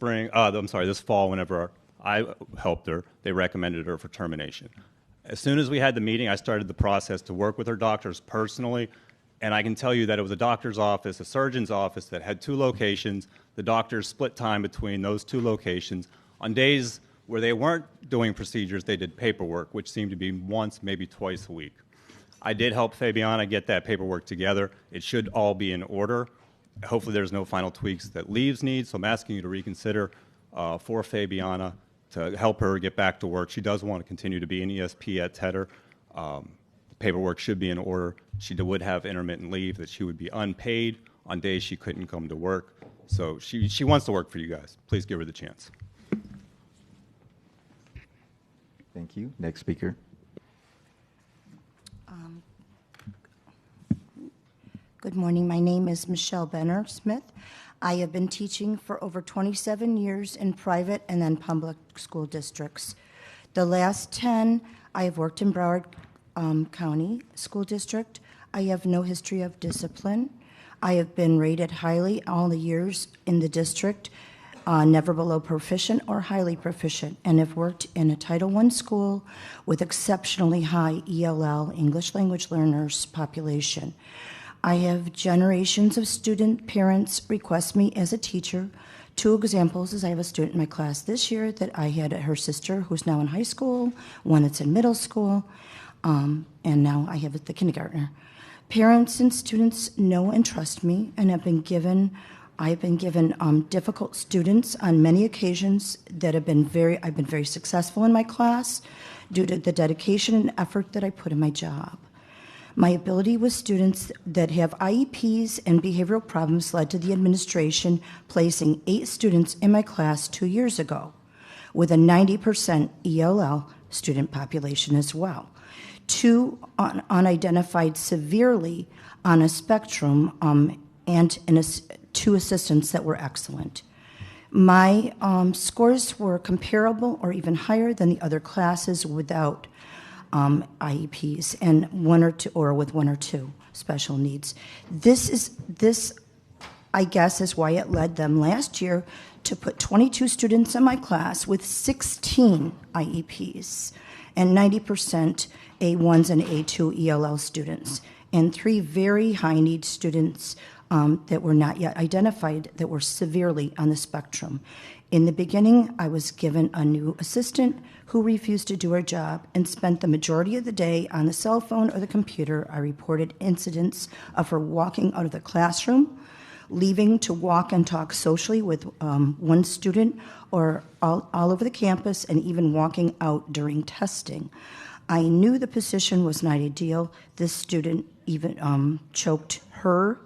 this fall, whenever I helped her, they recommended her for termination. As soon as we had the meeting, I started the process to work with her doctors personally, and I can tell you that it was a doctor's office, a surgeon's office that had 2 locations. The doctors split time between those 2 locations. On days where they weren't doing procedures, they did paperwork, which seemed to be once, maybe twice a week. I did help Fabiana get that paperwork together. It should all be in order. Hopefully there's no final tweaks that Leaves needs, so I'm asking you to reconsider for Fabiana to help her get back to work. She does want to continue to be an ESP at Tedder. The paperwork should be in order. She would have intermittent leave, that she would be unpaid on days she couldn't come to work. So she wants to work for you guys. Please give her the chance. Thank you. Next speaker. Good morning. My name is Michelle Benner Smith. I have been teaching for over 27 years in private and then public school districts. The last 10, I have worked in Broward County School District. I have no history of discipline. I have been rated highly all the years in the district, never below proficient or highly proficient, and have worked in a Title I school with exceptionally high ELL, English language learners population. I have generations of student parents request me as a teacher. 2 examples is I have a student in my class this year that I had her sister who's now in high school, one that's in middle school, and now I have the kindergartner. Parents and students know and trust me, and I've been given difficult students on many occasions that I've been very successful in my class due to the dedication and effort that I put in my job. My ability with students that have IEPs and behavioral problems led to the administration placing 8 students in my class 2 years ago, with a 90% ELL student population as well. 2 unidentified severely on a spectrum, and 2 assistants that were excellent. My scores were comparable or even higher than the other classes without IEPs and with 1 or 2 special needs. This, I guess, is why it led them last year to put 22 students in my class with 16 IEPs and 90% A1s and A2 ELL students, and 3 very high need students that were not yet identified that were severely on the spectrum. In the beginning, I was given a new assistant who refused to do her job and spent the majority of the day on the cell phone or the computer. I reported incidents of her walking out of the classroom, leaving to walk and talk socially with one student or all over the campus, and even walking out during testing. I knew the position was not ideal. This student even choked her,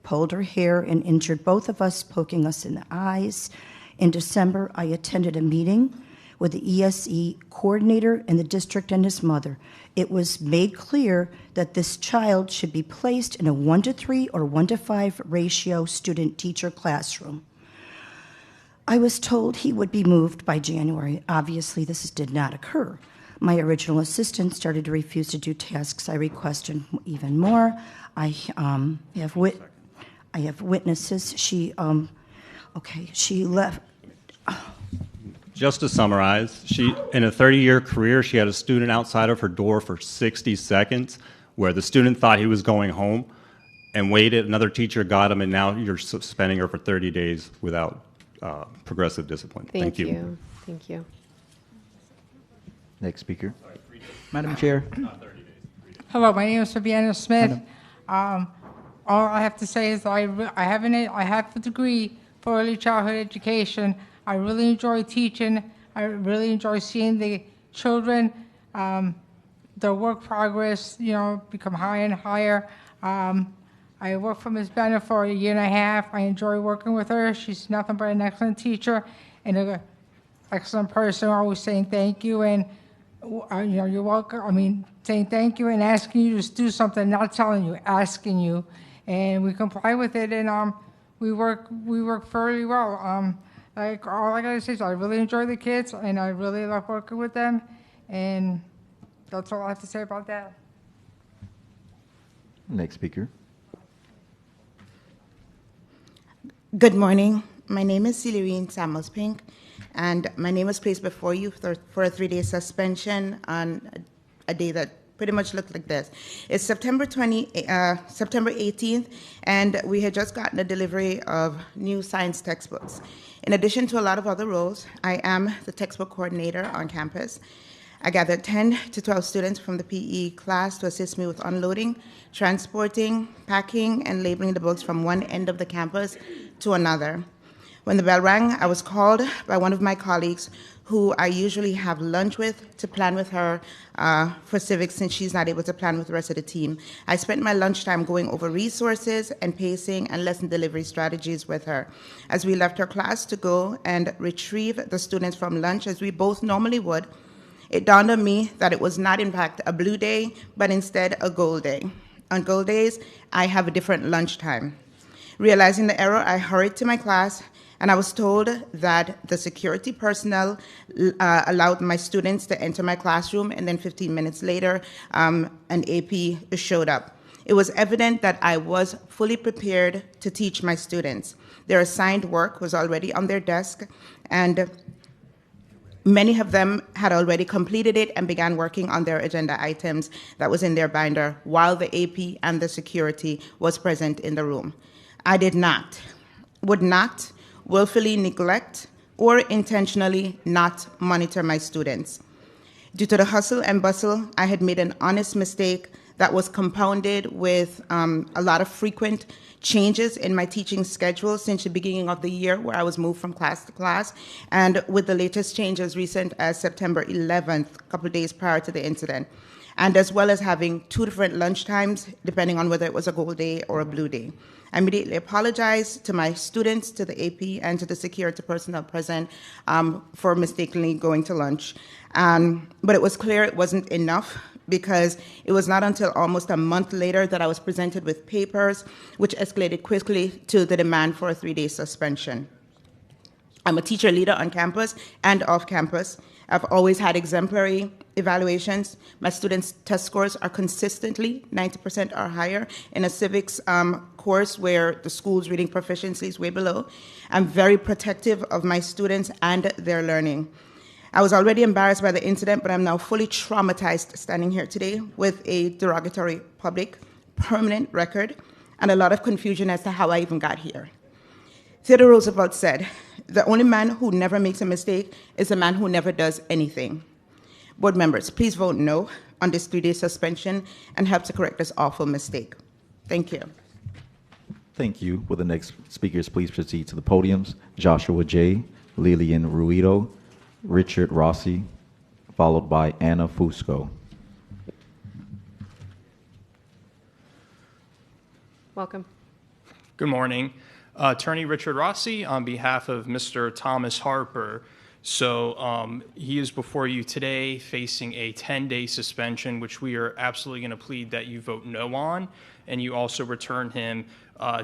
pulled her hair, and injured both of us, poking us in the eyes. In December, I attended a meeting with the ESE coordinator and the district and his mother. It was made clear that this child should be placed in a 1-to-3 or 1-to-5 ratio student-teacher classroom. I was told he would be moved by January. Obviously, this did not occur. My original assistant started to refuse to do tasks I requested even more. I have witnesses. She left. Just to summarize, in a 30-year career, she had a student outside of her door for 60 seconds where the student thought he was going home and waited. Another teacher got him, and now you're suspending her for 30 days without progressive discipline. Thank you. Thank you. Next speaker. Madam Chair. Hello, my name is Fabiana Smith. All I have to say is I have a degree for early childhood education. I really enjoy teaching. I really enjoy seeing the children, their work progress, become higher and higher. I worked for Ms. Benner for 1.5 years. I enjoy working with her. She's nothing but an excellent teacher and an excellent person, always saying thank you and, you're welcome. Saying thank you and asking you to do something, not telling you, asking you. And we comply with it, and we work fairly well. All I gotta say is I really enjoy the kids, and I really love working with them, and that's all I have to say about that. Next speaker. Good morning. My name is Celerine Samuels Pink, and my name was placed before you for a 3-day suspension on a day that pretty much looked like this. It's September 18th, and we had just gotten a delivery of new science textbooks. In addition to a lot of other roles, I am the textbook coordinator on campus. I gathered 10 to 12 students from the PE class to assist me with unloading, transporting, packing, and labeling the books from one end of the campus to another. When the bell rang, I was called by one of my colleagues who I usually have lunch with to plan with her for civics since she's not able to plan with the rest of the team. I spent my lunchtime going over resources and pacing and lesson delivery strategies with her. As we left her class to go and retrieve the students from lunch, as we both normally would, it dawned on me that it was not, in fact, a blue day, but instead a gold day. On gold days, I have a different lunchtime. Realizing the error, I hurried to my class, and I was told that the security personnel allowed my students to enter my classroom, and then 15 minutes later, an AP showed up. It was evident that I was fully prepared to teach my students. Their assigned work was already on their desk, and many of them had already completed it and began working on their agenda items that was in their binder while the AP and the security was present in the room. I would not willfully neglect or intentionally not monitor my students. Due to the hustle and bustle, I had made an honest mistake that was compounded with a lot of frequent changes in my teaching schedule since the beginning of the year, where I was moved from class to class, and with the latest change as recent as September 11th, a couple of days prior to the incident, and as well as having 2 different lunch times, depending on whether it was a gold day or a blue day. I immediately apologized to my students, to the AP, and to the security personnel present for mistakenly going to lunch. But it was clear it wasn't enough, because it was not until almost a month later that I was presented with papers, which escalated quickly to the demand for a 3-day suspension. I'm a teacher leader on campus and off campus. I've always had exemplary evaluations. My students' test scores are consistently 90% or higher in a civics course where the school's reading proficiency is way below. I'm very protective of my students and their learning. I was already embarrassed by the incident, but I'm now fully traumatized standing here today with a derogatory public, permanent record and a lot of confusion as to how I even got here. Theodore Roosevelt said, "The only man who never makes a mistake is a man who never does anything." Board members, please vote no on this 3-day suspension and help to correct this awful mistake. Thank you. Thank you. Will the next speakers please proceed to the podiums? Joshua J., Lillian Ruido, Richard Rossi, followed by Anna Fusco. Welcome. Good morning. Attorney Richard Rossi on behalf of Mr. Thomas Harper. So he is before you today facing a 10-day suspension, which we are absolutely going to plead that you vote no on, and you also return him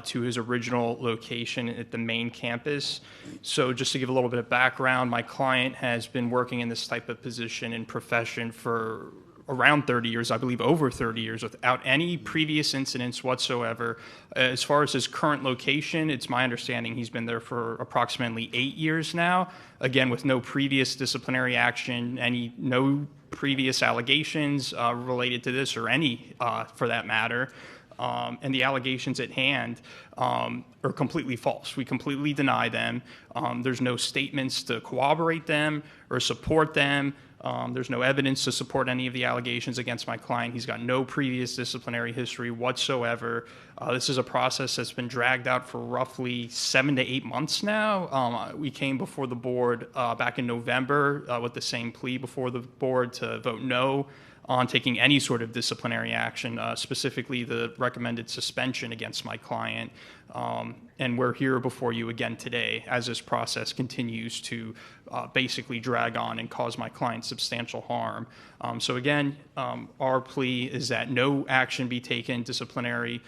to his original location at the main campus. So just to give a little bit of background, my client has been working in this type of position and profession for around 30 years, I believe over 30 years, without any previous incidents whatsoever. As far as his current location, it's my understanding he's been there for approximately 8 years now, again, with no previous disciplinary action, no previous allegations related to this or any for that matter. And the allegations at hand are completely false. We completely deny them. There's no statements to corroborate them or support them. There's no evidence to support any of the allegations against my client. He's got no previous disciplinary history whatsoever. This is a process that's been dragged out for roughly 7 to 8 months now. We came before the board back in November with the same plea before the board to vote no on taking any sort of disciplinary action, specifically the recommended suspension against my client. And we're here before you again today as this process continues to basically drag on and cause my client substantial harm. So again, our plea is that no action be taken, disciplinary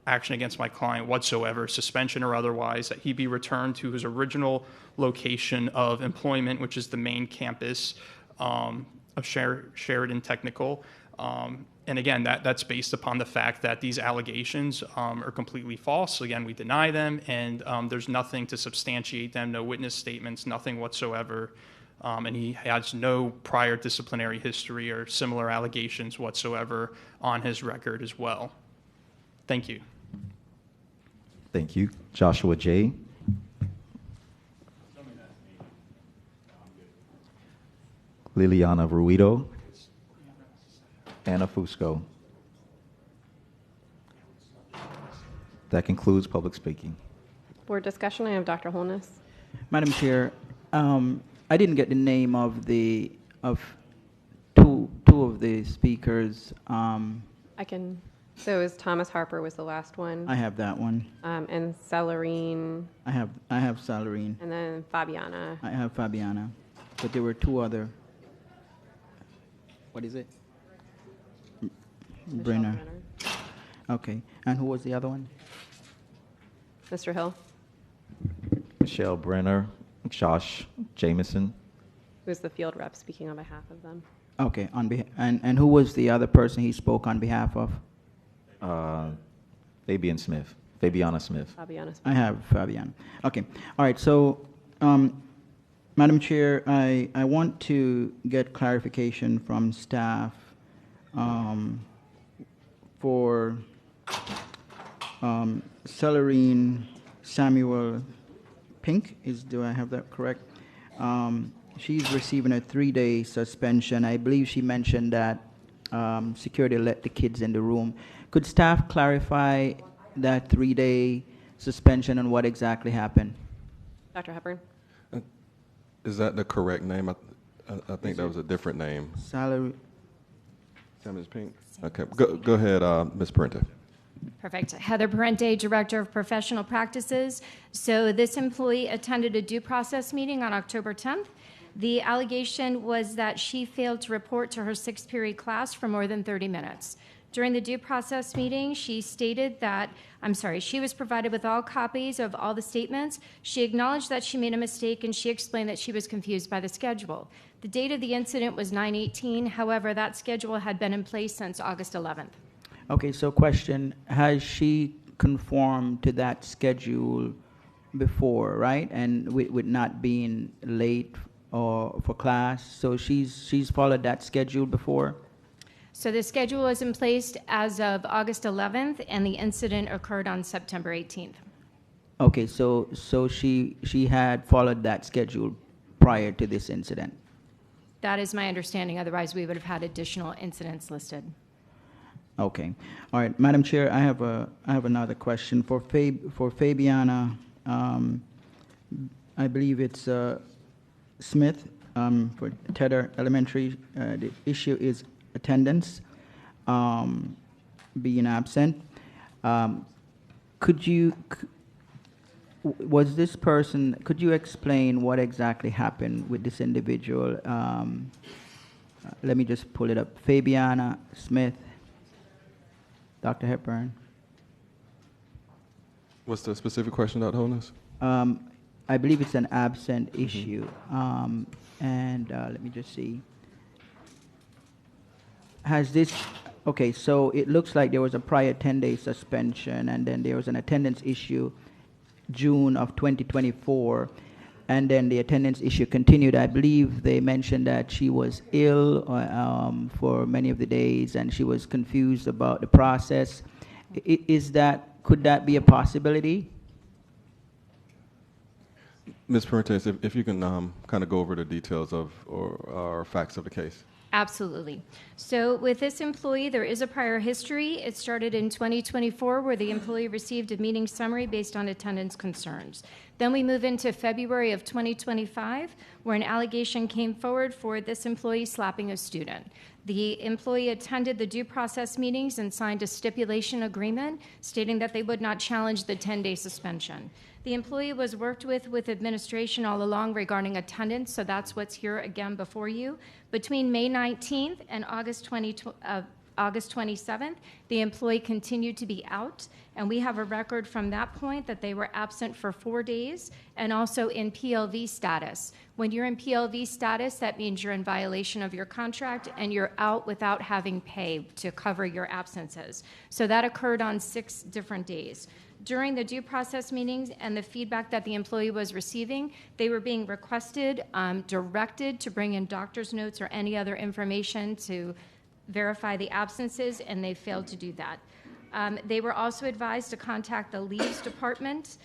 action against my client whatsoever, suspension or otherwise, that he be returned to his original location of employment, which is the main campus of Sheridan Technical. And again, that's based upon the fact that these allegations are completely false. Again, we deny them, and there's nothing to substantiate them, no witness statements, nothing whatsoever. And he has no prior disciplinary history or similar allegations whatsoever on his record as well. Thank you. Thank you. Joshua J. Liliana Ruido. Anna Fusco. That concludes public speaking. Board discussion. I have Dr. Holness. Madam Chair, I didn't get the name of two of the speakers. I can. So it was Thomas Harper was the last one. I have that one. And Celerine. I have Celerine. And then Fabiana. I have Fabiana, but there were two other. What is it? Brenner. Okay, and who was the other one? Mr. Hill, Michelle Brenner, Josh Jameson. who was the field rep speaking on behalf of them. Okay, and who was the other person he spoke on behalf of? Fabiana Smith. Fabiana. I have Fabiana. Okay, all right. So, Madam Chair, I want to get clarification from staff for Celerine Samuel Pink. Do I have that correct? She's receiving a 3-day suspension. I believe she mentioned that security let the kids in the room. Could staff clarify that 3-day suspension and what exactly happened? Dr. Hepburn. Is that the correct name? I think that was a different name. Salary. Ms. Pink? Okay, go ahead, Ms. Parente. Perfect. Heather Parente, Director of Professional Practices. So this employee attended a due process meeting on October 10th. The allegation was that she failed to report to her 6th period class for more than 30 minutes. During the due process meeting, she stated that, she was provided with all copies of all the statements. She acknowledged that she made a mistake, and she explained that she was confused by the schedule. The date of the incident was 9/18. However, that schedule had been in place since August 11th. Okay, so question, has she conformed to that schedule before, right? And with not being late or for class, so she's followed that schedule before? So the schedule was in place as of August 11th, and the incident occurred on September 18th. Okay, so she had followed that schedule prior to this incident? That is my understanding. Otherwise, we would have had additional incidents listed. Okay. All right, Madam Chair, I have another question for Fabiana. I believe it's Smith for Tedder Elementary. The issue is attendance being absent. Could you explain what exactly happened with this individual? Let me just pull it up. Fabiana Smith. Dr. Hepburn. What's the specific question, Dr. Holness? I believe it's an absent issue. And let me just see. Okay, so it looks like there was a prior 10-day suspension, and then there was an attendance issue June of 2024, and then the attendance issue continued. I believe they mentioned that she was ill for many of the days, and she was confused about the process. Could that be a possibility? Ms. Parente, if you can kind of go over the details of or facts of the case. Absolutely. So with this employee, there is a prior history. It started in 2024, where the employee received a meeting summary based on attendance concerns. Then we move into February of 2025, where an allegation came forward for this employee slapping a student. The employee attended the due process meetings and signed a stipulation agreement stating that they would not challenge the 10-day suspension. The employee was worked with administration all along regarding attendance, so that's what's here again before you. Between May 19th and August August 27th, the employee continued to be out, and we have a record from that point that they were absent for 4 days and also in PLV status. When you're in PLV status, that means you're in violation of your contract and you're out without having pay to cover your absences. So that occurred on 6 different days. During the due process meetings and the feedback that the employee was receiving, they were being requested, directed to bring in doctor's notes or any other information to verify the absences, and they failed to do that. They were also advised to contact the leaves department,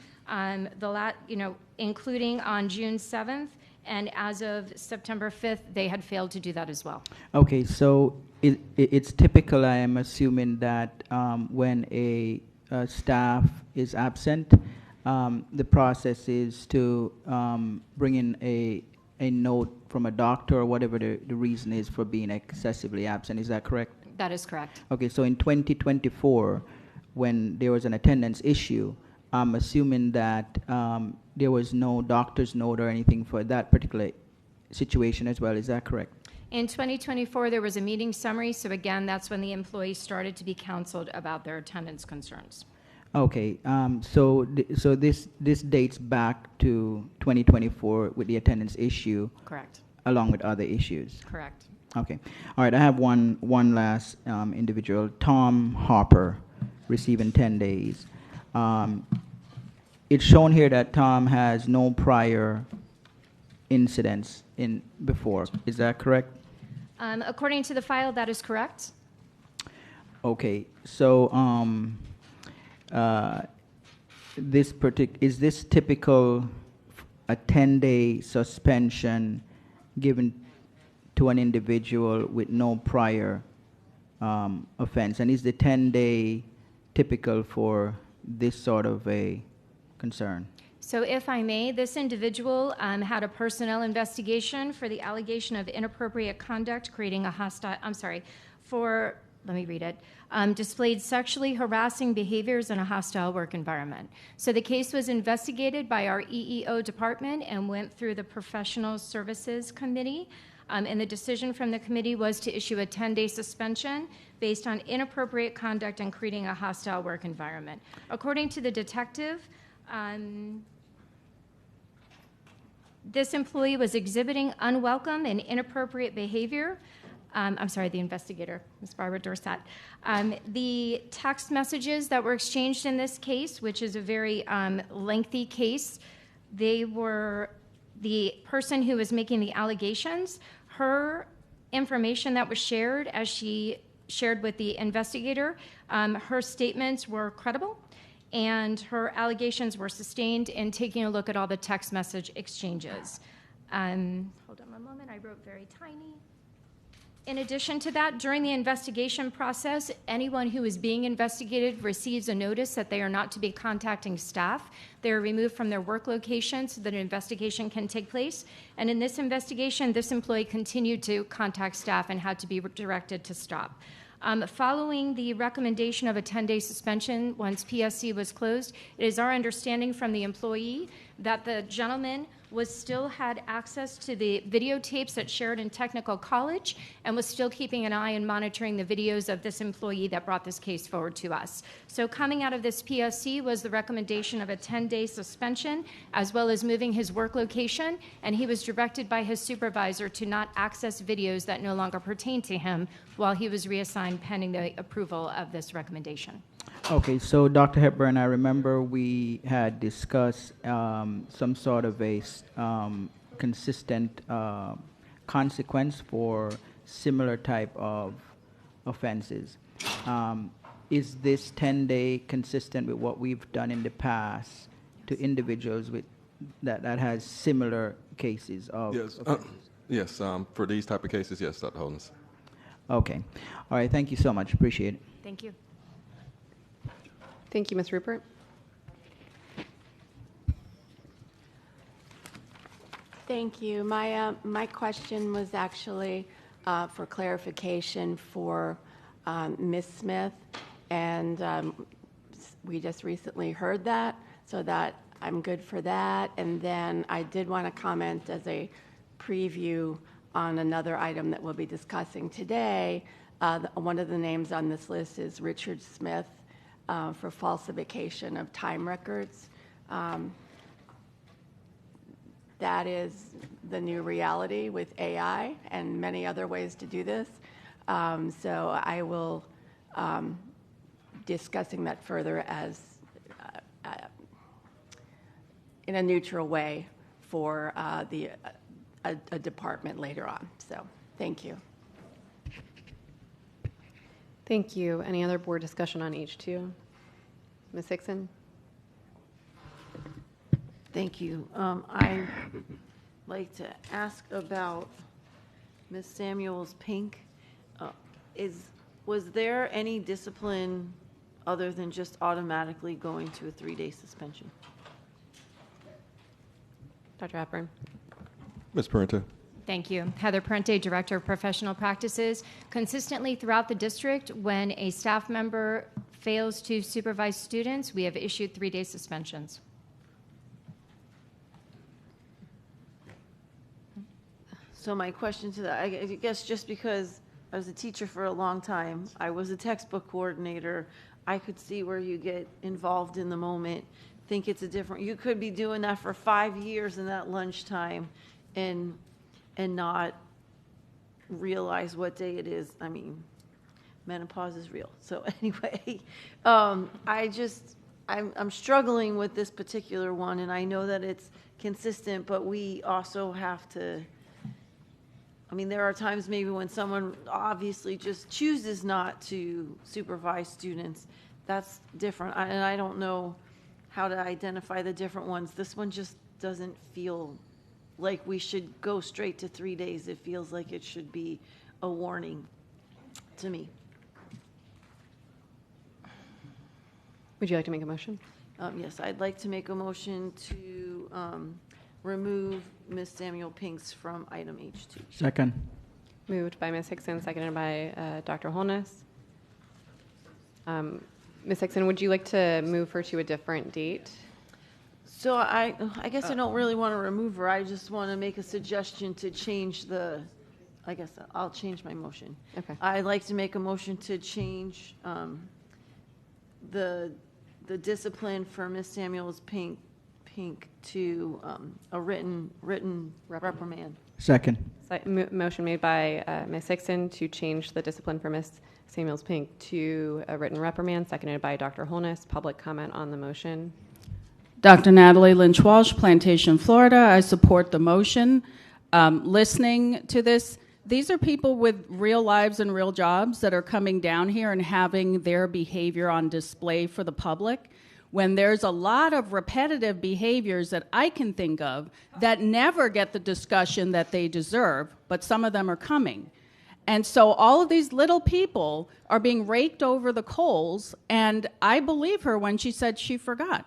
including on June 7th, and as of September 5th, they had failed to do that as well. Okay, so it's typical, I am assuming, that when a staff is absent, the process is to bring in a note from a doctor or whatever the reason is for being excessively absent. Is that correct? That is correct. Okay, so in 2024, when there was an attendance issue, I'm assuming that there was no doctor's note or anything for that particular situation as well. Is that correct? In 2024, there was a meeting summary, so again, that's when the employees started to be counseled about their attendance concerns. Okay, so this dates back to 2024 with the attendance issue. Correct. Along with other issues. Correct. Okay, all right. I have one last individual, Tom Harper, receiving 10 days. It's shown here that Tom has no prior incidents before. Is that correct? According to the file, that is correct. Okay, so is this typical a 10-day suspension given to an individual with no prior offense? And is the 10-day typical for this sort of a concern? So if I may, this individual had a personnel investigation for the allegation of inappropriate conduct creating a hostile, let me read it, displayed sexually harassing behaviors in a hostile work environment. So the case was investigated by our EEO department and went through the Professional Services Committee. And the decision from the committee was to issue a 10-day suspension based on inappropriate conduct and creating a hostile work environment. According to the detective, this employee was exhibiting unwelcome and inappropriate behavior. The investigator, Ms. Barbara Dorsett. The text messages that were exchanged in this case, which is a very lengthy case, they were the person who was making the allegations. Her information that was shared, as she shared with the investigator, her statements were credible, and her allegations were sustained in taking a look at all the text message exchanges. Hold on one moment, I wrote very tiny. In addition to that, during the investigation process, anyone who is being investigated receives a notice that they are not to be contacting staff. They are removed from their work location so that an investigation can take place. And in this investigation, this employee continued to contact staff and had to be directed to stop. Following the recommendation of a 10-day suspension once PSC was closed, it is our understanding from the employee that the gentleman still had access to the videotapes that shared in technical college and was still keeping an eye and monitoring the videos of this employee that brought this case forward to us. So coming out of this PSC was the recommendation of a 10-day suspension as well as moving his work location, and he was directed by his supervisor to not access videos that no longer pertain to him while he was reassigned pending the approval of this recommendation. Okay, so Dr. Hepburn, I remember we had discussed some sort of a consistent consequence for similar type of offenses. Is this 10-day consistent with what we've done in the past to individuals with that has similar cases of offenses? Yes, for these type of cases, yes, Dr. Holdens. Okay. All right, thank you so much. Appreciate it. Thank you. Thank you, Ms. Rupert. Thank you. My question was actually for clarification for Ms. Smith, and we just recently heard that, so that I'm good for that. And then I did want to comment as a preview on another item that we'll be discussing today, One of the names on this list is Richard Smith for falsification of time records. That is the new reality with AI and many other ways to do this. So I will discussing that further as in a neutral way for a department later on. So thank you. Thank you. Any other board discussion on H2? Ms. Hickson? Thank you. I'd like to ask about Ms. Samuels Pink. Was there any discipline other than just automatically going to a 3-day suspension? Dr. Hepburn? Ms. Parente. Thank you. Heather Parente, Director of Professional Practices. Consistently throughout the district, when a staff member fails to supervise students, we have issued 3-day suspensions. So my question to that, I guess just because I was a teacher for a long time, I was a textbook coordinator, I could see where you get involved in the moment, think it's a different, you could be doing that for 5 years in that lunchtime and not realize what day it is. I mean, menopause is real. So anyway, I'm struggling with this particular one, and I know that it's consistent, but we also have to, I mean, there are times maybe when someone obviously just chooses not to supervise students. That's different, and I don't know how to identify the different ones. This one just doesn't feel like we should go straight to 3 days. It feels like it should be a warning to me. Would you like to make a motion? Yes, I'd like to make a motion to remove Ms. Samuel Pinks from item H2. Second. Moved by Ms. Hickson, seconded by Dr. Holness. Ms. Hickson, would you like to move her to a different date? So I guess I don't really want to remove her. I just want to make a suggestion to change I guess I'll change my motion. Okay. I'd like to make a motion to change the discipline for Ms. Samuels Pink to a written reprimand. Second. Motion made by Ms. Hickson to change the discipline for Ms. Samuels Pink to a written reprimand, seconded by Dr. Holness. Public comment on the motion. Dr. Natalie Lynch Walsh, Plantation, Florida. I support the motion. Listening to this, these are people with real lives and real jobs that are coming down here and having their behavior on display for the public, when there's a lot of repetitive behaviors that I can think of that never get the discussion that they deserve, but some of them are coming. And so all of these little people are being raked over the coals, and I believe her when she said she forgot.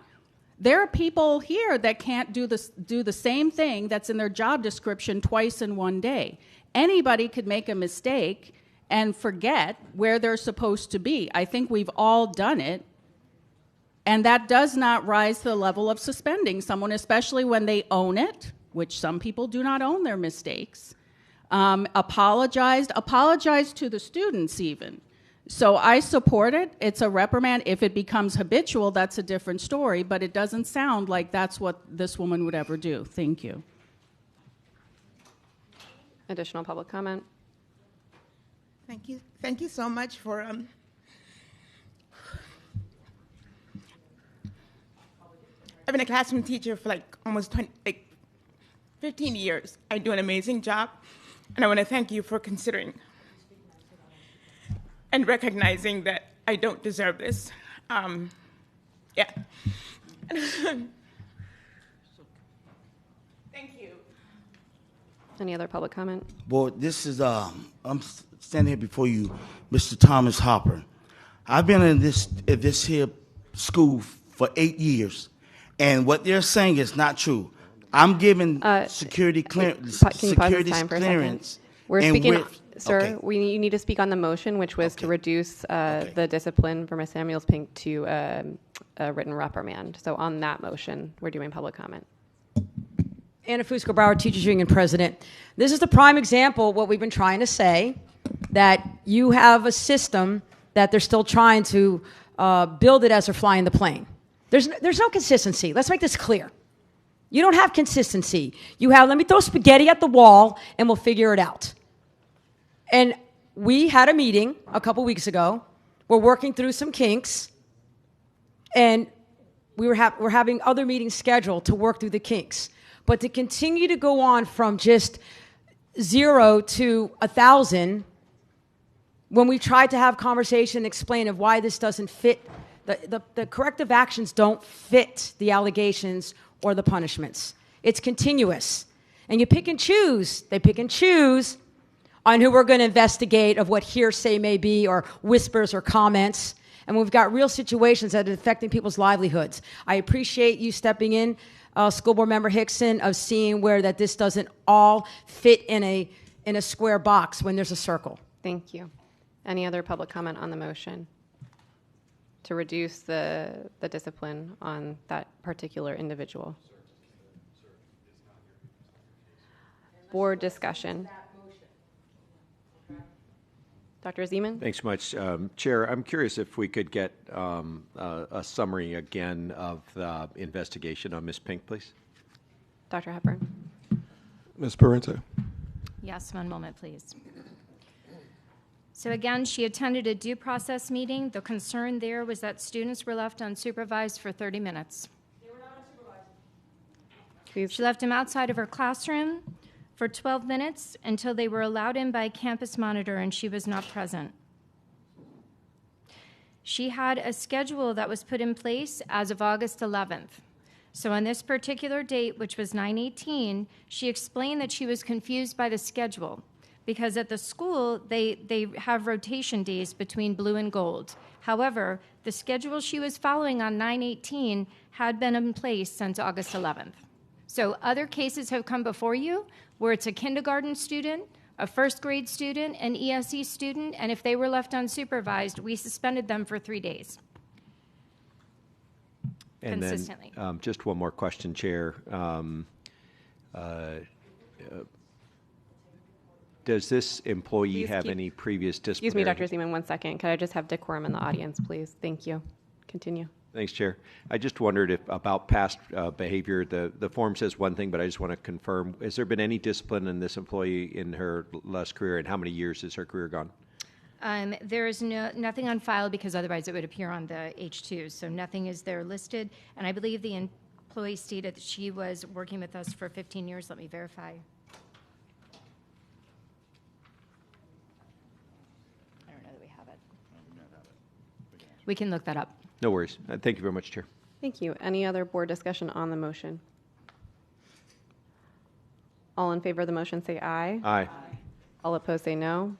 There are people here that can't do the same thing that's in their job description twice in one day. Anybody could make a mistake and forget where they're supposed to be. I think we've all done it. And that does not rise to the level of suspending someone, especially when they own it, which some people do not own their mistakes. Apologize to the students even. So I support it. It's a reprimand. If it becomes habitual, that's a different story, but it doesn't sound like that's what this woman would ever do. Thank you. Additional public comment? Thank you. Thank you so much for I've been a classroom teacher for almost 15 years. I do an amazing job, and I want to thank you for considering and recognizing that I don't deserve this. Yeah. Thank you. Any other public comment? Well, this is, I'm standing here before you, Mr. Thomas Harper. I've been in this here school for 8 years, and what they're saying is not true. I'm giving security clearance. Can you pause this time for a second? We're speaking, sir, okay. You need to speak on the motion, which was to reduce the discipline for Ms. Samuels Pink to a written reprimand. So on that motion, we're doing public comment. Anna Fusco, Broward Teachers Union President. This is the prime example of what we've been trying to say, that you have a system that they're still trying to build it as they're flying the plane. There's no consistency. Let's make this clear. You don't have consistency. You have, let me throw spaghetti at the wall and we'll figure it out. And we had a meeting a couple weeks ago. We're working through some kinks, and we're having other meetings scheduled to work through the kinks. But to continue to go on from just 0 to 1,000, when we tried to have conversation and explain of why this doesn't fit, the corrective actions don't fit the allegations or the punishments. It's continuous. And you pick and choose. They pick and choose on who we're going to investigate, of what hearsay may be, or whispers or comments. And we've got real situations that are affecting people's livelihoods. I appreciate you stepping in, School Board Member Hickson, of seeing where that this doesn't all fit in a square box when there's a circle. Thank you. Any other public comment on the motion to reduce the discipline on that particular individual? Board discussion. Dr. Zeman? Thanks so much. Chair, I'm curious if we could get a summary again of the investigation on Ms. Pink, please. Dr. Hepburn? Ms. Parente? Yes, one moment, please. So again, she attended a due process meeting. The concern there was that students were left unsupervised for 30 minutes. They were not unsupervised. Please. She left them outside of her classroom for 12 minutes until they were allowed in by a campus monitor, and she was not present. She had a schedule that was put in place as of August 11th. So on this particular date, which was 9/18, she explained that she was confused by the schedule because at the school, they have rotation days between blue and gold. However, the schedule she was following on 9/18 had been in place since August 11th. So other cases have come before you where it's a kindergarten student, a first grade student, an ESE student, and if they were left unsupervised, we suspended them for 3 days. And consistently. Then just one more question, Chair. Does this employee Please have keep- any previous disciplinary? Excuse me, Dr. Zeman, 1 second. Could I just have decorum in the audience, please? Thank you. Continue. Thanks, Chair. I just wondered if about past behavior. The form says one thing, but I just want to confirm: has there been any discipline in this employee in her last career, and how many years has her career gone? There is nothing on file because otherwise it would appear on the H2. So nothing is there listed. And I believe the employee stated that she was working with us for 15 years. Let me verify. I don't know that we have it. We can look that up. No worries. Thank you very much, Chair. Thank you. Any other board discussion on the motion? All in favor of the motion say aye. Aye. All opposed say no.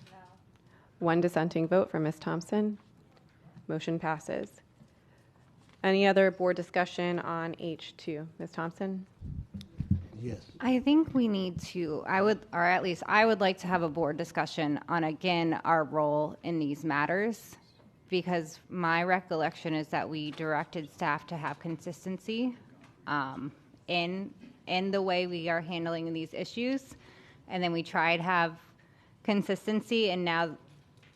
One dissenting vote for Ms. Thompson. Motion passes. Any other board discussion on H2? Ms. Thompson? Yes. I think we need to, or at least I would like to have a board discussion on, again, our role in these matters, because my recollection is that we directed staff to have consistency in the way we are handling these issues, and then we try to have consistency, and now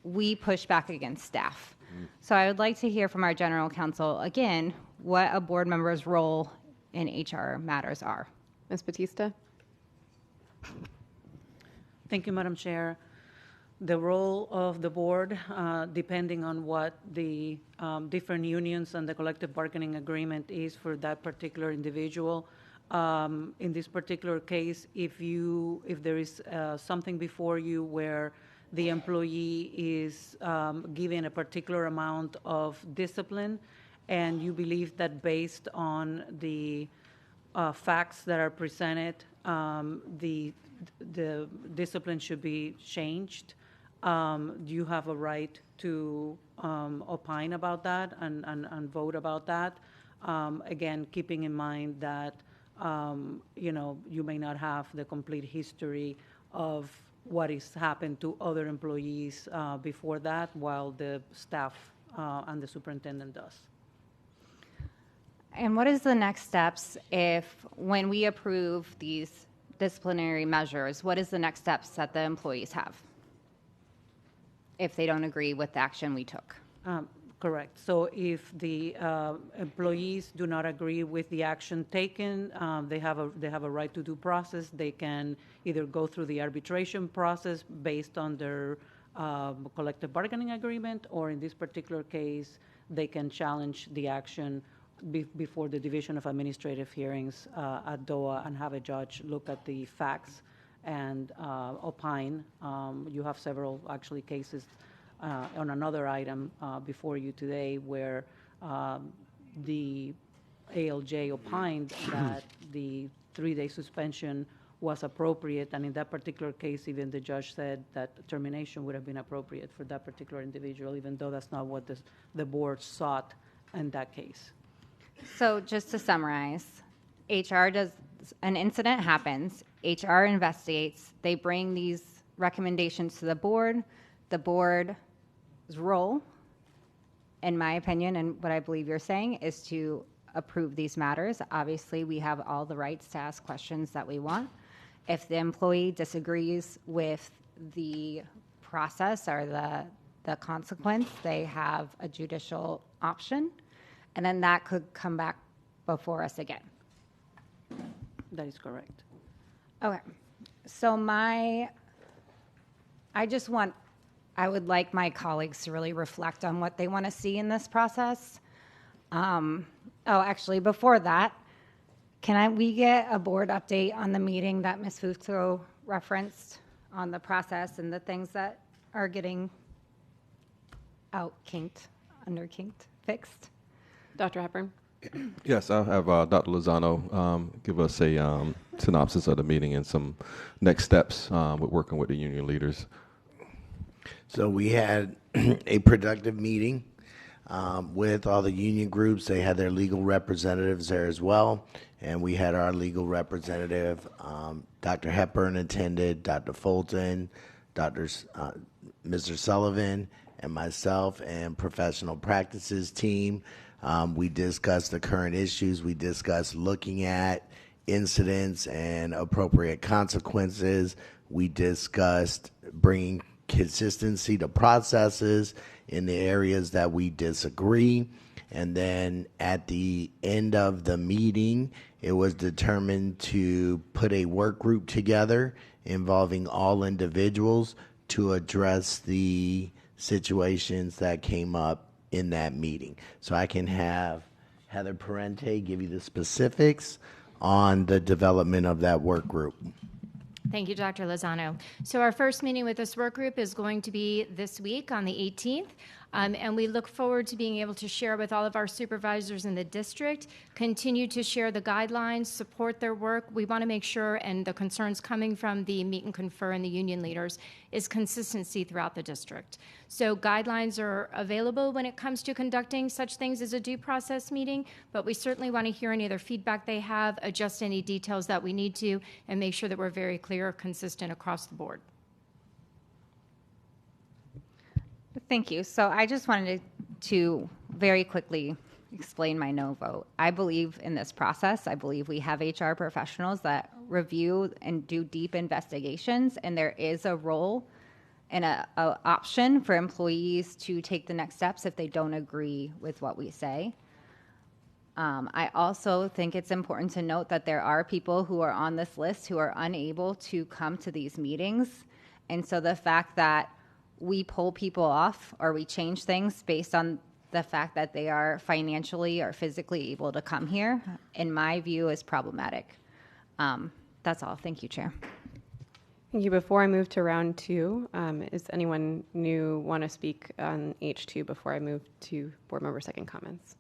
we push back against staff. So I would like to hear from our general counsel, again, what a board member's role in HR matters are. Ms. Batista? Thank you, Madam Chair. The role of the board, depending on what the different unions and the collective bargaining agreement is for that particular individual. In this particular case, if there is something before you where the employee is given a particular amount of discipline, and you believe that based on the facts that are presented, the discipline should be changed, you have a right to opine about that and vote about that. Again, keeping in mind that you may not have the complete history of what has happened to other employees before that, while the staff and the superintendent does. And what is the next steps if, when we approve these disciplinary measures, what is the next steps that the employees have if they don't agree with the action we took? Correct. So if the employees do not agree with the action taken, they have a right to due process. They can either go through the arbitration process based on their collective bargaining agreement, or in this particular case, they can challenge the action before the Division of Administrative Hearings at DOA and have a judge look at the facts and opine. You have several actually cases on another item before you today where the ALJ opined that the 3-day suspension was appropriate, and in that particular case, even the judge said that termination would have been appropriate for that particular individual, even though that's not what the board sought in that case. So just to summarize, HR does, an incident happens, HR investigates, they bring these recommendations to the board's role, in my opinion, and what I believe you're saying, is to approve these matters. Obviously, we have all the rights to ask questions that we want. If the employee disagrees with the process or the consequence, they have a judicial option, and then that could come back before us again. That is correct. Okay. So I would like my colleagues to really reflect on what they want to see in this process. Actually, before that, we get a board update on the meeting that Ms. Futo referenced on the process and the things that are getting under-kinked, fixed? Dr. Hepburn? Yes, I'll have Dr. Lozano give us a synopsis of the meeting and some next steps with working with the union leaders. So we had a productive meeting with all the union groups. They had their legal representatives there as well. And we had our legal representative, Dr. Hepburn attended, Dr. Fulton, Mr. Sullivan, and myself and professional practices team. We discussed the current issues. We discussed looking at incidents and appropriate consequences. We discussed bringing consistency to processes in the areas that we disagree. And then at the end of the meeting, it was determined to put a work group together involving all individuals to address the situations that came up in that meeting. So I can have Heather Parente give you the specifics on the development of that work group. Thank you, Dr. Lozano. So our first meeting with this work group is going to be this week on the 18th. And we look forward to being able to share with all of our supervisors in the district, continue to share the guidelines, support their work. We want to make sure, and the concerns coming from the meet and confer and the union leaders, is consistency throughout the district. So guidelines are available when it comes to conducting such things as a due process meeting, but we certainly want to hear any other feedback they have, adjust any details that we need to, and make sure that we're very clear, consistent across the board. Thank you. So I just wanted to very quickly explain my no vote. I believe in this process. I believe we have HR professionals that review and do deep investigations, and there is a role and a option for employees to take the next steps if they don't agree with what we say. I also think it's important to note that there are people who are on this list who are unable to come to these meetings. And so the fact that we pull people off or we change things based on the fact that they are financially or physically able to come here, in my view, is problematic. That's all. Thank you, Chair. Thank you. Before I move to round two, is anyone new want to speak on H2 before I move to board member second comments?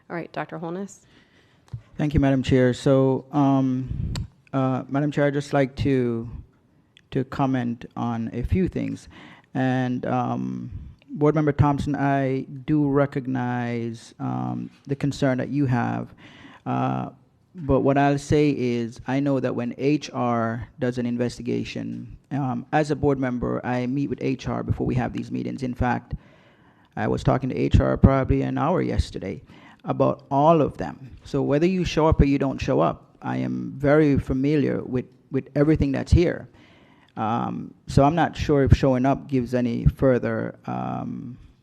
All right, Dr. Holness. Thank you, Madam Chair. So, Madam Chair, I'd just like to comment on a few things. And Board Member Thompson, I do recognize the concern that you have. But what I'll say is, I know that when HR does an investigation, as a board member, I meet with HR before we have these meetings. In fact, I was talking to HR probably an hour yesterday about all of them. So whether you show up or you don't show up, I am very familiar with everything that's here. So I'm not sure if showing up gives any further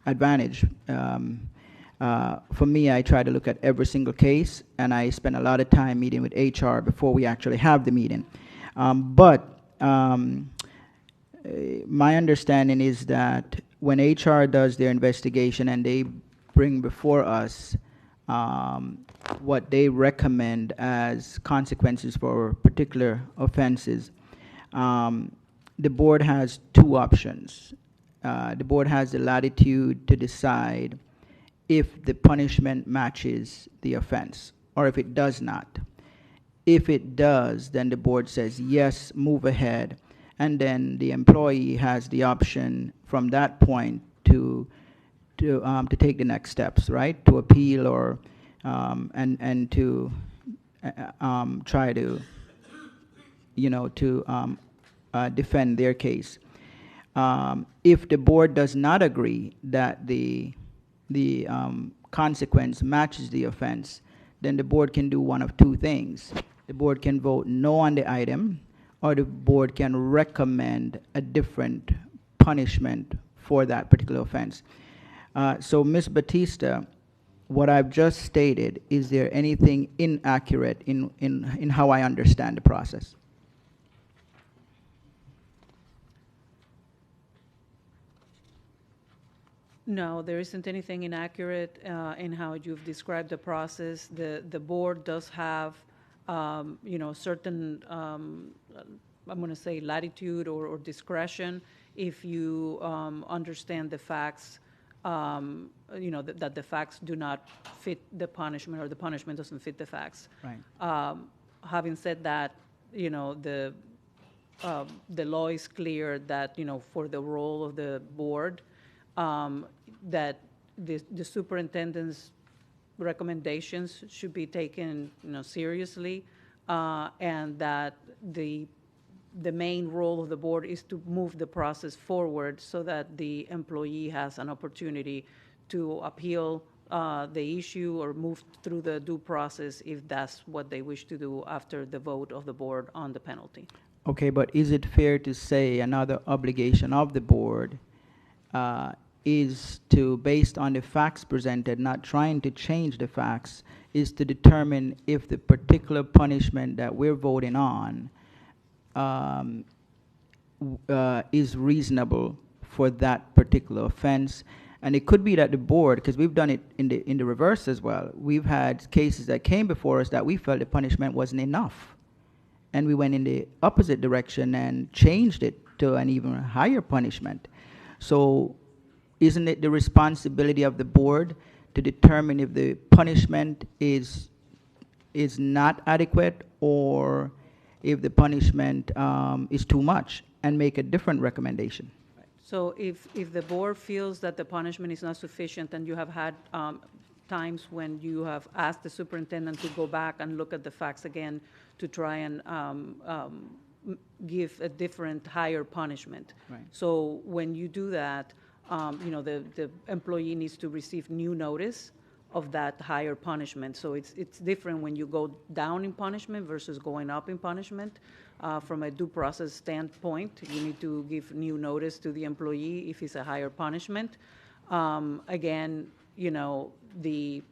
advantage. For me, I try to look at every single case, and I spend a lot of time meeting with HR before we actually have the meeting. My understanding is that when HR does their investigation and they bring before us what they recommend as consequences for particular offenses, the board has two options. The board has the latitude to decide if the punishment matches the offense or if it does not. If it does, then the board says, yes, move ahead. And then the employee has the option from that point to take the next steps, right? To appeal or and to try to defend their case. If the board does not agree that the consequence matches the offense, then the board can do one of two things. The board can vote no on the item, or the board can recommend a different punishment for that particular offense. So, Ms. Batista, what I've just stated, is there anything inaccurate in how I understand the process? No, there isn't anything inaccurate in how you've described the process. The board does have, certain, I'm going to say, latitude or discretion if you understand the facts, that the facts do not fit the punishment or the punishment doesn't fit the facts. Right. Having said that, the law is clear that, for the role of the board, that the superintendent's recommendations should be taken, seriously, and that the main role of the board is to move the process forward so that the employee has an opportunity to appeal the issue or move through the due process if that's what they wish to do after the vote of the board on the penalty. Okay, but is it fair to say another obligation of the board is to, based on the facts presented, not trying to change the facts, is to determine if the particular punishment that we're voting on is reasonable for that particular offense? And it could be that the board, because we've done it in the reverse as well, we've had cases that came before us that we felt the punishment wasn't enough, and we went in the opposite direction and changed it to an even higher punishment. So isn't it the responsibility of the board to determine if the punishment is not adequate or if the punishment is too much, and make a different recommendation? So if the board feels that the punishment is not sufficient, and you have had times when you have asked the superintendent to go back and look at the facts again to try and give a different, higher punishment. Right. So when you do that, the employee needs to receive new notice of that higher punishment. So it's different when you go down in punishment versus going up in punishment. From a due process standpoint, you need to give new notice to the employee if it's a higher punishment. Again, the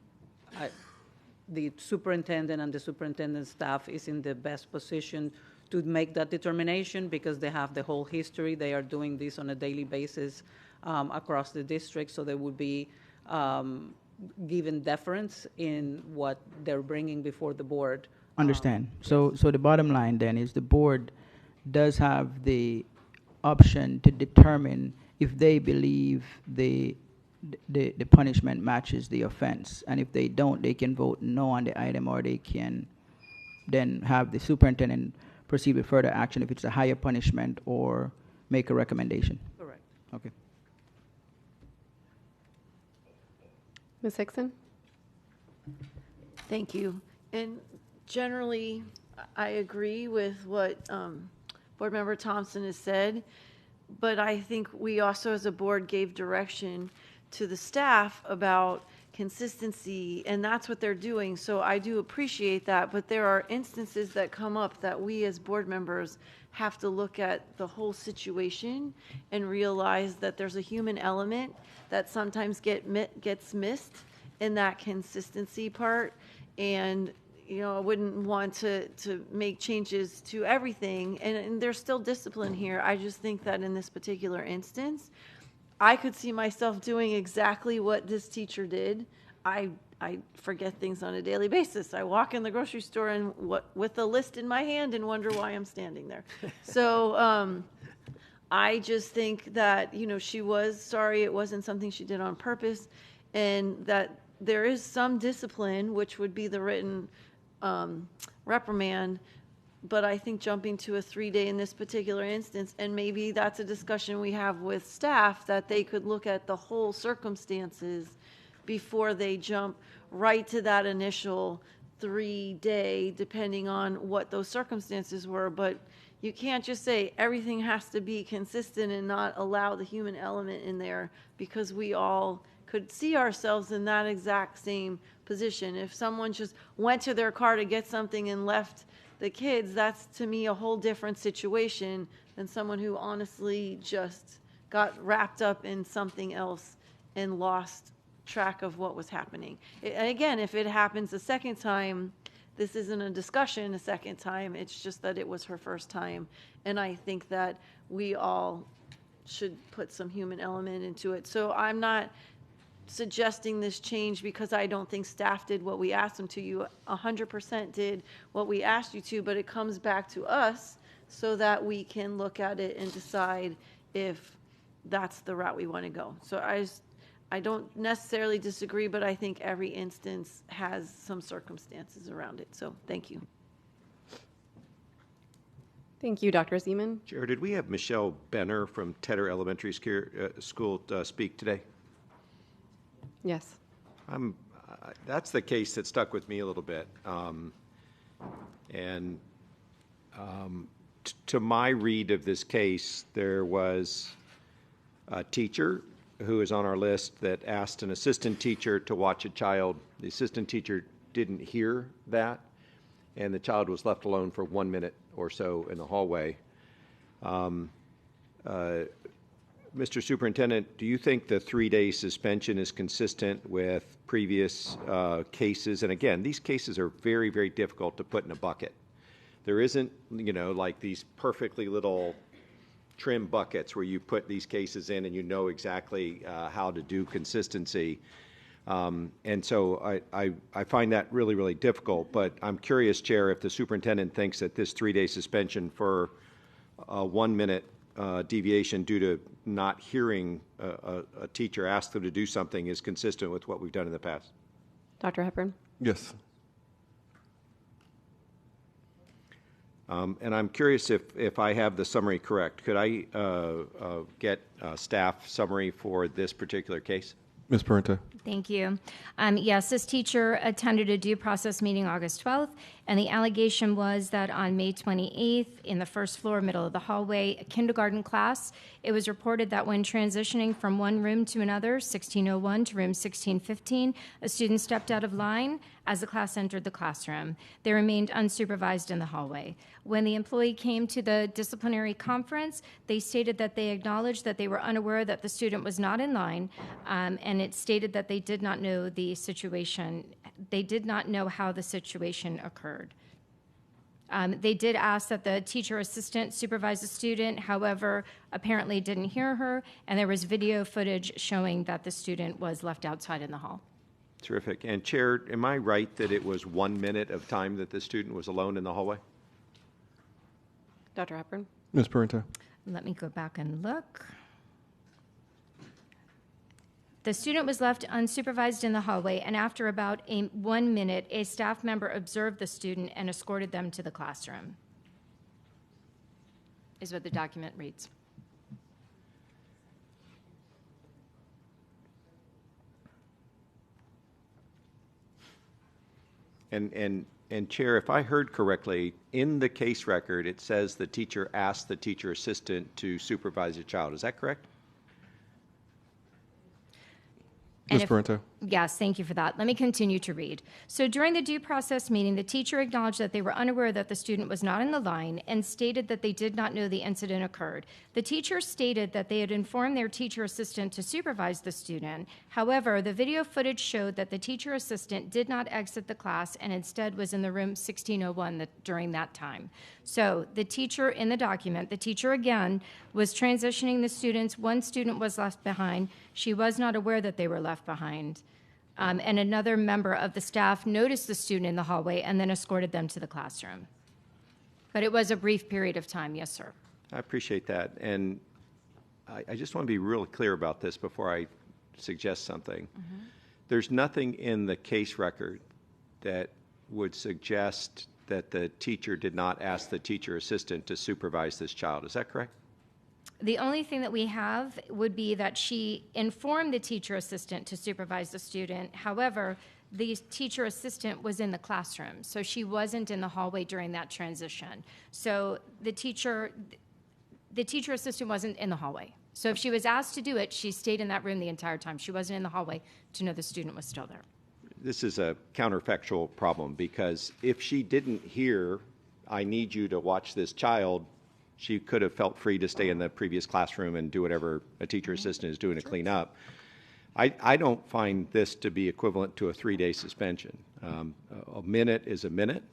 superintendent and the superintendent staff is in the best position to make that determination because they have the whole history. They are doing this on a daily basis across the district, so they would be given deference in what they're bringing before the board. Understand. So the bottom line then is the board does have the option to determine if they believe the punishment matches the offense, and if they don't, they can vote no on the item, or they can then have the superintendent proceed with further action if it's a higher punishment, or make a recommendation. Correct. Okay. Ms. Hickson? Thank you. And generally, I agree with what Board Member Thompson has said, but I think we also as a board gave direction to the staff about consistency, and that's what they're doing. So I do appreciate that, but there are instances that come up that we as board members have to look at the whole situation and realize that there's a human element that sometimes gets missed in that consistency part. And I wouldn't want to make changes to everything, and there's still discipline here. I just think that in this particular instance, I could see myself doing exactly what this teacher did. I forget things on a daily basis. I walk in the grocery store and with a list in my hand and wonder why I'm standing there. So I just think that, she was sorry. It wasn't something she did on purpose, and that there is some discipline, which would be the written reprimand. But I think jumping to a 3-day in this particular instance, and maybe that's a discussion we have with staff, that they could look at the whole circumstances before they jump right to that initial 3-day, depending on what those circumstances were. But you can't just say everything has to be consistent and not allow the human element in there, because we all could see ourselves in that exact same position. If someone just went to their car to get something and left the kids, that's to me a whole different situation than someone who honestly just got wrapped up in something else and lost track of what was happening. And again, if it happens a second time, this isn't a discussion a second time, it's just that it was her first time. And I think that we all should put some human element into it. So I'm not suggesting this change because I don't think staff did what we asked them to. You 100% did what we asked you to, but it comes back to us so that we can look at it and decide if that's the route we want to go. So I don't necessarily disagree, but I think every instance has some circumstances around it. So thank you. Thank you, Dr. Zeman. Chair, did we have Michelle Benner from Tedder Elementary School speak today? Yes. That's the case that stuck with me a little bit. To my read of this case, there was a teacher who is on our list that asked an assistant teacher to watch a child. The assistant teacher didn't hear that, and the child was left alone for 1 minute or so in the hallway. Mr. Superintendent, do you think the 3-day suspension is consistent with previous cases? And again, these cases are very, very difficult to put in a bucket. There isn't, like these perfectly little trim buckets where you put these cases in and you know exactly how to do consistency. And so I find that really, really difficult. But I'm curious, Chair, if the superintendent thinks that this 3-day suspension for a 1 minute deviation due to not hearing a teacher ask them to do something is consistent with what we've done in the past. Dr. Hepburn? Yes. And I'm curious if I have the summary correct. Could I get a staff summary for this particular case? Ms. Parente. Thank you. Yes, this teacher attended a due process meeting August 12th, and the allegation was that on May 28th, in the first floor, middle of the hallway, a kindergarten class, it was reported that when transitioning from one room to another, 1601 to room 1615, a student stepped out of line as the class entered the classroom. They remained unsupervised in the hallway. When the employee came to the disciplinary conference, they stated that they acknowledged that they were unaware that the student was not in line, and it stated that they did not know the situation. They did not know how the situation occurred. They did ask that the teacher assistant supervise the student, however, apparently didn't hear her, and there was video footage showing that the student was left outside in the hall. Terrific. And Chair, am I right that it was 1 minute of time that the student was alone in the hallway? Dr. Hepburn? Ms. Parente. Let me go back and look. The student was left unsupervised in the hallway, and after about 1 minute, a staff member observed the student and escorted them to the classroom, is what the document reads. And Chair, if I heard correctly, in the case record, it says the teacher asked the teacher assistant to supervise a child. Is that correct? Ms. Parento? Yes, thank you for that. Let me continue to read. So during the due process meeting, the teacher acknowledged that they were unaware that the student was not in the line and stated that they did not know the incident occurred. The teacher stated that they had informed their teacher assistant to supervise the student. However, the video footage showed that the teacher assistant did not exit the class and instead was in the room 1601 during that time. So the teacher in the document, the teacher again was transitioning the students. One student was left behind. She was not aware that they were left behind. And another member of the staff noticed the student in the hallway and then escorted them to the classroom. But it was a brief period of time. Yes, sir. I appreciate that. And I just want to be really clear about this before I suggest something. There's nothing in the case record that would suggest that the teacher did not ask the teacher assistant to supervise this child. Is that correct? The only thing that we have would be that she informed the teacher assistant to supervise the student. However, the teacher assistant was in the classroom, so she wasn't in the hallway during that transition. So the teacher assistant wasn't in the hallway. So if she was asked to do it, she stayed in that room the entire time. She wasn't in the hallway to know the student was still there. This is a counterfactual problem, because if she didn't hear, "I need you to watch this child," she could have felt free to stay in the previous classroom and do whatever a teacher assistant is doing to clean up. I don't find this to be equivalent to a 3-day suspension. A minute is a minute.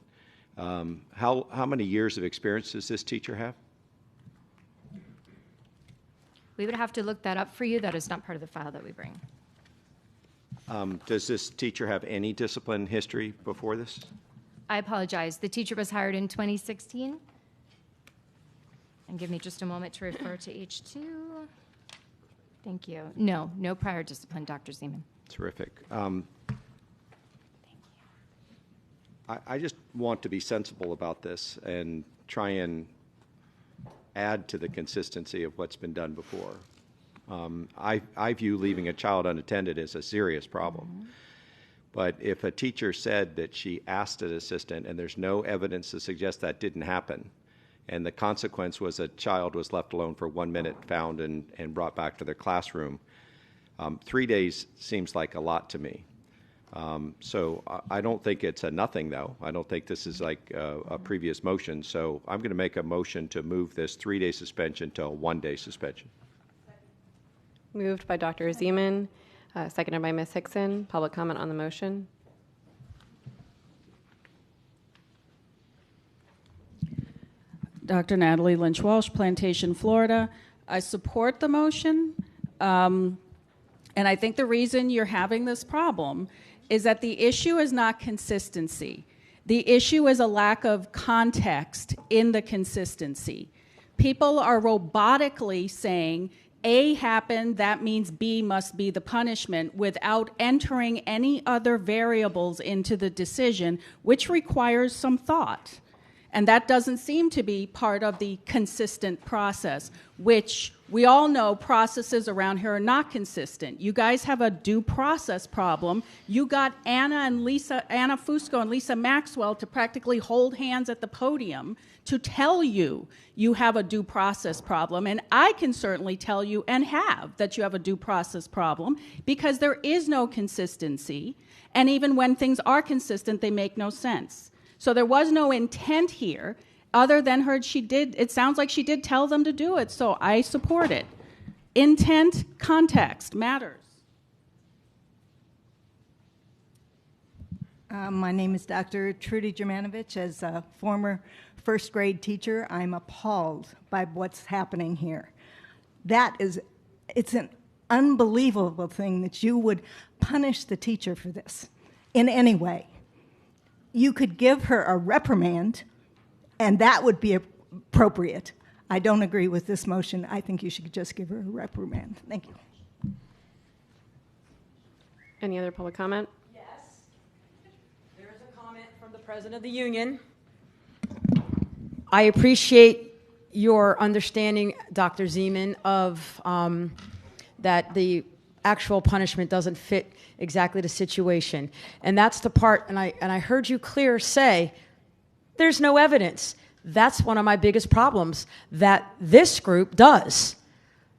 How many years of experience does this teacher have? We would have to look that up for you. That is not part of the file that we bring. Does this teacher have any discipline history before this? I apologize. The teacher was hired in 2016. And give me just a moment to refer to H2. Thank you. No prior discipline, Dr. Zeman. Terrific. I just want to be sensible about this and try and add to the consistency of what's been done before. I view leaving a child unattended as a serious problem. But if a teacher said that she asked an assistant and there's no evidence to suggest that didn't happen, and the consequence was a child was left alone for 1 minute, found and brought back to their classroom, 3 days seems like a lot to me. So I don't think it's a nothing, though. I don't think this is like a previous motion. So I'm going to make a motion to move this 3-day suspension to a 1-day suspension. Moved by Dr. Zeman, seconded by Ms. Hickson. Public comment on the motion. Dr. Natalie Lynch Walsh, Plantation, Florida. I support the motion. And I think the reason you're having this problem is that the issue is not consistency. The issue is a lack of context in the consistency. People are robotically saying A happened, that means B must be the punishment, without entering any other variables into the decision, which requires some thought. And that doesn't seem to be part of the consistent process, which we all know processes around here are not consistent. You guys have a due process problem. You got Anna Fusco and Lisa Maxwell to practically hold hands at the podium to tell you you have a due process problem. And I can certainly tell you and have that you have a due process problem because there is no consistency. And even when things are consistent, they make no sense. So there was no intent here other than it sounds like she did tell them to do it, so I support it. Intent, context matters. My name is Dr. Trudy Germanovich. As a former first grade teacher, I'm appalled by what's happening here. It's an unbelievable thing that you would punish the teacher for this in any way. You could give her a reprimand, and that would be appropriate. I don't agree with this motion. I think you should just give her a reprimand. Thank you. Any other public comment? Yes. There is a comment from the President of the Union. I appreciate your understanding, Dr. Zeman, of that the actual punishment doesn't fit exactly the situation. And that's the part, and I heard you clear say, there's no evidence. That's one of my biggest problems that this group does.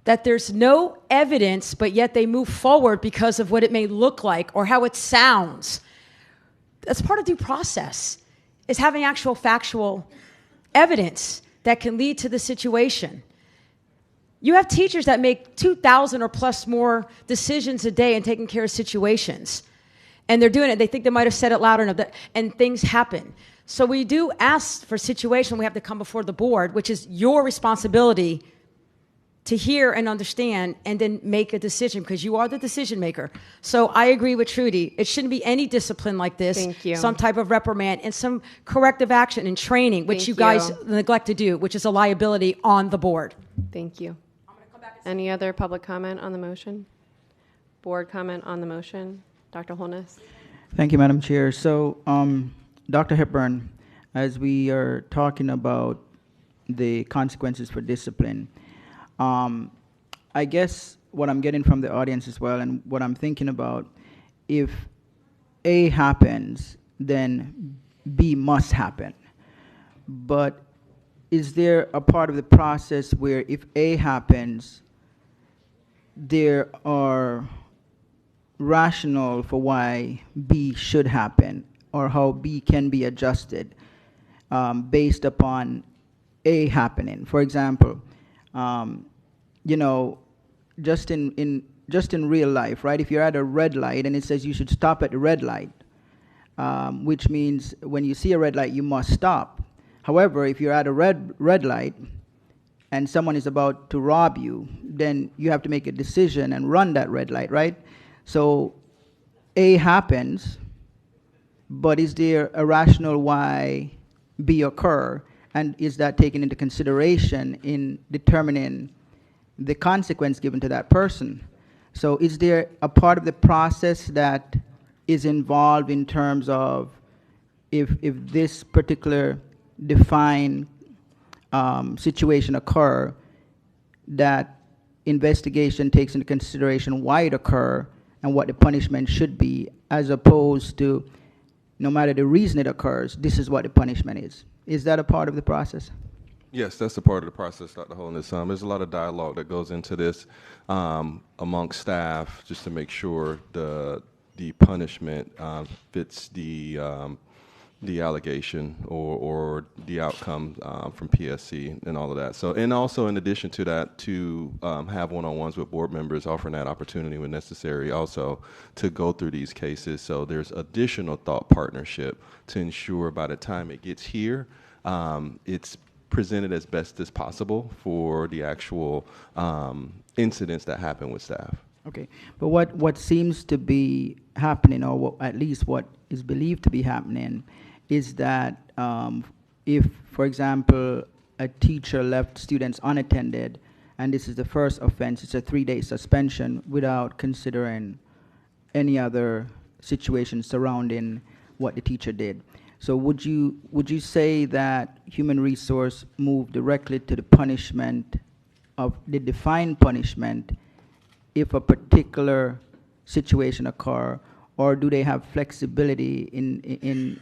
that there's no evidence, but yet they move forward because of what it may look like or how it sounds. That's part of due process, is having actual factual evidence that can lead to the situation. You have teachers that make 2,000 or plus more decisions a day in taking care of situations. And they're doing it. They think they might have said it loud enough, and things happen. So we do ask for situation. We have to come before the board, which is your responsibility to hear and understand and then make a decision, because you are the decision maker. So I agree with Trudy. It shouldn't be any discipline like this. Thank you. Some type of reprimand and some corrective action and training, which you guys neglect to do, which is a liability on the board. Thank you. Any other public comment on the motion? Board comment on the motion? Dr. Holness? Thank you, Madam Chair. So, Dr. Hepburn, as we are talking about the consequences for discipline, I guess what I'm getting from the audience as well, and what I'm thinking about, if A happens, then B must happen. But is there a part of the process where if A happens, there are rationale for why B should happen, or how B can be adjusted based upon A happening? For example, you know, just in real life, right? If you're at a red light and it says you should stop at the red light, which means when you see a red light, you must stop. However, if you're at a red light and someone is about to rob you, then you have to make a decision and run that red light, right? So A happens, but is there a rationale why B occur? And is that taken into consideration in determining the consequence given to that person? So is there a part of the process that is involved in terms of if this particular defined situation occur, that investigation takes into consideration why it occur and what the punishment should be, as opposed to no matter the reason it occurs, this is what the punishment is? Is that a part of the process? Yes, that's a part of the process, Dr. Holness. There's a lot of dialogue that goes into this amongst staff, just to make sure the punishment fits the allegation or the outcome from PSC and all of that. So, and also in addition to that, to have one-on-ones with board members, offering that opportunity when necessary, also to go through these cases. So there's additional thought partnership to ensure by the time it gets here, it's presented as best as possible for the actual incidents that happen with staff. Okay, but what seems to be happening, or what, at least what is believed to be happening, is that if, for example, a teacher left students unattended, and this is the first offense, it's a 3-day suspension without considering any other situation surrounding what the teacher did. So would you say that human resource move directly to the punishment of the defined punishment if a particular situation occur, or do they have flexibility in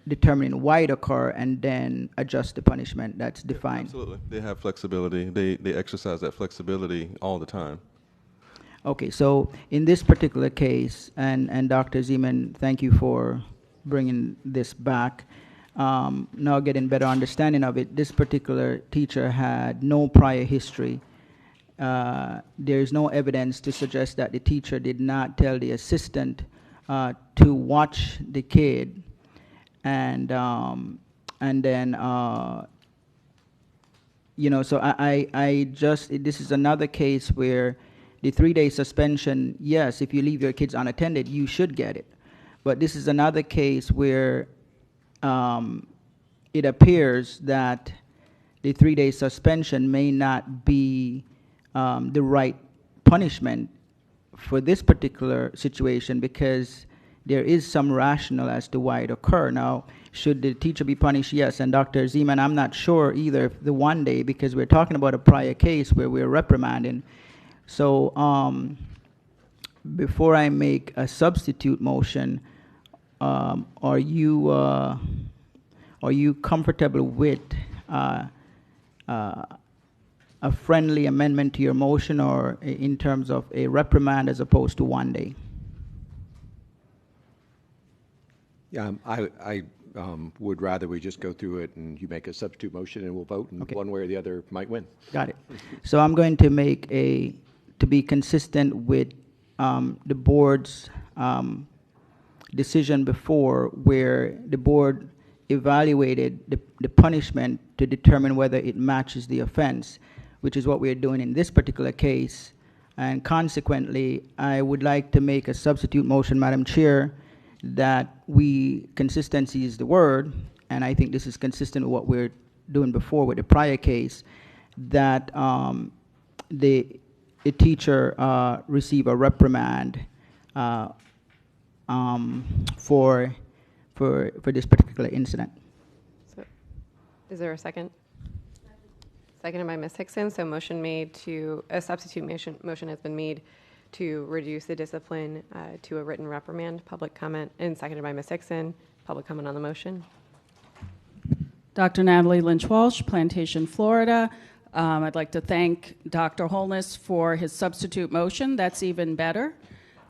determining why it occur and then adjust the punishment that's defined? Absolutely, they have flexibility. They exercise that flexibility all the time. Okay, so in this particular case, and Dr. Zeman, thank you for bringing this back. Now getting better understanding of it, this particular teacher had no prior history. There is no evidence to suggest that the teacher did not tell the assistant to watch the kid, and then you know. So I just, this is another case where the 3-day suspension, yes, if you leave your kids unattended, you should get it. But this is another case where it appears that the 3-day suspension may not be the right punishment for this particular situation, because there is some rationale as to why it occurred. Now, should the teacher be punished? Yes. And Dr. Zeman, I'm not sure either if the 1 day, because we're talking about a prior case where we're reprimanding. So before I make a substitute motion, are you comfortable with a friendly amendment to your motion, or in terms of a reprimand as opposed to 1 day? Yeah, I would rather we just go through it and you make a substitute motion and we'll vote, and one way or the other might win. Got it. So I'm going to make to be consistent with the board's decision before, where the board evaluated the punishment to determine whether it matches the offense, which is what we're doing in this particular case. And consequently, I would like to make a substitute motion, Madam Chair, that consistency is the word, and I think this is consistent with what we're doing before with the prior case, that the teacher receive a reprimand for this particular incident. So, is there a second? Seconded by Ms. Hickson. So a substitute motion has been made to reduce the discipline to a written reprimand. Public comment, and seconded by Ms. Hickson. Public comment on the motion. Dr. Natalie Lynch-Walsh, Plantation, Florida. I'd like to thank Dr. Holness for his substitute motion. That's even better.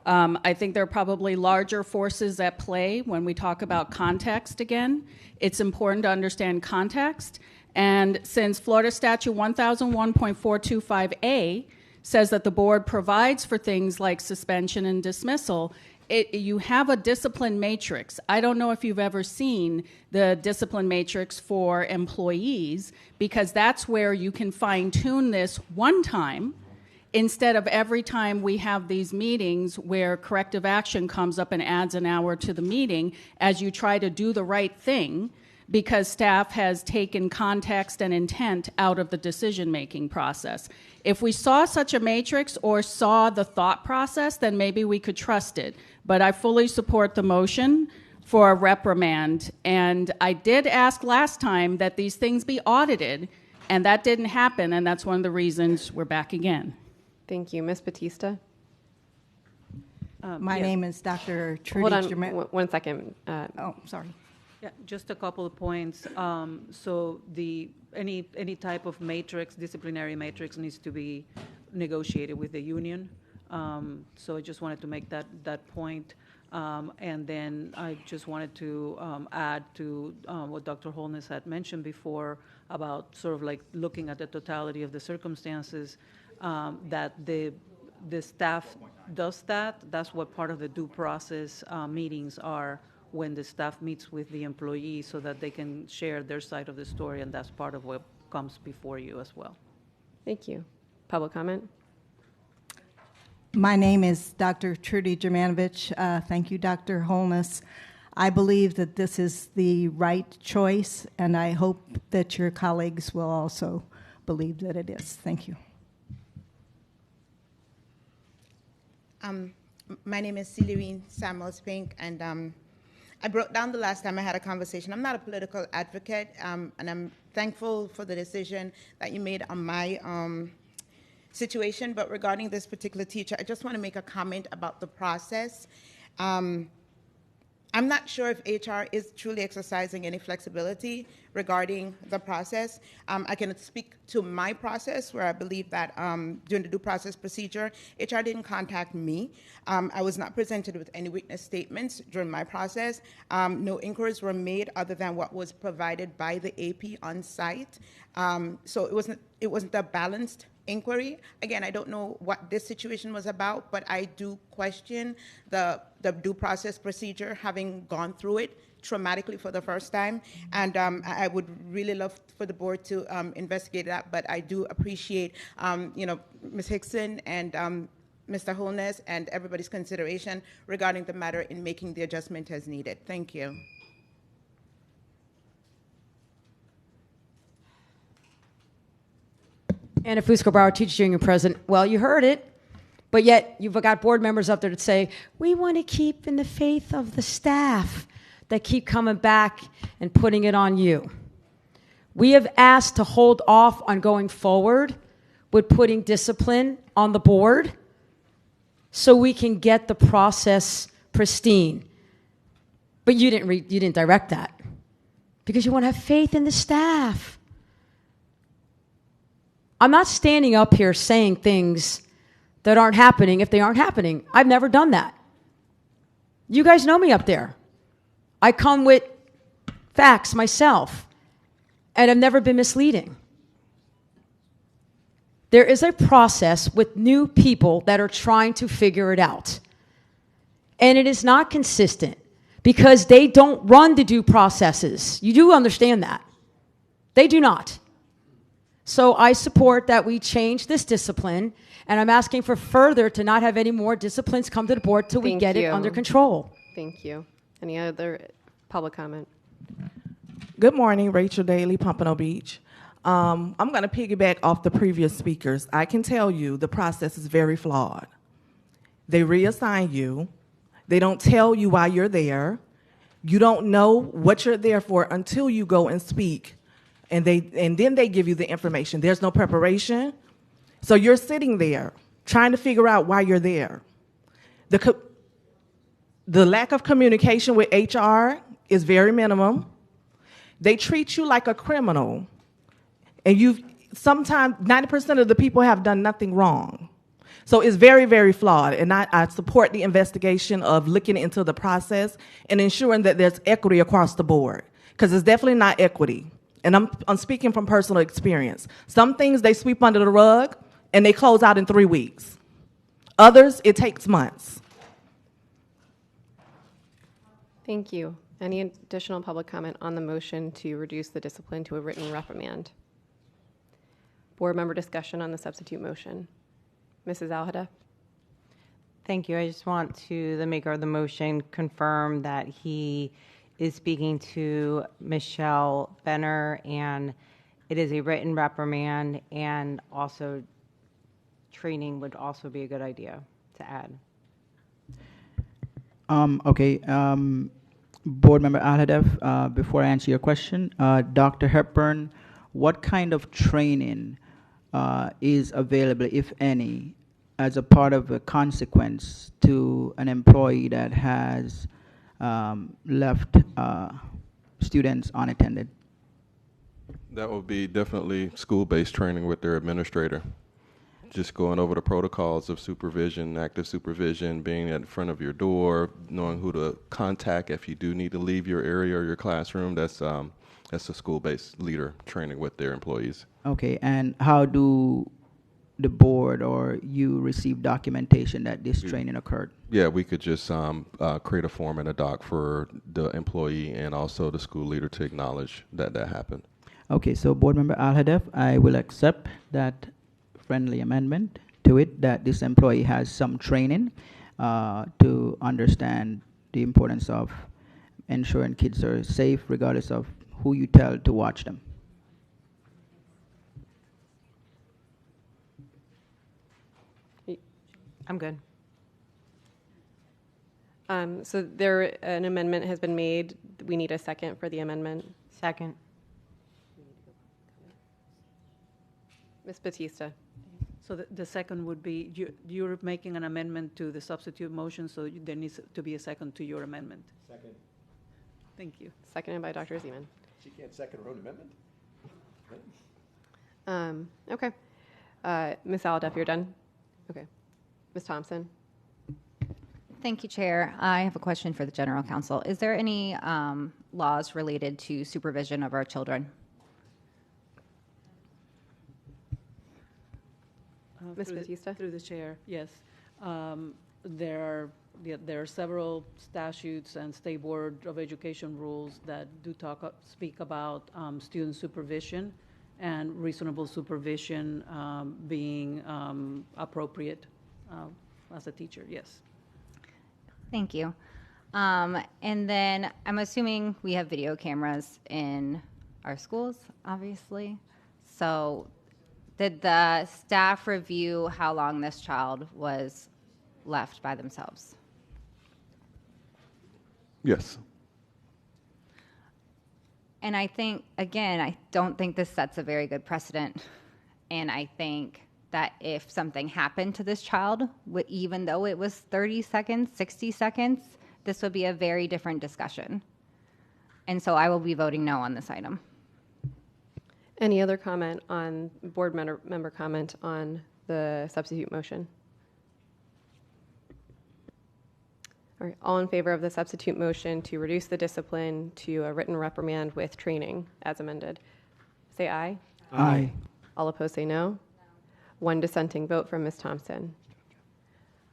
I think there are probably larger forces at play when we talk about context again. It's important to understand context. And since Florida Statute 1001.425A says that the board provides for things like suspension and dismissal, you have a discipline matrix. I don't know if you've ever seen the discipline matrix for employees, because that's where you can fine-tune this one time instead of every time we have these meetings where corrective action comes up and adds an hour to the meeting as you try to do the right thing, because staff has taken context and intent out of the decision-making process. If we saw such a matrix or saw the thought process, then maybe we could trust it. But I fully support the motion for a reprimand. And I did ask last time that these things be audited, and that didn't happen, and that's one of the reasons we're back again. Thank you. Ms. Batista? My name is Dr. Trudy Hold on Germain. 1 second. Oh, sorry. Yeah, just a couple of points. So any type of matrix, disciplinary matrix, needs to be negotiated with the union. So I just wanted to make that point. And then I just wanted to add to what Dr. Holness had mentioned before about sort of like looking at the totality of the circumstances, that the staff does that. That's what part of the due process meetings are, when the staff meets with the employee so that they can share their side of the story, and that's part of what comes before you as well. Thank you. Public comment? My name is Dr. Trudy Germanovich. Thank you, Dr. Holness. I believe that this is the right choice, and I hope that your colleagues will also believe that it is. Thank you. My name is Celine Samuels Pink, and I broke down the last time I had a conversation. I'm not a political advocate, and I'm thankful for the decision that you made on my situation. But regarding this particular teacher, I just want to make a comment about the process. I'm not sure if HR is truly exercising any flexibility regarding the process. I can speak to my process, where I believe that during the due process procedure, HR didn't contact me. I was not presented with any witness statements during my process. No inquiries were made other than what was provided by the AP on site. So it wasn't a balanced inquiry. Again, I don't know what this situation was about, but I do question the due process procedure, having gone through it traumatically for the first time. And I would really love for the board to investigate that, but I do appreciate Ms. Hickson and Mr. Holness and everybody's consideration regarding the matter in making the adjustment as needed. Thank you. Anna Fusco, Broward Teachers Union President. Well, you heard it, but yet you've got board members up there that say, we want to keep in the faith of the staff, that keep coming back and putting it on you. We have asked to hold off on going forward with putting discipline on the board so we can get the process pristine. But you didn't direct that because you want to have faith in the staff. I'm not standing up here saying things that aren't happening if they aren't happening. I've never done that. You guys know me up there. I come with facts myself, and I've never been misleading. There is a process with new people that are trying to figure it out. And it is not consistent because they don't run the due processes. You do understand that. They do not. So I support that we change this discipline, and I'm asking for further to not have any more disciplines come to the board till we Thank get it you. under control. Thank you. Any other public comment? Good morning, Rachel Daly, Pompano Beach. I'm going to piggyback off the previous speakers. I can tell you the process is very flawed. They reassign you. They don't tell you why you're there. You don't know what you're there for until you go and speak, and then they give you the information. There's no preparation. So you're sitting there trying to figure out why you're there. The lack of communication with HR is very minimum. They treat you like a criminal, and sometimes 90% of the people have done nothing wrong. So it's very, very flawed, and I support the investigation of looking into the process and ensuring that there's equity across the board, because it's definitely not equity. And I'm speaking from personal experience. Some things they sweep under the rug, and they close out in 3 weeks. Others, it takes months. Thank you. Any additional public comment on the motion to reduce the discipline to a written reprimand? Board member discussion on the substitute motion. Mrs. Alhadeff? Thank you. I just want to, the maker of the motion, confirm that he is speaking to Michelle Benner, and it is a written reprimand, and also training would also be a good idea to add. Okay. Board Member Alhadeff, before I answer your question, Dr. Hepburn, what kind of training is available, if any, as a part of a consequence to an employee that has left students unattended? That would be definitely school-based training with their administrator. Just going over the protocols of supervision, active supervision, being in front of your door, knowing who to contact if you do need to leave your area or your classroom. That's a school-based leader training with their employees. Okay, and how do the board or you receive documentation that this training occurred? Yeah, we could just create a form and a doc for the employee and also the school leader to acknowledge that that happened. Okay, so Board Member Alhadeff, I will accept that friendly amendment to it, that this employee has some training to understand the importance of ensuring kids are safe regardless of who you tell to watch them. I'm good. So an amendment has been made. We need a second for the amendment. Second. Ms. Batista. So the second would be, you're making an amendment to the substitute motion, so there needs to be a second to your amendment. Second. Thank you. Seconded by Dr. Zeman. She can't second her own amendment? Okay. Ms. Alhadeff, you're done? Okay. Ms. Thompson? Thank you, Chair. I have a question for the General Counsel. Is there any laws related to supervision of our children? Ms. Batista? Through the chair, yes. There are several statutes and State Board of Education rules that do speak about student supervision and reasonable supervision being appropriate as a teacher, yes. Thank you. And then I'm assuming we have video cameras in our schools, obviously. So did the staff review how long this child was left by themselves? Yes. And I think, again, I don't think this sets a very good precedent. And I think that if something happened to this child, even though it was 30 seconds, 60 seconds, this would be a very different discussion. And so I will be voting no on this item. Any other comment on, board member comment on the substitute motion? All right, all in favor of the substitute motion to reduce the discipline to a written reprimand with training as amended, say aye. Aye. All opposed say no. One dissenting vote from Ms. Thompson.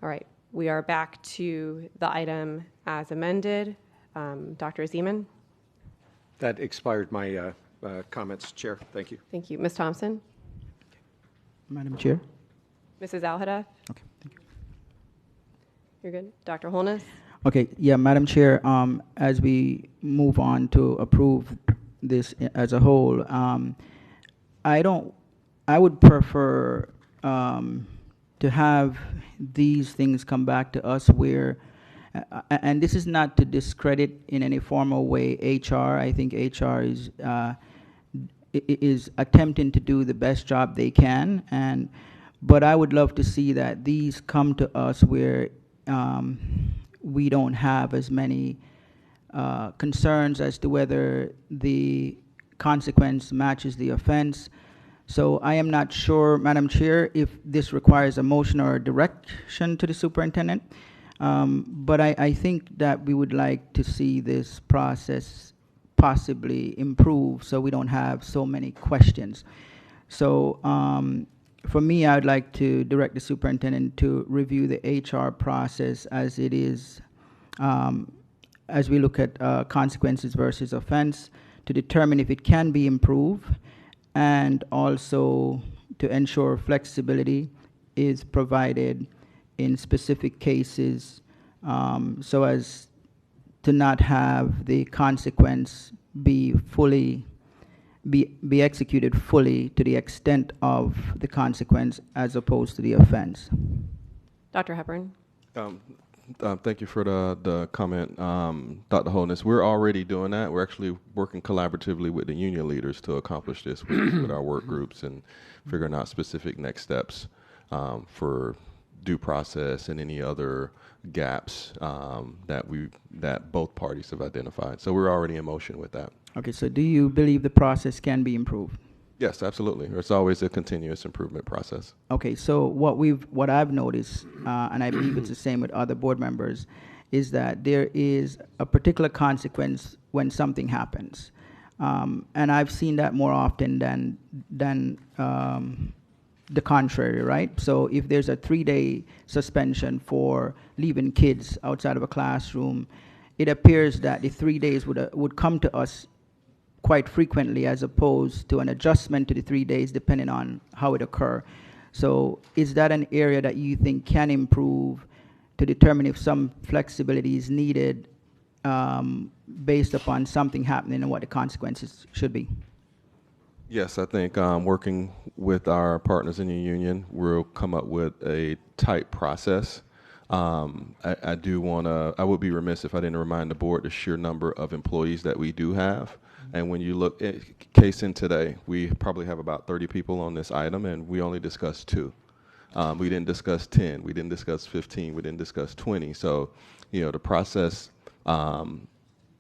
All right, we are back to the item as amended. Dr. Zeman? That expired my comments, Chair. Thank you. Thank you. Ms. Thompson? Madam Chair. Mrs. Al-Hadaf? Okay, thank you. You're good. Dr. Holness? Okay, yeah, Madam Chair, as we move on to approve this as a whole, I would prefer to have these things come back to us where, and this is not to discredit in any formal way HR. I think HR is attempting to do the best job they can, but I would love to see that these come to us where we don't have as many concerns as to whether the consequence matches the offense. So I am not sure, Madam Chair, if this requires a motion or a direction to the superintendent, but I think that we would like to see this process possibly improve so we don't have so many questions. So for me, I would like to direct the superintendent to review the HR process as it is, as we look at consequences versus offense, to determine if it can be improved, and also to ensure flexibility is provided in specific cases so as to not have the consequence be executed fully to the extent of the consequence as opposed to the offense. Dr. Hepburn? Thank you for the comment, Dr. Holness. We're already doing that. We're actually working collaboratively with the union leaders to accomplish this with our work groups and figuring out specific next steps for due process and any other gaps that both parties have identified. So we're already in motion with that. Okay, so do you believe the process can be improved? Yes, absolutely. It's always a continuous improvement process. Okay, so what I've noticed, and I believe it's the same with other board members, is that there is a particular consequence when something happens, and I've seen that more often than the contrary, right? So if there's a 3-day suspension for leaving kids outside of a classroom, it appears that the 3 days would come to us quite frequently as opposed to an adjustment to the 3 days depending on how it occur. So is that an area that you think can improve to determine if some flexibility is needed based upon something happening and what the consequences should be? Yes, I think working with our partners in the union, we'll come up with a tight process. I would be remiss if I didn't remind the board the sheer number of employees that we do have. And when you look at case in today, we probably have about 30 people on this item, and we only discussed 2. We didn't discuss 10. We didn't discuss 15. We didn't discuss 20. So, the process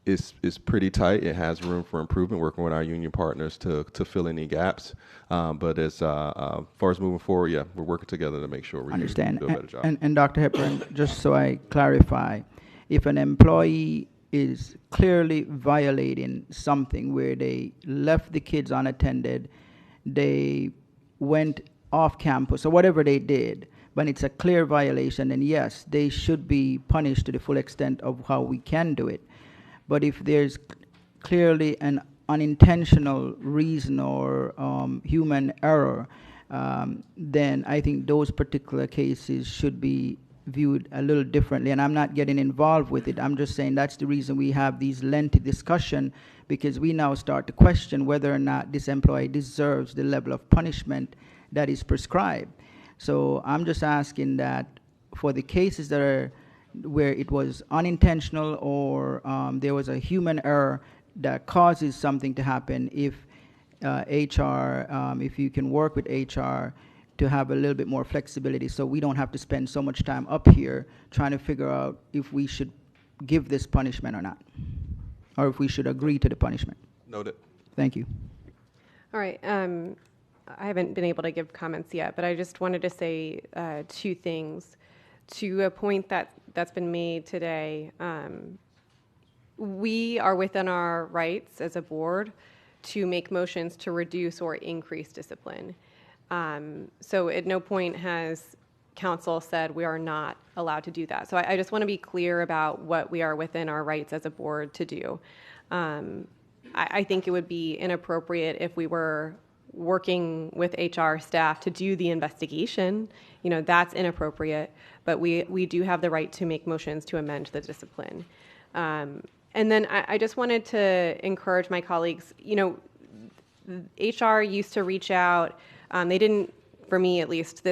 is pretty tight. It has room for improvement, working with our union partners to fill any gaps. But as far as moving forward, yeah, we're working together to make sure we do a better job. And Dr. Hepburn, just so I clarify, if an employee is clearly violating something where they left the kids unattended, they went off campus or whatever they did, but it's a clear violation, then yes, they should be punished to the full extent of how we can do it. But if there's clearly an unintentional reason or human error, then I think those particular cases should be viewed a little differently. And I'm not getting involved with it. I'm just saying that's the reason we have these lengthy discussion, because we now start to question whether or not this employee deserves the level of punishment that is prescribed. So I'm just asking that for the cases that are where it was unintentional or there was a human error that causes something to happen, if HR, if you can work with HR to have a little bit more flexibility so we don't have to spend so much time up here trying to figure out if we should give this punishment or not, or if we should agree to the punishment. Noted. Thank you. All right. I haven't been able to give comments yet, but I just wanted to say two things. To a point that's been made today, we are within our rights as a board to make motions to reduce or increase discipline. So at no point has council said we are not allowed to do that. So I just want to be clear about what we are within our rights as a board to do. I think it would be inappropriate if we were working with HR staff to do the investigation. You know, that's inappropriate, but we do have the right to make motions to amend the discipline. And then I just wanted to encourage my colleagues, you know, HR used to reach out. They didn't, for me at least,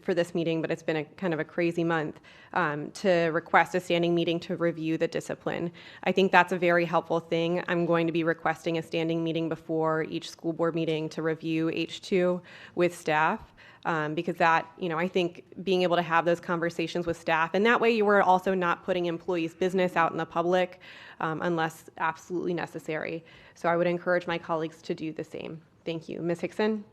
for this meeting, but it's been a kind of a crazy month, to request a standing meeting to review the discipline. I think that's a very helpful thing. I'm going to be requesting a standing meeting before each school board meeting to review H2 with staff. Because that, you know, I think being able to have those conversations with staff, and that way you were also not putting employees' business out in the public unless absolutely necessary. So I would encourage my colleagues to do the same. Thank you. Ms. Hickson?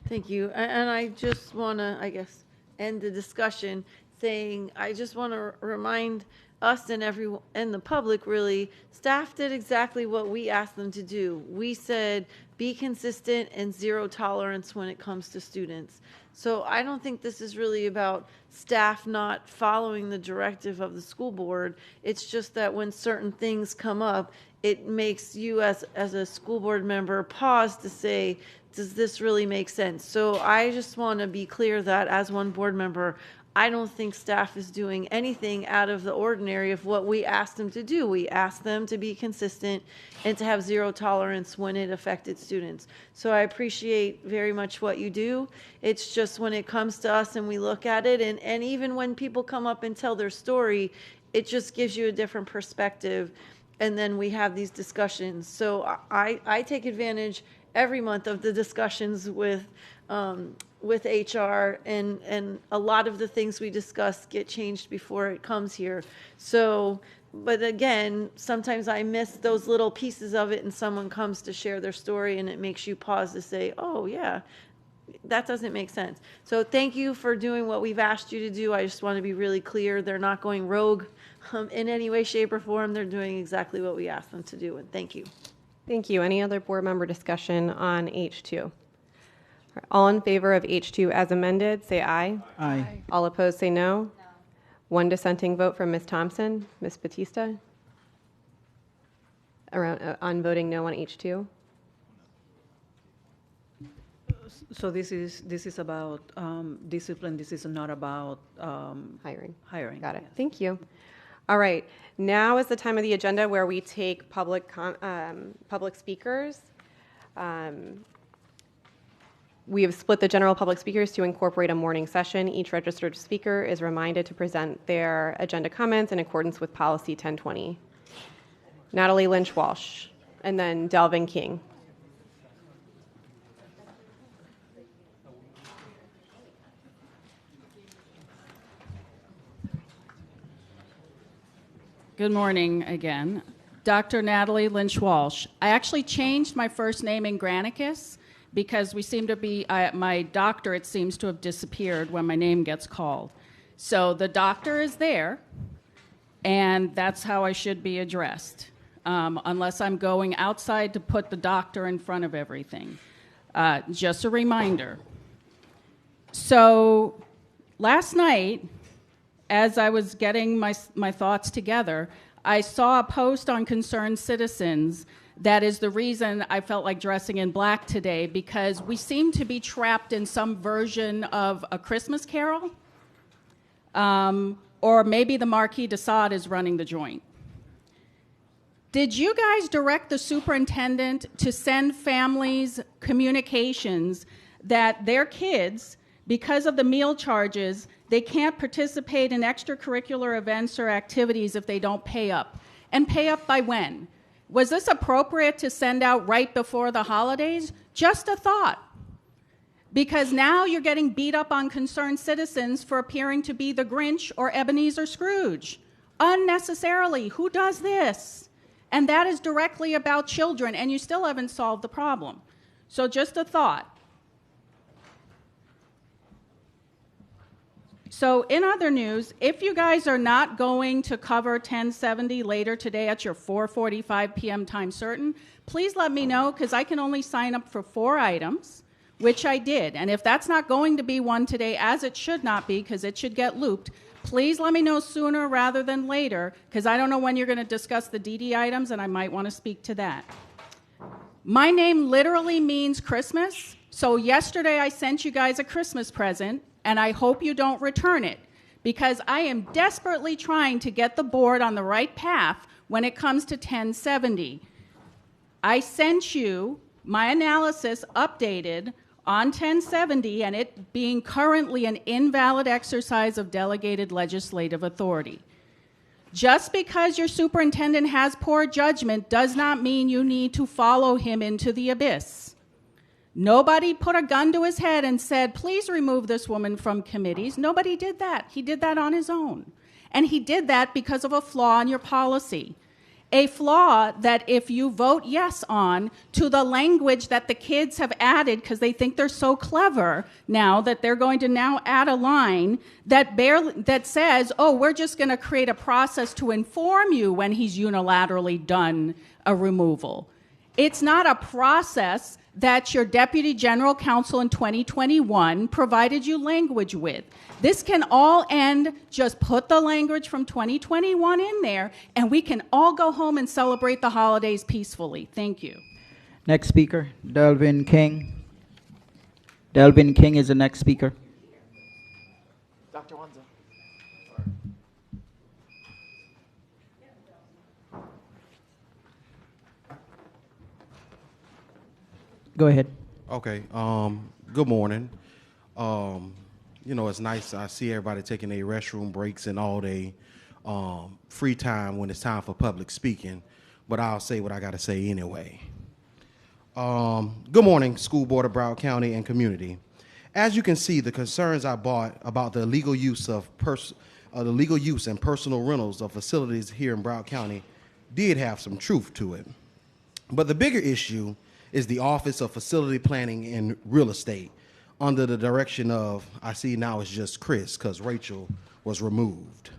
Thank you. And I just want to, I guess, end the discussion saying, I just want to remind us and everyone and the public, really, staff did exactly what we asked them to do. We said, be consistent and zero tolerance when it comes to students. So I don't think this is really about staff not following the directive of the school board. It's just that when certain things come up, it makes you as a school board member pause to say, does this really make sense? So I just want to be clear that as one board member, I don't think staff is doing anything out of the ordinary of what we asked them to do. We asked them to be consistent and to have zero tolerance when it affected students. So I appreciate very much what you do. It's just when it comes to us and we look at it, and even when people come up and tell their story, it just gives you a different perspective. And then we have these discussions. So I take advantage every month of the discussions with HR, and a lot of the things we discuss get changed before it comes here. So, but again, sometimes I miss those little pieces of it, and someone comes to share their story, and it makes you pause to say, oh yeah, that doesn't make sense. So thank you for doing what we've asked you to do. I just want to be really clear. They're not going rogue in any way, shape, or form. They're doing exactly what we asked them to do, and thank you. Thank you. Any other board member discussion on H2? All in favor of H2 as amended, say aye. Aye. All opposed, say no. One dissenting vote from Ms. Thompson. Ms. Batista? On voting no on H2? So this is about discipline. This is not about hiring. Hiring. Got it. Yes. Thank you. All right. Now is the time of the agenda where we take public speakers. We have split the general public speakers to incorporate a morning session. Each registered speaker is reminded to present their agenda comments in accordance with policy 1020. Natalie Lynch Walsh, and then Delvin King. Good morning again. Dr. Natalie Lynch Walsh. I actually changed my first name in Granicus because we seem to be, my doctorate seems to have disappeared when my name gets called. So the doctor is there, and that's how I should be addressed, unless I'm going outside to put the doctor in front of everything. Just a reminder. So last night, as I was getting my thoughts together, I saw a post on Concerned Citizens that is the reason I felt like dressing in black today, because we seem to be trapped in some version of A Christmas Carol, or maybe the Marquis de Sade is running the joint. Did you guys direct the superintendent to send families communications that their kids, because of the meal charges, they can't participate in extracurricular events or activities if they don't pay up? And pay up by when? Was this appropriate to send out right before the holidays? Just a thought. Because now you're getting beat up on Concerned Citizens for appearing to be the Grinch or Ebenezer Scrooge. Unnecessarily. Who does this? And that is directly about children, and you still haven't solved the problem. So just a thought. So in other news, if you guys are not going to cover 1070 later today at your 4:45 p.m. time certain, please let me know, because I can only sign up for 4 items, which I did. And if that's not going to be one today, as it should not be, because it should get looped, please let me know sooner rather than later, because I don't know when you're going to discuss the DD items, and I might want to speak to that. My name literally means Christmas, so yesterday I sent you guys a Christmas present, and I hope you don't return it, because I am desperately trying to get the board on the right path when it comes to 1070. I sent you my analysis updated on 1070, and it being currently an invalid exercise of delegated legislative authority. Just because your superintendent has poor judgment does not mean you need to follow him into the abyss. Nobody put a gun to his head and said, please remove this woman from committees. Nobody did that. He did that on his own. And he did that because of a flaw in your policy. A flaw that if you vote yes on to the language that the kids have added, because they think they're so clever now that they're going to now add a line that says, oh, we're just going to create a process to inform you when he's unilaterally done a removal. It's not a process that your Deputy General Counsel in 2021 provided you language with. This can all end, just put the language from 2021 in there, and we can all go home and celebrate the holidays peacefully. Thank you. Next speaker, Delvin King. Delvin King is the next speaker. Dr. Wanza. Go ahead. Okay. Good morning. You know, it's nice. I see everybody taking their restroom breaks and all their free time when it's time for public speaking, but I'll say what I got to say anyway. Good morning, School Board of Broward County and community. As you can see, the concerns I brought about the illegal use and personal rentals of facilities here in Broward County did have some truth to it. But the bigger issue is the Office of Facility Planning and Real Estate, under the direction of, I see now it's just Chris, because Rachel was removed.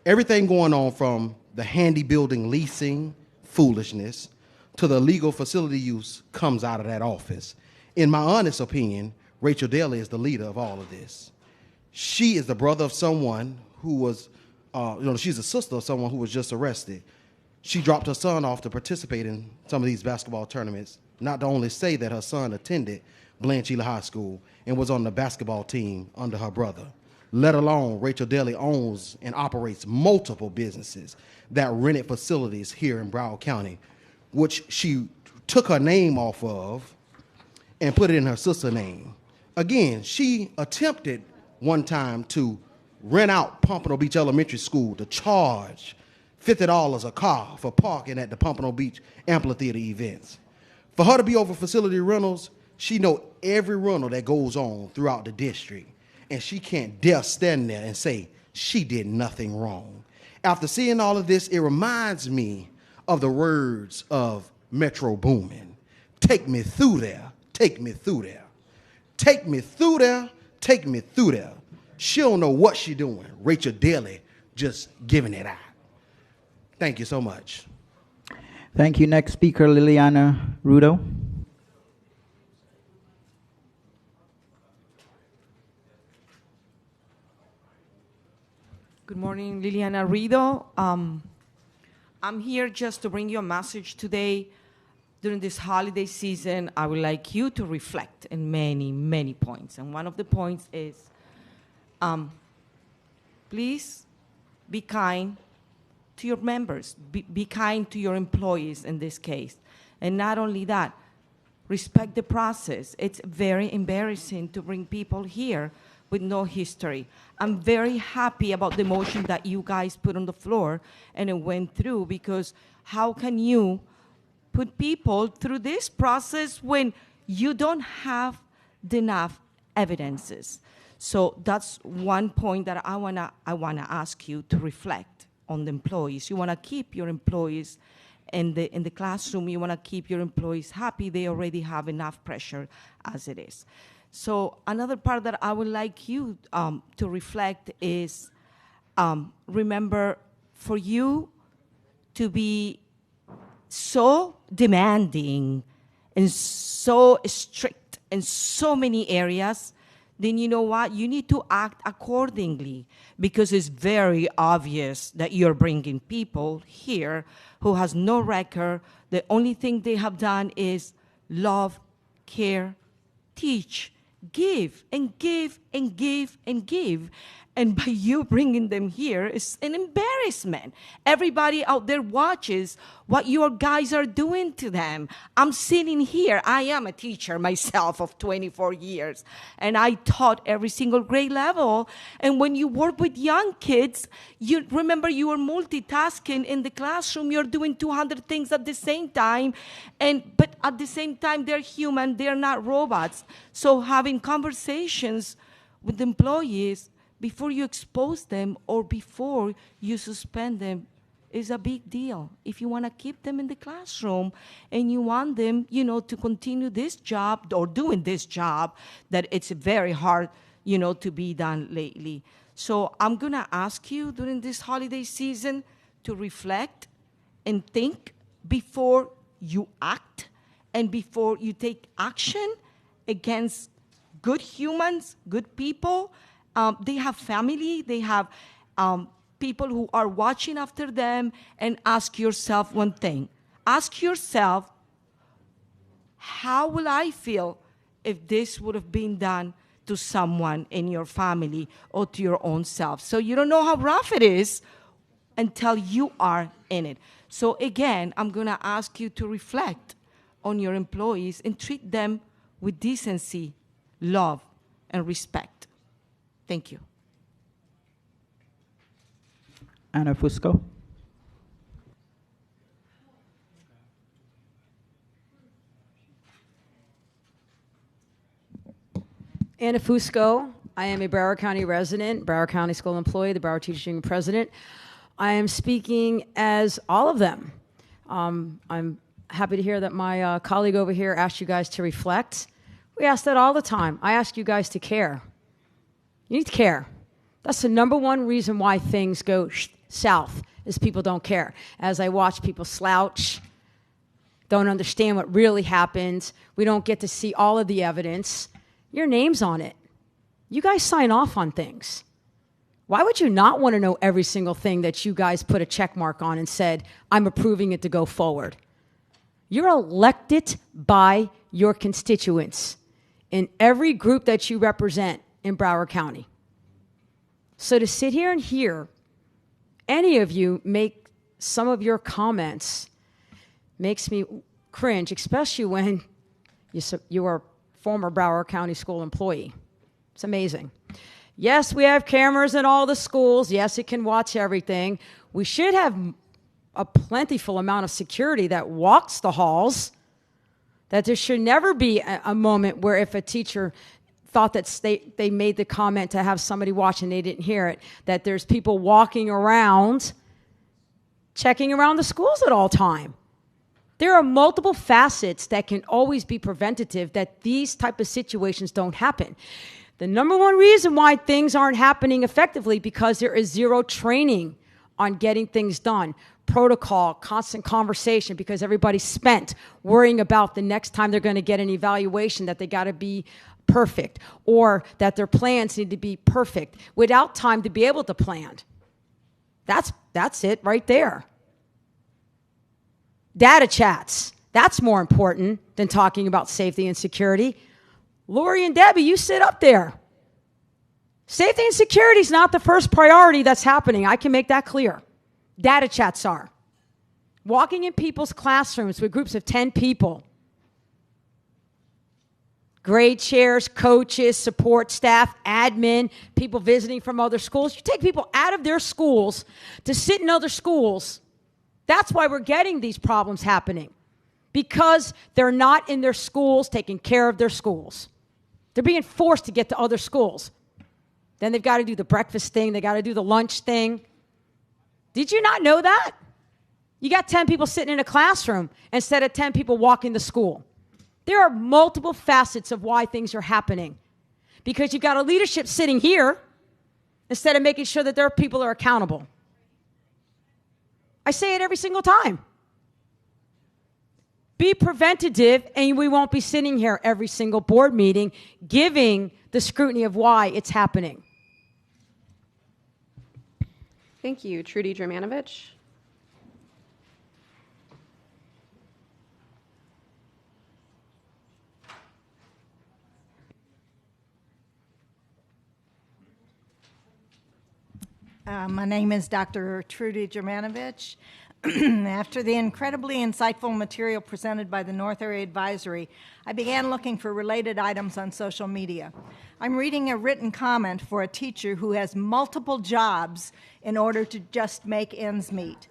Everything going on from the handy building leasing foolishness to the legal facility use comes out of that office. In my honest opinion, Rachel Daly is the leader of all of this. She is the brother of someone who was, she's a sister of someone who was just arrested. She dropped her son off to participate in some of these basketball tournaments, not to only say that her son attended Blanchila High School and was on the basketball team under her brother, let alone Rachel Daly owns and operates multiple businesses that rented facilities here in Broward County, which she took her name off of and put it in her sister's name. Again, she attempted one time to rent out Pompano Beach Elementary School to charge $50 a car for parking at the Pompano Beach amphitheater events. For her to be over facility rentals, she know every rental that goes on throughout the district, and she can't dare stand there and say she did nothing wrong. After seeing all of this, it reminds me of the words of Metro Boomin. Take me through there, take me through there. Take me through there, take me through there. She don't know what she doing. Rachel Daly just giving it out. Thank you so much. Thank you. Next speaker, Liliana Rudo. Good morning, Liliana Rido. I'm here just to bring you a message today. During this holiday season, I would like you to reflect in many, many points. And one of the points is, please be kind to your members. Be kind to your employees in this case. And not only that, respect the process. It's very embarrassing to bring people here with no history. I'm very happy about the motion that you guys put on the floor and it went through, because how can you put people through this process when you don't have enough evidences? So that's one point that I wanna ask you to reflect on the employees. You wanna keep your employees in the classroom. You want to keep your employees happy. They already have enough pressure as it is. So another part that I would like you to reflect is, remember, for you to be so demanding and so strict in so many areas, then you know what? You need to act accordingly, because it's very obvious that you're bringing people here who has no record. The only thing they have done is love, care, teach, give, and give, and give, and give. And by you bringing them here, it's an embarrassment. Everybody out there watches what your guys are doing to them. I'm sitting here. I am a teacher myself of 24 years, and I taught every single grade level. And when you work with young kids, you remember you are multitasking in the classroom. You're doing 200 things at the same time, but at the same time, they're human. They're not robots. So having conversations with employees before you expose them or before you suspend them is a big deal. If you want to keep them in the classroom and you want them, to continue this job or doing this job that it's very hard, to be done lately. So I'm going to ask you during this holiday season to reflect and think before you act and before you take action against good humans, good people. They have family, they have people who are watching after them, and ask yourself one thing. Ask yourself, how will I feel if this would have been done to someone in your family or to your own self? So you don't know how rough it is until you are in it. So again, I'm going to ask you to reflect on your employees and treat them with decency, love, and respect. Thank you. Anna Fusco. Anna Fusco. I am a Broward County resident, Broward County School employee, the Broward Teachers Union president. I am speaking as all of them. I'm happy to hear that my colleague over here asked you guys to reflect. We ask that all the time. I ask you guys to care. You need to care. That's the number one reason why things go south, is people don't care. As I watch people slouch, don't understand what really happens, we don't get to see all of the evidence. Your name's on it. You guys sign off on things. Why would you not want to know every single thing that you guys put a check mark on and said, I'm approving it to go forward? You're elected by your constituents in every group that you represent in Broward County. So to sit here and hear any of you make some of your comments makes me cringe, especially when you are a former Broward County School employee. It's amazing. Yes, we have cameras in all the schools. Yes, it can watch everything. We should have a plentiful amount of security that walks the halls, that there should never be a moment where if a teacher thought that they made the comment to have somebody watch and they didn't hear it, that there's people walking around, checking around the schools at all time. There are multiple facets that can always be preventative that these type of situations don't happen. The number one reason why things aren't happening effectively because there is zero training on getting things done. Protocol, constant conversation, because everybody's spent worrying about the next time they're going to get an evaluation that they got to be perfect, or that their plans need to be perfect without time to be able to plan. That's it right there. Data chats, that's more important than talking about safety and security. Lori and Debbie, you sit up there. Safety and security is not the first priority that's happening. I can make that clear. Data chats are. Walking in people's classrooms with groups of 10 people. Grade chairs, coaches, support staff, admin, people visiting from other schools. You take people out of their schools to sit in other schools. That's why we're getting these problems happening. Because they're not in their schools taking care of their schools. They're being forced to get to other schools. Then they've got to do the breakfast thing. They got to do the lunch thing. Did you not know that? You got 10 people sitting in a classroom instead of 10 people walking to school. There are multiple facets of why things are happening. Because you've got a leadership sitting here instead of making sure that their people are accountable. I say it every single time. Be preventative, and we won't be sitting here every single board meeting giving the scrutiny of why it's happening. Thank you. Trudy Dramanovich. My name is Dr. Trudy Germanovich. After the incredibly insightful material presented by the North Area Advisory, I began looking for related items on social media. I'm reading a written comment for a teacher who has multiple jobs in order to just make ends meet.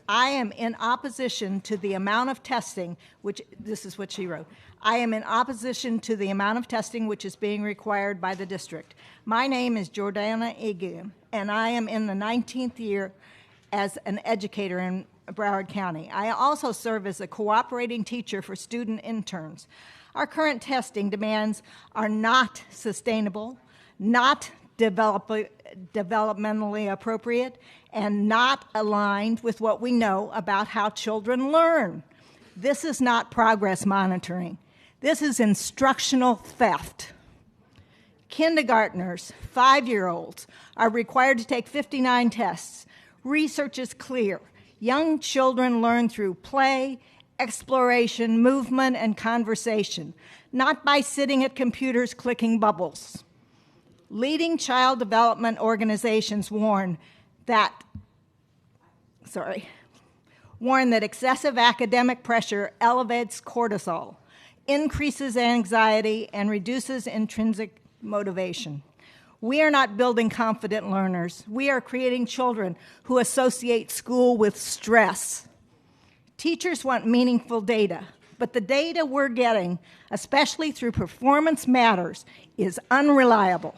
I am in opposition to the amount of testing, which, this is what she wrote, I am in opposition to the amount of testing which is being required by the district. My name is Jordana Egan, and I am in the 19th year as an educator in Broward County. I also serve as a cooperating teacher for student interns. Our current testing demands are not sustainable, not developmentally appropriate, and not aligned with what we know about how children learn. This is not progress monitoring. This is instructional theft. Kindergartners, 5-year-olds, are required to take 59 tests. Research is clear. Young children learn through play, exploration, movement, and conversation, not by sitting at computers clicking bubbles. Leading child development organizations warn that excessive academic pressure elevates cortisol, increases anxiety, and reduces intrinsic motivation. We are not building confident learners. We are creating children who associate school with stress. Teachers want meaningful data, but the data we're getting, especially through Performance Matters, is unreliable.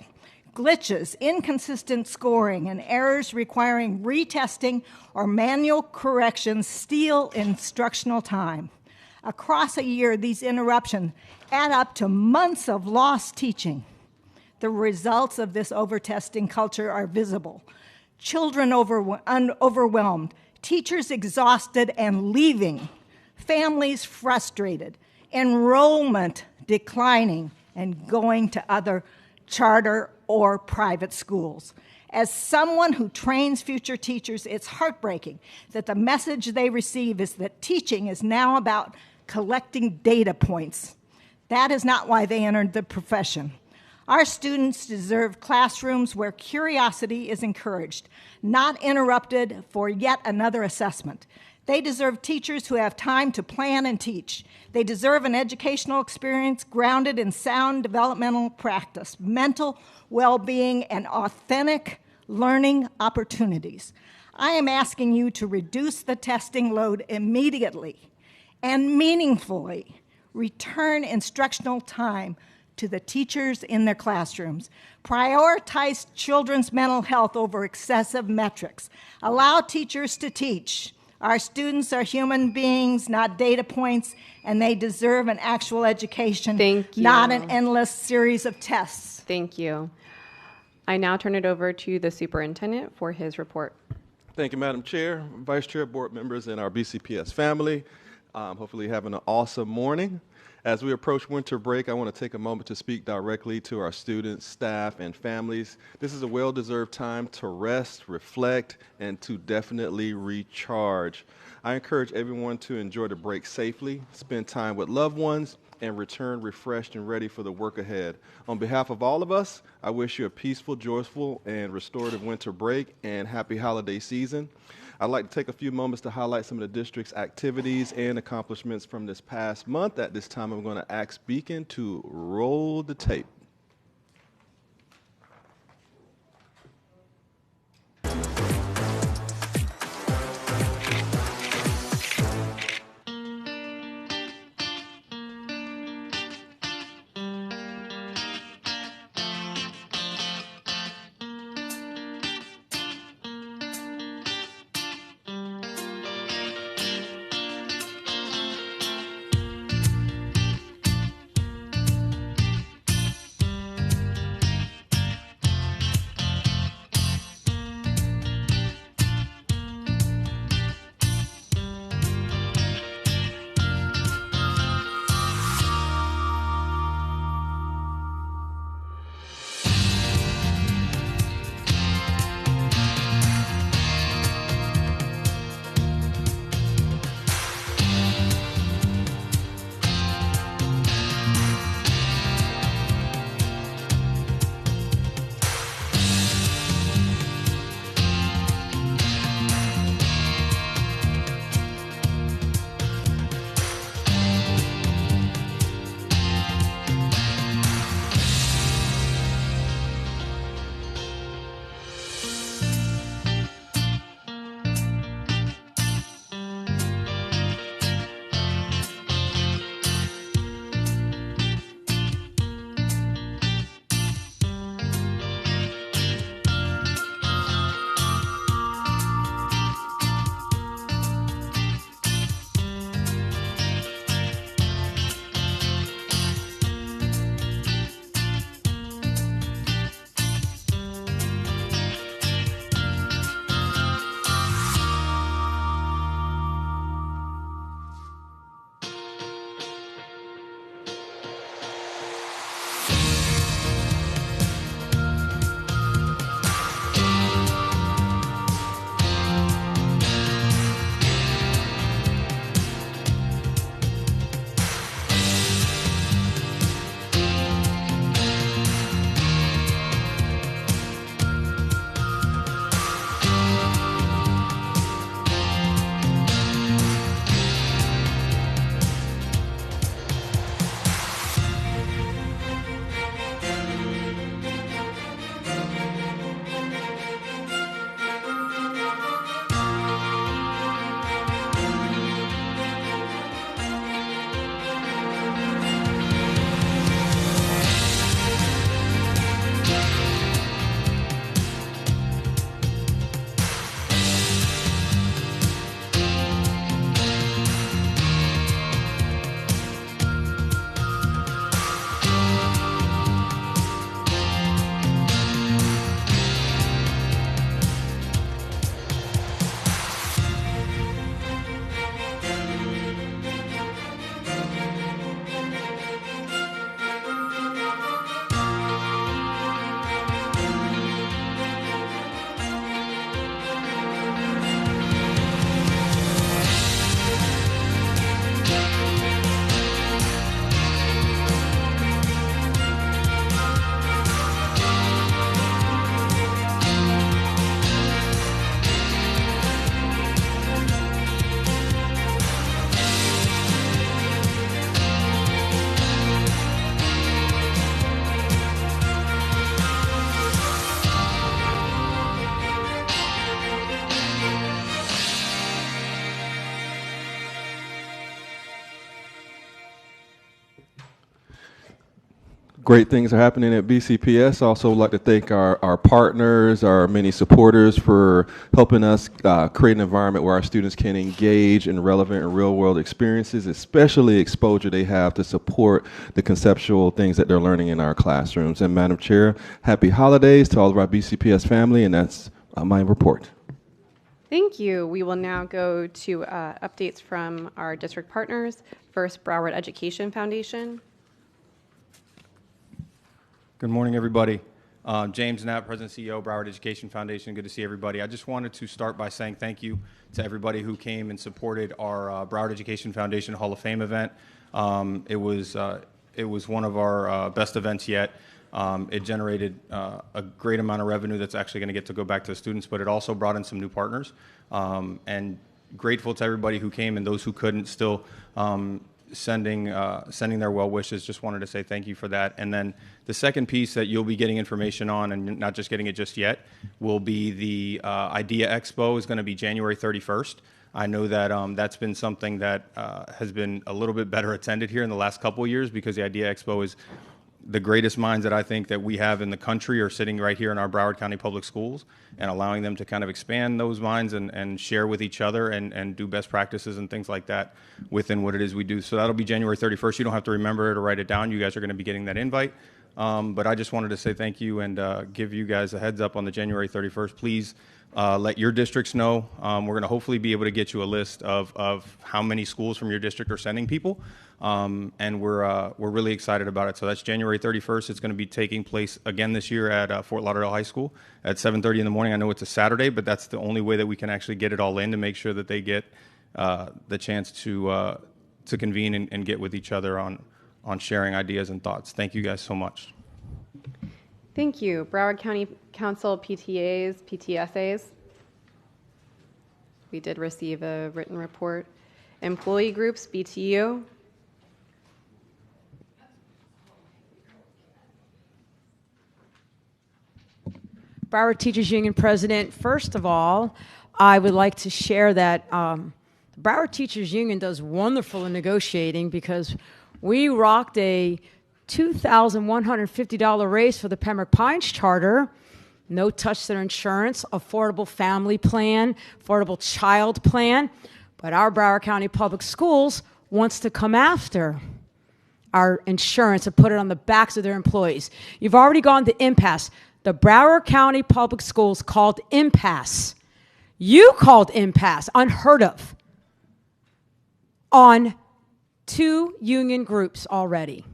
Glitches, inconsistent scoring, and errors requiring retesting or manual corrections steal instructional time. Across a year, these interruptions add up to months of lost teaching. The results of this overtesting culture are visible. Children overwhelmed, teachers exhausted and leaving, families frustrated, enrollment declining, and going to other charter or private schools. As someone who trains future teachers, it's heartbreaking that the message they receive is that teaching is now about collecting data points. That is not why they entered the profession. Our students deserve classrooms where curiosity is encouraged, not interrupted for yet another assessment. They deserve teachers who have time to plan and teach. They deserve an educational experience grounded in sound developmental practice, mental well-being, and authentic learning opportunities. I am asking you to reduce the testing load immediately and meaningfully. Return instructional time to the teachers in their classrooms. Prioritize children's mental health over excessive metrics. Allow teachers to teach. Our students are human beings, not data points, and they deserve an actual education, not an endless series of tests. Thank you. I now turn it over to the superintendent for his report. Thank you, Madam Chair, Vice Chair, board members, and our BCPS family. Hopefully having an awesome morning. As we approach winter break, I want to take a moment to speak directly to our students, staff, and families. This is a well-deserved time to rest, reflect, and to definitely recharge. I encourage everyone to enjoy the break safely, spend time with loved ones, and return refreshed and ready for the work ahead. On behalf of all of us, I wish you a peaceful, joyful, and restorative winter break and happy holiday season. I'd like to take a few moments to highlight some of the district's activities and accomplishments from this past month. At this time, I'm going to ask Beacon to roll the tape. Great things are happening at BCPS. Also would like to thank our partners, our many supporters for helping us create an environment where our students can engage in relevant and real-world experiences, especially exposure they have to support the conceptual things that they're learning in our classrooms. And Madam Chair, happy holidays to all of our BCPS family, and that's my report. Thank you. We will now go to updates from our district partners. First, Broward Education Foundation. Good morning, everybody. James Knapp, President and CEO, Broward Education Foundation. Good to see everybody. I just wanted to start by saying thank you to everybody who came and supported our Broward Education Foundation Hall of Fame event. It was one of our best events yet. It generated a great amount of revenue that's actually going to get to go back to the students, but it also brought in some new partners. And grateful to everybody who came and those who couldn't still sending their well wishes. Just wanted to say thank you for that. And then the second piece that you'll be getting information on, and not just getting it just yet, will be the Idea Expo is going to be January 31st. I know that that's been something that has been a little bit better attended here in the last couple of years, because the Idea Expo is the greatest minds that I think that we have in the country are sitting right here in our Broward County Public Schools, and allowing them to kind of expand those minds and share with each other and do best practices and things like that within what it is we do. So that'll be January 31st. You don't have to remember it or write it down. You guys are going to be getting that invite. But I just wanted to say thank you and give you guys a heads up on the January 31st. Please let your districts know. We're going to hopefully be able to get you a list of how many schools from your district are sending people. And we're really excited about it. So that's January 31st. It's going to be taking place again this year at Fort Lauderdale High School at 7:30 in the morning. I know it's a Saturday, but that's the only way that we can actually get it all in, to make sure that they get the chance to convene and get with each other on sharing ideas and thoughts. Thank you guys so much. Thank you. Broward County Council PTAs, PTSAs. We did receive a written report. Employee groups, BTU. Broward Teachers Union President, first of all, I would like to share that Broward Teachers Union does wonderful in negotiating, because we rocked a $2,150 raise for the Pembroke Pines Charter. No touch their insurance, affordable family plan, affordable child plan. But our Broward County Public Schools wants to come after our insurance and put it on the backs of their employees. You've already gone to impasse. The Broward County Public Schools called impasse. You called impasse, unheard of, on 2 union groups already,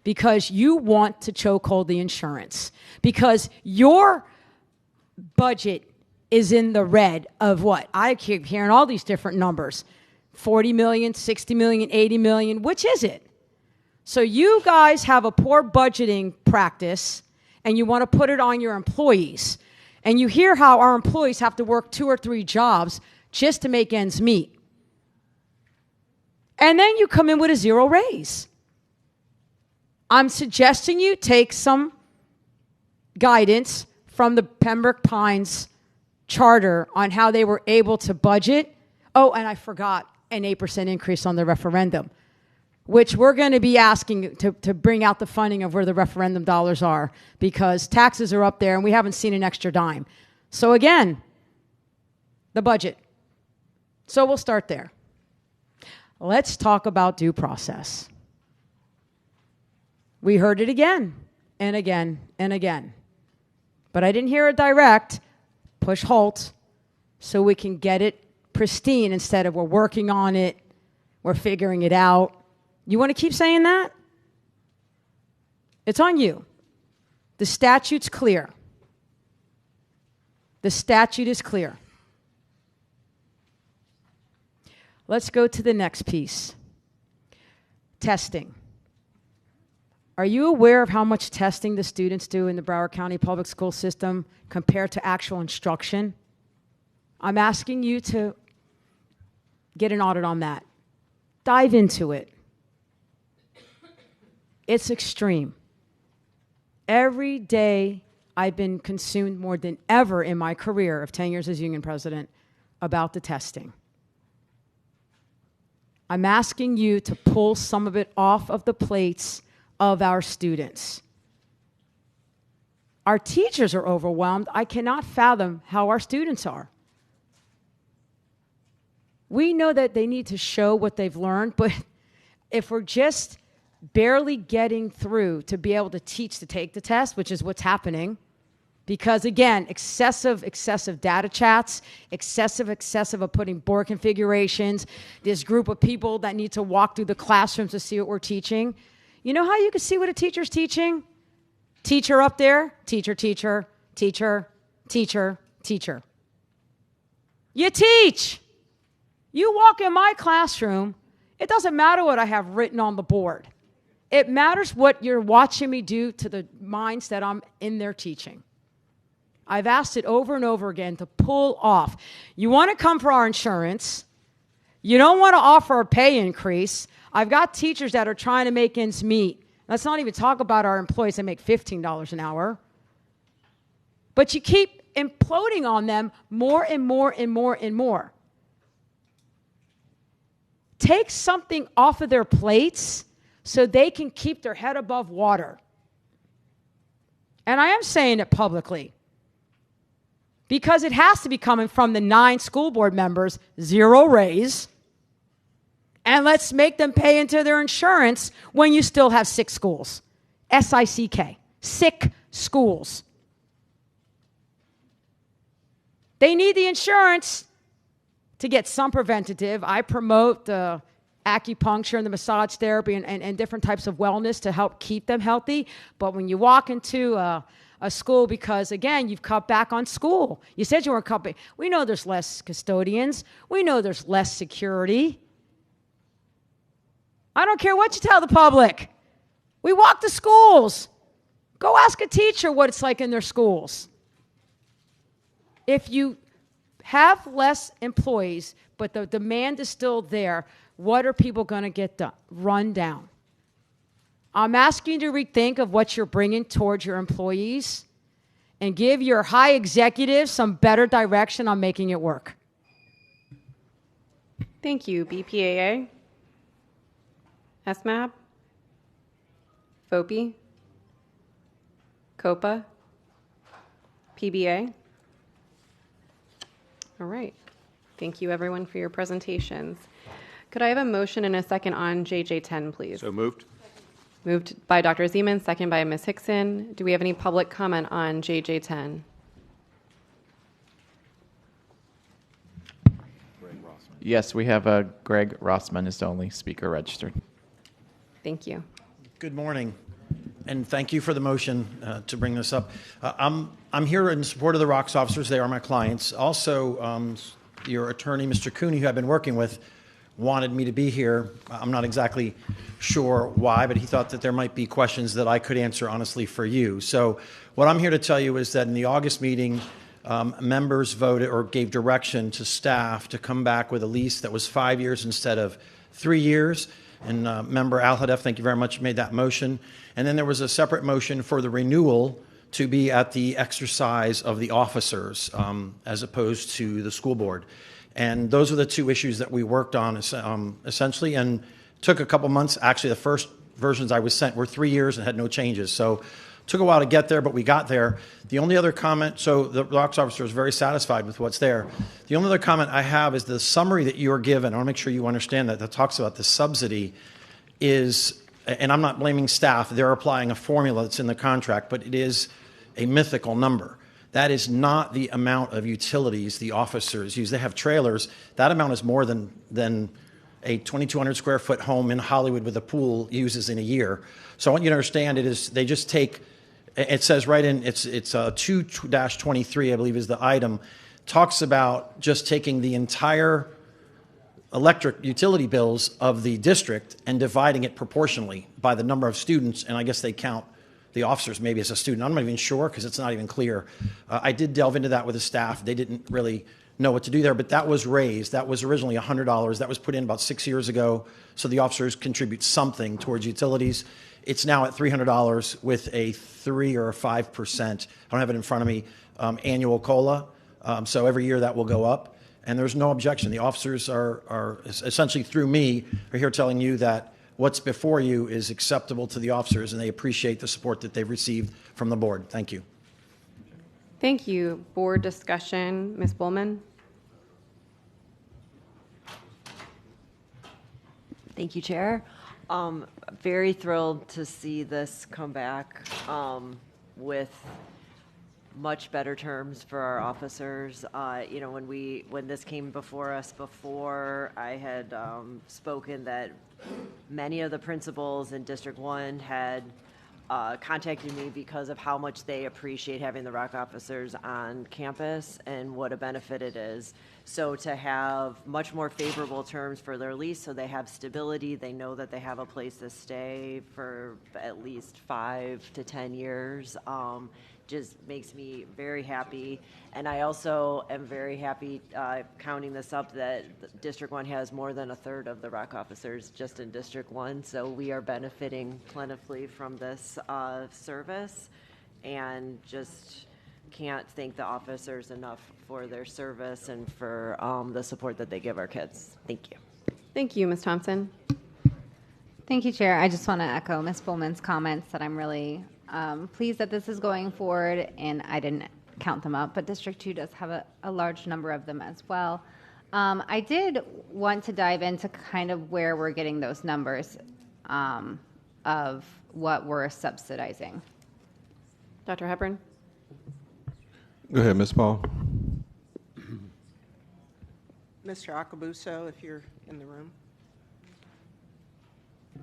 because you want to chokehold the insurance, because your budget is in the red of what? I keep hearing all these different numbers, 40 million, 60 million, 80 million. Which is it? So you guys have a poor budgeting practice, and you want to put it on your employees. And you hear how our employees have to work 2 or 3 jobs just to make ends meet. And then you come in with a 0 raise. I'm suggesting you take some guidance from the Pembroke Pines Charter on how they were able to budget. Oh, and I forgot, an 8% increase on the referendum, which we're going to be asking to bring out the funding of where the referendum dollars are, because taxes are up there and we haven't seen an extra dime. So again, the budget. So we'll start there. Let's talk about due process. We heard it again and again and again. But I didn't hear a direct push halt so we can get it pristine, instead of we're working on it, we're figuring it out. You want to keep saying that? It's on you. The statute's clear. The statute is clear. Let's go to the next piece. Testing. Are you aware of how much testing the students do in the Broward County Public School system compared to actual instruction? I'm asking you to get an audit on that. Dive into it. It's extreme. Every day I've been consumed more than ever in my career of 10 years as union president about the testing. I'm asking you to pull some of it off of the plates of our students. Our teachers are overwhelmed. I cannot fathom how our students are. We know that they need to show what they've learned, but if we're just barely getting through to be able to teach to take the test, which is what's happening, because again, excessive data chats, excessive of putting board configurations, this group of people that need to walk through the classrooms to see what we're teaching. You know how you can see what a teacher's teaching? Teacher up there, teacher, teacher, teacher, teacher, teacher. You teach. You walk in my classroom, it doesn't matter what I have written on the board. It matters what you're watching me do to the minds that I'm in there teaching. I've asked it over and over again to pull off. You want to come for our insurance. You don't want to offer a pay increase. I've got teachers that are trying to make ends meet. Let's not even talk about our employees that make $15 an hour. But you keep imploding on them more and more and more and more. Take something off of their plates so they can keep their head above water. And I am saying it publicly because it has to be coming from the 9 school board members, 0 raise, and let's make them pay into their insurance when you still have 6 schools. S-I-C-K. Sick schools. They need the insurance to get some preventative. I promote the acupuncture and the massage therapy and different types of wellness to help keep them healthy. But when you walk into a school, because again, you've cut back on school. You said you weren't cutting. We know there's less custodians. We know there's less security. I don't care what you tell the public. We walk to schools. Go ask a teacher what it's like in their schools. If you have less employees, but the demand is still there, what are people going to get done? Run down. I'm asking you to rethink of what you're bringing towards your employees and give your high executives some better direction on making it work. Thank you. BPAA? SMAB? FOPI? COPA? PBA? All right. Thank you, everyone, for your presentations. Could I have a motion and a second on JJ10, please? So moved. Moved by Dr. Zeman, second by Ms. Hickson. Do we have any public comment on JJ10? Yes, we have Greg Rossman is the only speaker registered. Thank you. Good morning, and thank you for the motion to bring this up. I'm here in support of the ROCS officers. They are my clients. Also, your attorney, Mr. Cooney, who I've been working with, wanted me to be here. I'm not exactly sure why, but he thought that there might be questions that I could answer honestly for you. So what I'm here to tell you is that in the August meeting, members voted or gave direction to staff to come back with a lease that was 5 years instead of 3 years. And member Al-Hadef, thank you very much, made that motion. And then there was a separate motion for the renewal to be at the exercise of the officers as opposed to the school board. And those are the two issues that we worked on essentially, and took a couple months. Actually, the first versions I was sent were 3 years and had no changes. So it took a while to get there, but we got there. The only other comment, so the ROCS officer is very satisfied with what's there. The only other comment I have is the summary that you are given. I want to make sure you understand that talks about the subsidy is, and I'm not blaming staff, they're applying a formula that's in the contract, but it is a mythical number. That is not the amount of utilities the officers use. They have trailers. That amount is more than a 2,200 square foot home in Hollywood with a pool uses in a year. So I want you to understand it is, they just take, it says right in, it's 2-23, I believe is the item, talks about just taking the entire electric utility bills of the district and dividing it proportionally by the number of students, and I guess they count the officers maybe as a student. I'm not even sure because it's not even clear. I did delve into that with the staff. They didn't really know what to do there, but that was raised. That was originally $100. That was put in about 6 years ago, so the officers contribute something towards utilities. It's now at $300 with a 3 or 5%, I don't have it in front of me, annual COLA. So every year that will go up, and there's no objection. The officers are essentially, through me, are here telling you that what's before you is acceptable to the officers, and they appreciate the support that they've received from the board. Thank you. Thank you. Board discussion, Ms. Bullman. Thank you, Chair. Very thrilled to see this come back with much better terms for our officers. You know, when this came before us before, I had spoken that many of the principals in District 1 had contacted me because of how much they appreciate having the ROC officers on campus and what a benefit it is. So to have much more favorable terms for their lease, so they have stability, they know that they have a place to stay for at least 5 to 10 years, just makes me very happy. And I also am very happy counting this up that District 1 has more than a third of the ROC officers just in District 1. So we are benefiting plentifully from this service, and just can't thank the officers enough for their service and for the support that they give our kids. Thank you. Thank you, Ms. Thompson. Thank you, Chair. I just want to echo Ms. Bullman's comments that I'm really pleased that this is going forward, and I didn't count them up, but District 2 does have a large number of them as well. I did want to dive into kind of where we're getting those numbers of what we're subsidizing. Dr. Hepburn? Go ahead, Ms. Paul. Mr. Akabuso, if you're in the room.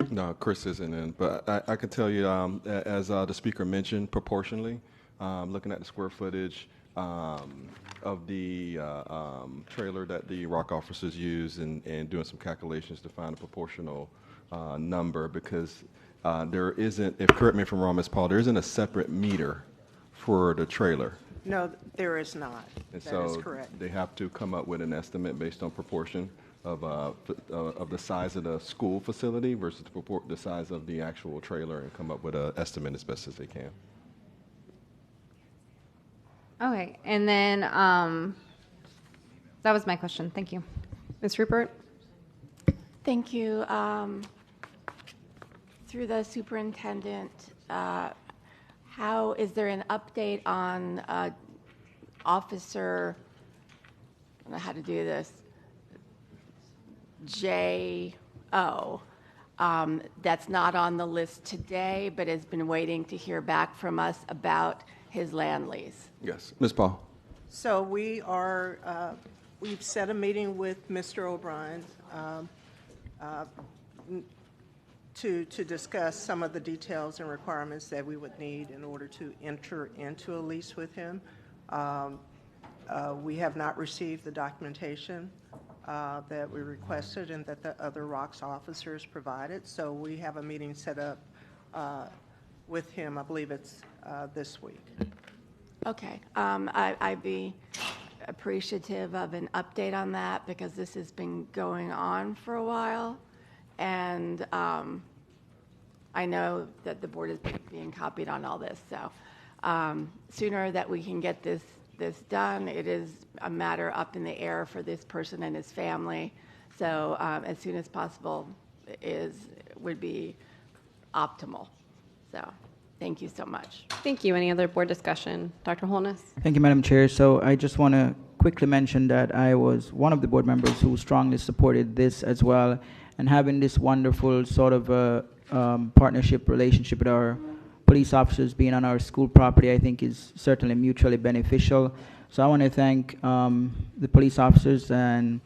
No, Chris isn't in, but I can tell you, as the speaker mentioned, proportionally, looking at the square footage of the trailer that the ROC officers use, and doing some calculations to find a proportional number, because there isn't, if correct me if I'm wrong, Ms. Paul, there isn't a separate meter for the trailer. No, there is not. And That so is correct. they have to come up with an estimate based on proportion of the size of the school facility versus the size of the actual trailer, and come up with an estimate as best as they can. Okay, and then that was my question. Thank you. Ms. Rupert? Thank you. Through the superintendent, how is there an update on officer, I don't know how to do this, J.O., that's not on the list today, but has been waiting to hear back from us about his land lease? Yes, Ms. Paul. So we are, we've set a meeting with Mr. O'Brien to discuss some of the details and requirements that we would need in order to enter into a lease with him. We have not received the documentation that we requested and that the other ROCS officers provided. So we have a meeting set up with him. I believe it's this week. Okay. I'd be appreciative of an update on that, because this has been going on for a while. And I know that the board is being copied on all this. So sooner that we can get this done, it is a matter up in the air for this person and his family. So as soon as possible would be optimal. So thank you so much. Thank you. Any other board discussion? Dr. Holness? Thank you, Madam Chair. So I just want to quickly mention that I was one of the board members who strongly supported this as well, and having this wonderful sort of partnership relationship with our police officers being on our school property, I think is certainly mutually beneficial. So I want to thank the police officers and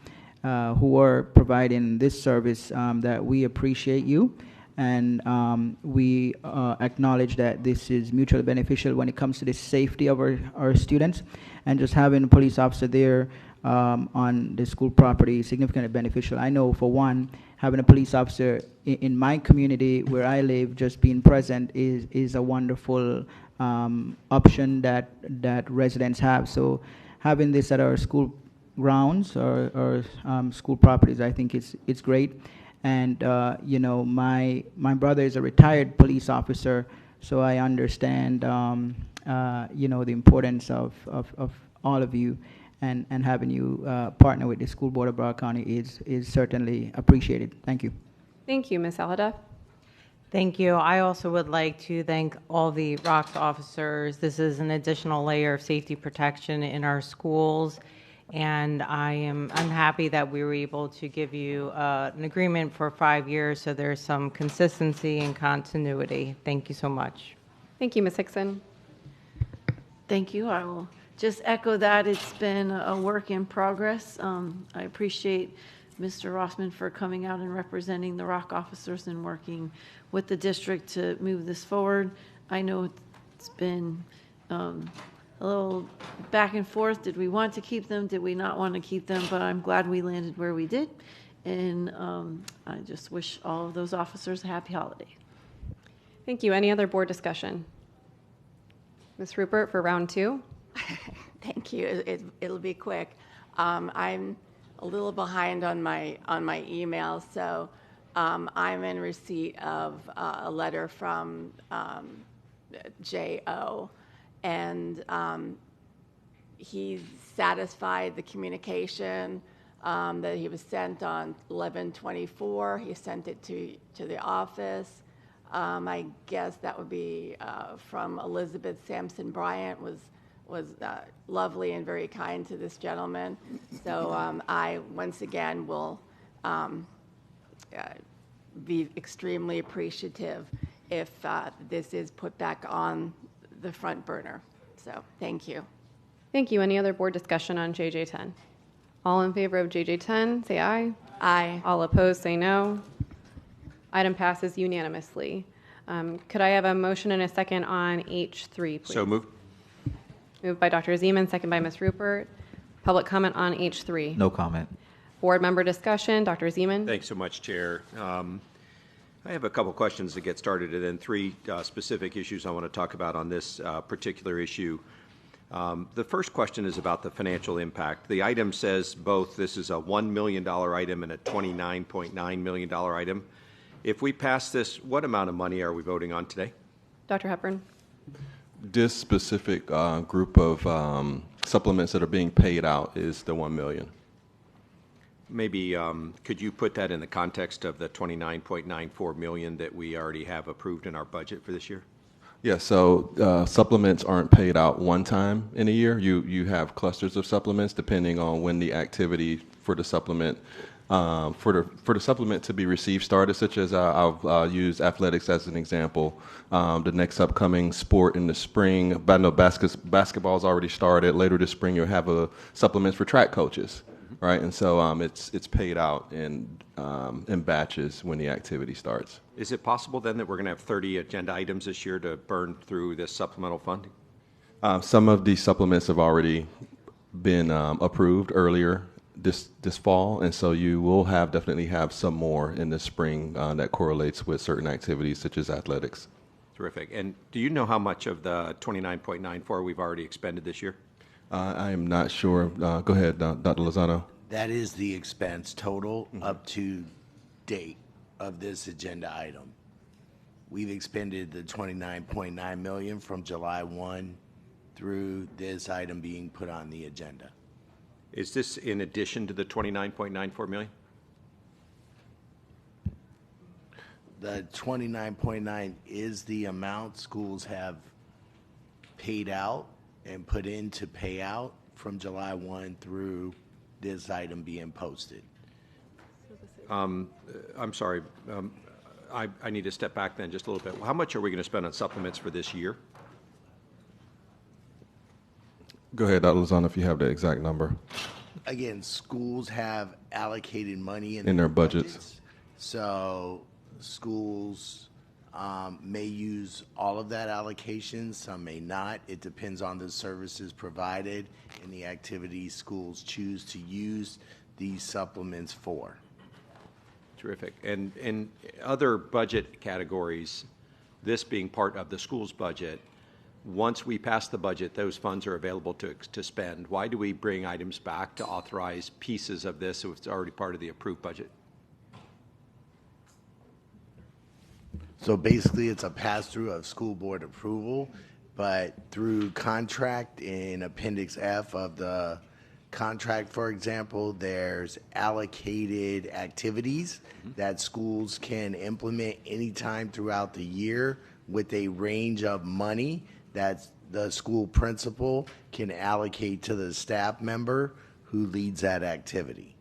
who are providing this service, that we appreciate you, and we acknowledge that this is mutually beneficial when it comes to the safety of our students, and just having a police officer there on the school property is significantly beneficial. I know, for one, having a police officer in my community where I live, just being present is a wonderful option that residents have. So having this at our school grounds or school properties, I think it's great. And you know, my brother is a retired police officer, so I understand you know, the importance of all of you. And having you partner with the School Board of Broward County is certainly appreciated. Thank you. Thank you, Ms. Alhadeff. Thank you. I also would like to thank all the ROX officers. This is an additional layer of safety protection in our schools, and I'm happy that we were able to give you an agreement for 5 years, so there's some consistency and continuity. Thank you so much. Thank you, Ms. Hickson. Thank you. I will just echo that. It's been a work in progress. I appreciate Mr. Rossman for coming out and representing the ROC officers and working with the district to move this forward. I know it's been a little back and forth. Did we want to keep them? Did we not want to keep them? But I'm glad we landed where we did. And I just wish all of those officers a happy holiday. Thank you. Any other board discussion? Ms. Rupert for round 2. Thank you. It'll be quick. I'm a little behind on my email, so I'm in receipt of a letter from J.O., and he's satisfied the communication that he was sent on 11/24. He sent it to the office. I guess that would be from Elizabeth Sampson Bryant, was lovely and very kind to this gentleman. So I, once again, will be extremely appreciative if this is put back on the front burner. So thank you. Thank you. Any other board discussion on JJ10? All in favor of JJ10, say aye. Aye. All opposed, say no. Item passes unanimously. Could I have a motion and a second on H3, please? So moved. Moved by Dr. Zeman, second by Ms. Rupert. Public comment on H3. No comment. Board member discussion, Dr. Zeman. Thanks so much, Chair. I have a couple questions to get started, and then 3 specific issues I want to talk about on this particular issue. The first question is about the financial impact. The item says both this is a $1 million item and a $29.9 million item. If we pass this, what amount of money are we voting on today? Dr. Hepburn. This specific group of supplements that are being paid out is the $1 million. Maybe could you put that in the context of the $29.94 million that we already have approved in our budget for this year? Yeah, so supplements aren't paid out one time in a year. You have clusters of supplements depending on when the activity for the supplement for the supplement to be received started, such as I'll use athletics as an example. The next upcoming sport in the spring, I know basketball's already started. Later this spring, you'll have supplements for track coaches, right? And so it's paid out in batches when the activity starts. Is it possible then that we're going to have 30 agenda items this year to burn through this supplemental funding? Some of these supplements have already been approved earlier this fall, and so you will definitely have some more in the spring that correlates with certain activities such as athletics. Terrific. And do you know how much of the 29.94 we've already expended this year? I am not sure. Go ahead, Dr. Lozano. That is the expense total up to date of this agenda item. We've expended the $29.9 million from July 1 through this item being put on the agenda. Is this in addition to the $29.94 million? The 29.9 is the amount schools have paid out and put in to pay out from July 1 through this item being posted. I'm sorry. I need to step back then just a little bit. How much are we going to spend on supplements for this year? Go ahead, Dr. Lozano, if you have the exact number. Again, schools have allocated money in their budgets. So schools may use all of that allocation, some may not. It depends on the services provided and the activities schools choose to use these supplements for. Terrific. And in other budget categories, this being part of the school's budget, once we pass the budget, those funds are available to spend. Why do we bring items back to authorize pieces of this if it's already part of the approved budget? So basically, it's a pass-through of school board approval, but through contract in Appendix F of the contract, for example, there's allocated activities that schools can implement anytime throughout the year with a range of money that the school principal can allocate to the staff member who leads that activity.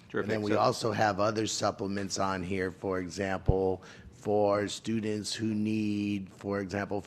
Terrific. And then we also have other supplements on here, for example, for students who need, for example,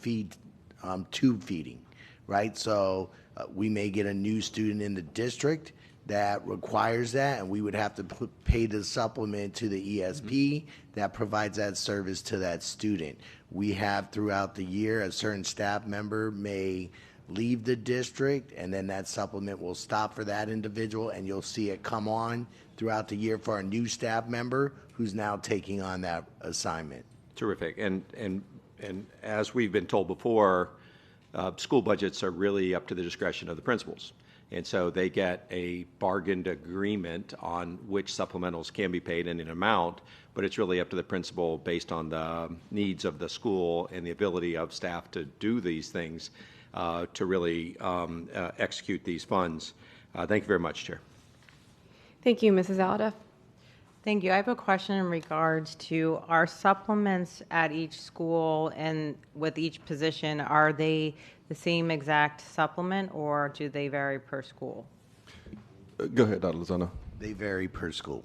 tube feeding, right? So we may get a new student in the district that requires that, and we would have to pay the supplement to the ESP that provides that service to that student. We have throughout the year, a certain staff member may leave the district, and then that supplement will stop for that individual, and you'll see it come on throughout the year for a new staff member who's now taking on that assignment. Terrific. And as we've been told before, school budgets are really up to the discretion of the principals. And so they get a bargained agreement on which supplementals can be paid in an amount, but it's really up to the principal based on the needs of the school and the ability of staff to do these things to really execute these funds. Thank you very much, Chair. Thank you, Mrs. Alada. Thank you. I have a question in regards to our supplements at each school and with each position. Are they the same exact supplement or do they vary per school? Go ahead, Dr. Lozano. They vary per school.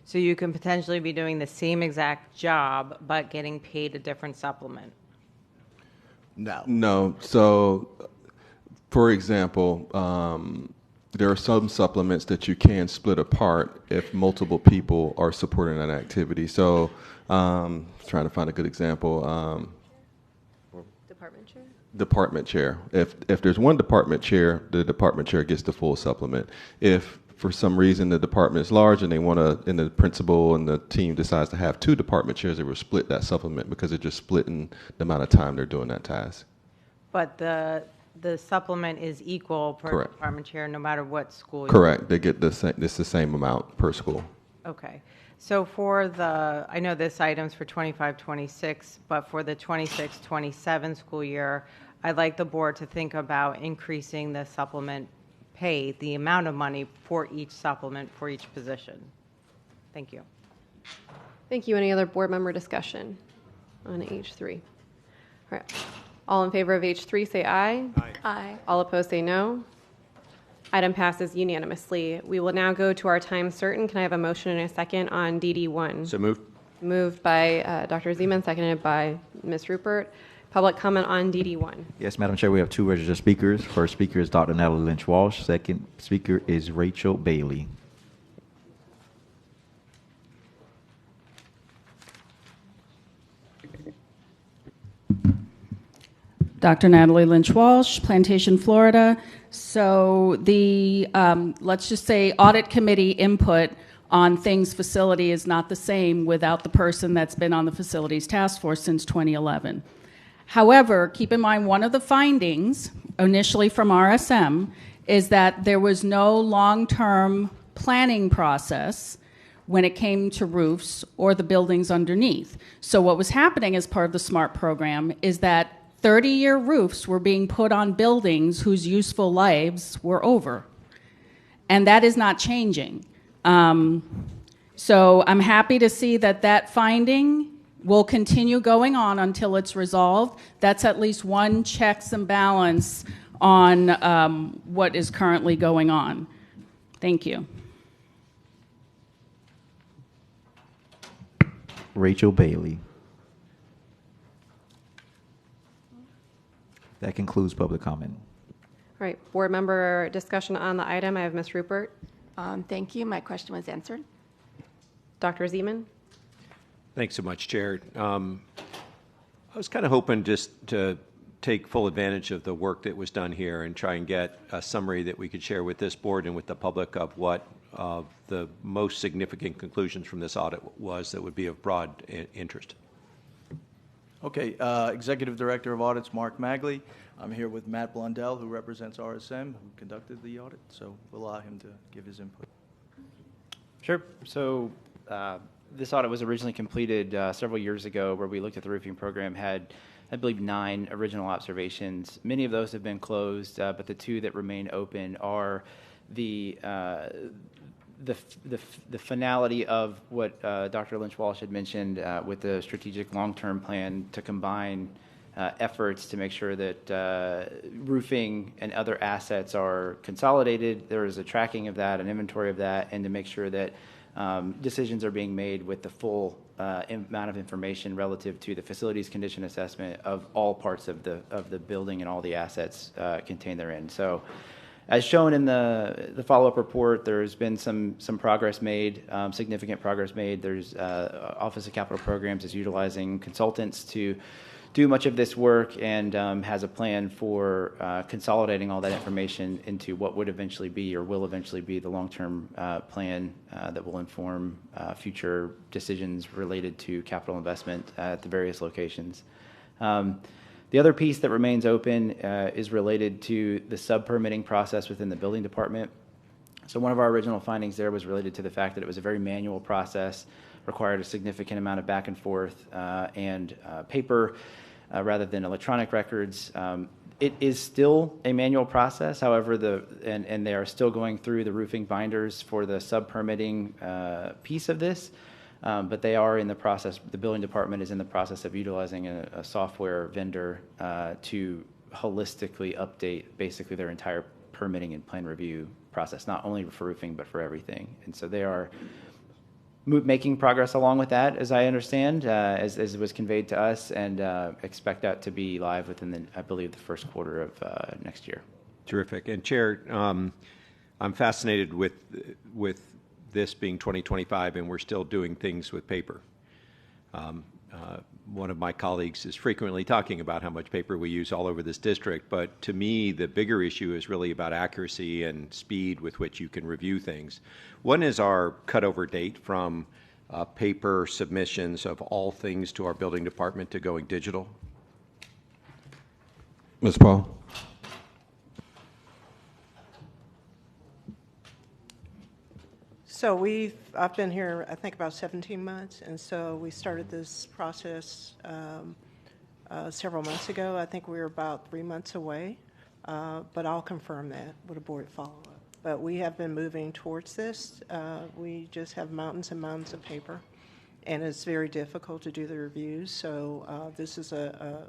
So you can potentially be doing the same exact job but getting paid a different supplement? No. No. So, for example, there are some supplements that you can split apart if multiple people are supporting that activity. So, trying to find a good example. Department chair? Department chair. If there's one department chair, the department chair gets the full supplement. If for some reason the department is large and they want to, and the principal and the team decides to have two department chairs, they will split that supplement because they're just splitting the amount of time they're doing that task. But the supplement is equal per Correct. department chair no matter what school you're Correct. They get the same. It's the same amount per school. Okay. So for the, I know this item's for 25-26, but for the 26-27 school year, I'd like the board to think about increasing the supplement pay, the amount of money for each supplement for each position. Thank you. Thank you. Any other board member discussion on H3? All right. All in favor of H3 say aye. Aye. Aye. All opposed say no. Item passes unanimously. We will now go to our time certain. Can I have a motion and a second on DD1? So moved. Moved by Dr. Zeman, seconded by Ms. Rupert. Public comment on DD1. Yes, Madam Chair, we have two registered speakers. First speaker is Dr. Natalie Lynch-Walsh. Second speaker is Rachel Bailey. Dr. Natalie Lynch-Walsh, Plantation, Florida. So the, let's just say, audit committee input on things facility is not the same without the person that's been on the facilities task force since 2011. However, keep in mind one of the findings initially from RSM is that there was no long-term planning process when it came to roofs or the buildings underneath. So what was happening as part of the SMART program is that 30-year roofs were being put on buildings whose useful lives were over. And that is not changing. So I'm happy to see that that finding will continue going on until it's resolved. That's at least one checks and balance on what is currently going on. Thank you. Rachel Bailey. That concludes public comment. All right. Board member discussion on the item. I have Ms. Rupert. Thank you. My question was answered. Dr. Zeman. Thanks so much, Chair. I was kind of hoping just to take full advantage of the work that was done here and try and get a summary that we could share with this board and with the public of what the most significant conclusions from this audit was that would be of broad interest. Okay, Executive Director of Audits, Mark Magley. I'm here with Matt Blundell, who represents RSM, who conducted the audit, so we'll allow him to give his input. Sure. So this audit was originally completed several years ago where we looked at the roofing program, had, I believe, 9 original observations. Many of those have been closed, but the 2 that remain open are the finality of what Dr. Lynch Walsh had mentioned with the strategic long-term plan to combine efforts to make sure that roofing and other assets are consolidated. There is a tracking of that, an inventory of that, and to make sure that decisions are being made with the full amount of information relative to the facilities condition assessment of all parts of the building and all the assets contained therein. So, as shown in the follow-up report, there's been some progress made, significant progress made. There's Office of Capital Programs is utilizing consultants to do much of this work and has a plan for consolidating all that information into what would eventually be or will eventually be the long-term plan that will inform future decisions related to capital investment at the various locations. The other piece that remains open is related to the sub-permitting process within the building department. So one of our original findings there was related to the fact that it was a very manual process, required a significant amount of back and forth and paper rather than electronic records. It is still a manual process. However, and they are still going through the roofing binders for the sub-permitting piece of this. But they are in the process, the building department is in the process of utilizing a software vendor to holistically update basically their entire permitting and plan review process, not only for roofing, but for everything. And so they are making progress along with that, as I understand, as it was conveyed to us, and expect that to be live within, I believe, the first quarter of next year. Terrific. And Chair, I'm fascinated with this being 2025 and we're still doing things with paper. One of my colleagues is frequently talking about how much paper we use all over this district, but to me the bigger issue is really about accuracy and speed with which you can review things. When is our cutover date from paper submissions of all things to our building department to going digital? Ms. Paul? So I've been here, I think, about 17 months, and so we started this process several months ago. I think we were about 3 months away, but I'll confirm that with a board follow-up. But we have been moving towards this. We just have mountains and mountains of paper, and it's very difficult to do the reviews. So this is a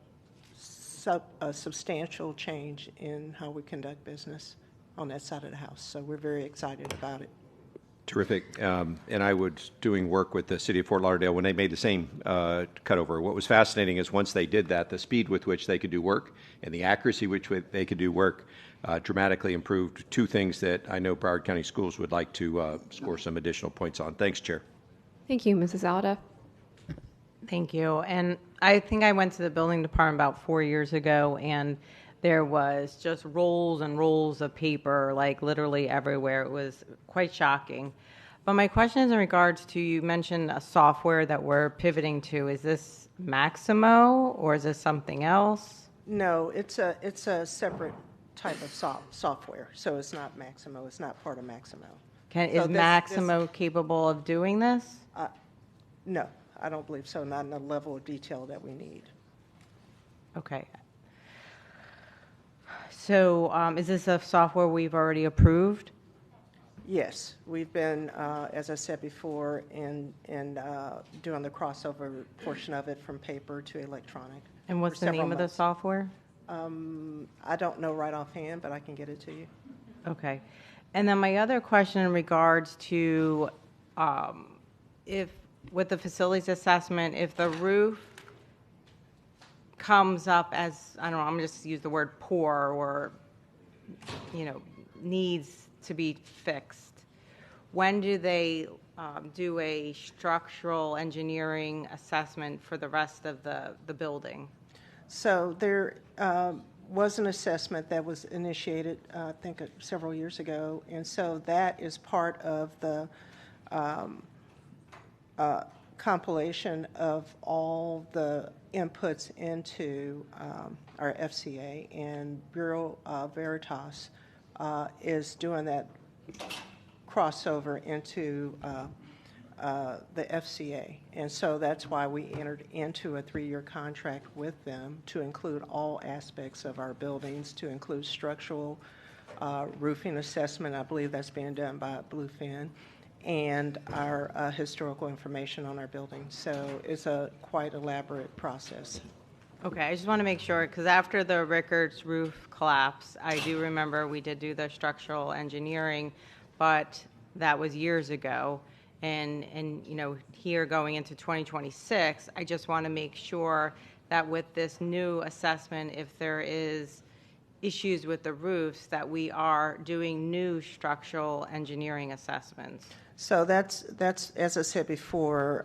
substantial change in how we conduct business on that side of the house. So we're very excited about it. Terrific. And I was doing work with the city of Fort Lauderdale when they made the same cutover. What was fascinating is once they did that, the speed with which they could do work and the accuracy which they could do work dramatically improved. Two things that I know Broward County Schools would like to score some additional points on. Thanks, Chair. Thank you, Mrs. Alda. Thank you. And I think I went to the building department about 4 years ago, and there was just rolls and rolls of paper, like literally everywhere. It was quite shocking. But my question is in regards to, you mentioned a software that we're pivoting to. Is this Maximo or is this something else? No, it's a separate type of software. So it's not Maximo. It's not part of Maximo. Is Maximo capable of doing this? No, I don't believe so. Not in the level of detail that we need. Okay. So is this a software we've already approved? Yes, we've been, as I said before, in doing the crossover portion of it from paper to electronic. And what's the name of the software? I don't know right offhand, but I can get it to you. Okay. And then my other question in regards to if with the facilities assessment, if the roof comes up as, I don't know, I'm going to just use the word poor or, needs to be fixed, when do they do a structural engineering assessment for the rest of the building? So there was an assessment that was initiated, I think, several years ago, and so that is part of the compilation of all the inputs into our FCA, and Bureau Veritas is doing that crossover into the FCA. And so that's why we entered into a 3-year contract with them to include all aspects of our buildings, to include structural roofing assessment. I believe that's being done by Bluefin, and our historical information on our building. So it's a quite elaborate process. Okay, I just want to make sure, because after the Rickards roof collapse, I do remember we did do the structural engineering, but that was years ago. And you know, here going into 2026, I just want to make sure that with this new assessment, if there is issues with the roofs, that we are doing new structural engineering assessments. So that's as I said before,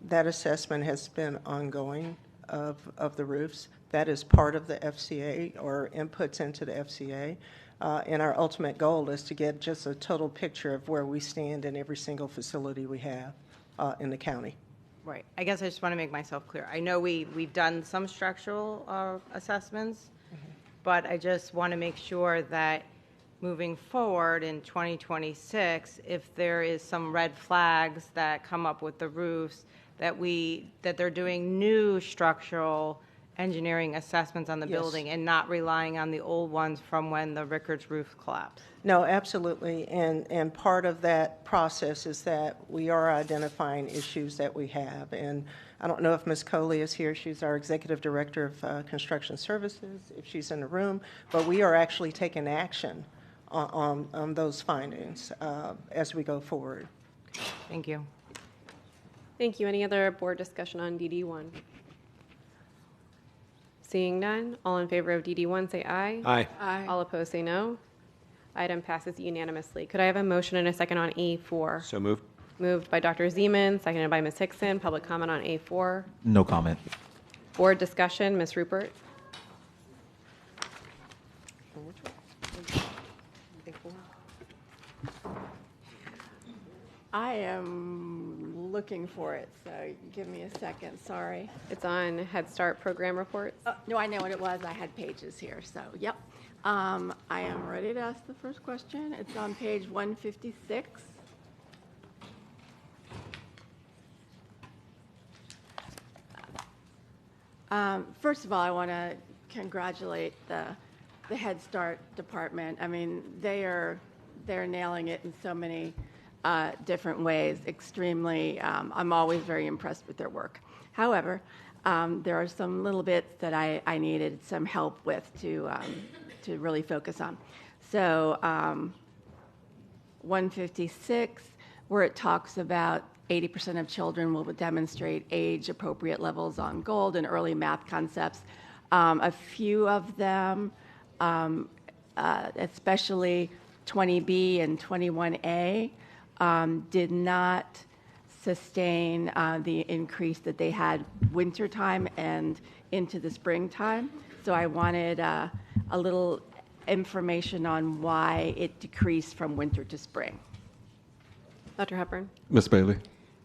that assessment has been ongoing of the roofs. That is part of the FCA or inputs into the FCA. And our ultimate goal is to get just a total picture of where we stand in every single facility we have in the county. Right. I guess I just want to make myself clear. I know we've done some structural assessments, but I just want to make sure that moving forward in 2026, if there is some red flags that come up with the roofs, that they're doing new structural engineering assessments on the Yes. building and not relying on the old ones from when the Rickards roof collapsed. No, absolutely. And part of that process is that we are identifying issues that we have. And I don't know if Ms. Coley is here. She's our Executive Director of Construction Services, if she's in the room. But we are actually taking action on those findings as we go forward. Thank you. Thank you. Any other board discussion on DD1? Seeing none, all in favor of DD1 say aye. Aye. Aye. All opposed say no. Item passes unanimously. Could I have a motion and a second on A4? So moved. Moved by Dr. Zeman, seconded by Ms. Hickson. Public comment on A4. No comment. Board discussion, Ms. Rupert. I am looking for it, so give me a second, sorry. It's on Head Start program reports. No, I know what it was. I had pages here, so, yep. I am ready to ask the first question. It's on page 156. First of all, I want to congratulate the Head Start department. I mean, they're nailing it in so many different ways. Extremely, I'm always very impressed with their work. However, there are some little bits that I needed some help with to really focus on. So 156, where it talks about 80% of children will demonstrate age-appropriate levels on gold and early math concepts. A few of them, especially 20B and 21A, did not sustain the increase that they had wintertime and into the springtime. So I wanted a little information on why it decreased from winter to spring. Dr. Hepburn. Ms. Bailey.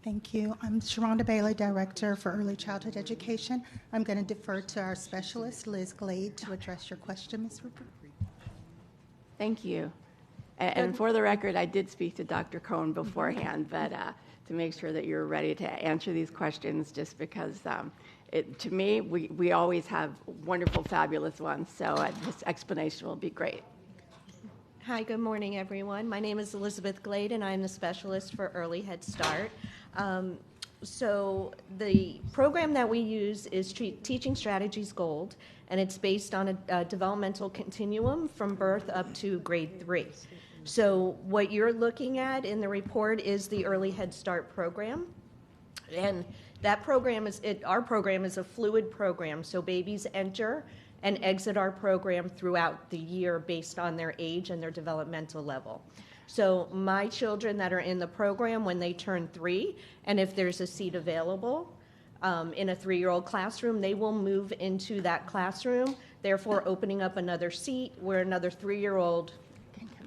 Thank you. I'm Sharonda Bailey, Director for Early Childhood Education. I'm going to defer to our specialist, Liz Glade, to address your question, Ms. Rupert. Thank you. And for the record, I did speak to Dr. Cohn beforehand, but to make sure that you're ready to answer these questions, just because to me, we always have wonderful, fabulous ones, so this explanation will be great. Hi, good morning, everyone. My name is Elizabeth Glade, and I'm the specialist for Early Head Start. So the program that we use is Teaching Strategies Gold, and it's based on a developmental continuum from birth up to grade 3. So what you're looking at in the report is the Early Head Start program, and that program our program is a fluid program, so babies enter and exit our program throughout the year based on their age and their developmental level. So my children that are in the program, when they turn 3, and if there's a seat available in a 3-year-old classroom, they will move into that classroom, therefore opening up another seat where another 3-year-old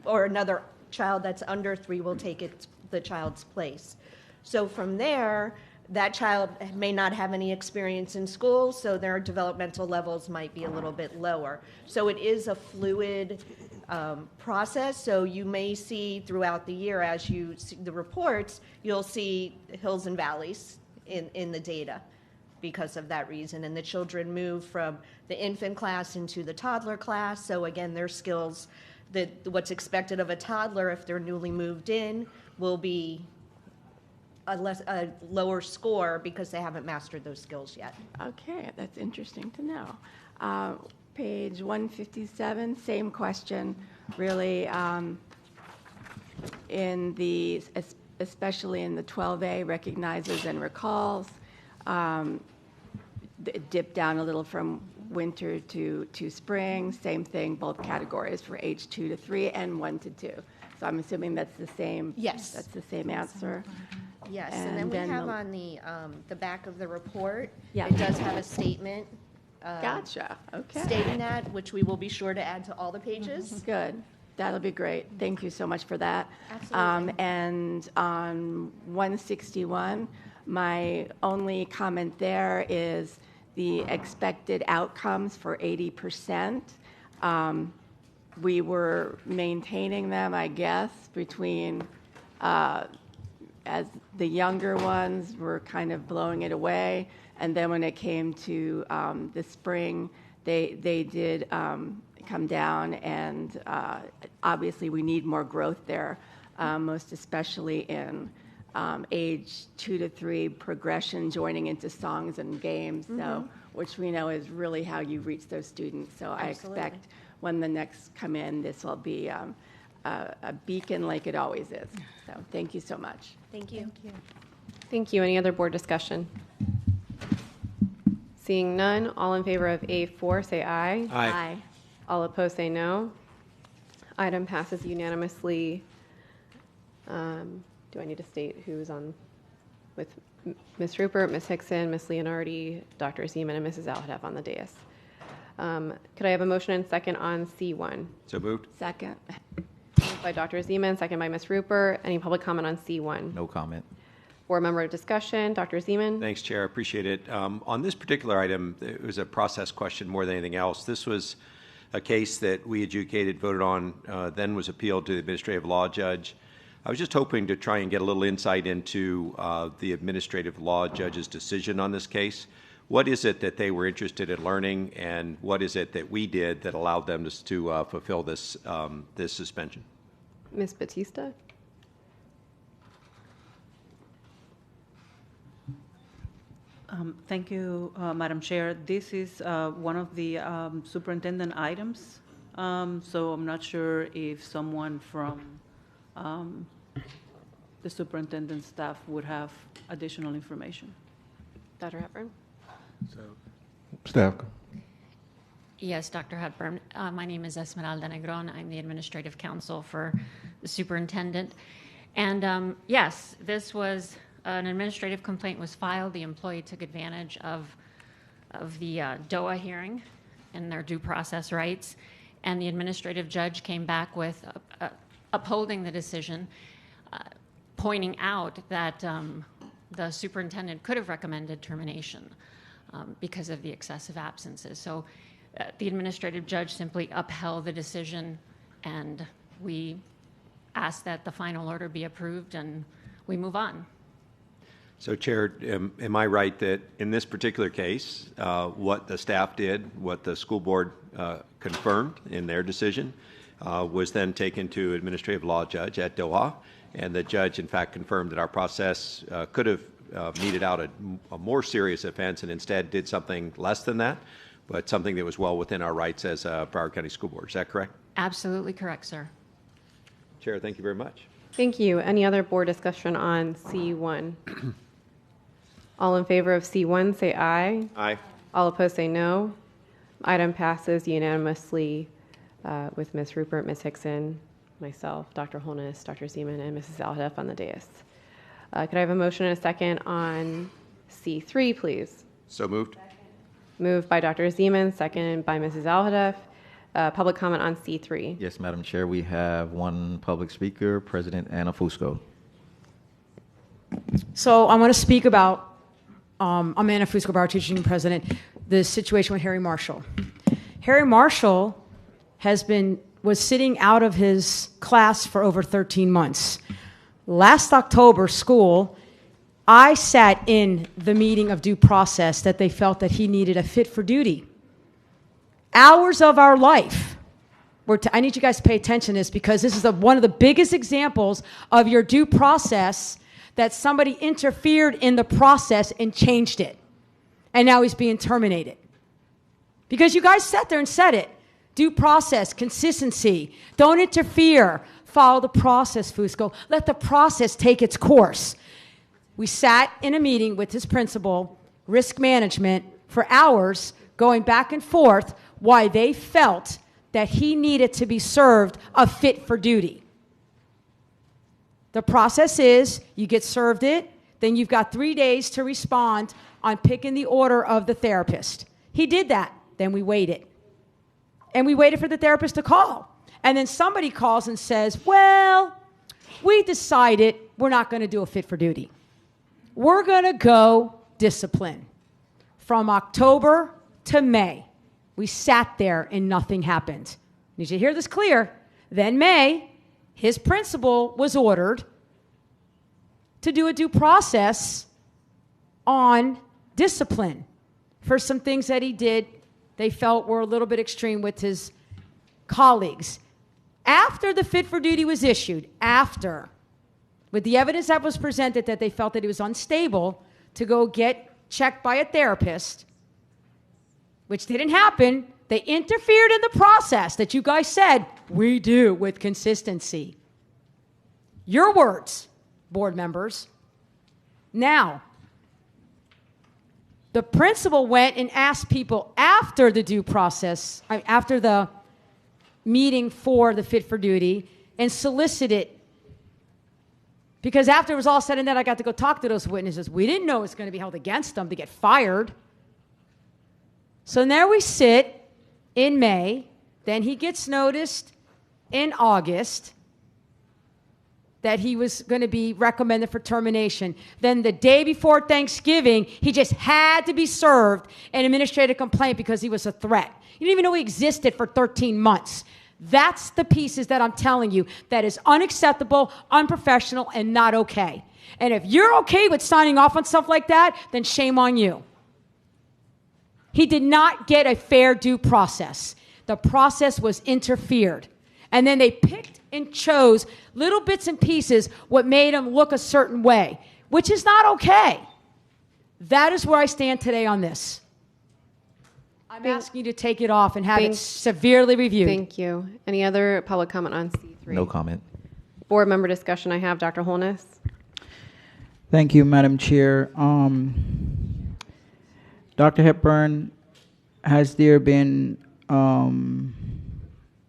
or another child that's under 3 will take the child's place. So from there, that child may not have any experience in school, so their developmental levels might be a little bit lower. So it is a fluid process. So you may see throughout the year, as you see the reports, you'll see hills and valleys in the data because of that reason. And the children move from the infant class into the toddler class. So again, their skills what's expected of a toddler if they're newly moved in will be a lower score because they haven't mastered those skills yet. Okay, that's interesting to know. Page 157, same question, really, especially in the 12A, recognizes and recalls. It dipped down a little from winter to spring, same thing, both categories for age 2 to 3 and 1 to 2. So I'm assuming that's the same. Yes. That's the same answer. Yes, and then we have on the back of the report, Yeah. it does have a statement. Gotcha, okay. Stating that, which we will be sure to add to all the pages. Good. That'll be great. Thank you so much for that. Absolutely. And on 161, my only comment there is the expected outcomes for 80%. We were maintaining them, I guess, between as the younger ones were kind of blowing it away. And then when it came to the spring, they did come down, and obviously we need more growth there, most especially in age 2 to 3 progression, joining into songs and games, so which we know is really how you reach those students. So I expect when the next come in, this will be a beacon like it always is. So thank you so much. Thank you. Thank you. Any other board discussion? Seeing none, all in favor of A4, say aye. Aye. All opposed, say no. Item passes unanimously. Do I need to state who's on with Ms. Rupert, Ms. Hickson, Ms. Leonardi, Dr. Zeman, and Mrs. Alhadeff on the dais? Could I have a motion and second on C1? So moved. Second. Moved by Dr. Zeman, second by Ms. Rupert. Any public comment on C1? No comment. Board member discussion, Dr. Zeman? Thanks, Chair. I appreciate it. On this particular item, it was a process question more than anything else. This was a case that we adjudicated, voted on, then was appealed to the administrative law judge. I was just hoping to try and get a little insight into the administrative law judge's decision on this case. What is it that they were interested in learning, and what is it that we did that allowed them to fulfill this this suspension? Ms. Batista? Thank you, Madam Chair. This is one of the superintendent items, so I'm not sure if someone from the superintendent staff would have additional information. Dr. Hepburn? Staff. Yes, Dr. Hepburn. My name is Esmeralda Negron. I'm the administrative counsel for the superintendent. And yes, this was an administrative complaint was filed. The employee took advantage of the DOA hearing and their due process rights. And the administrative judge came back with upholding the decision, pointing out that the superintendent could have recommended termination because of the excessive absences. So the administrative judge simply upheld the decision, and we ask that the final order be approved and we move on. So, Chair, am I right that in this particular case, what the staff did, what the school board confirmed in their decision, was then taken to administrative law judge at Doha, and the judge, in fact, confirmed that our process could have meted out a more serious offense and instead did something less than that, but something that was well within our rights as a Broward County School Board. Is that correct? Absolutely correct, sir. Chair, thank you very much. Thank you. Any other board discussion on C1? All in favor of C1, say aye. Aye. All opposed, say no. Item passes unanimously with Ms. Rupert, Ms. Hickson, myself, Dr. Holness, Dr. Zeman, and Mrs. Alhadeff on the dais. Could I have a motion and a second on C3, please? So moved. Moved by Dr. Zeman, second by Mrs. Alhadeff. Public comment on C3. Yes, Madam Chair, we have one public speaker, President Anna Fusco. So I want to speak about, I'm Anna Fusco, Broward Teaching President, the situation with Harry Marshall. Harry Marshall was sitting out of his class for over 13 months. Last October, school, I sat in the meeting of due process that they felt that he needed a fit for duty. Hours of our life I need you guys to pay attention to this because this is one of the biggest examples of your due process that somebody interfered in the process and changed it. And now he's being terminated. Because you guys sat there and said it. Due process, consistency, don't interfere. Follow the process, Fusco. Let the process take its course. We sat in a meeting with his principal, risk management, for hours, going back and forth why they felt that he needed to be served a fit for duty. The process is you get served it, then you've got 3 days to respond on picking the order of the therapist. He did that. Then we waited. And we waited for the therapist to call. And then somebody calls and says, well, we decided we're not going to do a fit for duty. We're going to go discipline. From October to May, we sat there and nothing happened. You should hear this clear. Then May, his principal was ordered to do a due process on discipline for some things that he did they felt were a little bit extreme with his colleagues. After the fit for duty was issued, with the evidence that was presented that they felt that he was unstable to go get checked by a therapist, which didn't happen, they interfered in the process that you guys said we do with consistency. Your words, board members. Now, the principal went and asked people after the due process, after the meeting for the fit for duty, and solicited. Because after it was all said and done, I got to go talk to those witnesses. We didn't know it was going to be held against them to get fired. So there we sit in May. Then he gets noticed in August that he was going to be recommended for termination. Then the day before Thanksgiving, he just had to be served an administrative complaint because he was a threat. You didn't even know he existed for 13 months. That's the pieces that I'm telling you that is unacceptable, unprofessional, and not okay. And if you're okay with signing off on stuff like that, then shame on you. He did not get a fair due process. The process was interfered. And then they picked and chose little bits and pieces what made him look a certain way, which is not okay. That is where I stand today on this. I'm asking you to take it off and have it severely reviewed. Thank you. Any other public comment on C3? No comment. Board member discussion I have, Dr. Holness. Thank you, Madam Chair. Dr. Hepburn, has there been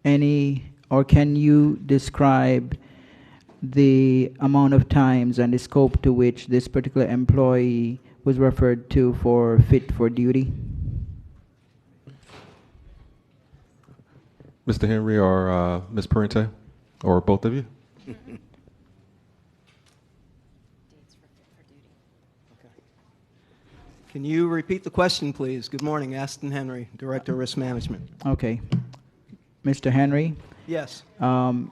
any, or can you describe the amount of times and the scope to which this particular employee was referred to for fit for duty? Mr. Henry or Ms. Parente, or both of you? Can you repeat the question, please? Good morning, Aston Henry, Director of Risk Management. Okay. Mr. Henry? Yes. Can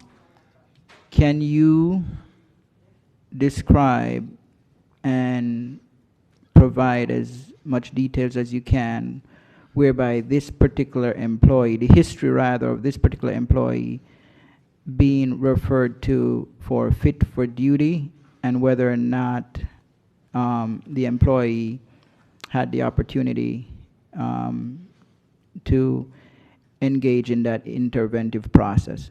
you describe and provide as much details as you can whereby this particular employee, the history rather of this particular employee being referred to for fit for duty, and whether or not the employee had the opportunity to engage in that interventive process?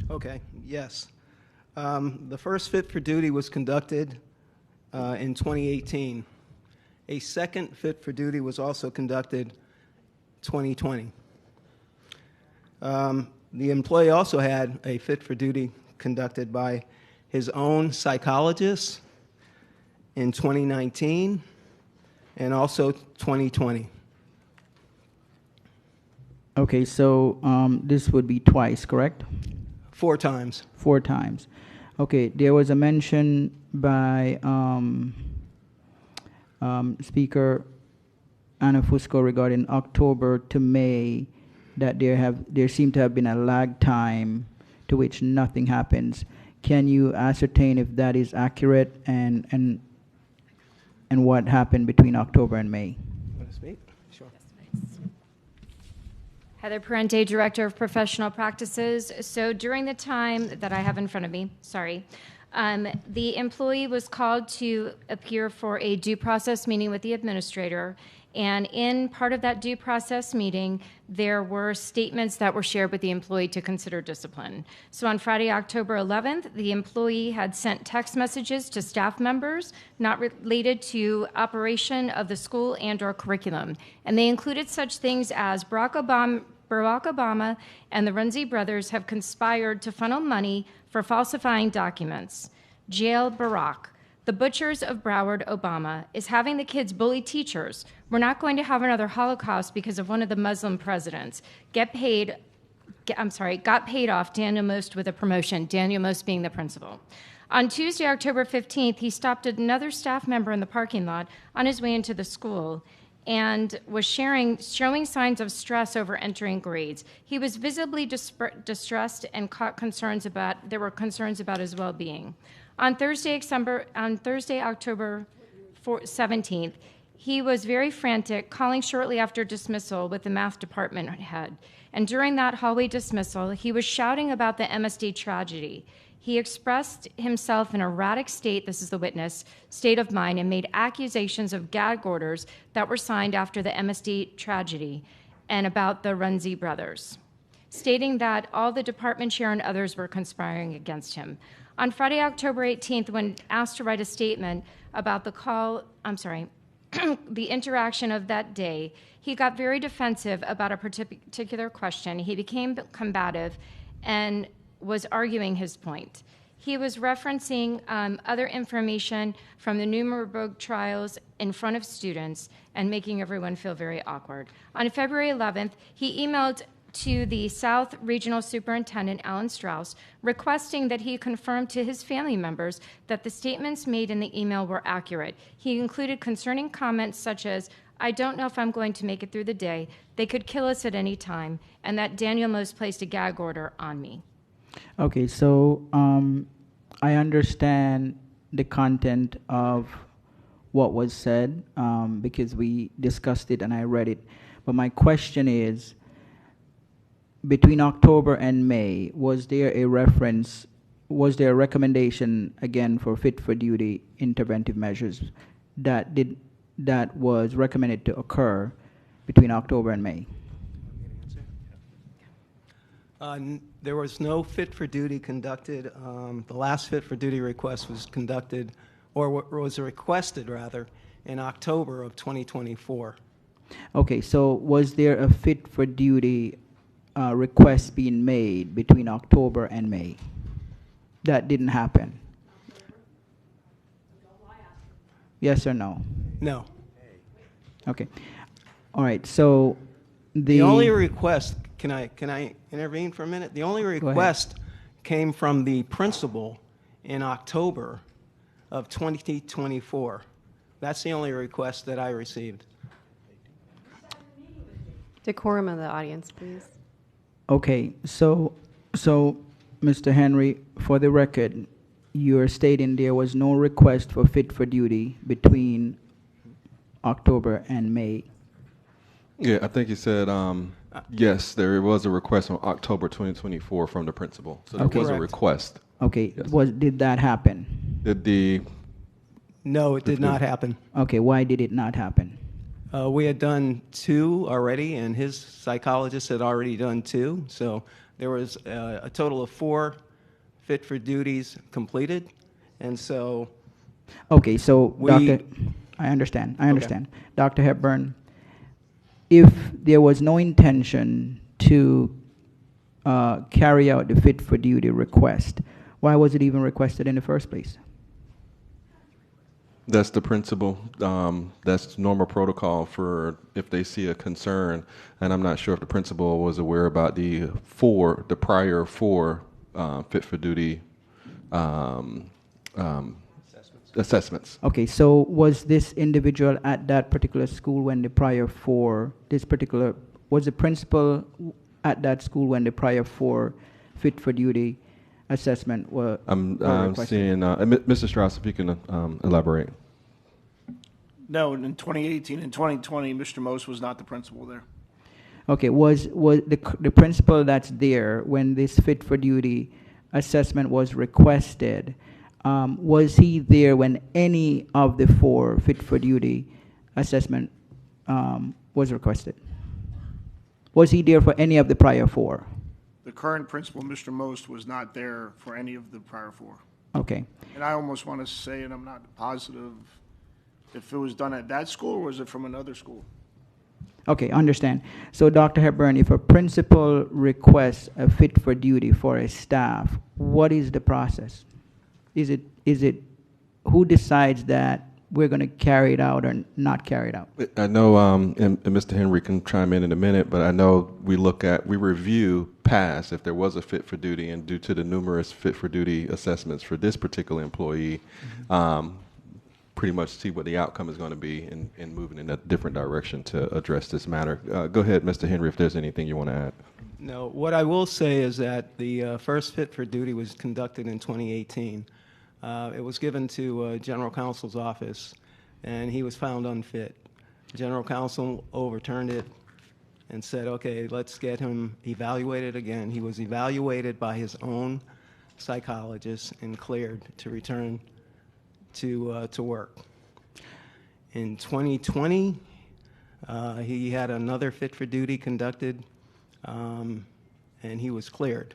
Okay, yes. The first fit for duty was conducted in 2018. A second fit for duty was also conducted 2020. The employee also had a fit for duty conducted by his own psychologist in 2019 and also 2020. Okay, so this would be twice, correct? 4 times. 4 times. Okay, there was a mention by Speaker Anna Fusco regarding October to May that there seemed to have been a lag time to which nothing happens. Can you ascertain if that is accurate and what happened between October and May? Want to speak? Sure. Heather Parente, Director of Professional Practices. So during the time that I have in front of me, the employee was called to appear for a due process meeting with the administrator. And in part of that due process meeting, there were statements that were shared with the employee to consider discipline. So on Friday, October 11th, the employee had sent text messages to staff members not related to operation of the school and/or curriculum. And they included such things as Barack Obama and the Runzi brothers have conspired to funnel money for falsifying documents. Jail Barack. The butchers of Broward, Obama, is having the kids bully teachers. We're not going to have another Holocaust because of one of the Muslim presidents. Got paid off Daniel Most with a promotion, Daniel Most being the principal. On Tuesday, October 15th, he stopped another staff member in the parking lot on his way into the school and was showing signs of stress over entering grades. He was visibly distressed and there were concerns about his well-being. On Thursday, October 17th, he was very frantic, calling shortly after dismissal with the math department head. And during that hallway dismissal, he was shouting about the MSD tragedy. He expressed himself in erratic state, this is the witness, state of mind, and made accusations of gag orders that were signed after the MSD tragedy and about the Runzi brothers, stating that all the department chair and others were conspiring against him. On Friday, October 18th, when asked to write a statement about the interaction of that day, he got very defensive about a particular question. He became combative and was arguing his point. He was referencing other information from the Nuremberg trials in front of students and making everyone feel very awkward. On February 11th, he emailed to the South Regional Superintendent, Alan Strauss, requesting that he confirm to his family members that the statements made in the email were accurate. He included concerning comments such as, "I don't know if I'm going to make it through the day, they could kill us at any time, and that Daniel Most placed a gag order on me." Okay, so I understand the content of what was said because we discussed it and I read it. But my question is, between October and May, was there a recommendation again for fit for duty interventive measures that was recommended to occur between October and May? There was no fit for duty conducted. The last fit for duty request was conducted, or was requested rather, in October of 2024. Okay, so was there a fit for duty request being made between October and May? That didn't happen. Yes or no? No. Okay. All right. So the only request, can I intervene for a minute? The only request came from the principal in October of 2024. That's the only request that I received. Decorum of the audience, please. Okay, so Mr. Henry, for the record, you're stating there was no request for fit for duty between October and May. Yeah, I think you said, yes, there was a request on October 2024 from the principal. So there was a request. Okay, yes. Did that happen? No, it did not happen. Okay, why did it not happen? We had done 2 already, and his psychologist had already done 2. So there was a total of 4 fit for duties completed. And so... Okay, so Doctor, I understand. Okay. Dr. Hepburn, if there was no intention to carry out the fit for duty request, why was it even requested in the first place? That's the principal. That's normal protocol for if they see a concern. And I'm not sure if the principal was aware about the prior 4 fit for duty assessments. Okay, so was this individual at that particular school when the prior 4, was the principal at that school when the prior 4 fit for duty assessment were I'm seeing, Mr. Strauss, if you can elaborate. No, in 2018 and 2020, Mr. Most was not the principal there. Okay, was the principal that's there when this fit for duty assessment was requested, was he there when any of the 4 fit for duty assessment was requested? Was he there for any of the prior 4? The current principal, Mr. Most, was not there for any of the prior 4. Okay. And I almost want to say, and I'm not positive, if it was done at that school or was it from another school? Okay, understand. So, Dr. Hepburn, if a principal requests a fit for duty for a staff, what is the process? Is it who decides that we're going to carry it out or not carry it out? I know, and Mr. Henry can chime in a minute, but I know we review past if there was a fit for duty, and due to the numerous fit for duty assessments for this particular employee, pretty much see what the outcome is going to be and moving in a different direction to address this matter. Go ahead, Mr. Henry, if there's anything you want to add. No, what I will say is that the first fit for duty was conducted in 2018. It was given to General Counsel's office, and he was found unfit. General Counsel overturned it and said, okay, let's get him evaluated again. He was evaluated by his own psychologist and cleared to return to work. In 2020, he had another fit for duty conducted, and he was cleared.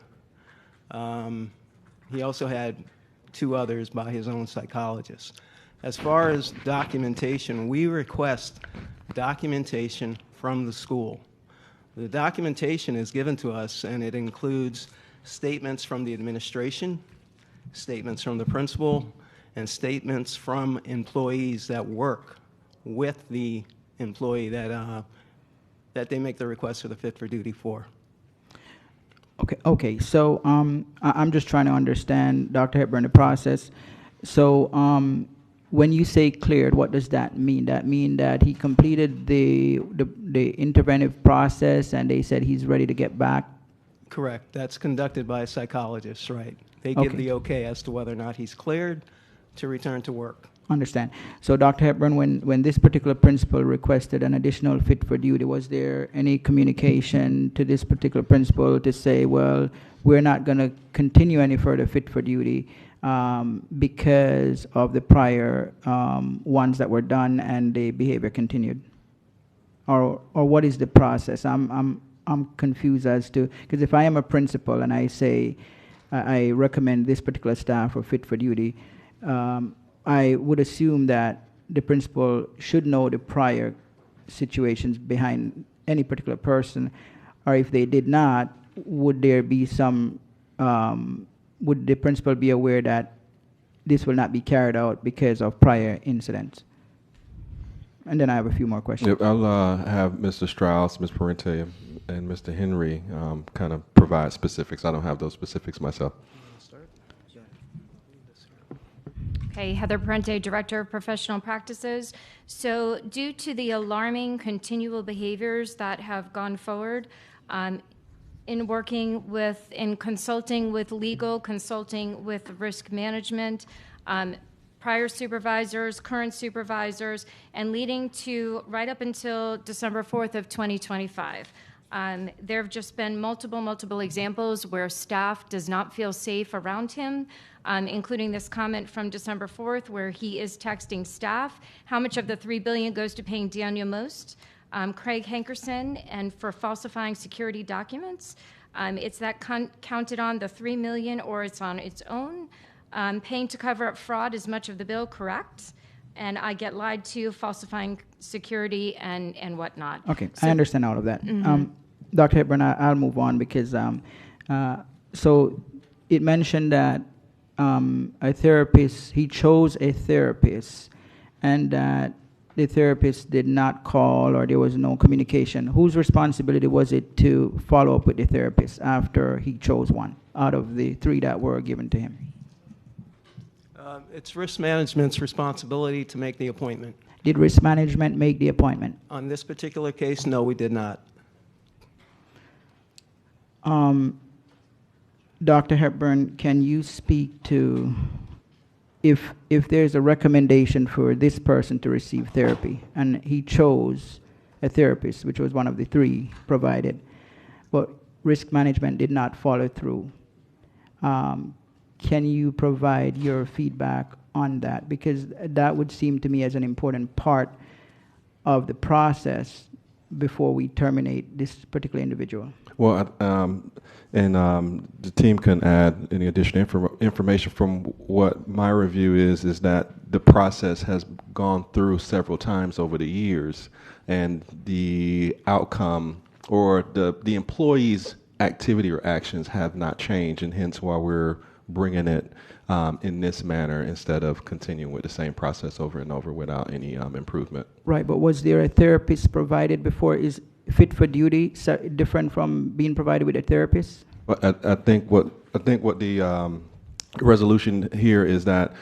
He also had 2 others by his own psychologist. As far as documentation, we request documentation from the school. The documentation is given to us, and it includes statements from the administration, statements from the principal, and statements from employees that work with the employee that they make the request for the fit for duty for. Okay. So I'm just trying to understand, Dr. Hepburn, the process. So when you say cleared, what does that mean? That mean that he completed the interventive process and they said he's ready to get back? Correct. That's conducted by a psychologist, right? They give the okay as to whether or not he's cleared to return to work. Understand. So, Dr. Hepburn, when this particular principal requested an additional fit for duty, was there any communication to this particular principal to say, well, we're not going to continue any further fit for duty because of the prior ones that were done and the behavior continued? Or what is the process? I'm confused as to, because if I am a principal and I say I recommend this particular staff for fit for duty, I would assume that the principal should know the prior situations behind any particular person, or if they did not, would there be some, would the principal be aware that this will not be carried out because of prior incidents? And then I have a few more questions. Yep, I'll have Mr. Strauss, Ms. Parente, and Mr. Henry kind of provide specifics. I don't have those specifics myself. Okay, Heather Parente, Director of Professional Practices. So due to the alarming continual behaviors that have gone forward, in working with, in consulting with legal, consulting with risk management, prior supervisors, current supervisors, and leading to right up until December 4th of 2025. There have just been multiple examples where staff does not feel safe around him, including this comment from December 4th where he is texting staff how much of the $3 billion goes to paying Daniel Most, Craig Hankerson, and for falsifying security documents. It's that counted on the $3 million or it's on its own. Paying to cover up fraud is much of the bill, correct? And I get lied to, falsifying security and whatnot. Okay, So- I understand all of that. Mhm. Dr. Hepburn, I'll move on because so it mentioned that a therapist, he chose a therapist, and that the therapist did not call or there was no communication. Whose responsibility was it to follow up with the therapist after he chose one out of the 3 that were given to him? It's risk management's responsibility to make the appointment. Did risk management make the appointment? On this particular case, no, we did not. Dr. Hepburn, can you speak to if there's a recommendation for this person to receive therapy and he chose a therapist, which was one of the three provided, but risk management did not follow through. Can you provide your feedback on that? Because that would seem to me as an important part of the process before we terminate this particular individual. Well, the team can add any additional information from what my review is that the process has gone through several times over the years, and the outcome or the employee's activity or actions have not changed, and hence why we're bringing it in this manner instead of continuing with the same process over and over without any improvement. Right, but was there a therapist provided before? Is fit for duty different from being provided with a therapist? Well, I think what the resolution here is that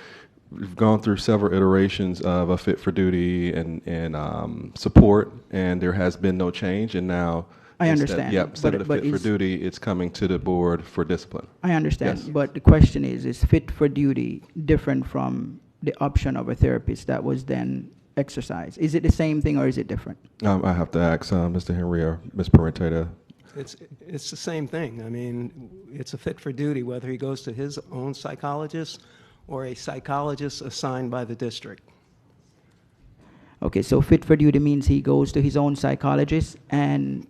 we've gone through several iterations of a fit for duty and support, and there has been no change, and now I understand. Instead of the fit for duty, it's coming to the board for discipline. I understand, Yes. but the question is fit for duty different from the option of a therapist that was then exercised? Is it the same thing or is it different? I have to ask Mr. Henry or Ms. Parente. It's the same thing. I mean, it's a fit for duty whether he goes to his own psychologist or a psychologist assigned by the district. Okay, so fit for duty means he goes to his own psychologist, and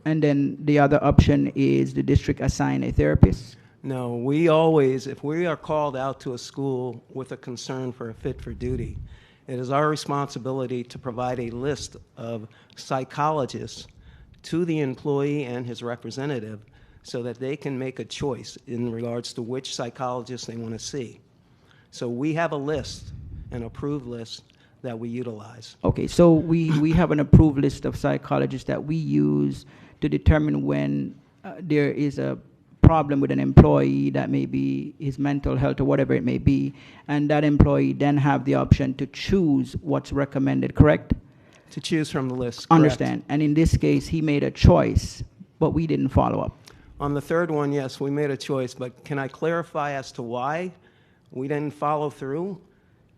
then the other option is the district assign a therapist. No, we always, if we are called out to a school with a concern for a fit for duty, it is our responsibility to provide a list of psychologists to the employee and his representative so that they can make a choice in regards to which psychologist they want to see. So we have a list, an approved list that we utilize. Okay, so we have an approved list of psychologists that we use to determine when there is a problem with an employee, that may be his mental health or whatever it may be, and that employee then have the option to choose what's recommended, correct? To choose from the list, correct. Understand. And in this case, he made a choice, but we didn't follow up. On the third one, yes, we made a choice, but can I clarify as to why we didn't follow through?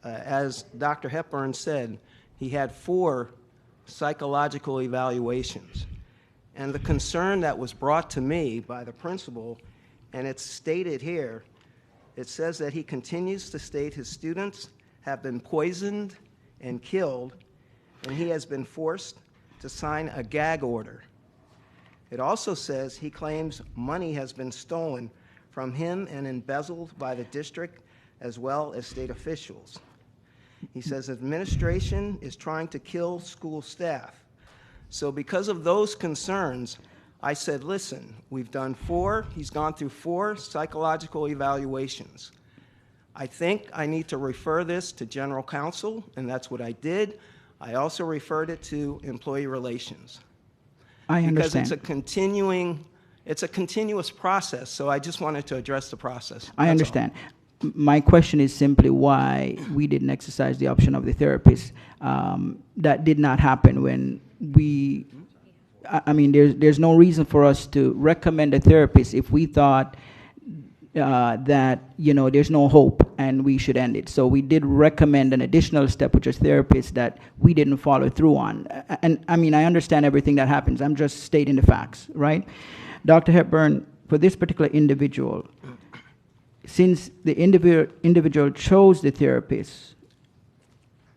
As Dr. Hepburn said, he had 4 psychological evaluations. And the concern that was brought to me by the principal, and it's stated here, it says that he continues to state his students have been poisoned and killed, and he has been forced to sign a gag order. It also says he claims money has been stolen from him and embezzled by the district as well as state officials. He says administration is trying to kill school staff. So because of those concerns, I said, listen, we've done 4, he's gone through 4 psychological evaluations. I think I need to refer this to general counsel, and that's what I did. I also referred it to employee relations. I understand. Because it's a continuous process, so I just wanted to address the process. I understand. My question is simply why we didn't exercise the option of the therapist. That did not happen when we, I mean, there's no reason for us to recommend a therapist if we thought that, you know, there's no hope and we should end it. So we did recommend an additional step, which is therapist, that we didn't follow through on. And I mean, I understand everything that happens. I'm just stating the facts, right? Dr. Hepburn, for this particular individual, since the individual chose the therapist,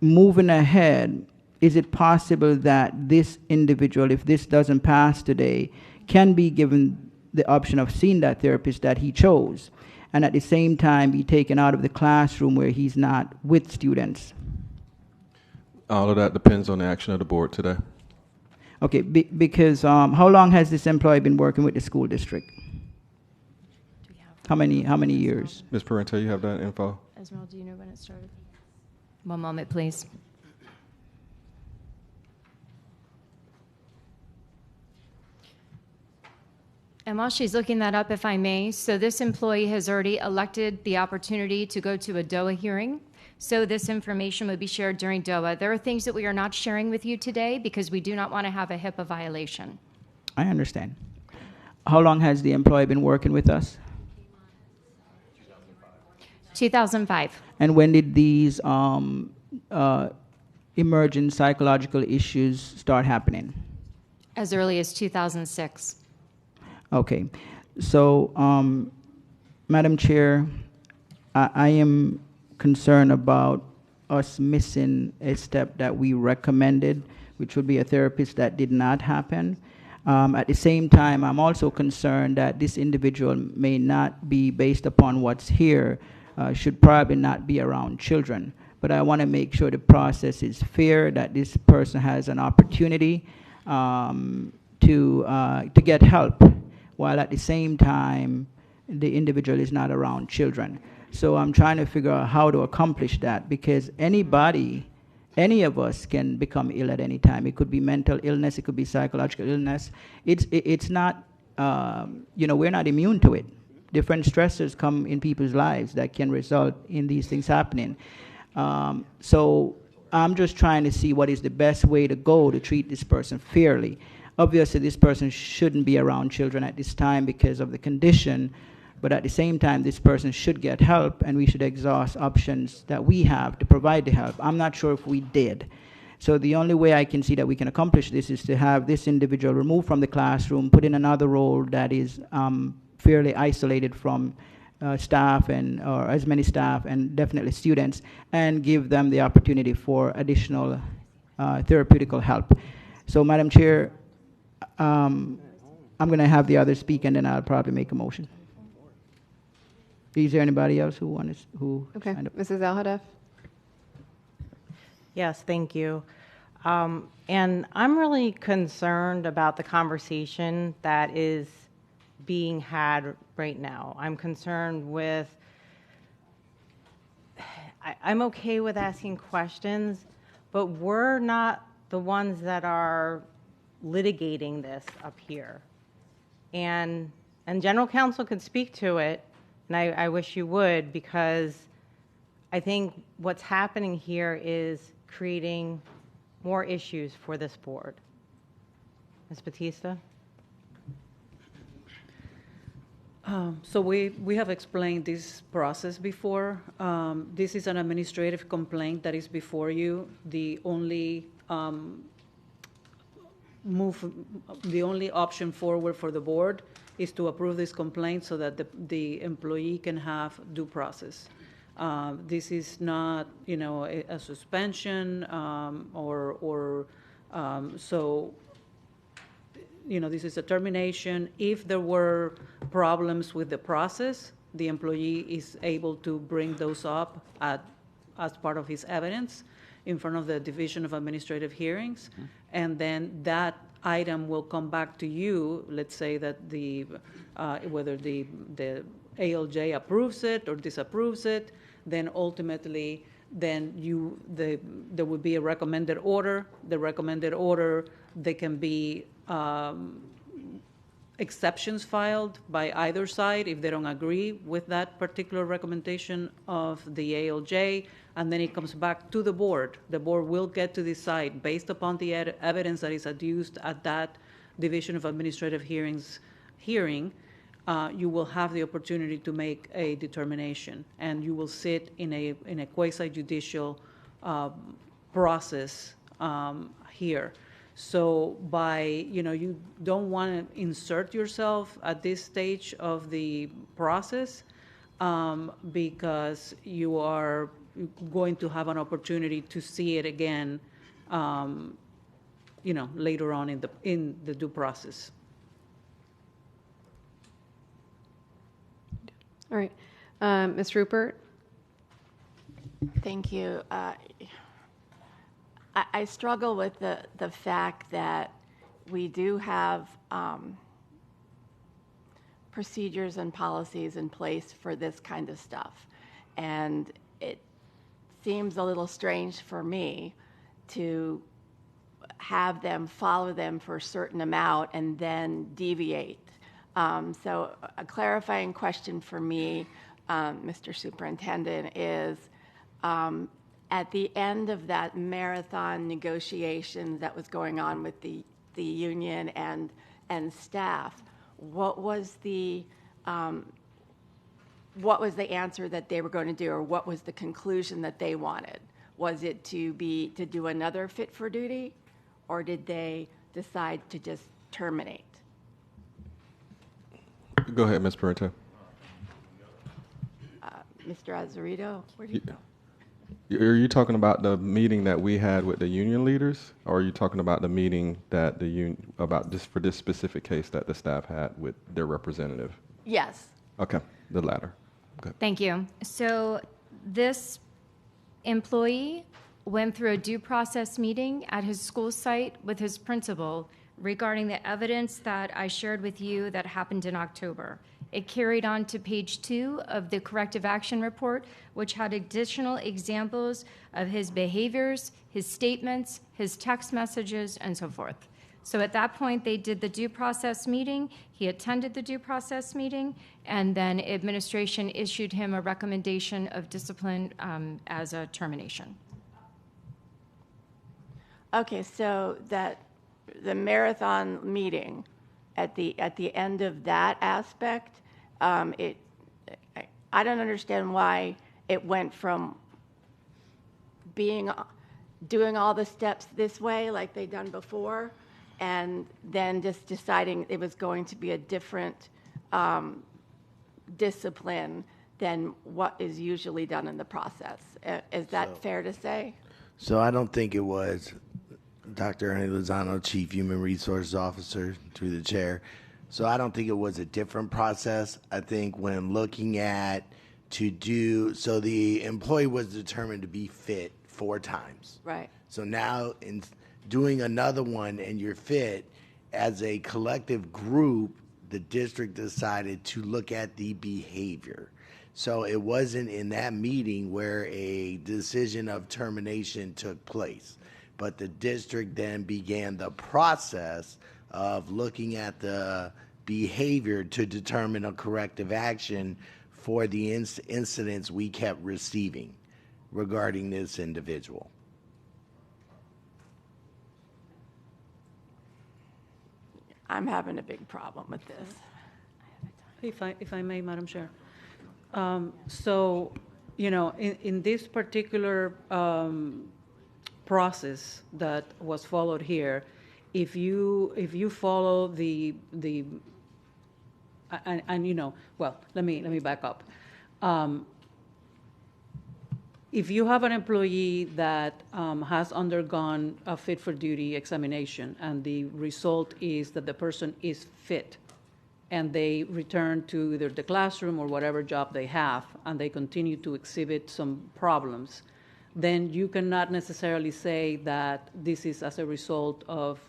moving ahead, is it possible that this individual, if this doesn't pass today, can be given the option of seeing that therapist that he chose, and at the same time be taken out of the classroom where he's not with students? All of that depends on the action of the board today. Okay, because how long has this employee been working with the school district? How many years? Ms. Parente, you have that info? Esmeralda, do you know when it started? One moment, please. And while she's looking that up, if I may, so this employee has already elected the opportunity to go to a DOA hearing. So this information would be shared during DOA. There are things that we are not sharing with you today because we do not want to have a HIPAA violation. I understand. How long has the employee been working with us? 2005. And when did these emerging psychological issues start happening? As early as 2006. Okay. So, Madam Chair, I am concerned about us missing a step that we recommended, which would be a therapist. That did not happen. At the same time, I'm also concerned that this individual may not be, based upon what's here, should probably not be around children. But I want to make sure the process is fair, that this person has an opportunity to get help, while at the same time the individual is not around children. So I'm trying to figure out how to accomplish that, because anybody, any of us can become ill at any time. It could be mental illness, it could be psychological illness. It's not, we're not immune to it. Different stressors come in people's lives that can result in these things happening. So I'm just trying to see what is the best way to go to treat this person fairly. Obviously, this person shouldn't be around children at this time because of the condition, but at the same time, this person should get help, and we should exhaust options that we have to provide the help. I'm not sure if we did. So the only way I can see that we can accomplish this is to have this individual removed from the classroom, put in another role that is fairly isolated from staff or as many staff and definitely students, and give them the opportunity for additional therapeutical help. So, Madam Chair, I'm going to have the others speak, and then I'll probably make a motion. Is there anybody else who Okay, signed up? Mrs. Al-Hadaf. Yes, thank you. And I'm really concerned about the conversation that is being had right now. I'm concerned with, I'm okay with asking questions, but we're not the ones that are litigating this up here. And General Counsel could speak to it, and I wish you would, because I think what's happening here is creating more issues for this board. Ms. Batista? So we have explained this process before. This is an administrative complaint that is before you. The only the only option forward for the board is to approve this complaint so that the employee can have due process. This is not, a suspension so, this is a termination. If there were problems with the process, the employee is able to bring those up as part of his evidence in front of the Division of Administrative Hearings, and then that item will come back to you. Let's say that whether the ALJ approves it or disapproves it, then ultimately, there would be a recommended order. The recommended order, there can be exceptions filed by either side if they don't agree with that particular recommendation of the ALJ, and then it comes back to the board. The board will get to decide based upon the evidence that is adduced at that Division of Administrative Hearings hearing. You will have the opportunity to make a determination, and you will sit in a quasi-judicial process here. So you don't want to insert yourself at this stage of the process because you are going to have an opportunity to see it again, later on in the due process. All right. Ms. Rupert? Thank you. I struggle with the fact that we do have procedures and policies in place for this kind of stuff. And it seems a little strange for me to have them follow them for a certain amount and then deviate. So a clarifying question for me, Mr. Superintendent, is at the end of that marathon negotiation that was going on with the union and staff, what was the answer that they were going to do, or what was the conclusion that they wanted? Was it to do another fit for duty, or did they decide to just terminate? Go ahead, Ms. Parento. Mr. Azzarito, where do you go? Are you talking about the meeting that we had with the union leaders, or are you talking about the meeting that the union, about just for this specific case that the staff had with their representative? Yes. Okay, the latter. Good. Thank you. So this employee went through a due process meeting at his school site with his principal regarding the evidence that I shared with you that happened in October. It carried on to page 2 of the corrective action report, which had additional examples of his behaviors, his statements, his text messages, and so forth. So at that point, they did the due process meeting. He attended the due process meeting, and then administration issued him a recommendation of discipline as a termination. Okay, so that the marathon meeting, at the end of that aspect, I don't understand why it went from doing all the steps this way like they'd done before, and then just deciding it was going to be a different discipline than what is usually done in the process. Is that fair to say? So I don't think it was Dr. Ernie Lozano, Chief Human Resources Officer, through the chair. So I don't think it was a different process. I think when looking at so the employee was determined to be fit 4 times. Right. So now in doing another one and you're fit, as a collective group, the district decided to look at the behavior. So it wasn't in that meeting where a decision of termination took place. But the district then began the process of looking at the behavior to determine a corrective action for the incidents we kept receiving regarding this individual. I'm having a big problem with this. If I may, Madam Chair. So, you know, in this particular process that was followed here, if you follow and you know, well, let me back up. If you have an employee that has undergone a fit for duty examination and the result is that the person is fit and they return to either the classroom or whatever job they have and they continue to exhibit some problems, then you cannot necessarily say that this is as a result of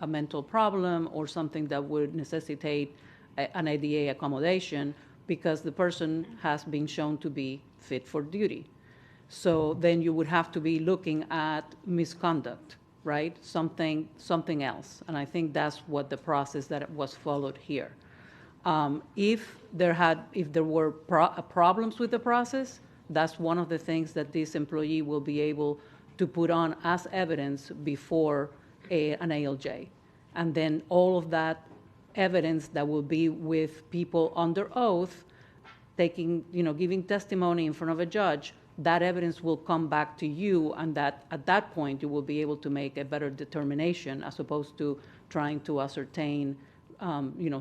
a mental problem or something that would necessitate an ADA accommodation because the person has been shown to be fit for duty. So then you would have to be looking at misconduct, right? Something else. And I think that's what the process that was followed here. If there were problems with the process, that's one of the things that this employee will be able to put on as evidence before an ALJ. And then all of that evidence that will be with people under oath, giving testimony in front of a judge, that evidence will come back to you, and that at that point you will be able to make a better determination as opposed to trying to ascertain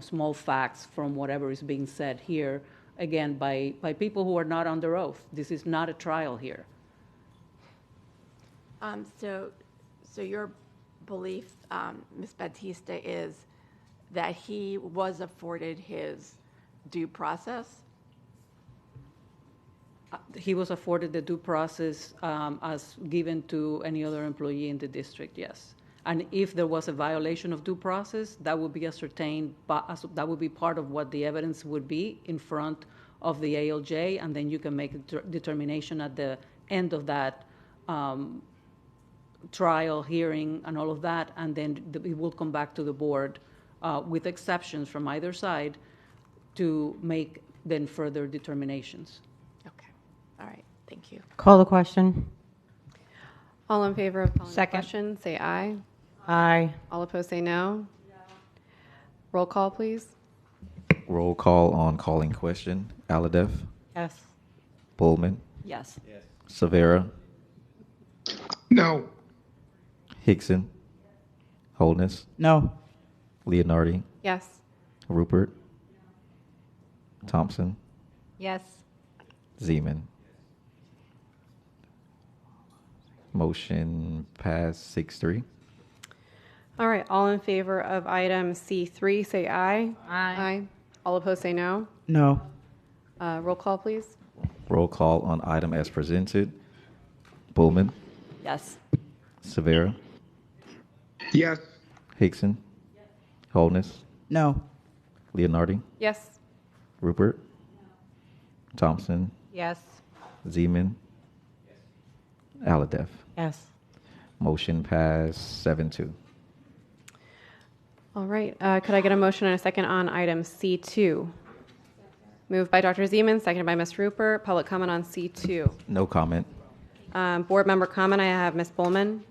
small facts from whatever is being said here, again, by people who are not under oath. This is not a trial here. So your belief, Ms. Batista, is that he was afforded his due process? He was afforded the due process as given to any other employee in the district, yes. And if there was a violation of due process, that would be ascertained, that would be part of what the evidence would be in front of the ALJ, and then you can make a determination at the end of that trial, hearing, and all of that, and then it will come back to the board with exceptions from either side to make then further determinations. Okay. All right. Thank you. Call the question. All in favor of calling the Second. question, say aye. Aye. All opposed, say no. Roll call, please. Roll call on calling question. Aladev, Yes. Bullman, Yes. Severa, No. Hickson. Holness. No. Leonardi. Yes. Rupert. Thompson. Yes. Zeman. Motion passed 6-3. All right, all in favor of item C3, say aye. Aye. All opposed, say no. No. Roll call, please. Roll call on item as presented. Bullman. Yes. Severa. Yes. Hickson. Holness. No. Leonardi. Yes. Rupert. Thompson. Yes. Zeman. Alladef. Yes. Motion passed 7-2. All right, could I get a motion and a second on item C2? Moved by Dr. Zeman, seconded by Ms. Rupert. Public comment on C2. No comment. Board member comment, I have Ms. Bullman.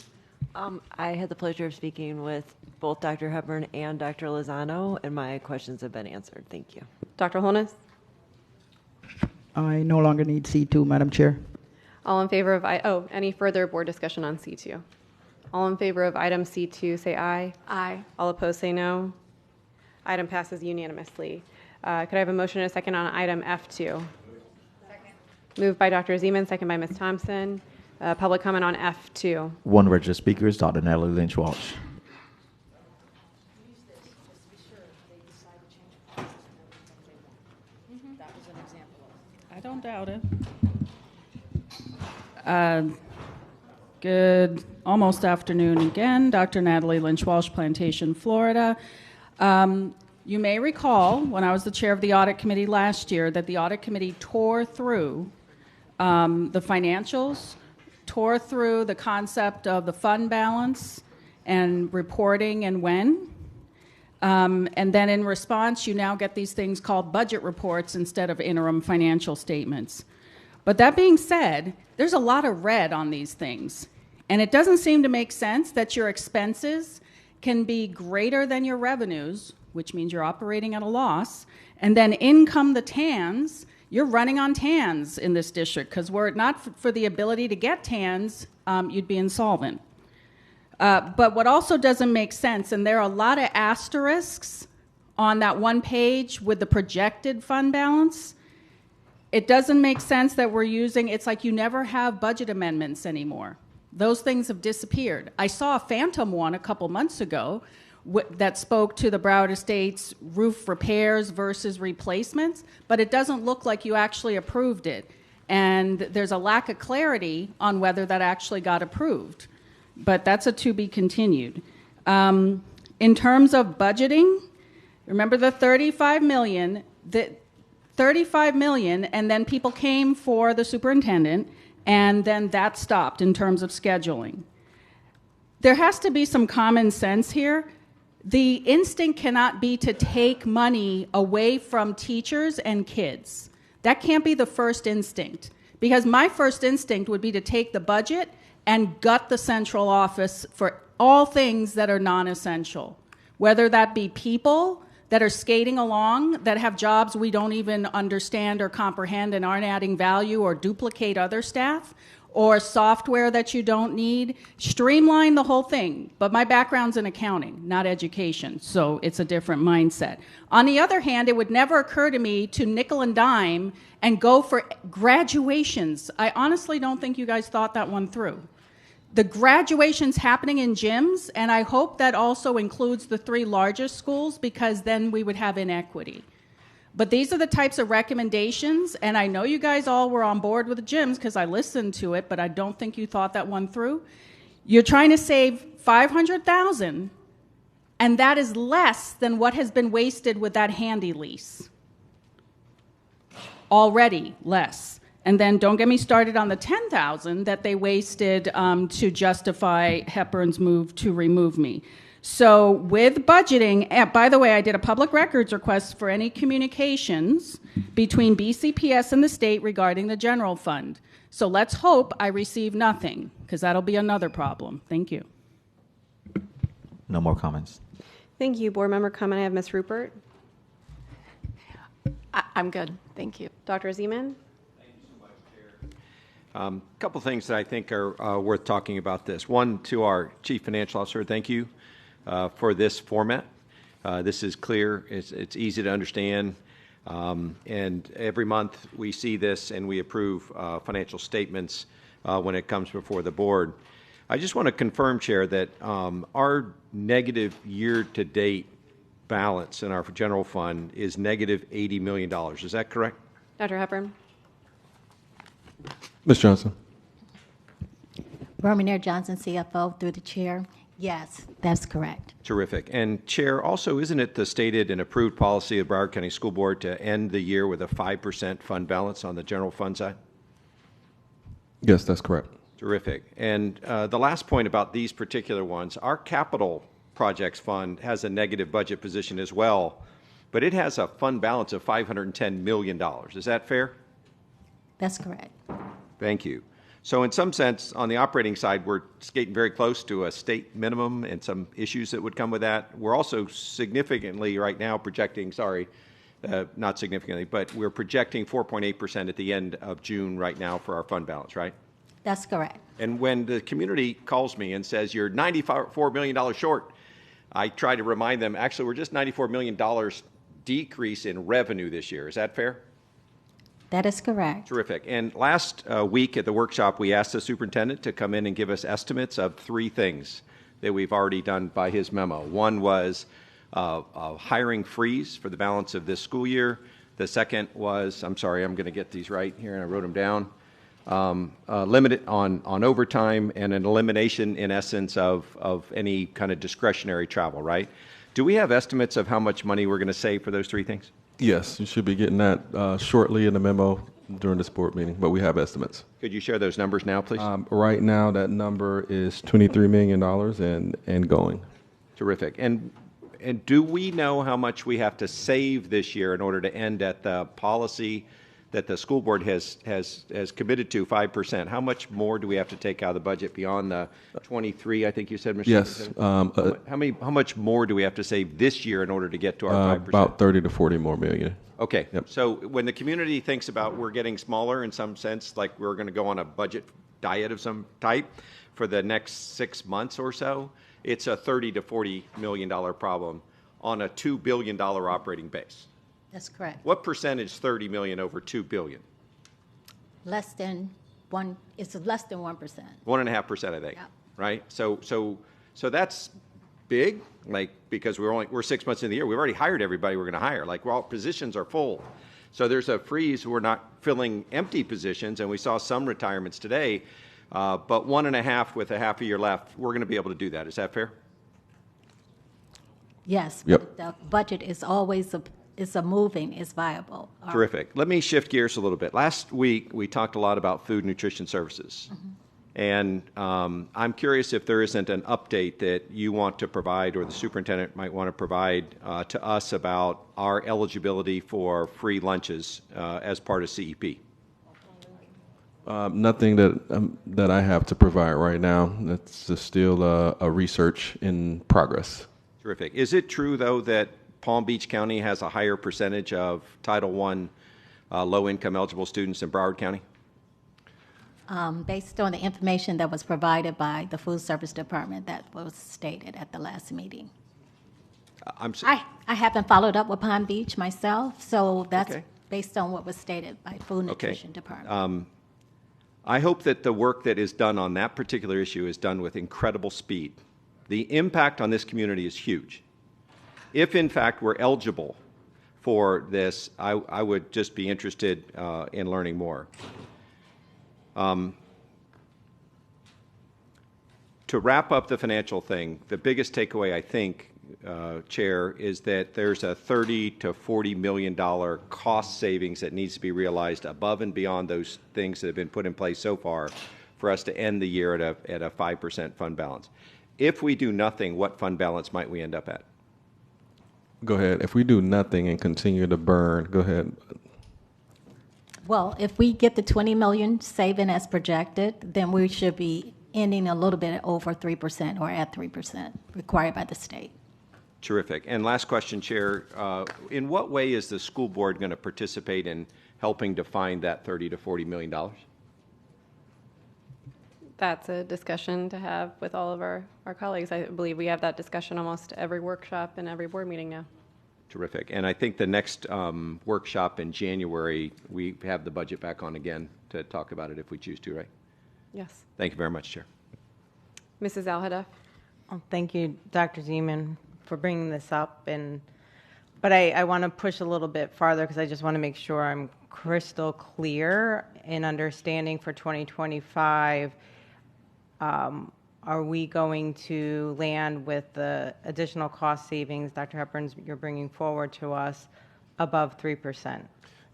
I had the pleasure of speaking with both Dr. Hepburn and Dr. Lozano, and my questions have been answered. Thank you. Dr. Holness? I no longer need C2, Madam Chair. All in favor of, any further board discussion on C2? All in favor of item C2, say aye. Aye. All opposed, say no. Item passes unanimously. Could I have a motion and a second on item F2? Second. Moved by Dr. Zeman, second by Ms. Thompson. Public comment on F2. One registered speaker is Dr. Natalie Lynch Walsh. I don't doubt it. Good almost afternoon again. Dr. Natalie Lynch Walsh, Plantation, Florida. You may recall when I was the chair of the audit committee last year that the audit committee tore through the financials, tore through the concept of the fund balance and reporting and when. And then in response, you now get these things called budget reports instead of interim financial statements. But that being said, there's a lot of red on these things. And it doesn't seem to make sense that your expenses can be greater than your revenues, which means you're operating at a loss, and then in come the TANs. You're running on TANs in this district, because were it not for the ability to get TANs, you'd be insolvent. But what also doesn't make sense, and there are a lot of asterisks on that one page with the projected fund balance, it doesn't make sense that we're using, it's like you never have budget amendments anymore. Those things have disappeared. I saw a phantom one a couple months ago that spoke to the Broward Estates roof repairs versus replacements, but it doesn't look like you actually approved it. And there's a lack of clarity on whether that actually got approved. But that's a to be continued. In terms of budgeting, remember the $35 million, and then people came for the superintendent, and then that stopped in terms of scheduling. There has to be some common sense here. The instinct cannot be to take money away from teachers and kids. That can't be the first instinct, because my first instinct would be to take the budget and gut the central office for all things that are non-essential, whether that be people that are skating along, that have jobs we don't even understand or comprehend and aren't adding value or duplicate other staff, or software that you don't need. Streamline the whole thing. But my background's in accounting, not education, so it's a different mindset. On the other hand, it would never occur to me to nickel and dime and go for graduations. I honestly don't think you guys thought that one through. The graduations happening in gyms, and I hope that also includes the 3 largest schools, because then we would have inequity. But these are the types of recommendations, and I know you guys all were on board with the gyms because I listened to it, but I don't think you thought that one through. You're trying to save $500,000, and that is less than what has been wasted with that handy lease. Already less. And then don't get me started on the $10,000 that they wasted to justify Hepburn's move to remove me. So with budgeting, and by the way, I did a public records request for any communications between BCPS and the state regarding the general fund. So let's hope I receive nothing, because that'll be another problem. Thank you. No more comments. Thank you. Board member comment, I have Ms. Rupert. I'm good. Thank you. Dr. Zeman? Couple things that I think are worth talking about this. One, to our Chief Financial Officer, thank you for this format. This is clear, it's easy to understand, and every month we see this and we approve financial statements when it comes before the board. I just want to confirm, Chair, that our negative year-to-date balance in our general fund is negative $80 million. Is that correct? Dr. Hepburn? Ms. Johnson. Romaneer Johnson, CFO, through the chair. Yes, that's correct. Terrific. And Chair, also, isn't it the stated and approved policy of Broward County School Board to end the year with a 5% fund balance on the general fund side? Yes, that's correct. Terrific. And the last point about these particular ones, our capital projects fund has a negative budget position as well, but it has a fund balance of $510 million. Is that fair? That's correct. Thank you. So in some sense, on the operating side, we're skating very close to a state minimum and some issues that would come with that. We're also significantly right now projecting, not significantly, but we're projecting 4.8% at the end of June right now for our fund balance, right? That's correct. And when the community calls me and says, you're $94 million short, I try to remind them, actually, we're just $94 million decrease in revenue this year. Is that fair? That is correct. Terrific. And last week at the workshop, we asked the superintendent to come in and give us estimates of 3 things that we've already done by his memo. One was a hiring freeze for the balance of this school year. The second was, I'm sorry, I'm going to get these right here, and I wrote them down. Limit on overtime and an elimination, in essence, of any kind of discretionary travel, right? Do we have estimates of how much money we're going to save for those 3 things? Yes, you should be getting that shortly in the memo during this board meeting, but we have estimates. Could you share those numbers now, please? Right now, that number is $23 million and going. Terrific. And do we know how much we have to save this year in order to end at the policy that the school board has committed to, 5%? How much more do we have to take out of the budget beyond the 23, I think you said, Mr. Yes. How much more do we have to save this year in order to get to our 5%? About 30 to 40 more million. Okay. Yep. So when the community thinks about we're getting smaller in some sense, like we're going to go on a budget diet of some type for the next 6 months or so, it's a $30 to $40 million problem on a $2 billion operating base. That's correct. What percentage 30 million over 2 billion? Less than 1%. It's less than 1%. 1.5%, I think. Yeah. Right. So that's big. Like, because we're 6 months in the year, we've already hired everybody we're going to hire. Like, all positions are full. So there's a freeze. We're not filling empty positions, and we saw some retirements today. But 1.5 with a half a year left, we're going to be able to do that. Is that fair? Yes. Yep. But the budget is always it's viable. Terrific. Let me shift gears a little bit. Last week, we talked a lot about food nutrition services. Mm-hmm. And I'm curious if there isn't an update that you want to provide or the superintendent might want to provide to us about our eligibility for free lunches as part of CEP. Nothing that I have to provide right now. That's just still a research in progress. Terrific. Is it true, though, that Palm Beach County has a higher percentage of Title I low-income eligible students than Broward County? Based on the information that was provided by the Food Service Department, that was stated at the last meeting. I haven't followed up with Palm Beach myself, so that's based on what was stated by Food Nutrition Department. I hope that the work that is done on that particular issue is done with incredible speed. The impact on this community is huge. If, in fact, we're eligible for this, I would just be interested in learning more. To wrap up the financial thing, the biggest takeaway, I think, Chair, is that there's a $30 to $40 million cost savings that needs to be realized above and beyond those things that have been put in place so far for us to end the year at a 5% fund balance. If we do nothing, what fund balance might we end up at? Go ahead. If we do nothing and continue to burn, go ahead. Well, if we get the 20 million saving as projected, then we should be ending a little bit over 3% or at 3% required by the state. Terrific. And last question, Chair. In what way is the school board going to participate in helping to find that $30 to $40 million? That's a discussion to have with all of our colleagues. I believe we have that discussion almost every workshop and every board meeting now. Terrific. And I think the next workshop in January, we have the budget back on again to talk about it if we choose to, right? Yes. Thank you very much, Chair. Mrs. Al-Hadaf? Well, thank you, Dr. Zeman, for bringing this up. But I want to push a little bit farther because I just want to make sure I'm crystal clear in understanding for 2025. Are we going to land with the additional cost savings, Dr. Hepburn, you're bringing forward to us above 3%?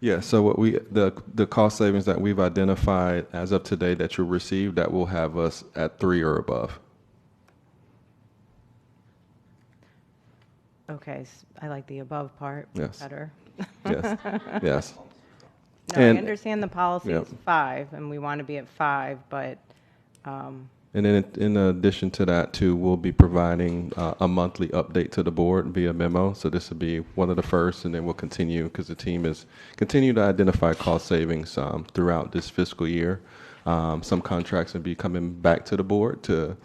Yeah, so what the cost savings that we've identified as of today that you'll receive, that will have us at 3 or above. Okay, I like the above part Yes. better. Yes. Yes. No, And- I understand the policy Yep. is 5, and we want to be at 5, but And then in addition to that, too, we'll be providing a monthly update to the board via memo. So this will be one of the first, and then we'll continue because the team is continue to identify cost savings throughout this fiscal year. Some contracts will be coming back to the board to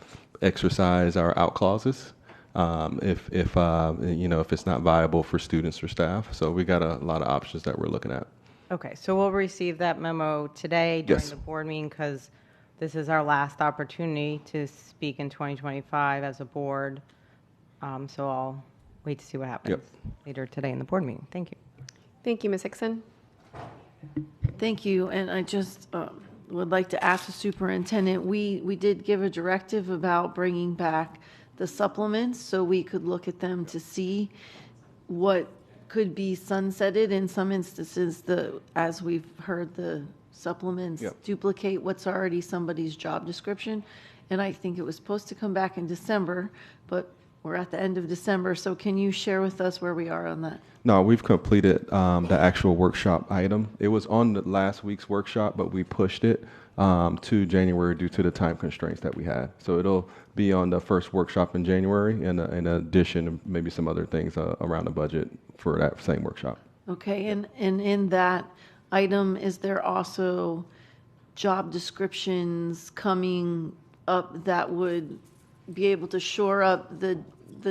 exercise our out clauses if it's not viable for students or staff. So we got a lot of options that we're looking at. okay, so we'll receive that memo today during Yes. the board meeting because this is our last opportunity to speak in 2025 as a board. So I'll wait to see what happens later today in the board meeting. Thank you. Thank you, Ms. Hickson. Thank you, and I just would like to ask the superintendent, we did give a directive about bringing back the supplements so we could look at them to see what could be sunsetted. In some instances, as we've heard, the supplements duplicate what's already somebody's job description. And I think it was supposed to come back in December, but we're at the end of December. So can you share with us where we are on that? No, we've completed the actual workshop item. It was on the last week's workshop, but we pushed it to January due to the time constraints that we had. So it'll be on the first workshop in January, and in addition, maybe some other things around the budget for that same workshop. Okay, and in that item, is there also job descriptions coming up that would be able to shore up the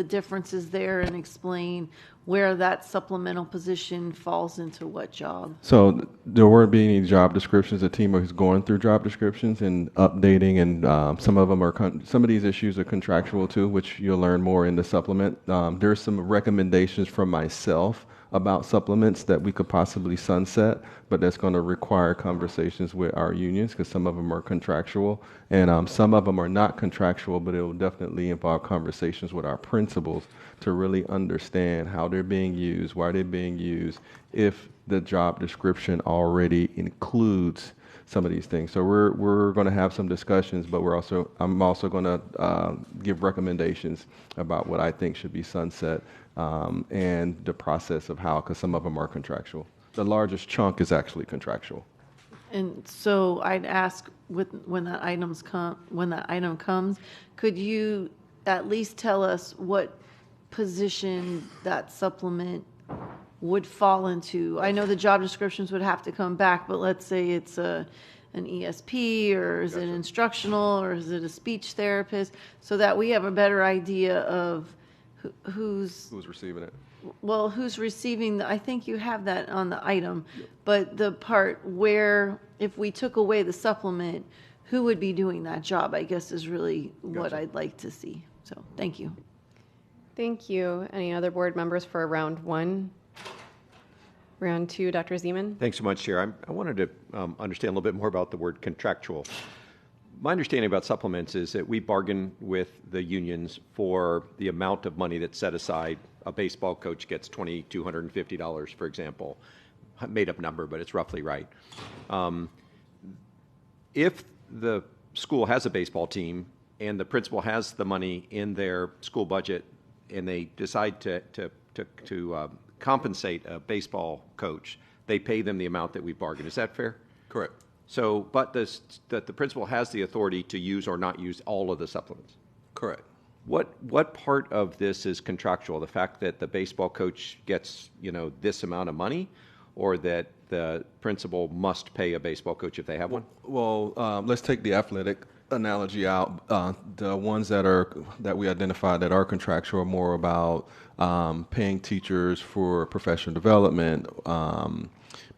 differences there and explain where that supplemental position falls into what job? So there won't be any job descriptions. The team is going through job descriptions and updating, and some of them are some of these issues are contractual too, which you'll learn more in the supplement. There's some recommendations from myself about supplements that we could possibly sunset, but that's going to require conversations with our unions because some of them are contractual and some of them are not contractual, but it will definitely involve conversations with our principals to really understand how they're being used, why they're being used, if the job description already includes some of these things. So we're going to have some discussions, but I'm also going to give recommendations about what I think should be sunset and the process of how, because some of them are contractual. The largest chunk is actually contractual. And so I'd ask when that item comes, could you at least tell us what position that supplement would fall into? I know the job descriptions would have to come back, but let's say it's an ESP, or is it instructional, or is it a speech therapist, so that we have a better idea of who's receiving it. Well, who's receiving I think you have that on the item, but the part where if we took away the supplement, who would be doing that job, I guess, is really what I'd like to see. So thank you. Thank you. Any other board members for round one? Round two, Dr. Zeman? Thanks so much, Chair. I wanted to understand a little bit more about the word contractual. My understanding about supplements is that we bargain with the unions for the amount of money that's set aside. A baseball coach gets $2,250, for example. Made up number, but it's roughly right. If the school has a baseball team and the principal has the money in their school budget and they decide to compensate a baseball coach, they pay them the amount that we bargained. Is that fair? Correct. So, but that the principal has the authority to use or not use all of the supplements? Correct. What part of this is contractual? The fact that the baseball coach gets, this amount of money, or that the principal must pay a baseball coach if they have one? Well, let's take the athletic analogy out. The ones that we identified that are contractual are more about paying teachers for professional development,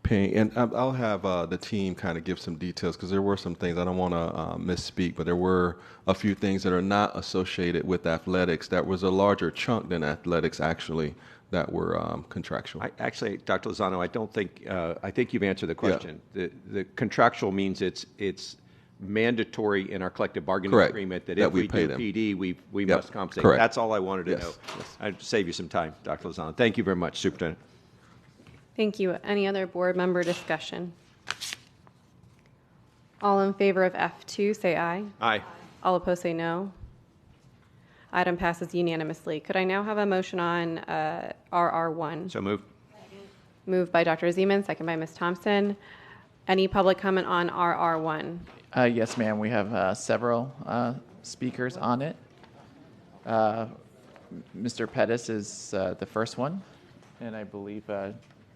paying, and I'll have the team kind of give some details because there were some things, I don't want to misspeak, but there were a few things that are not associated with athletics that was a larger chunk than athletics actually that were contractual. Actually, Dr. Lozano, I don't think, I think you've answered the question. Yeah. The contractual means it's mandatory in our collective bargaining Correct. Agreement that That if we we pay do them. PD, we Yep. must compensate. Correct. That's all I wanted to Yes. know. Yes. I'd save you some time, Dr. Lozano. Thank you very much, Superintendent. Thank you. Any other board member discussion? All in favor of F2, say aye. Aye. All opposed, say no. Item passes unanimously. Could I now have a motion on RR1? So moved. Moved by Dr. Zeman, second by Ms. Thompson. Any public comment on RR1? Yes, ma'am. We have several speakers on it. Mr. Pettis is the first one, and I believe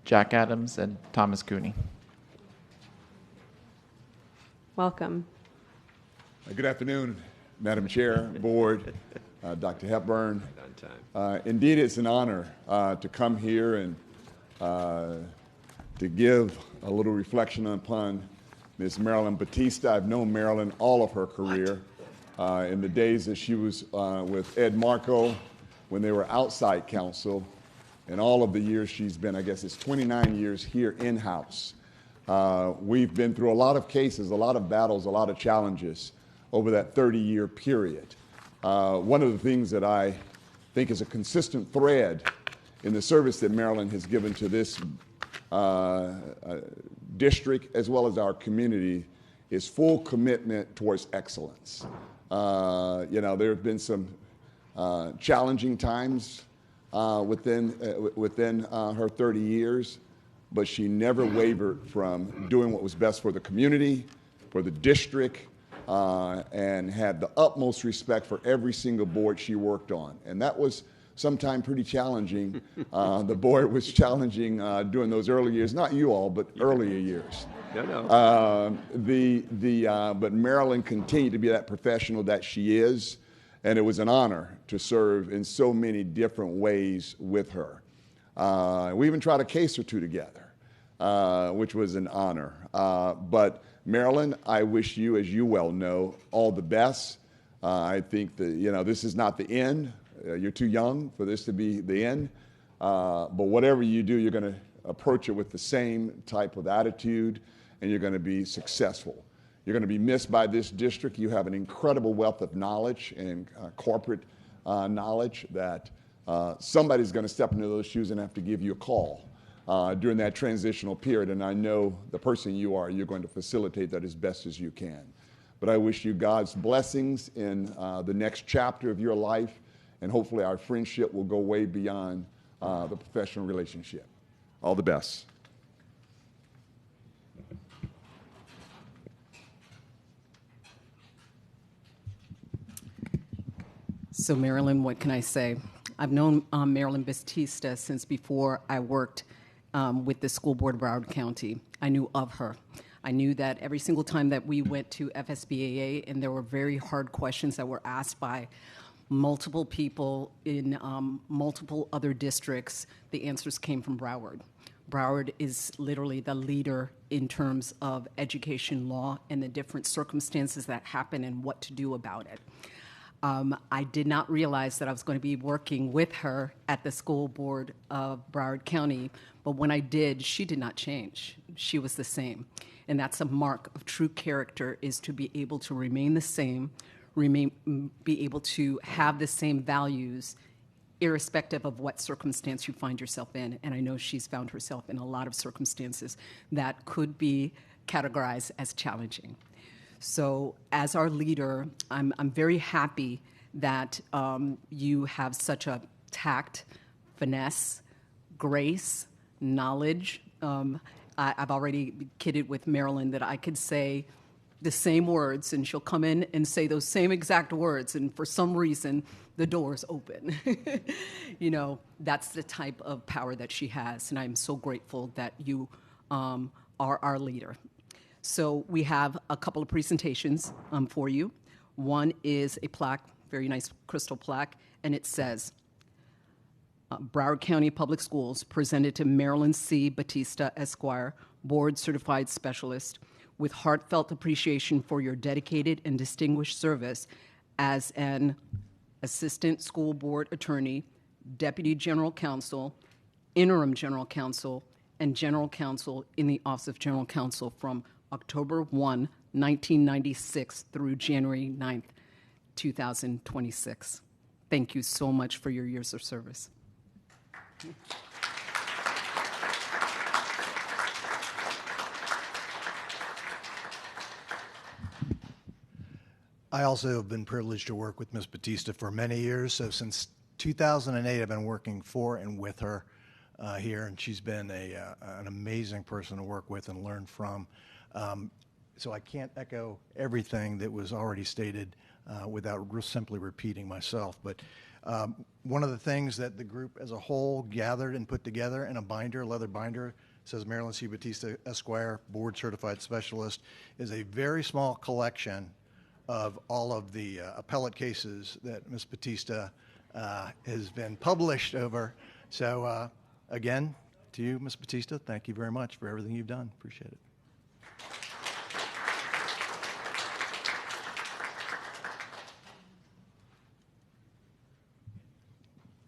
Jack Adams and Thomas Cooney. Welcome. Good afternoon, Madam Chair, Board, Dr. Hepburn. Indeed, it's an honor to come here and to give a little reflection upon Ms. Marilyn Batista. I've known Marilyn all of her career. In the days that she was with Ed Marco, when they were outside counsel, and all of the years she's been, I guess it's 29 years here in-house. We've been through a lot of cases, a lot of battles, a lot of challenges over that 30-year period. One of the things that I think is a consistent thread in the service that Marilyn has given to this district as well as our community is full commitment towards excellence. You know, there have been some challenging times within her 30 years, but she never wavered from doing what was best for the community, for the district, and had the utmost respect for every single board she worked on. And that was sometimes pretty challenging. The board was challenging during those early years, not you all, but earlier years. No. But Marilyn continued to be that professional that she is, and it was an honor to serve in so many different ways with her. We even tried a case or two together, which was an honor. But Marilyn, I wish you, as you well know, all the best. I think that, you know, this is not the end. You're too young for this to be the end. But whatever you do, you're going to approach it with the same type of attitude, and you're going to be successful. You're going to be missed by this district. You have an incredible wealth of knowledge and corporate knowledge that somebody's going to step into those shoes and have to give you a call during that transitional period. And I know the person you are, you're going to facilitate that as best as you can. But I wish you God's blessings in the next chapter of your life, and hopefully our friendship will go way beyond the professional relationship. All the best. So Marilyn, what can I say? I've known Marilyn Batista since before I worked with the school board of Broward County. I knew of her. I knew that every single time that we went to FSBAA and there were very hard questions that were asked by multiple people in multiple other districts, the answers came from Broward. Broward is literally the leader in terms of education law and the different circumstances that happen and what to do about it. I did not realize that I was going to be working with her at the school board of Broward County, but when I did, she did not change. She was the same. And that's a mark of true character, is to be able to remain the same, be able to have the same values, irrespective of what circumstance you find yourself in. And I know she's found herself in a lot of circumstances that could be categorized as challenging. So as our leader, I'm very happy that you have such a tact, finesse, grace, knowledge. I've already kidded with Marilyn that I could say the same words and she'll come in and say those same exact words, and for some reason the door's open. You know, that's the type of power that she has, and I'm so grateful that you are our leader. So we have a couple of presentations for you. One is a plaque, very nice crystal plaque, and it says, Broward County Public Schools presented to Marilyn C. Batista, Esquire, Board Certified Specialist, with heartfelt appreciation for your dedicated and distinguished service as an Assistant School Board Attorney, Deputy General Counsel, Interim General Counsel, and General Counsel in the Office of General Counsel from October 1, 1996 through January 9th, 2026. Thank you so much for your years of service. I also have been privileged to work with Ms. Batista for many years. So since 2008, I've been working for and with her here, and she's been an amazing person to work with and learn from. So I can't echo everything that was already stated without simply repeating myself. But one of the things that the group as a whole gathered and put together in a binder, a leather binder, says Marilyn C. Batista, Esquire, Board Certified Specialist, is a very small collection of all of the appellate cases that Ms. Batista has been published over. So again, to you, Ms. Batista, thank you very much for everything you've done. Appreciate it.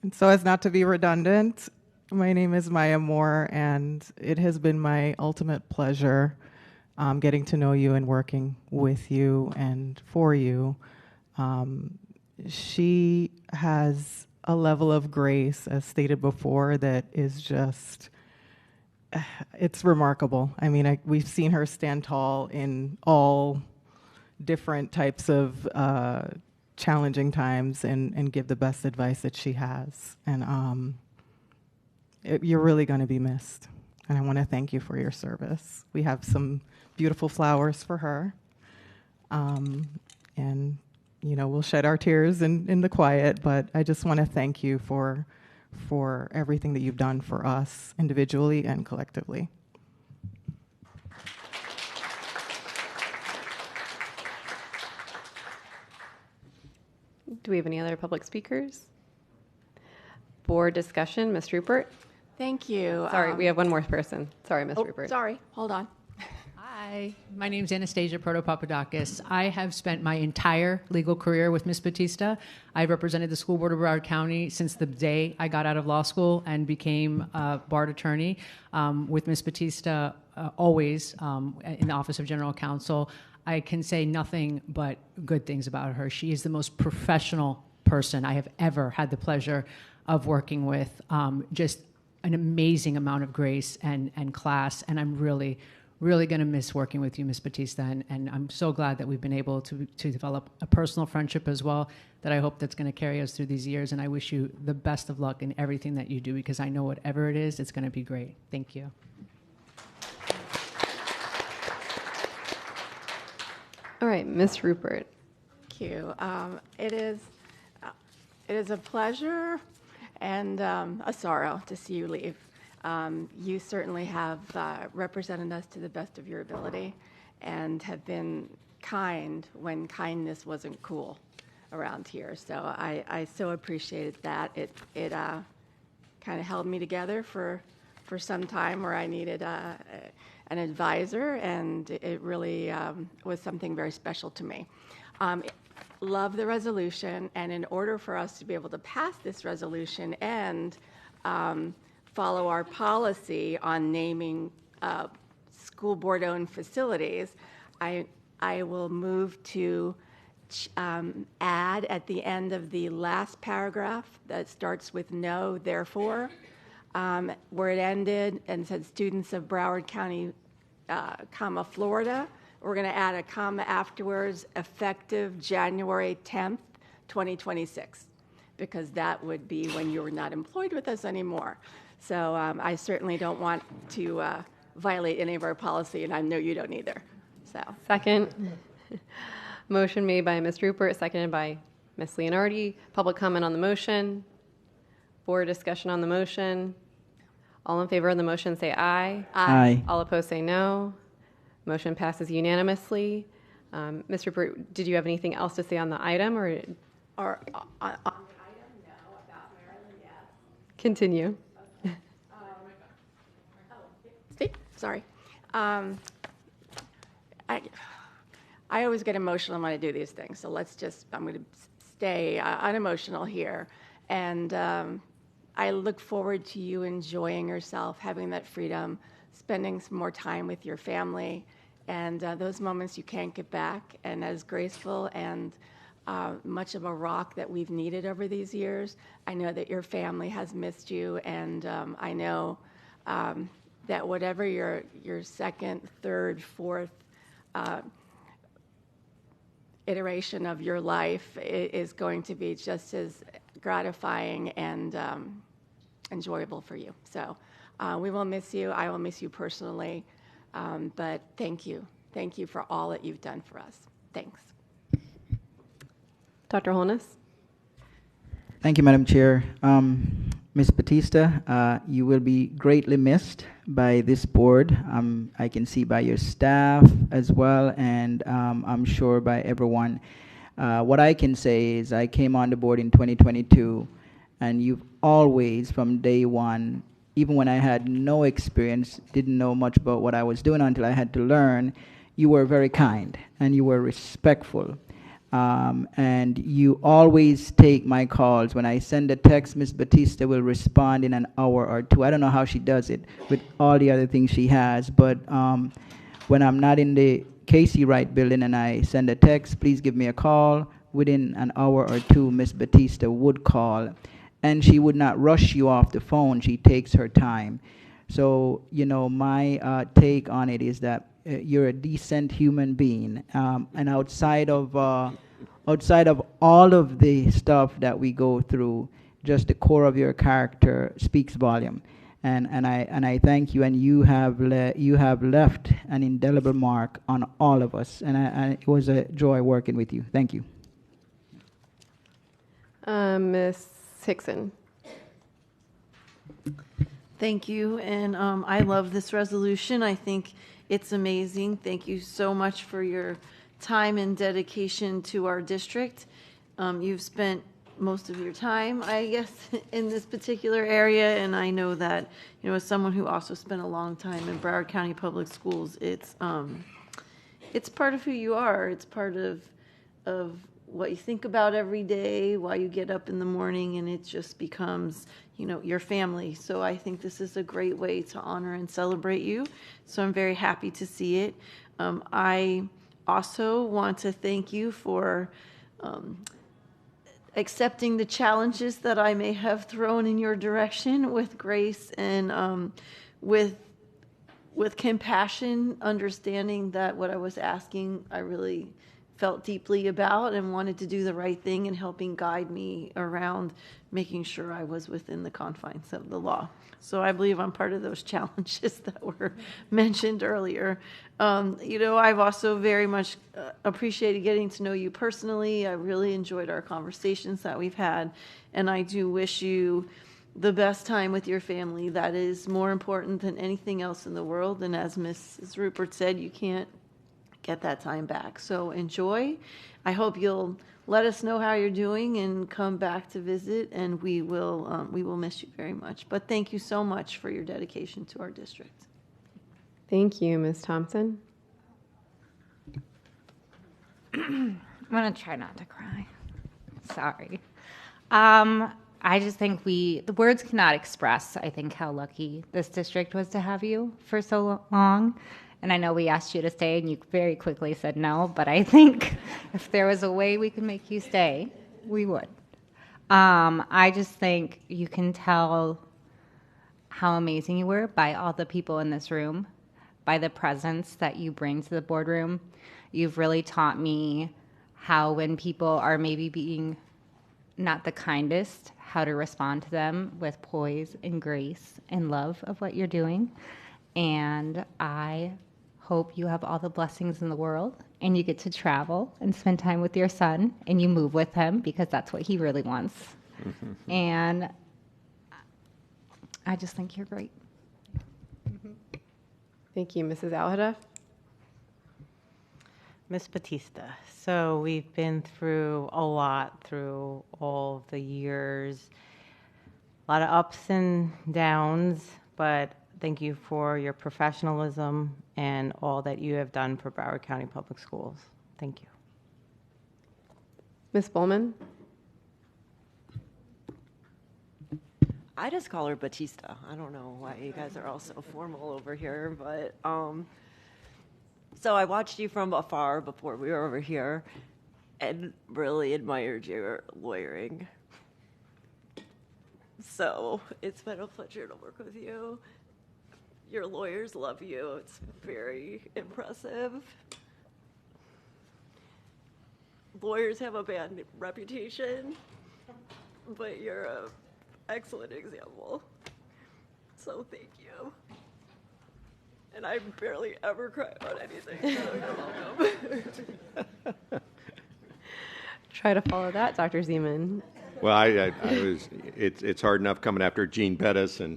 And so as not to be redundant, my name is Maya Moore, and it has been my ultimate pleasure getting to know you and working with you and for you. She has a level of grace, as stated before, that is just, it's remarkable. I mean, we've seen her stand tall in all different types of challenging times and give the best advice that she has. And you're really going to be missed. And I want to thank you for your service. We have some beautiful flowers for her. And, you know, we'll shed our tears in the quiet, but I just want to thank you for everything that you've done for us individually and collectively. Do we have any other public speakers? Board discussion, Ms. Rupert? Thank you. Sorry, we have one more person. Sorry, Ms. Rupert. Sorry, hold on. Hi, my name is Anastasia Proto-Papadakis. I have spent my entire legal career with Ms. Batista. I represented the School Board of Broward County since the day I got out of law school and became a barred attorney with Ms. Batista always in the Office of General Counsel. I can say nothing but good things about her. She is the most professional person I have ever had the pleasure of working with. Just an amazing amount of grace and class, and I'm really going to miss working with you, Ms. Batista, and I'm so glad that we've been able to develop a personal friendship as well that I hope that's going to carry us through these years, and I wish you the best of luck in everything that you do, because I know whatever it is, it's going to be great. Thank you. All right, Ms. Rupert. Thank you. It is a pleasure and a sorrow to see you leave. You certainly have represented us to the best of your ability and have been kind when kindness wasn't cool around here. So I so appreciated that. It kind of held me together for some time where I needed an advisor, and it really was something very special to me. Love the resolution, and in order for us to be able to pass this resolution and follow our policy on naming school board-owned facilities, I will move to add at the end of the last paragraph that starts with no, therefore, where it ended and said students of Broward County, comma, Florida. We're going to add a comma afterwards, effective January 10th, 2026, because that would be when you were not employed with us anymore. So I certainly don't want to violate any of our policy, and I know you don't either. So Second. Motion made by Ms. Rupert, seconded by Ms. Leonardi. Public comment on the motion. Board discussion on the motion. All in favor of the motion say aye. Aye. All opposed say no. Motion passes unanimously. Mr. Brute, did you have anything else to say on the item, or on the item, no. About Maryland, yes. continue? Steve, sorry. I always get emotional when I do these things, so I'm going to stay unemotional here. And I look forward to you enjoying yourself, having that freedom, spending some more time with your family, and those moments you can't get back. And as graceful and much of a rock that we've needed over these years, I know that your family has missed you, and I know that whatever your second, third, fourth iteration of your life is going to be just as gratifying and enjoyable for you. So we will miss you. I will miss you personally. But thank you. Thank you for all that you've done for us. Thanks. Dr. Holness? Thank you, Madam Chair. Ms. Batista, you will be greatly missed by this board. I can see by your staff as well, and I'm sure by everyone. What I can say is I came on the board in 2022, and you've always, from day one, even when I had no experience, didn't know much about what I was doing until I had to learn, you were very kind and you were respectful. And you always take my calls. When I send a text, Ms. Batista will respond in an hour or two. I don't know how she does it with all the other things she has, but when I'm not in the Casey Wright building and I send a text, please give me a call. Within an hour or two, Ms. Batista would call, and she would not rush you off the phone. She takes her time. So, you know, my take on it is that you're a decent human being, and outside of all of the stuff that we go through, just the core of your character speaks volume. And I thank you, and you have left an indelible mark on all of us, and it was a joy working with you. Thank you. Ms. Hickson? Thank you, and I love this resolution. I think it's amazing. Thank you so much for your time and dedication to our district. You've spent most of your time, I guess, in this particular area, and I know that, you know, as someone who also spent a long time in Broward County Public Schools, it's part of who you are. It's part of what you think about every day, why you get up in the morning, and it just becomes, you know, your family. So I think this is a great way to honor and celebrate you. So I'm very happy to see it. I also want to thank you for accepting the challenges that I may have thrown in your direction with grace and with compassion, understanding that what I was asking, I really felt deeply about and wanted to do the right thing, and helping guide me around making sure I was within the confines of the law. So I believe I'm part of those challenges that were mentioned earlier. You know, I've also very much appreciated getting to know you personally. I really enjoyed our conversations that we've had, and I do wish you the best time with your family. That is more important than anything else in the world, and as Mrs. Rupert said, you can't get that time back. So enjoy. I hope you'll let us know how you're doing and come back to visit, and we will miss you very much. But thank you so much for your dedication to our district. Thank you, Ms. Thompson. I'm going to try not to cry. Sorry. I just think the words cannot express, I think, how lucky this district was to have you for so long. And I know we asked you to stay, and you very quickly said no, but I think if there was a way we could make you stay, we would. I just think you can tell how amazing you were by all the people in this room, by the presence that you bring to the boardroom. You've really taught me how, when people are maybe being not the kindest, how to respond to them with poise and grace and love of what you're doing. And I hope you have all the blessings in the world, and you get to travel and spend time with your son, and you move with him, because that's what he really wants. And I just think you're great. Thank you, Mrs. Alhada. Ms. Batista, so we've been through a lot through all of the years, a lot of ups and downs, but thank you for your professionalism and all that you have done for Broward County Public Schools. Thank you. Ms. Bowman? I just call her Batista. I don't know why you guys are all so formal over here, but so I watched you from afar before we were over here and really admired your lawyering. So it's been a pleasure to work with you. Your lawyers love you. It's very impressive. Lawyers have a bad reputation, but you're an excellent example. So thank you. And I barely ever cry about anything, so you're welcome. Try to follow that, Dr. Zeman. Well, I was. It's hard enough coming after Gene Bettis and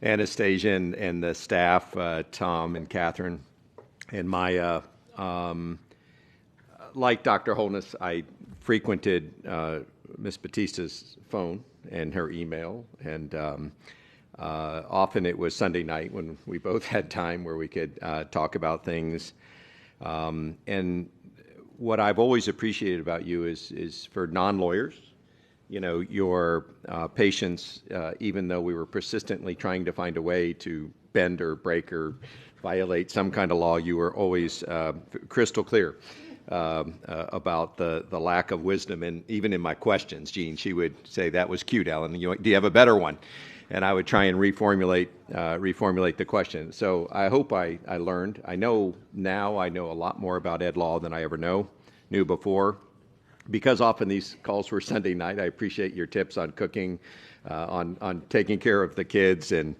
Anastasia and the staff, Tom and Catherine, and my. Like Dr. Holness, I frequented Ms. Batista's phone and her email, and often it was Sunday night when we both had time where we could talk about things. And what I've always appreciated about you is for non-lawyers, you know, your patience, even though we were persistently trying to find a way to bend or break or violate some kind of law, you were always crystal clear about the lack of wisdom. And even in my questions, Jean, she would say, "That was cute, Ellen. Do you have a better one?" And I would try and reformulate the question. So I hope I learned. I know now I know a lot more about ed law than I ever knew before. Because often these calls were Sunday night, I appreciate your tips on cooking, on taking care of the kids, and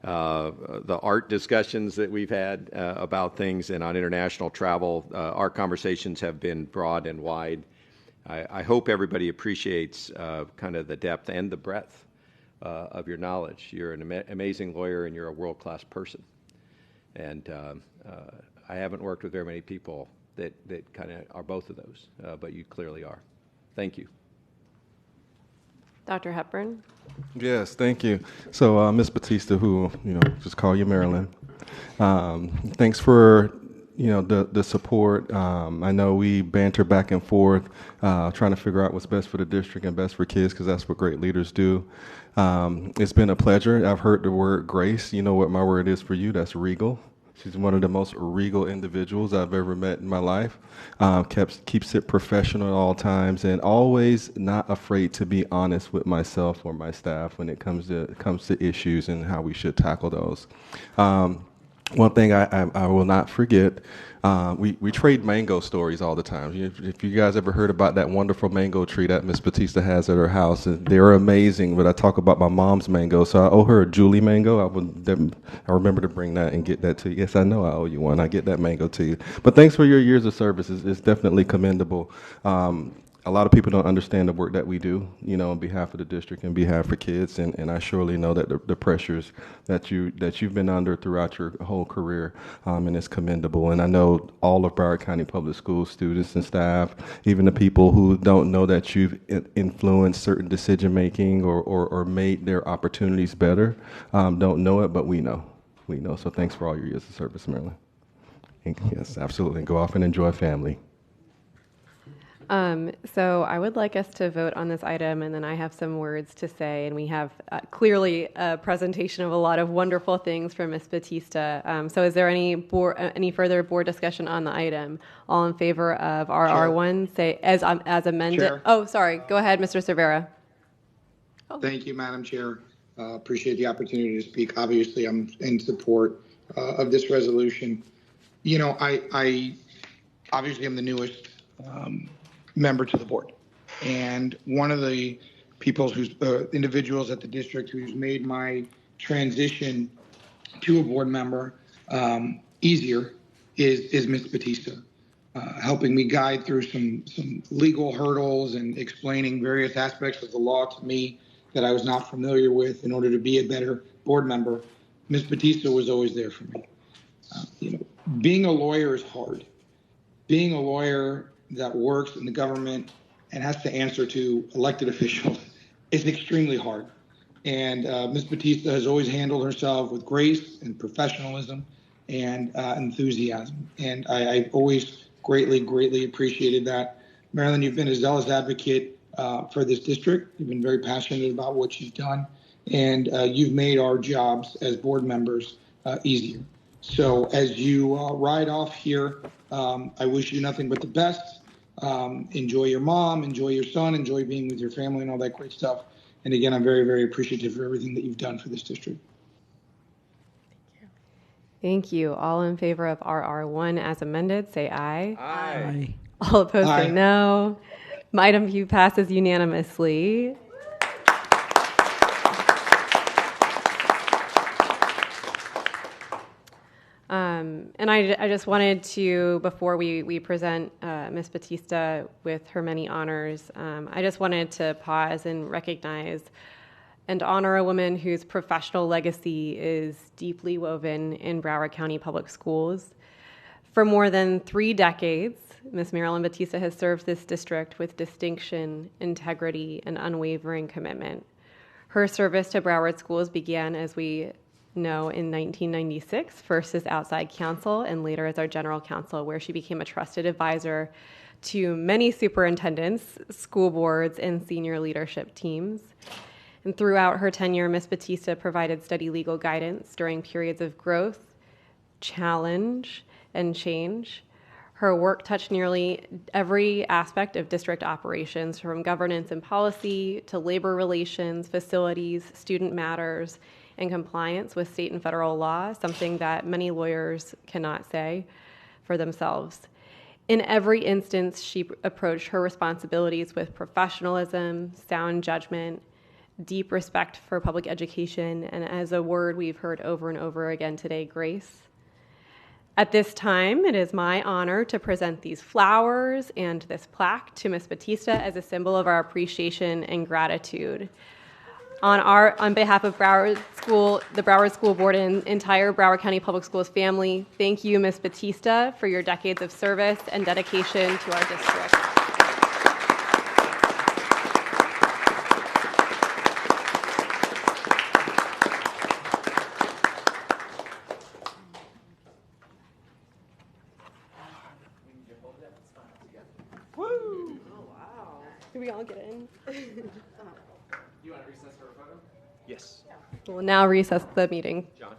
the art discussions that we've had about things, and on international travel. Our conversations have been broad and wide. I hope everybody appreciates kind of the depth and the breadth of your knowledge. You're an amazing lawyer, and you're a world-class person. And I haven't worked with very many people that kind of are both of those, but you clearly are. Thank you. Dr. Hepburn? Yes, thank you. So, Ms. Batista, who, just call you Marilyn, thanks for, the support. I know we banter back and forth, trying to figure out what's best for the district and best for kids, because that's what great leaders do. It's been a pleasure. I've heard the word grace. You know what my word is for you? That's regal. She's one of the most regal individuals I've ever met in my life. Keeps it professional at all times, and always not afraid to be honest with myself or my staff when it comes to issues and how we should tackle those. One thing I will not forget, we trade mango stories all the time. If you guys ever heard about that wonderful mango tree that Miss Batista has at her house, they're amazing, but I talk about my mom's mango, so I owe her a Julie mango. I remember to bring that and get that to you. Yes, I know I owe you one. I get that mango to you. But thanks for your years of service. It's definitely commendable. A lot of people don't understand the work that we do, on behalf of the district and behalf of kids, and I surely know that the pressures that you've been under throughout your whole career, and it's commendable. And I know all of Broward County Public Schools students and staff, even the people who don't know that you've influenced certain decision making or made their opportunities better, don't know it, but we know. We know. So thanks for all your years of service, Marilyn. And yes, absolutely. Go off and enjoy family. So I would like us to vote on this item, and then I have some words to say, and we have clearly a presentation of a lot of wonderful things from Ms. Batista. So is there any further board discussion on the item? All in favor of RR1, say as amended. Chair. Oh, sorry. Go ahead, Mr. Cervera. Thank you, Madam Chair. Appreciate the opportunity to speak. Obviously, I'm in support of this resolution. I obviously am the newest member to the board, and one of the individuals at the district who's made my transition to a board member easier is Ms. Batista, helping me guide through some legal hurdles and explaining various aspects of the law to me that I was not familiar with in order to be a better board member. Ms. Batista was always there for me. Being a lawyer is hard. being a lawyer that works in the government and has to answer to elected officials is extremely hard. And Ms. Batista has always handled herself with grace and professionalism and enthusiasm. And I've always greatly appreciated that. Marilyn, you've been a zealous advocate for this district. You've been very passionate about what you've done. And you've made our jobs as board members easier. So as you ride off here, I wish you nothing but the best. Enjoy your mom, enjoy your son, enjoy being with your family and all that great stuff. And again, I'm very appreciative for everything that you've done for this district. Thank you. All in favor of RR1 as amended, say aye. Aye. All opposed, Aye. say no. Item Q passes unanimously. And I just wanted to, before we present Ms. Batista with her many honors, I just wanted to pause and recognize and honor a woman whose professional legacy is deeply woven in Broward County Public Schools. For more than 3 decades, Ms. Marilyn Batista has served this district with distinction, integrity, and unwavering commitment. Her service to Broward schools began, as we know, in 1996, first as outside counsel and later as our general counsel, where she became a trusted advisor to many superintendents, school boards, and senior leadership teams. And throughout her tenure, Ms. Batista provided steady legal guidance during periods of growth, challenge, and change. Her work touched nearly every aspect of district operations, from governance and policy to labor relations, facilities, student matters, and compliance with state and federal law, something that many lawyers cannot say for themselves. In every instance, she approached her responsibilities with professionalism, sound judgment, deep respect for public education, and as a word we've heard over and over again today, grace. At this time, it is my honor to present these flowers and this plaque to Ms. Batista as a symbol of our appreciation and gratitude. On behalf of Broward School, the Broward School Board, and entire Broward County Public Schools family, thank you, Ms. Batista, for your decades of service and dedication to our district. Woo! Oh, wow. Did we all get in? You want to recess for a photo? Yes. We'll now recess the meeting. John?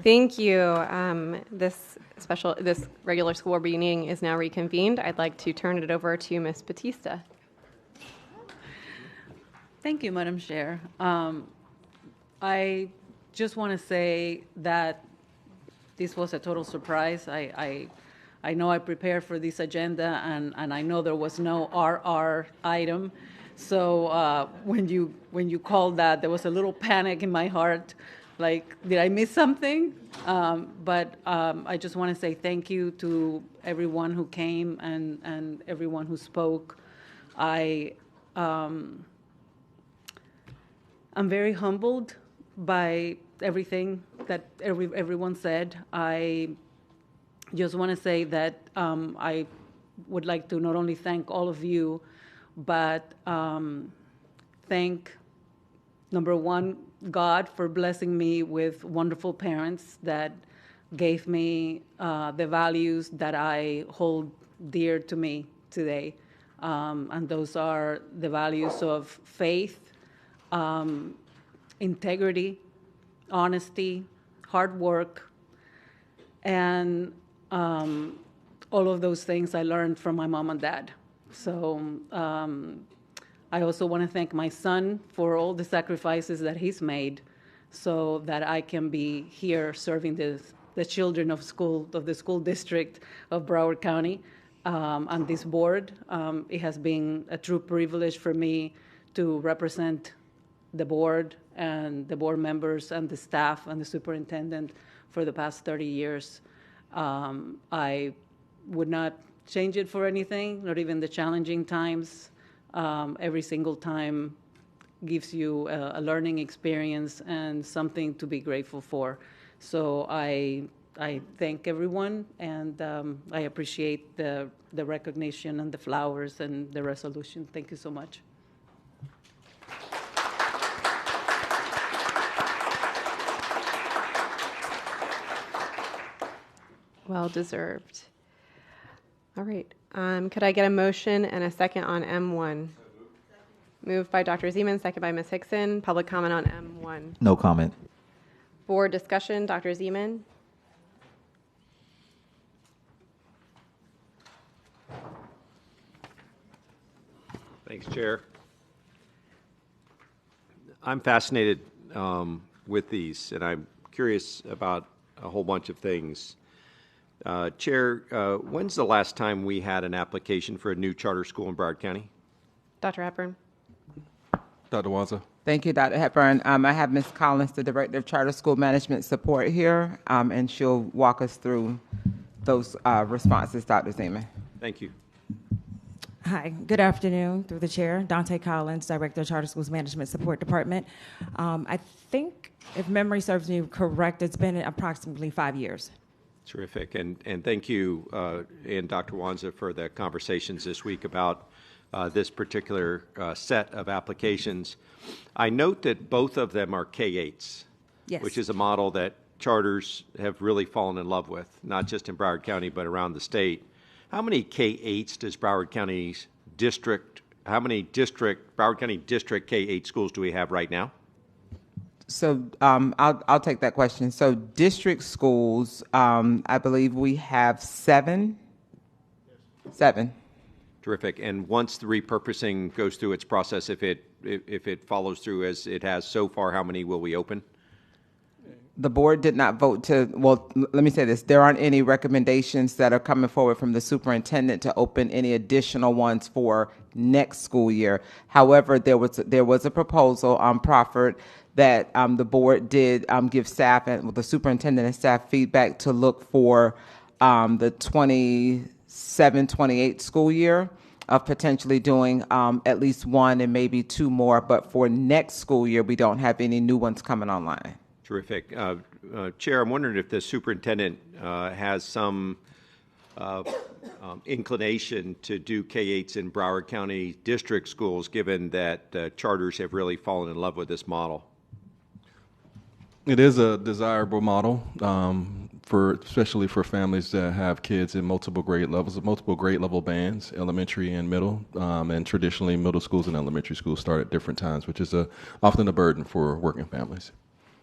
Thank you. This regular school board meeting is now reconvened. I'd like to turn it over to Ms. Batista. Thank you, Madam Chair. I just want to say that this was a total surprise. I know I prepared for this agenda, and I know there was no RR item. So when you called that, there was a little panic in my heart, like, did I miss something? But I just want to say thank you to everyone who came and everyone who spoke. I'm very humbled by everything that everyone said. I just want to say that I would like to not only thank all of you, but thank, number one, God for blessing me with wonderful parents that gave me the values that I hold dear to me today. And those are the values of faith, integrity, honesty, hard work, and all of those things I learned from my mom and dad. So I also want to thank my son for all the sacrifices that he's made so that I can be here serving the children of the school district of Broward County on this board. It has been a true privilege for me to represent the board and the board members and the staff and the superintendent for the past 30 years. I would not change it for anything, not even the challenging times. Every single time gives you a learning experience and something to be grateful for. So I thank everyone, and I appreciate the recognition and the flowers and the resolution. Thank you so much. Well deserved. All right. Could I get a motion and a second on M1? Moved by Dr. Zeman, second by Ms. Hickson. Public comment on M1. No comment. Board discussion, Dr. Zeman. Thanks, Chair. I'm fascinated with these, and I'm curious about a whole bunch of things. Chair, when's the last time we had an application for a new charter school in Broward County? Dr. Hepburn. Dr. Wanza. Thank you, Dr. Hepburn. I have Ms. Collins, the Director of Charter School Management Support here, and she'll walk us through those responses, Dr. Zeman. Thank you. Hi, good afternoon. Through the chair, Dante Collins, Director of Charter Schools Management Support Department. I think, if memory serves me correct, it's been approximately 5 years. Terrific, and thank you and Dr. Wanza for the conversations this week about this particular set of applications. I note that both of them are K-8s, yes, which is a model that charters have really fallen in love with, not just in Broward County, but around the state. How many K-8s does Broward County District, Broward County District K-8 schools do we have right now? So I'll take that question. So district schools, I believe we have 7. 7. Terrific. And once the repurposing goes through its process, if it follows through as it has so far, how many will we open? The board did not vote to, well, let me say this. There aren't any recommendations that are coming forward from the superintendent to open any additional ones for next school year. However, there was a proposal proffered that the board did give staff and the superintendent and staff feedback to look for the 27-28 school year of potentially doing at least 1 and maybe 2 more. But for next school year, we don't have any new ones coming online. Terrific. Chair, I'm wondering if the superintendent has some inclination to do K-8s in Broward County district schools, given that charters have really fallen in love with this model. It is a desirable model, especially for families that have kids in multiple grade level bands, elementary and middle, and traditionally middle schools and elementary schools start at different times, which is often a burden for working families.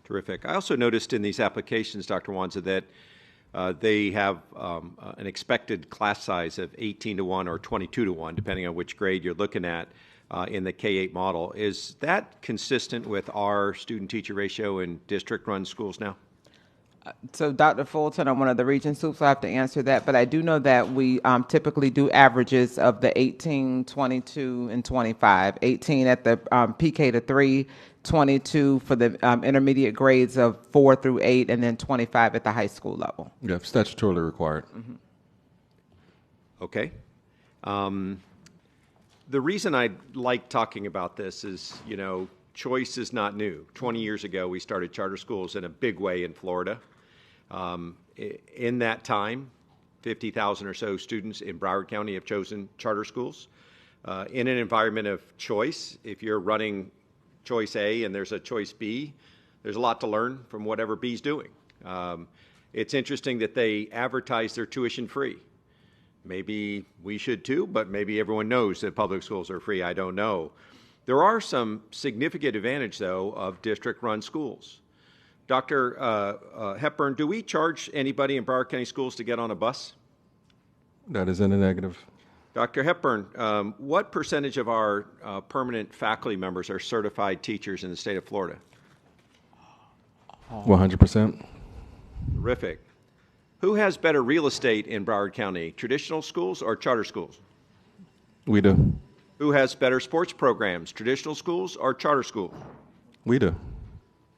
Terrific. I also noticed in these applications, Dr. Wanza, that they have an expected class size of 18 to 1 or 22 to 1, depending on which grade you're looking at in the K-8 model. Is that consistent with our student-teacher ratio in district-run schools now? So, Dr. Fulton, I'm one of the region soups, so I have to answer that. But I do know that we typically do averages of the 18, 22, and 25. 18 at the PK to 3, 22 for the intermediate grades of 4 through 8, and then 25 at the high school level. Yeah, statutorily required. Mm-hmm. Okay. The reason I like talking about this is, you know, choice is not new. 20 years ago, we started charter schools in a big way in Florida. In that time, 50,000 or so students in Broward County have chosen charter schools. In an environment of choice, if you're running choice A and there's a choice B, there's a lot to learn from whatever B's doing. It's interesting that they advertise their tuition free. Maybe we should too, but maybe everyone knows that public schools are free. I don't know. There are some significant advantages, though, of district-run schools. Dr. Hepburn, do we charge anybody in Broward County Schools to get on a bus? That is in the negative. Dr. Hepburn, what percentage of our permanent faculty members are certified teachers in the state of Florida? 100%. Terrific. Who has better real estate in Broward County, traditional schools or charter schools? We do. Who has better sports programs, traditional schools or charter schools? We do.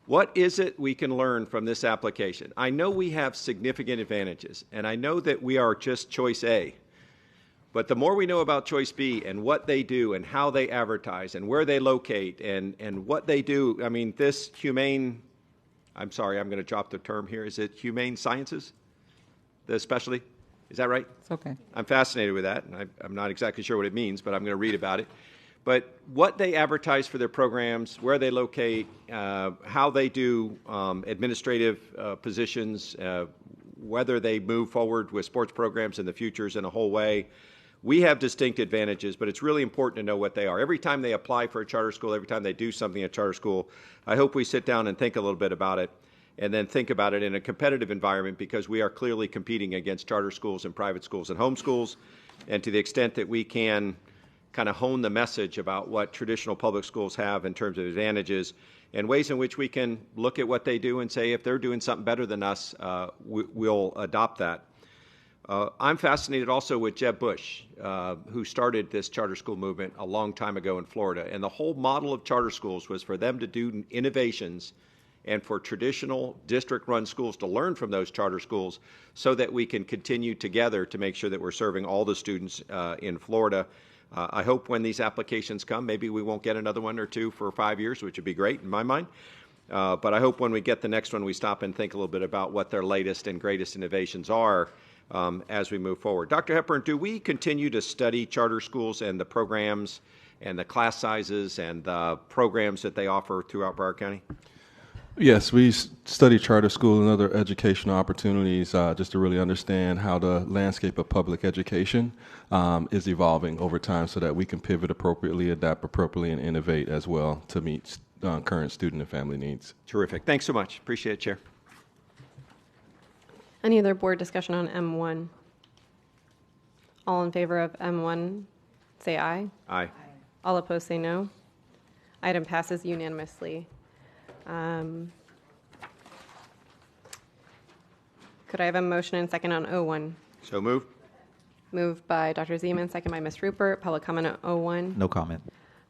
What is it we can learn from this application? I know we have significant advantages, and I know that we are just choice A. But the more we know about choice B and what they do and how they advertise and where they locate and what they do, I mean, this humane, I'm sorry, I'm going to drop the term here. Is it humane sciences? The specialty? Is that right? It's okay. I'm fascinated with that, and I'm not exactly sure what it means, but I'm going to read about it. But what they advertise for their programs, where they locate, how they do administrative positions, whether they move forward with sports programs in the futures in a whole way, we have distinct advantages, but it's really important to know what they are. Every time they apply for a charter school, every time they do something at charter school, I hope we sit down and think a little bit about it, and then think about it in a competitive environment, because we are clearly competing against charter schools and private schools and homeschools. And to the extent that we can kind of hone the message about what traditional public schools have in terms of advantages and ways in which we can look at what they do and say, if they're doing something better than us, we'll adopt that. I'm fascinated also with Jeb Bush, who started this charter school movement a long time ago in Florida. And the whole model of charter schools was for them to do innovations and for traditional district-run schools to learn from those charter schools so that we can continue together to make sure that we're serving all the students in Florida. I hope when these applications come, maybe we won't get another one or two for 5 years, which would be great in my mind. But I hope when we get the next one, we stop and think a little bit about what their latest and greatest innovations are as we move forward. Dr. Hepburn, do we continue to study charter schools and the programs and the class sizes and the programs that they offer throughout Broward County? Yes, we study charter school and other educational opportunities just to really understand how the landscape of public education is evolving over time so that we can pivot appropriately, adapt appropriately, and innovate as well to meet current student and family needs. Terrific. Thanks so much. Appreciate it, Chair. Any other board discussion on M1? All in favor of M1, say aye. Aye. All opposed, say no. Item passes unanimously. Could I have a motion and second on O1? So moved. Moved by Dr. Zeman, second by Ms. Rupert. Public comment on O1. No comment.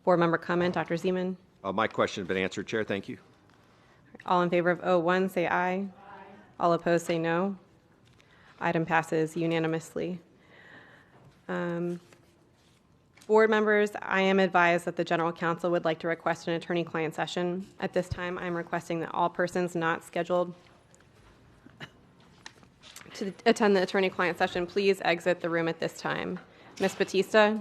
Board member comment, Dr. Zeman. My question has been answered, Chair. Thank you. All in favor of O1, say aye. Aye. All opposed, say no. Item passes unanimously. Board members, I am advised that the General Counsel would like to request an attorney-client session. At this time, I'm requesting that all persons not scheduled to attend the attorney-client session please exit the room at this time. Ms. Batista?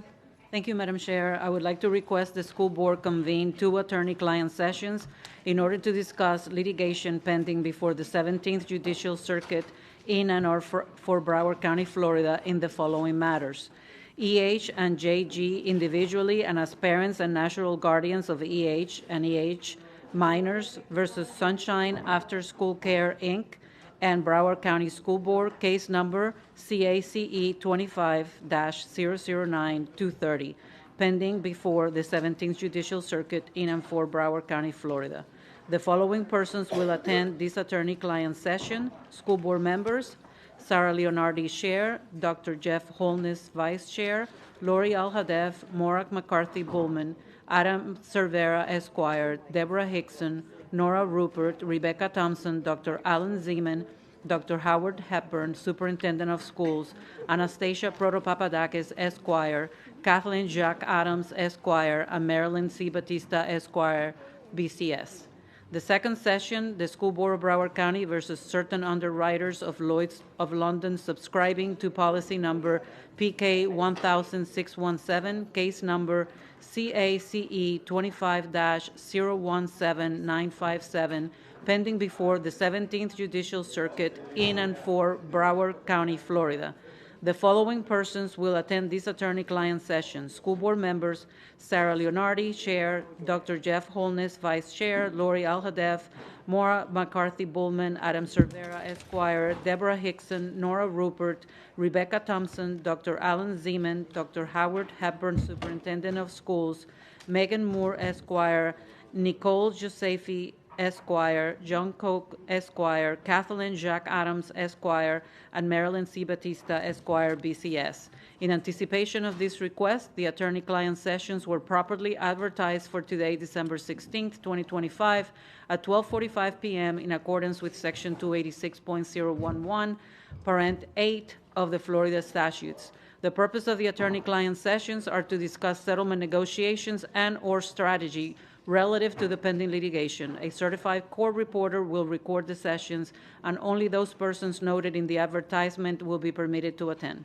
Thank you, Madam Chair. I would like to request the school board convene 2 attorney-client sessions in order to discuss litigation pending before the 17th Judicial Circuit in and or for Broward County, Florida, in the following matters. EH and JG individually and as parents and natural guardians of EH and EH Minors versus Sunshine After School Care, Inc., and Broward County School Board, case number CACE 25-009-230, pending before the 17th Judicial Circuit in and for Broward County, Florida. The following persons will attend this attorney-client session: school board members, Sarah Leonardi, Chair; Dr. Jeff Holness, Vice Chair; Lori Alhadeff, Morak McCarthy Bullman, Adam Cervera, Esquire; Deborah Hickson, Nora Rupert, Rebecca Thompson, Dr. Alan Zeman, Dr. Howard Hepburn, Superintendent of Schools; Anastasia Protopapadakis, Esquire; Kathleen Jack Adams, Esquire; and Marilyn C. Batista, Esquire, BCS. The second session, the School Board of Broward County versus certain underwriters of Lloyd's of London subscribing to policy number PK 10617, case number CACE 25-017957, pending before the 17th Judicial Circuit in and for Broward County, Florida. The following persons will attend this attorney-client session: school board members, Sarah Leonardi, Chair; Dr. Jeff Holness, Vice Chair; Lori Alhadeff, Maura McCarthy Bullman, Adam Cervera, Esquire; Deborah Hickson, Nora Rupert, Rebecca Thompson, Dr. Alan Zeman, Dr. Howard Hepburn, Superintendent of Schools; Megan Moore, Esquire; Nicole Josephi, Esquire; John Koch, Esquire; Kathleen Jack Adams, Esquire; and Marilyn C. Batista, Esquire, BCS. In anticipation of this request, the attorney-client sessions were properly advertised for today, December 16th, 2025, at 12:45 p.m. in accordance with Section 286.011, parent 8 of the Florida statutes. The purpose of the attorney-client sessions are to discuss settlement negotiations and/or strategy relative to the pending litigation. A certified court reporter will record the sessions, and only those persons noted in the advertisement will be permitted to attend.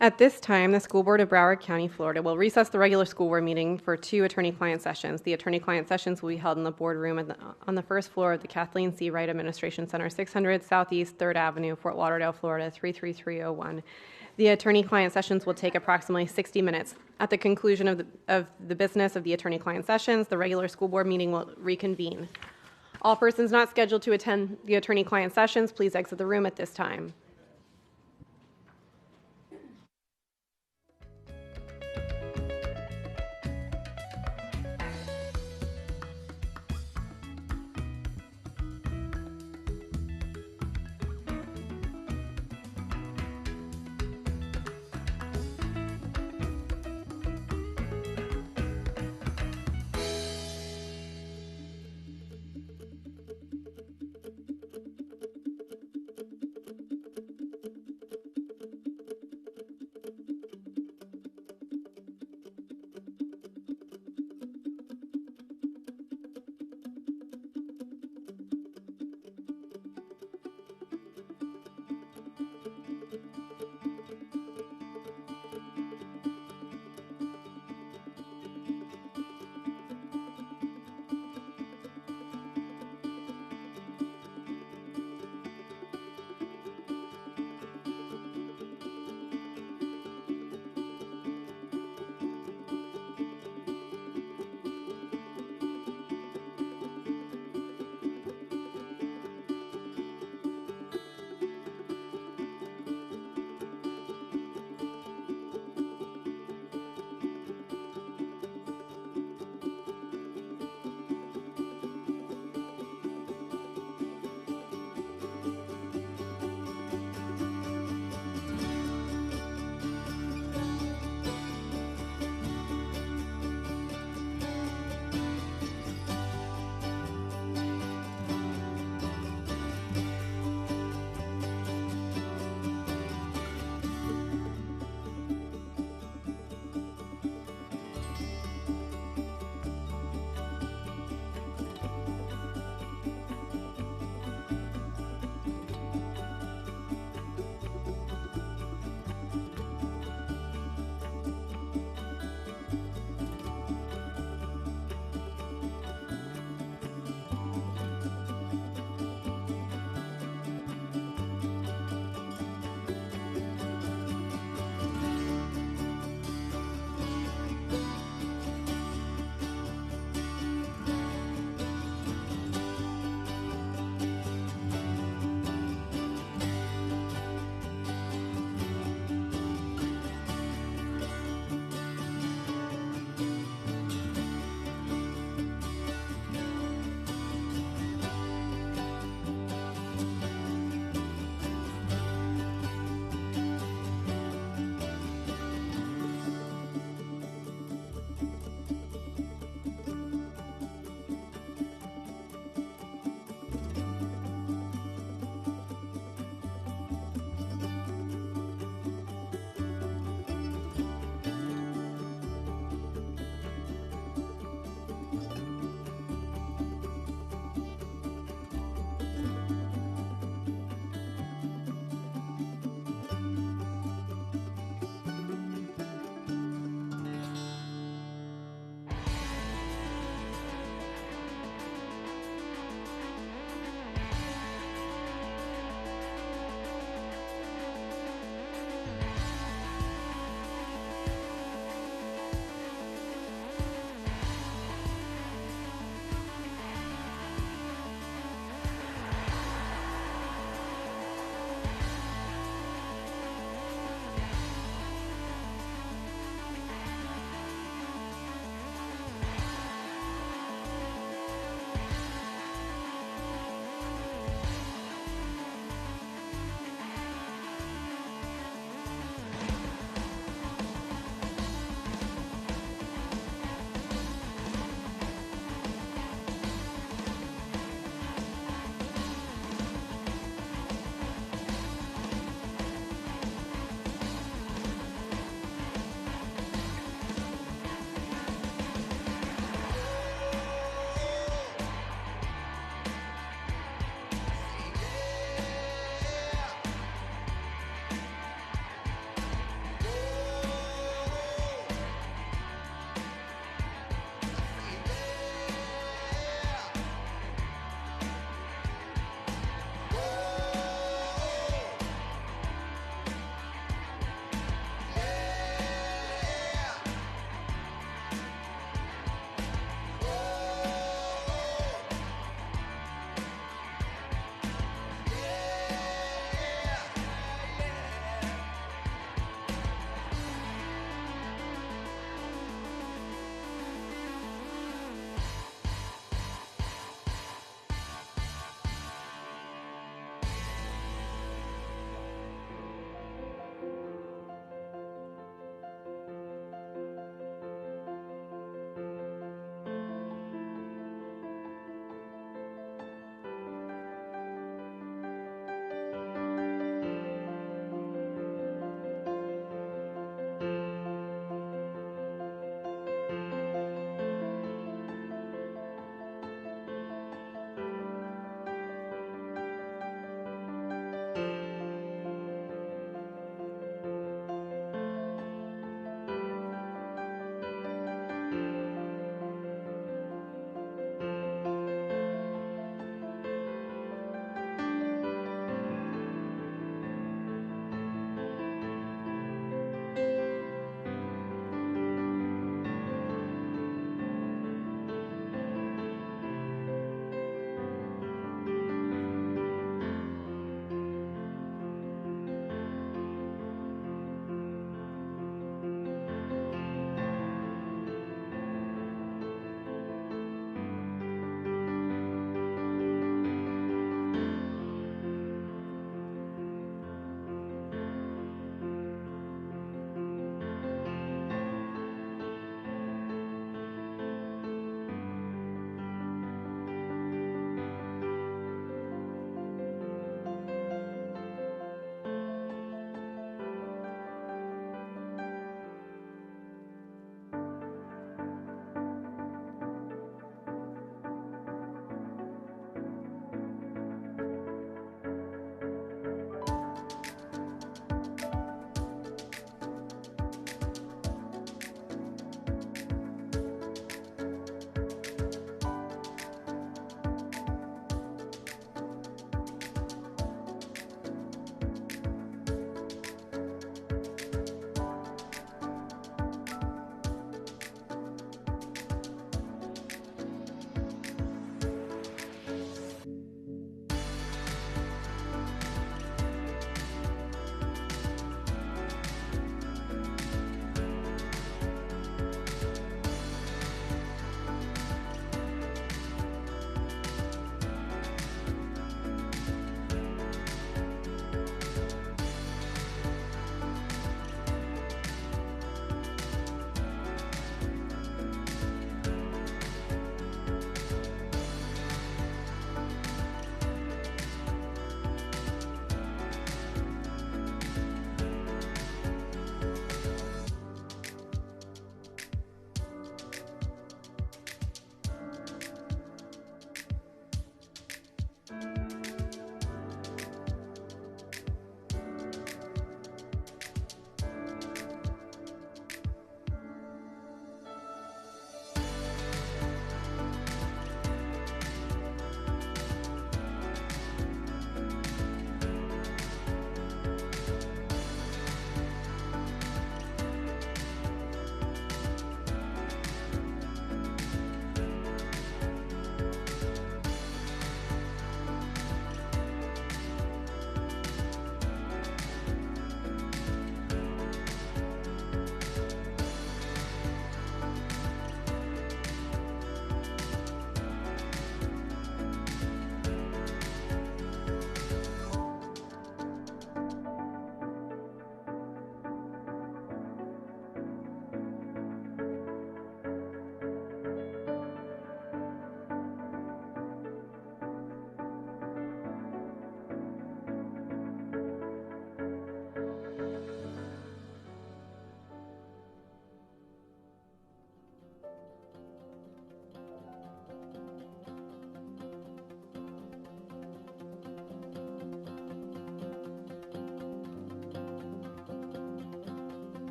At this time, the School Board of Broward County, Florida will recess the regular school board meeting for 2 attorney-client sessions. The attorney-client sessions will be held in the boardroom on the first floor of the Kathleen C. Wright Administration Center, 600 Southeast 3rd Avenue, Fort Lauderdale, Florida, 33301. The attorney-client sessions will take approximately 60 minutes. At the conclusion of the business of the attorney-client sessions, the regular school board meeting will reconvene. All persons not scheduled to attend the attorney-client sessions, please exit the room at this time.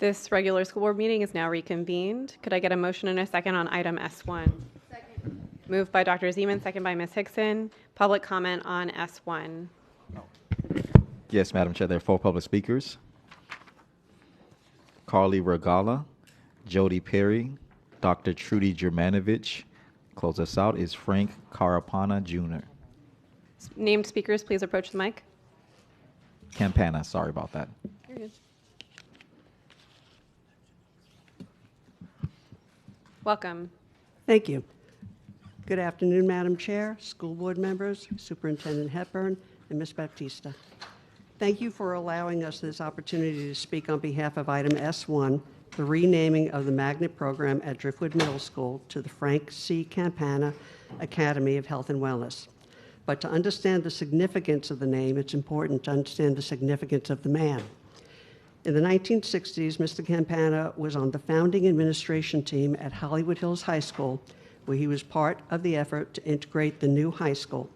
This regular school board meeting is now reconvened. Could I get a motion and a second on item S1? Second. Moved by Dr. Zeman, second by Ms. Hickson. Public comment on S1. Yes, Madam Chair, there are 4 public speakers. Carly Regala, Jody Perry, Dr. Trudy Germanovich. Close us out is Frank Carapana Jr. Named speakers, please approach the mic. Campana, sorry about that. You're good. Welcome. Thank you. Good afternoon, Madam Chair, school board members, Superintendent Hepburn, and Ms. Baptista. Thank you for allowing us this opportunity to speak on behalf of item S1, the renaming of the magnet program at Driftwood Middle School to the Frank C. Campana Academy of Health and Wellness. But to understand the significance of the name, it's important to understand the significance of the man. In the 1960s, Mr. Campana was on the founding administration team at Hollywood Hills High School, where he was part of the effort to integrate the new high school.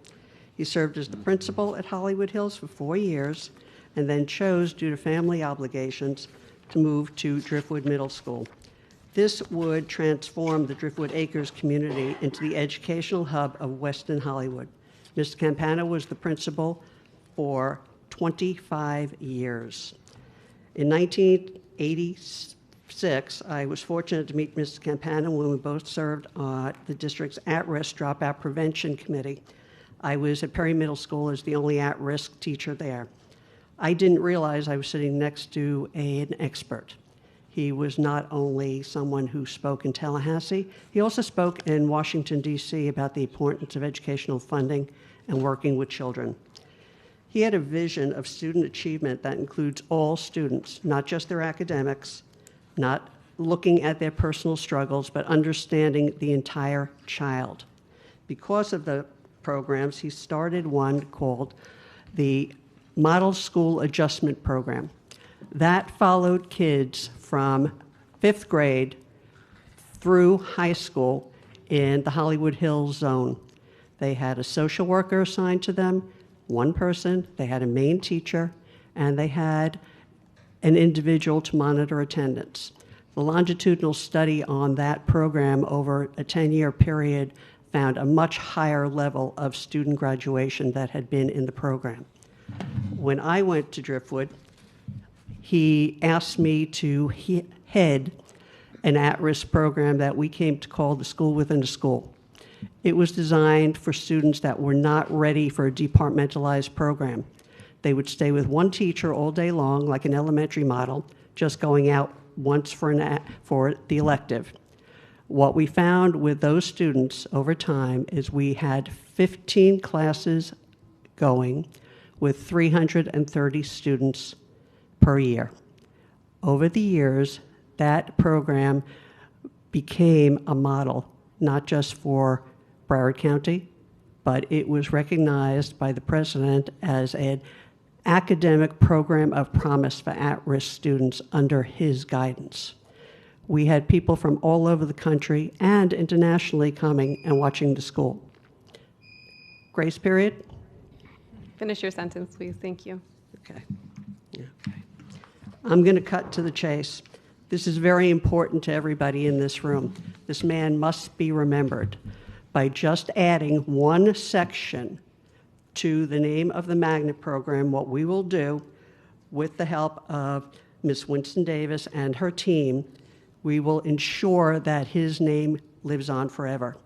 He served as the principal at Hollywood Hills for 4 years and then chose, due to family obligations, to move to Driftwood Middle School. This would transform the Driftwood Acres community into the educational hub of Western Hollywood. Mr. Campana was the principal for 25 years. In 1986, I was fortunate to meet Mr. Campana when we both served on the district's at-risk dropout prevention committee. I was at Perry Middle School as the only at-risk teacher there. I didn't realize I was sitting next to an expert. He was not only someone who spoke in Tallahassee, he also spoke in Washington, D.C. about the importance of educational funding and working with children. He had a vision of student achievement that includes all students, not just their academics, not looking at their personal struggles, but understanding the entire child. Because of the programs, he started one called the Model School Adjustment Program. That followed kids from 5th grade through high school in the Hollywood Hills zone. They had a social worker assigned to them, one person, they had a main teacher, and they had an individual to monitor attendance. The longitudinal study on that program over a 10-year period found a much higher level of student graduation that had been in the program. When I went to Driftwood, he asked me to head an at-risk program that we came to call the School Within a School. It was designed for students that were not ready for a departmentalized program. They would stay with one teacher all day long, like an elementary model, just going out once for the elective. What we found with those students over time is we had 15 classes going with 330 students per year. Over the years, that program became a model, not just for Broward County, but it was recognized by the president as an academic program of promise for at-risk students under his guidance. We had people from all over the country and internationally coming and watching the school. Grace period? Finish your sentence, please. Thank you. Okay. I'm going to cut to the chase. This is very important to everybody in this room. This man must be remembered. By just adding one section to the name of the magnet program, what we will do, with the help of Ms. Winston Davis and her team, we will ensure that his name lives on forever.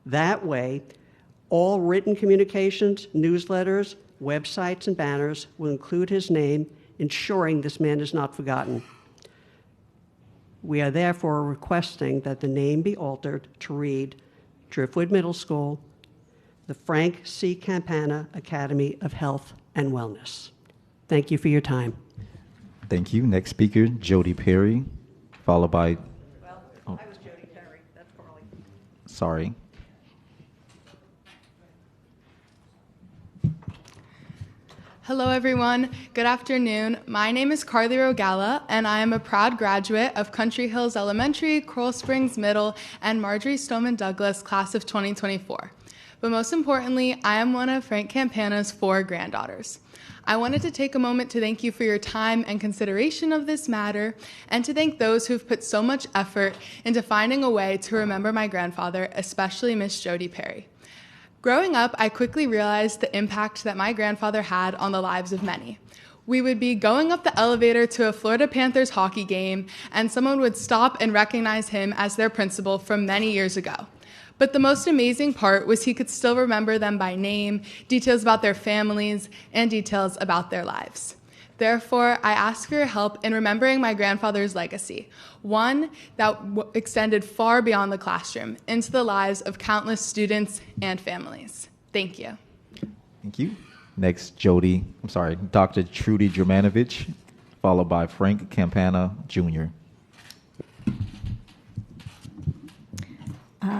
That way, all written communications, newsletters, websites, and banners will include his name, ensuring this man is not forgotten. We are therefore requesting that the name be altered to read Driftwood Middle School, the Frank C. Campana Academy of Health and Wellness. Thank you for your time. Thank you. Next speaker, Jody Perry, followed by... Well, I was Jody Perry. That's Carly. Sorry. Hello, everyone. Good afternoon. My name is Carly Rogala, and I am a proud graduate of Country Hills Elementary, Coral Springs Middle, and Marjorie Stoneman Douglas class of 2024. But most importantly, I am one of Frank Campana's 4 granddaughters. I wanted to take a moment to thank you for your time and consideration of this matter, and to thank those who've put so much effort into finding a way to remember my grandfather, especially Miss Jody Perry. Growing up, I quickly realized the impact that my grandfather had on the lives of many. We would be going up the elevator to a Florida Panthers hockey game, and someone would stop and recognize him as their principal from many years ago. But the most amazing part was he could still remember them by name, details about their families, and details about their lives. Therefore, I ask for your help in remembering my grandfather's legacy, one that extended far beyond the classroom into the lives of countless students and families. Thank you. Thank you. Next, Dr. Trudy Germanovich, followed by Frank Campana, Jr.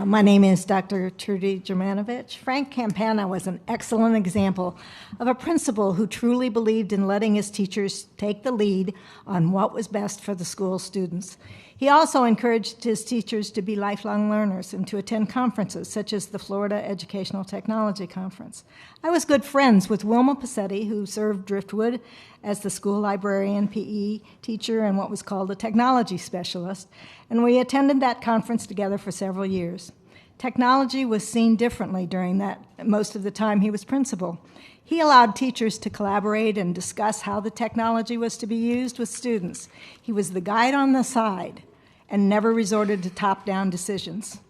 My name is Dr. Trudy Germanovich. Frank Campana was an excellent example of a principal who truly believed in letting his teachers take the lead on what was best for the school students. He also encouraged his teachers to be lifelong learners and to attend conferences such as the Florida Educational Technology Conference. I was good friends with Wilma Passetti, who served Driftwood as the school librarian, PE teacher, and what was called a technology specialist, and we attended that conference together for several years. Technology was seen differently during that most of the time he was principal. He allowed teachers to collaborate and discuss how the technology was to be used with students. He was the guide on the side and never resorted to top-down decisions.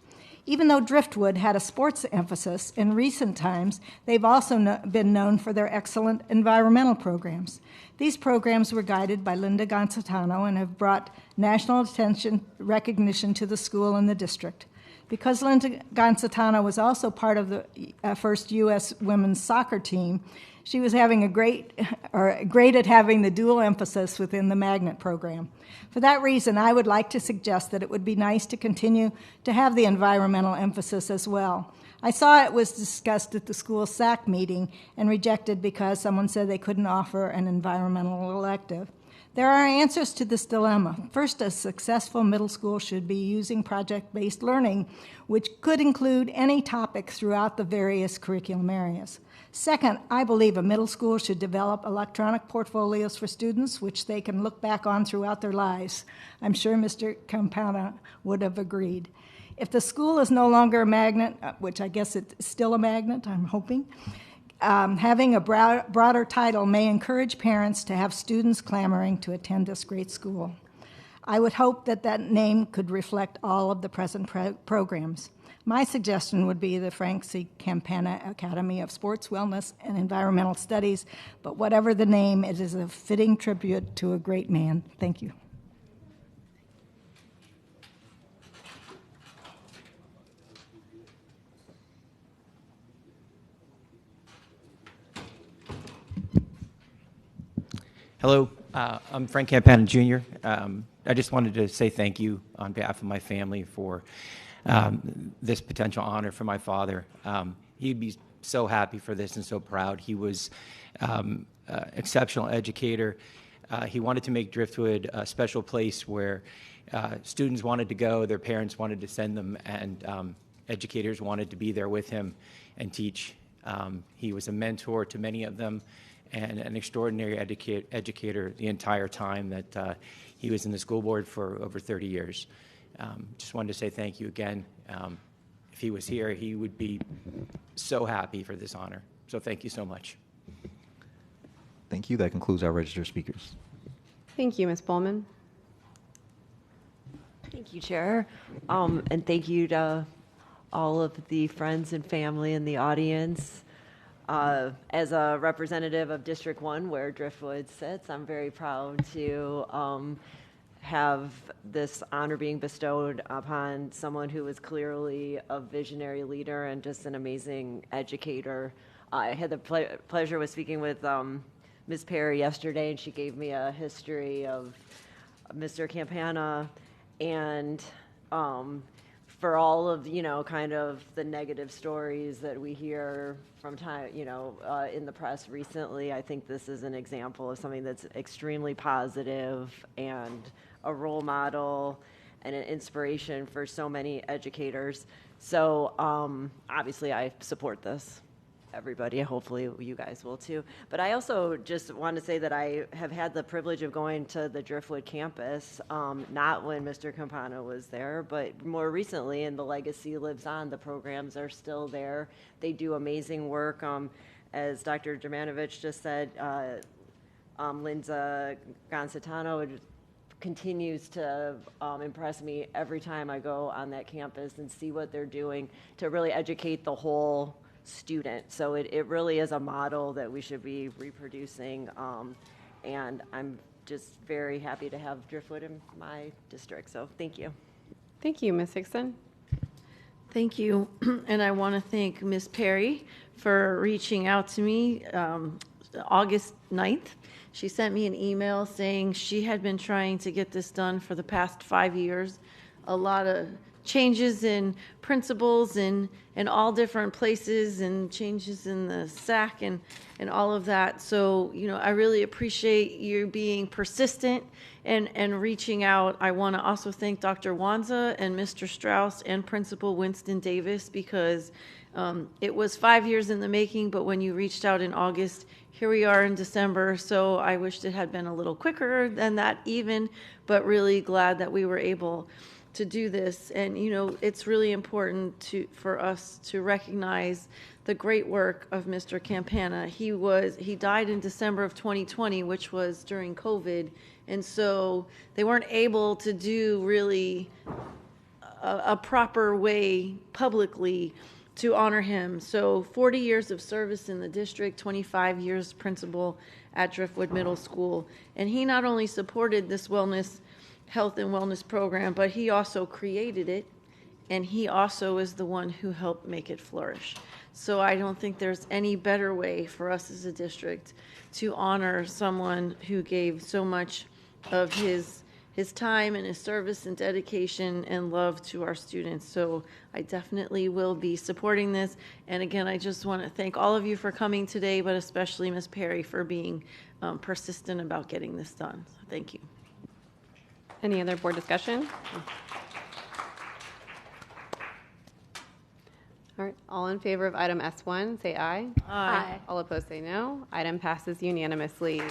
Even though Driftwood had a sports emphasis, in recent times, they've also been known for their excellent environmental programs. These programs were guided by Linda Gonzatano and have brought national recognition to the school and the district. Because Linda Gonzatano was also part of the first U.S. women's soccer team, she was great at having the dual emphasis within the magnet program. For that reason, I would like to suggest that it would be nice to continue to have the environmental emphasis as well. I saw it was discussed at the school SAC meeting and rejected because someone said they couldn't offer an environmental elective. There are answers to this dilemma. First, a successful middle school should be using project-based learning, which could include any topic throughout the various curriculum areas. Second, I believe a middle school should develop electronic portfolios for students, which they can look back on throughout their lives. I'm sure Mr. Campana would have agreed. If the school is no longer a magnet, which I guess it's still a magnet, I'm hoping, having a broader title may encourage parents to have students clamoring to attend this great school. I would hope that that name could reflect all of the present programs. My suggestion would be the Frank C. Campana Academy of Sports, Wellness, and Environmental Studies, but whatever the name, it is a fitting tribute to a great man. Thank you. Hello, I'm Frank Campana Jr. I just wanted to say thank you on behalf of my family for this potential honor for my father. He'd be so happy for this and so proud. He was an exceptional educator. He wanted to make Driftwood a special place where students wanted to go, their parents wanted to send them, and educators wanted to be there with him and teach. He was a mentor to many of them and an extraordinary educator the entire time that he was in the school board for over 30 years. Just wanted to say thank you again. If he was here, he would be so happy for this honor. So thank you so much. Thank you. That concludes our registered speakers. Thank you, Ms. Pullman. Thank you, Chair. And thank you to all of the friends and family in the audience. As a representative of District 1, where Driftwood sits, I'm very proud to have this honor being bestowed upon someone who is clearly a visionary leader and just an amazing educator. I had the pleasure of speaking with Ms. Perry yesterday, and she gave me a history of Mr. Campana, and for all of, kind of the negative stories that we hear from time, in the press recently, I think this is an example of something that's extremely positive and a role model and an inspiration for so many educators. So obviously I support this. everybody. Hopefully you guys will too. But I also just want to say that I have had the privilege of going to the Driftwood campus, not when Mr. Campana was there, but more recently, and the legacy lives on. The programs are still there. They do amazing work. As Dr. Germanovich just said, Linda Gonzatano continues to impress me every time I go on that campus and see what they're doing to really educate the whole student. So it really is a model that we should be reproducing, and I'm just very happy to have Driftwood in my district. So thank you. Thank you, Ms. Hickson. Thank you. And I want to thank Ms. Perry for reaching out to me August 9th. She sent me an email saying she had been trying to get this done for the past 5 years. A lot of changes in principals in all different places and changes in the SAC and all of that. So, I really appreciate you being persistent and reaching out. I want to also thank Dr. Wanza and Mr. Strauss and Principal Winston Davis because it was 5 years in the making, but when you reached out in August, here we are in December, so I wished it had been a little quicker than that even, but really glad that we were able to do this. And, it's really important for us to recognize the great work of Mr. Campana. He died in December of 2020, which was during COVID, and so they weren't able to do really a proper way publicly to honor him. So 40 years of service in the district, 25 years principal at Driftwood Middle School. And he not only supported this health and wellness program, but he also created it. And he also is the one who helped make it flourish. So I don't think there's any better way for us as a district to honor someone who gave so much of his time and his service and dedication and love to our students. So I definitely will be supporting this. And again, I just want to thank all of you for coming today, but especially Ms. Perry for being persistent about getting this done. So thank you. Any other board discussion? All right, all in favor of item S1, say aye. Aye. All opposed, say no. Item passes unanimously.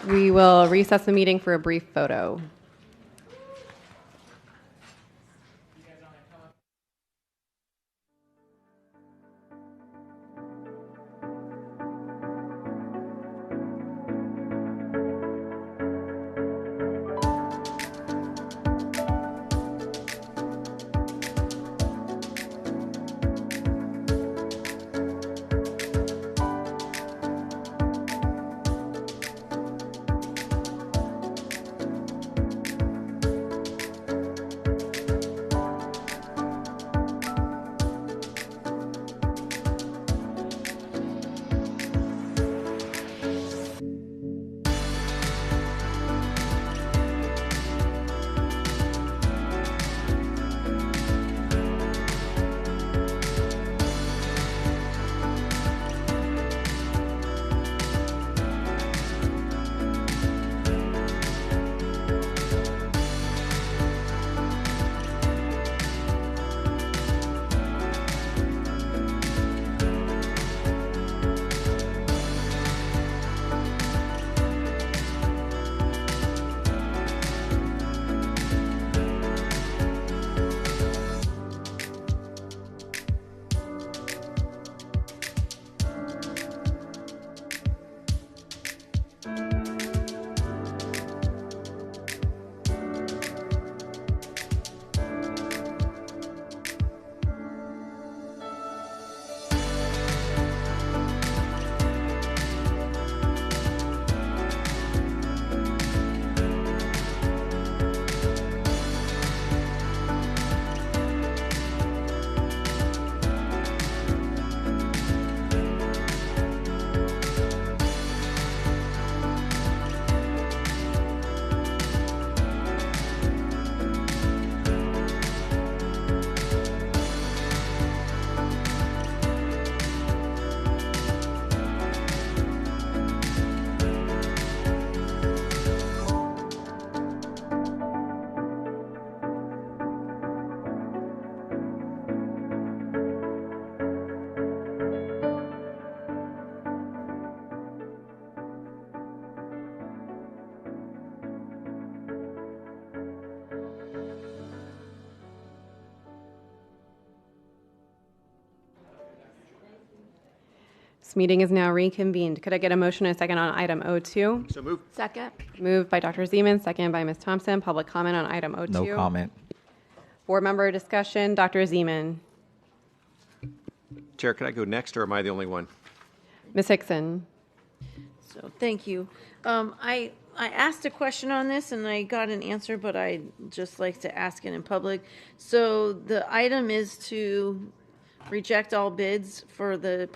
We will recess the meeting for a brief photo. This meeting is now reconvened. Could I get a motion and a second on item O2? So moved. Second. Moved by Dr. Zeman, second by Ms. Thompson. Public comment on item O2. No comment. Board member discussion. Dr. Zeman. Chair, can I go next, or am I the only one? Ms. Hickson. So, thank you. I asked a question on this and I got an answer, but I'd just like to ask it in public. So the item is to reject all bids for the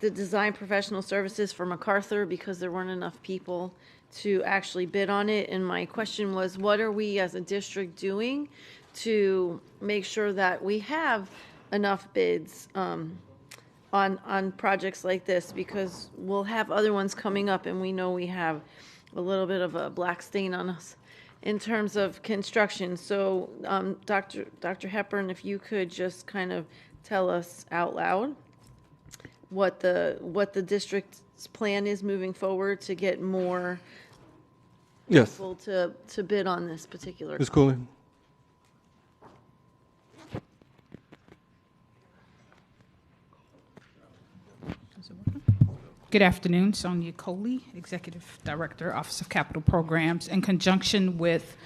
design professional services for MacArthur because there weren't enough people to actually bid on it. And my question was, what are we as a district doing to make sure that we have enough bids on projects like this, because we'll have other ones coming up and we know we have a little bit of a black stain on us in terms of construction. So Dr. Hepburn, if you could just kind of tell us out loud what the district's plan is moving forward to get more people to bid on this particular. Ms. Cooley. Good afternoon, Sonia Coley, Executive Director, Office of Capital Programs. In conjunction with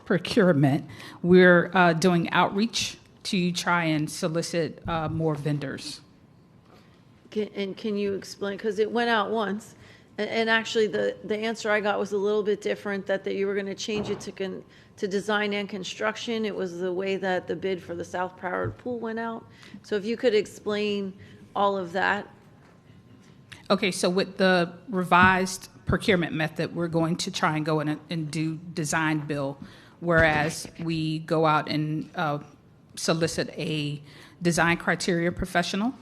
procurement, we're doing outreach to try and solicit more vendors. Can you explain, because it went out once, and actually the answer I got was a little bit different, that you were going to change it to design and construction. It was the way that the bid for the South Broward pool went out. So if you could explain all of that. Okay, so with the revised procurement method, we're going to try and go in and do design build, whereas we go out and solicit a design criteria professional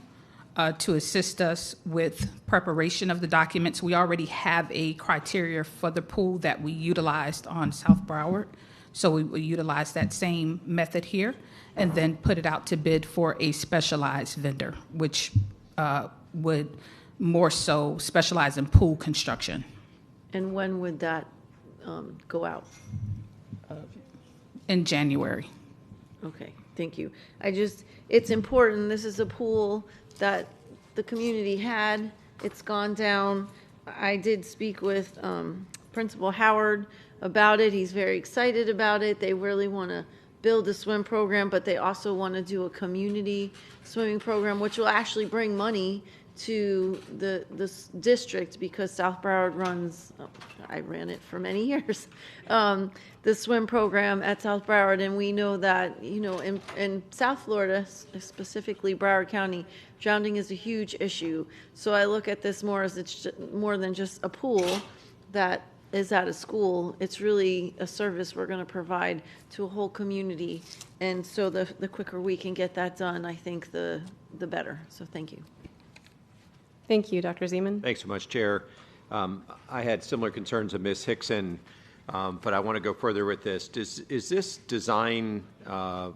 to assist us with preparation of the documents. We already have a criteria for the pool that we utilized on South Broward, so we will utilize that same method here and then put it out to bid for a specialized vendor, which would more so specialize in pool construction. And when would that go out? In January. Okay, thank you. It's important. This is a pool that the community had. It's gone down. I did speak with Principal Howard about it. He's very excited about it. They really want to build a swim program, but they also want to do a community swimming program, which will actually bring money to this district, because South Broward runs, I ran it for many years, the swim program at South Broward, and we know that, in South Florida, specifically Broward County, drowning is a huge issue. So I look at this more as it's more than just a pool that is at a school. It's really a service we're going to provide to a whole community, and so the quicker we can get that done, I think the better. So thank you. Thank you, Dr. Zeman. Thanks so much, Chair. I had similar concerns of Ms. Hickson, but I want to go further with this. Is this design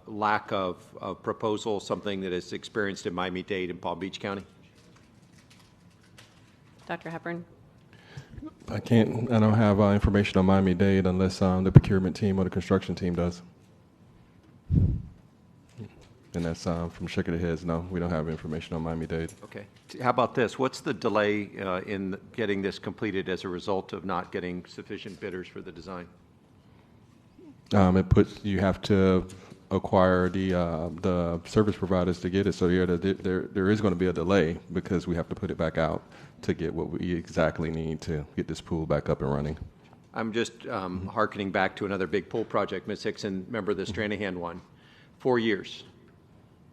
lack of proposal something that is experienced in Miami-Dade and Palm Beach County? Dr. Hepburn. I don't have information on Miami-Dade unless the procurement team or the construction team does. And that's from shaking their heads. No, we don't have information on Miami-Dade. Okay. How about this? What's the delay in getting this completed as a result of not getting sufficient bidders for the design? You have to acquire the service providers to get it. So yeah, there is going to be a delay because we have to put it back out to get what we exactly need to get this pool back up and running. I'm just hearkening back to another big pool project, Ms. Hickson, member of the Stranahan one. 4 years.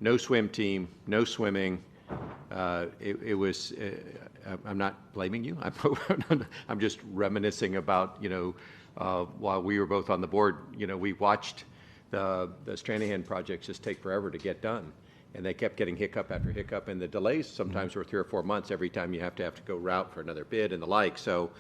No swim team, no swimming. It was, I'm not blaming you. I'm just reminiscing about, while we were both on the board, we watched the Stranahan projects just take forever to get done. And they kept getting hiccup after hiccup. And the delays sometimes were 3 or 4 months every time you have to go route for another bid and the like. So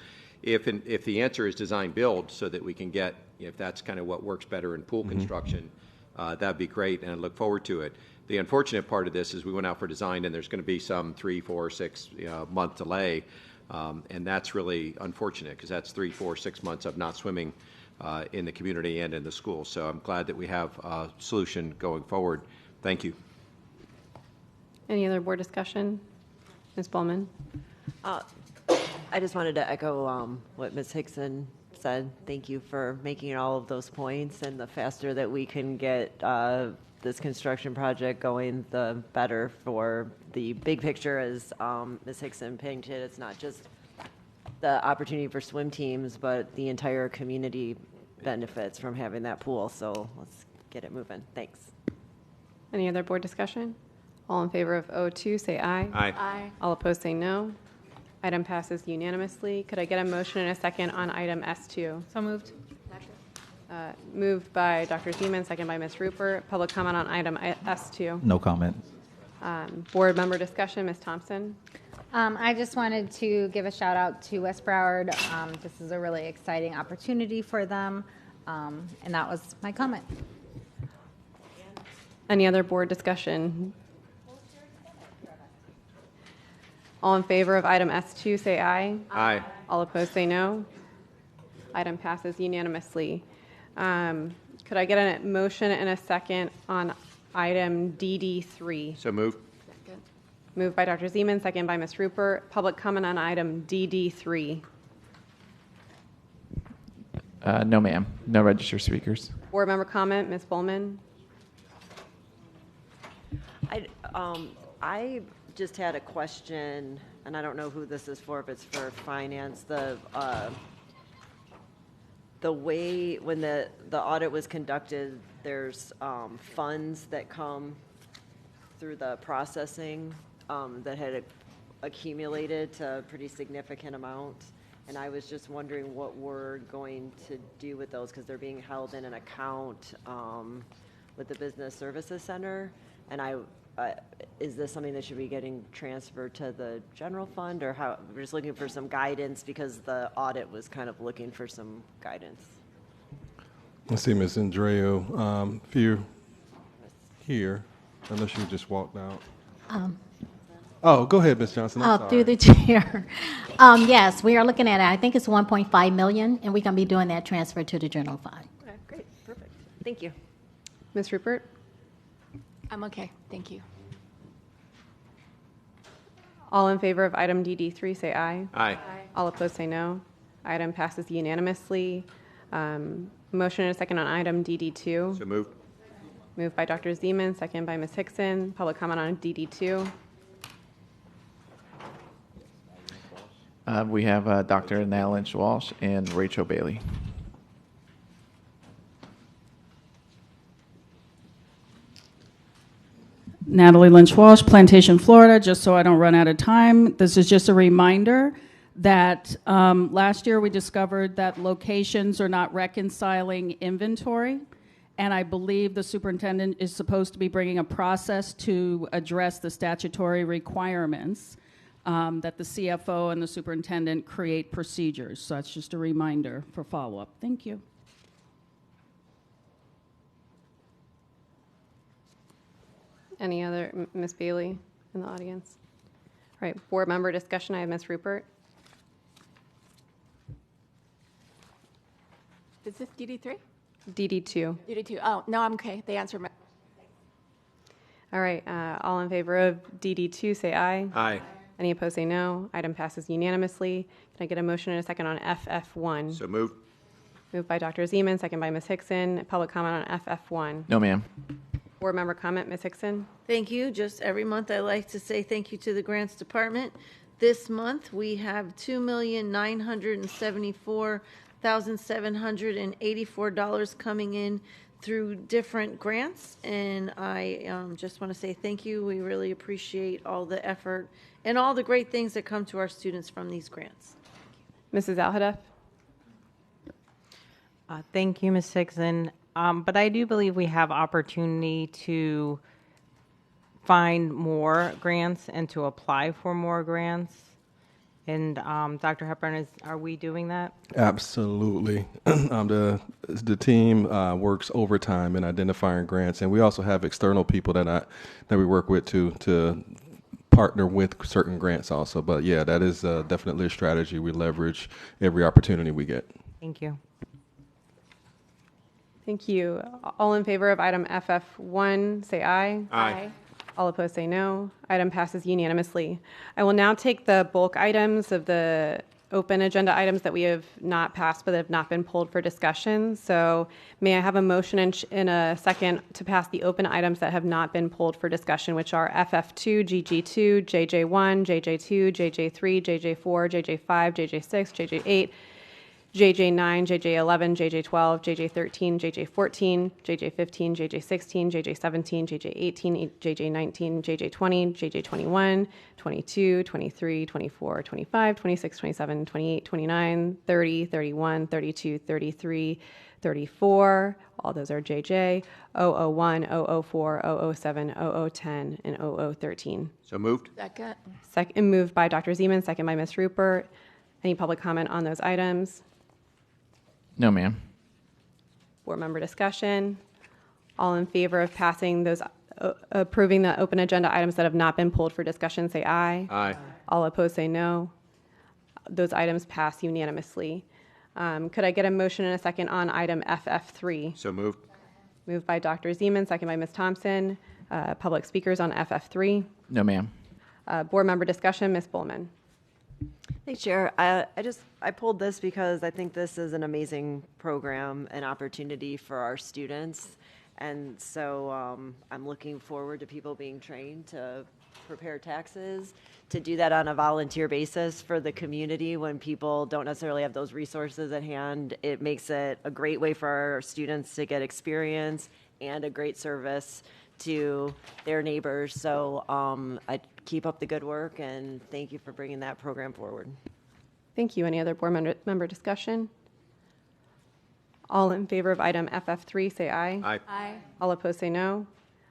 if the answer is design build so that we can get, if that's kind of what works better in pool construction, that'd be great. And I look forward to it. The unfortunate part of this is we went out for design and there's going to be some 3, 4, 6 month delay. And that's really unfortunate because that's 3, 4, 6 months of not swimming in the community and in the school. So I'm glad that we have a solution going forward. Thank you. Any other board discussion? Ms. Bowman? I just wanted to echo what Ms. Hickson said. Thank you for making all of those points, and the faster that we can get this construction project going, the better for the big picture, as Ms. Hickson painted. It's not just the opportunity for swim teams, but the entire community benefits from having that pool. So let's get it moving. Thanks. Any other board discussion? All in favor of O2, say aye. Aye. Aye. All opposed, say no. Item passes unanimously. Could I get a motion and a second on item S2? So moved. Moved by Dr. Zeman, second by Ms. Rupert. Public comment on item S2. No comment. Board member discussion, Ms. Thompson. I just wanted to give a shout out to West Broward. This is a really exciting opportunity for them, and that was my comment. Any other board discussion? All in favor of item S2, say aye. Aye. All opposed, say no. Item passes unanimously. Could I get a motion and a second on item DD3? So moved. Moved by Dr. Zeman, second by Ms. Rupert. Public comment on item DD3. No, ma'am. No registered speakers. Board member comment, Ms. Bowman. I just had a question, and I don't know who this is for, if it's for finance. The way, when the audit was conducted, there's funds that come through the processing that had accumulated to a pretty significant amount. And I was just wondering what we're going to do with those, because they're being held in an account with the Business Services Center. And is this something that should be getting transferred to the general fund, or how? We're just looking for some guidance, because the audit was kind of looking for some guidance. Let's see, Ms. Andreo, if you're here, unless you just walked out. Oh, go ahead, Ms. Johnson. I'm sorry. Through the chair. Yes, we are looking at it. I think it's 1.5 million, and we're going to be doing that transfer to the general fund. Okay, great, perfect. Thank you. Ms. Rupert? I'm okay. Thank you. All in favor of item DD3, say aye. Aye. All opposed, say no. Item passes unanimously. Motion and a second on item DD2. So moved. Moved by Dr. Zeman, second by Ms. Hickson. Public comment on DD2. We have Dr. Nell Lynch-Walsh and Rachel Bailey. Natalie Lynch-Walsh, Plantation, Florida. Just so I don't run out of time, this is just a reminder that last year we discovered that locations are not reconciling inventory, and I believe the superintendent is supposed to be bringing a process to address the statutory requirements that the CFO and the superintendent create procedures. So that's just a reminder for follow-up. Thank you. Any other, Ms. Bailey in the audience? All right, board member discussion. I have Ms. Rupert. Is this DD3? DD2. DD2. Oh, no, I'm okay. They answered my. All right, all in favor of DD2, say aye. Aye. Any opposed, say no. Item passes unanimously. Can I get a motion and a second on FF1? So moved. Moved by Dr. Zeman, second by Ms. Hickson. Public comment on FF1. No, ma'am. Board member comment, Ms. Hickson. Thank you. Just every month I like to say thank you to the grants department. This month we have $2,974,784 coming in through different grants, and I just want to say thank you. We really appreciate all the effort and all the great things that come to our students from these grants. Mrs. Alhadeff. Thank you, Ms. Hickson. But I do believe we have opportunity to find more grants and to apply for more grants. And Dr. Hepburn, are we doing that? Absolutely. The team works overtime in identifying grants, and we also have external people that we work with to partner with certain grants also. But yeah, that is definitely a strategy. We leverage every opportunity we get. Thank you. Thank you. All in favor of item FF1, say aye. Aye. All opposed say no. Item passes unanimously. I will now take the bulk items of the open agenda items that we have not passed but have not been pulled for discussion. So may I have a motion in a second to pass the open items that have not been pulled for discussion, which are FF2, GG2, JJ1, JJ2, JJ3, JJ4, JJ5, JJ6, JJ8, JJ9, JJ11, JJ12, JJ13, JJ14, JJ15, JJ16, JJ17, JJ18, JJ19, JJ20, JJ21, 22, 23, 24, 25, 26, 27, 28, 29, 30, 31, 32, 33, 34. All those are JJ. 001, 004, 007, 0010, and 0013. So moved. Second. Second moved by Dr. Zeman, second by Ms. Rupert. Any public comment on those items? No, ma'am. Board member discussion. All in favor of passing those, approving the open agenda items that have not been pulled for discussion, say aye. Aye. All opposed, say no. Those items pass unanimously. Could I get a motion and a second on item FF3? So moved. Moved by Dr. Zeman, second by Ms. Thompson. Public speakers on FF3. No, ma'am. Board member discussion, Ms. Bowman. Thanks, Chair. I pulled this because I think this is an amazing program and opportunity for our students. And so I'm looking forward to people being trained to prepare taxes, to do that on a volunteer basis for the community when people don't necessarily have those resources at hand. It makes it a great way for our students to get experience and a great service to their neighbors. So I keep up the good work, and thank you for bringing that program forward. Thank you. Any other board member discussion? All in favor of item FF3, say aye. Aye. Aye. All opposed, say no.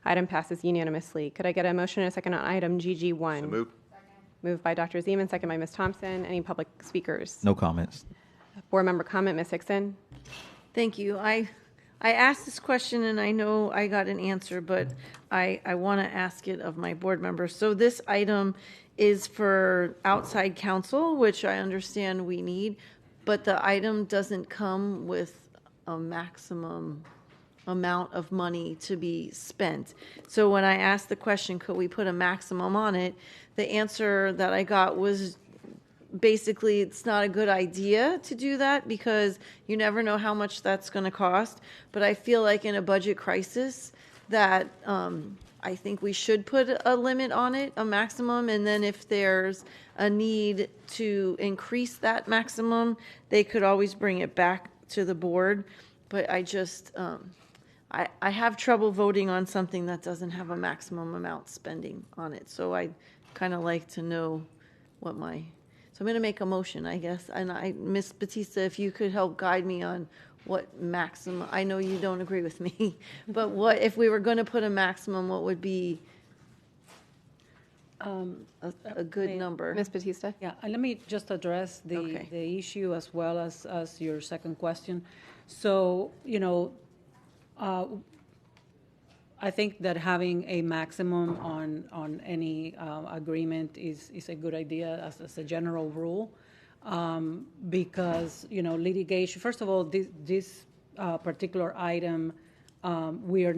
Item passes unanimously. Could I get a motion and a second on item GG1? So moved. Moved by Dr. Zeman, second by Ms. Thompson. Any public speakers? No comments. Board member comment, Ms. Hickson. Thank you. I asked this question and I know I got an answer, but I want to ask it of my board members. So this item is for outside counsel, which I understand we need, but the item doesn't come with a maximum amount of money to be spent. So when I asked the question, could we put a maximum on it? The answer that I got was basically it's not a good idea to do that because you never know how much that's going to cost. But I feel like in a budget crisis that I think we should put a limit on it, a maximum, and then if there's a need to increase that maximum, they could always bring it back to the board. But I just, I have trouble voting on something that doesn't have a maximum amount spending on it. So I'd kind of like to know what my, so I'm going to make a motion, I guess. And Ms. Batista, if you could help guide me on what maximum, I know you don't agree with me, but what, if we were going to put a maximum, what would be a good number? Ms. Batista? Yeah, and let me just address Okay. the issue as well as your second question. So, you know, I think that having a maximum on any agreement is a good idea as a general rule, because, you know, litigation, first of all, this particular item, we are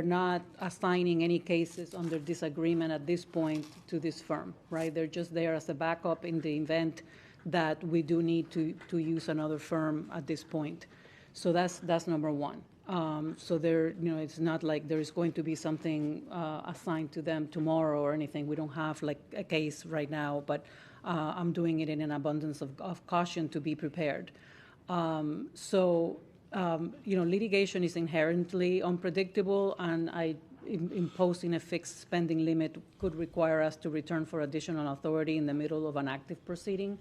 not assigning any cases under this agreement at this point to this firm, right? They're just there as a backup in the event that we do need to use another firm at this point. So that's number one. So there, you know, it's not like there is going to be something assigned to them tomorrow or anything. We don't have like a case right now, but I'm doing it in an abundance of caution to be prepared. You know, litigation is inherently unpredictable, and imposing a fixed spending limit could require us to return for additional authority in the middle of an active proceeding.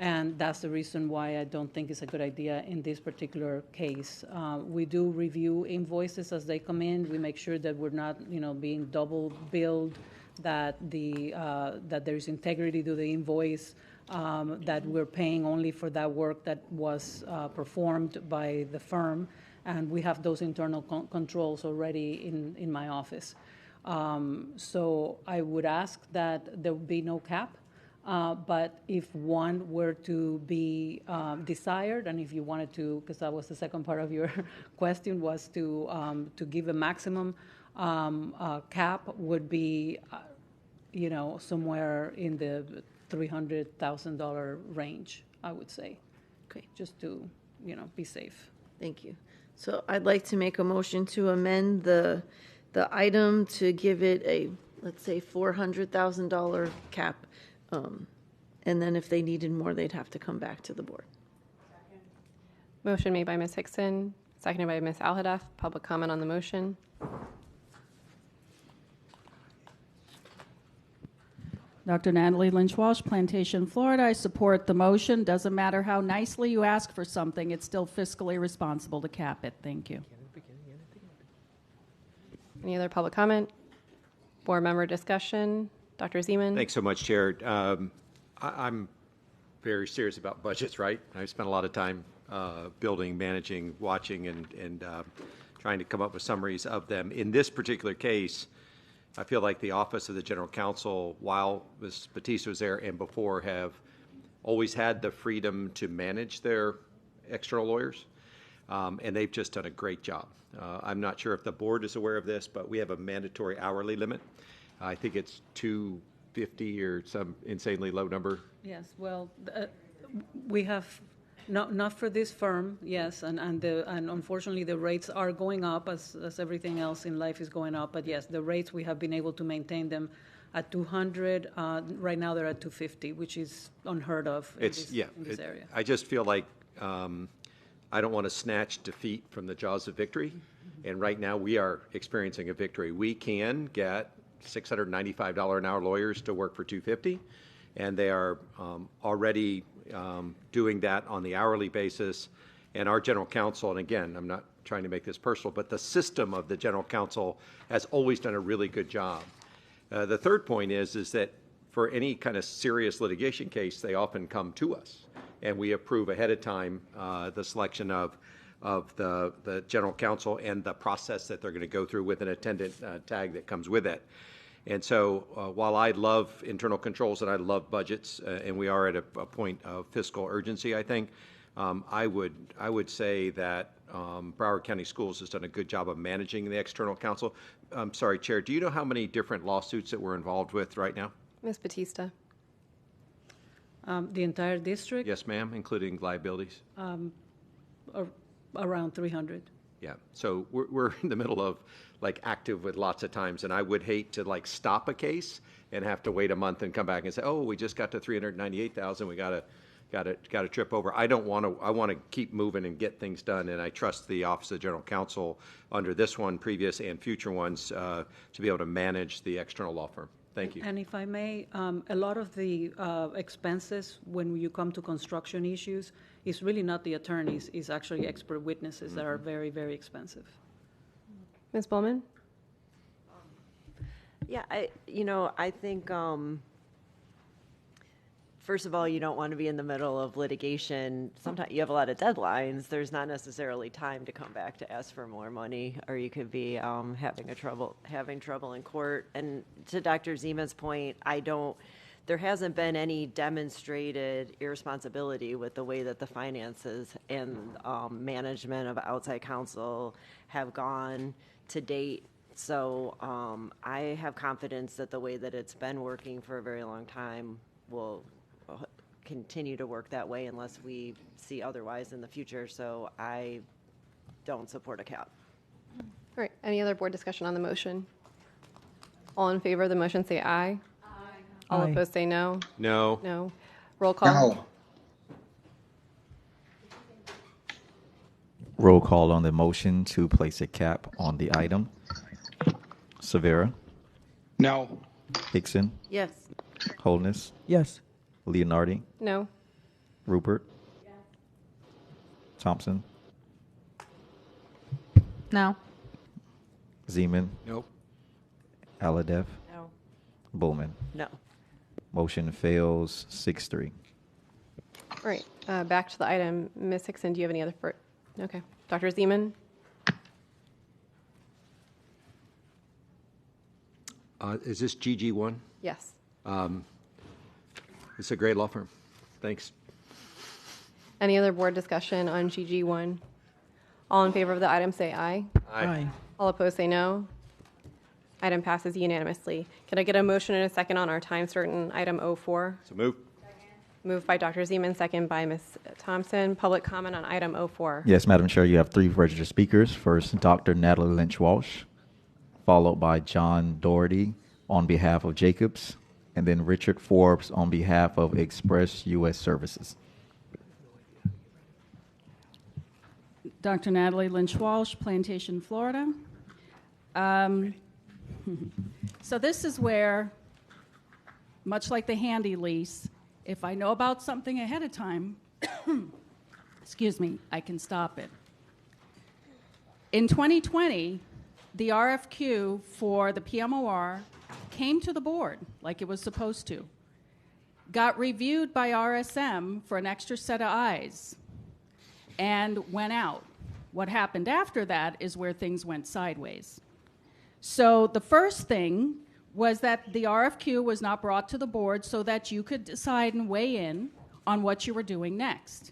And that's the reason why I don't think it's a good idea in this particular case. We do review invoices as they come in. We make sure that we're not, you know, being double billed, that there is integrity to the invoice, that we're paying only for that work that was performed by the firm, and we have those internal controls already in my office. So I would ask that there be no cap. But if one were to be desired, and if you wanted to, because that was the second part of your question, was to give a maximum, cap would be, somewhere in the $300,000 range, I would say. Okay. Just to, be safe. Thank you. So I'd like to make a motion to amend the item to give it a, let's say, $400,000 cap. And then if they needed more, they'd have to come back to the board. Motion made by Ms. Hickson, seconded by Ms. Alhadeff. Public comment on the motion. Dr. Natalie Lynch Walsh, Plantation, Florida. I support the motion. Doesn't matter how nicely you ask for something, it's still fiscally responsible to cap it. Thank you. Any other public comment? Board member discussion? Dr. Zeman? Thanks so much, Chair. I'm very serious about budgets, right? I spent a lot of time building, managing, watching, and trying to come up with summaries of them. In this particular case, I feel like the Office of the General Counsel, while Ms. Batista was there and before, have always had the freedom to manage their external lawyers, and they've just done a great job. I'm not sure if the board is aware of this, but we have a mandatory hourly limit. I think it's $250 or some insanely low number. Yes, well, we have, not for this firm, yes, and unfortunately the rates are going up as everything else in life is going up, but yes, the rates, we have been able to maintain them at 200. Right now they're at 250, which is unheard of in this area. I just feel like I don't want to snatch defeat from the jaws of victory, and right now we are experiencing a victory. We can get $695 an hour lawyers to work for $250, and they are already doing that on the hourly basis. And our general counsel, and again, I'm not trying to make this personal, but the system of the general counsel has always done a really good job. The third point is that for any kind of serious litigation case, they often come to us, and we approve ahead of time the selection of the general counsel and the process that they're going to go through with an attendant tag that comes with it. And so while I love internal controls and I love budgets, and we are at a point of fiscal urgency, I think, I would say that Broward County Schools has done a good job of managing the external counsel. I'm sorry, Chair, do you know how many different lawsuits that we're involved with right now? Ms. Batista? The entire district? Yes, ma'am, including liabilities? Around 300. Yeah, so we're in the middle of active with lots of times, and I would hate to stop a case and have to wait a month and come back and say, oh, we just got to 398,000, we got to trip over. I don't want to. I want to keep moving and get things done, and I trust the Office of General Counsel under this one, previous and future ones, to be able to manage the external law firm. Thank you. And if I may, a lot of the expenses when you come to construction issues is really not the attorneys, it's actually expert witnesses that are very, very expensive. Ms. Bowman? Yeah, I think, first of all, you don't want to be in the middle of litigation. Sometimes you have a lot of deadlines. There's not necessarily time to come back to ask for more money, or you could be having trouble in court. And to Dr. Zima's point, there hasn't been any demonstrated irresponsibility with the way that the finances and management of outside counsel have gone to date. So I have confidence that the way that it's been working for a very long time will continue to work that way unless we see otherwise in the future. So I don't support a cap. All right. Any other board discussion on the motion? All in favor of the motion say aye. All Aye. opposed say no. No. No. Roll call. No. Roll call on the motion to place a cap on the item. Severa, No. Hickson, Yes. Holness, Yes. Leonardi, No. Rupert, Thompson, No. Zeman, Nope. Aladev, No. Bowman. No. Motion fails 6-3. All right. Back to the item. Ms. Hickson, do you have any other? Okay. Dr. Zeman? Is this GG1? Yes. It's a great law firm. Thanks. Any other board discussion on GG1? All in favor of the item say aye. Aye. All opposed say no. Item passes unanimously. Can I get a motion and a second on our time certain item 04? So move. Moved by Dr. Zeman, second by Ms. Thompson. Public comment on item 04. Yes, Madam Chair, you have 3 registered speakers. First, Dr. Natalie Lynch Walsh, followed by John Doherty on behalf of Jacobs, and then Richard Forbes on behalf of Express U.S. Services. Dr. Natalie Lynch Walsh, Plantation, Florida. So this is where, much like the handy lease, if I know about something ahead of time, excuse me, I can stop it. In 2020, the RFQ for the PMOR came to the board like it was supposed to, got reviewed by RSM for an extra set of eyes, and went out. What happened after that is where things went sideways. So the first thing was that the RFQ was not brought to the board so that you could decide and weigh in on what you were doing next.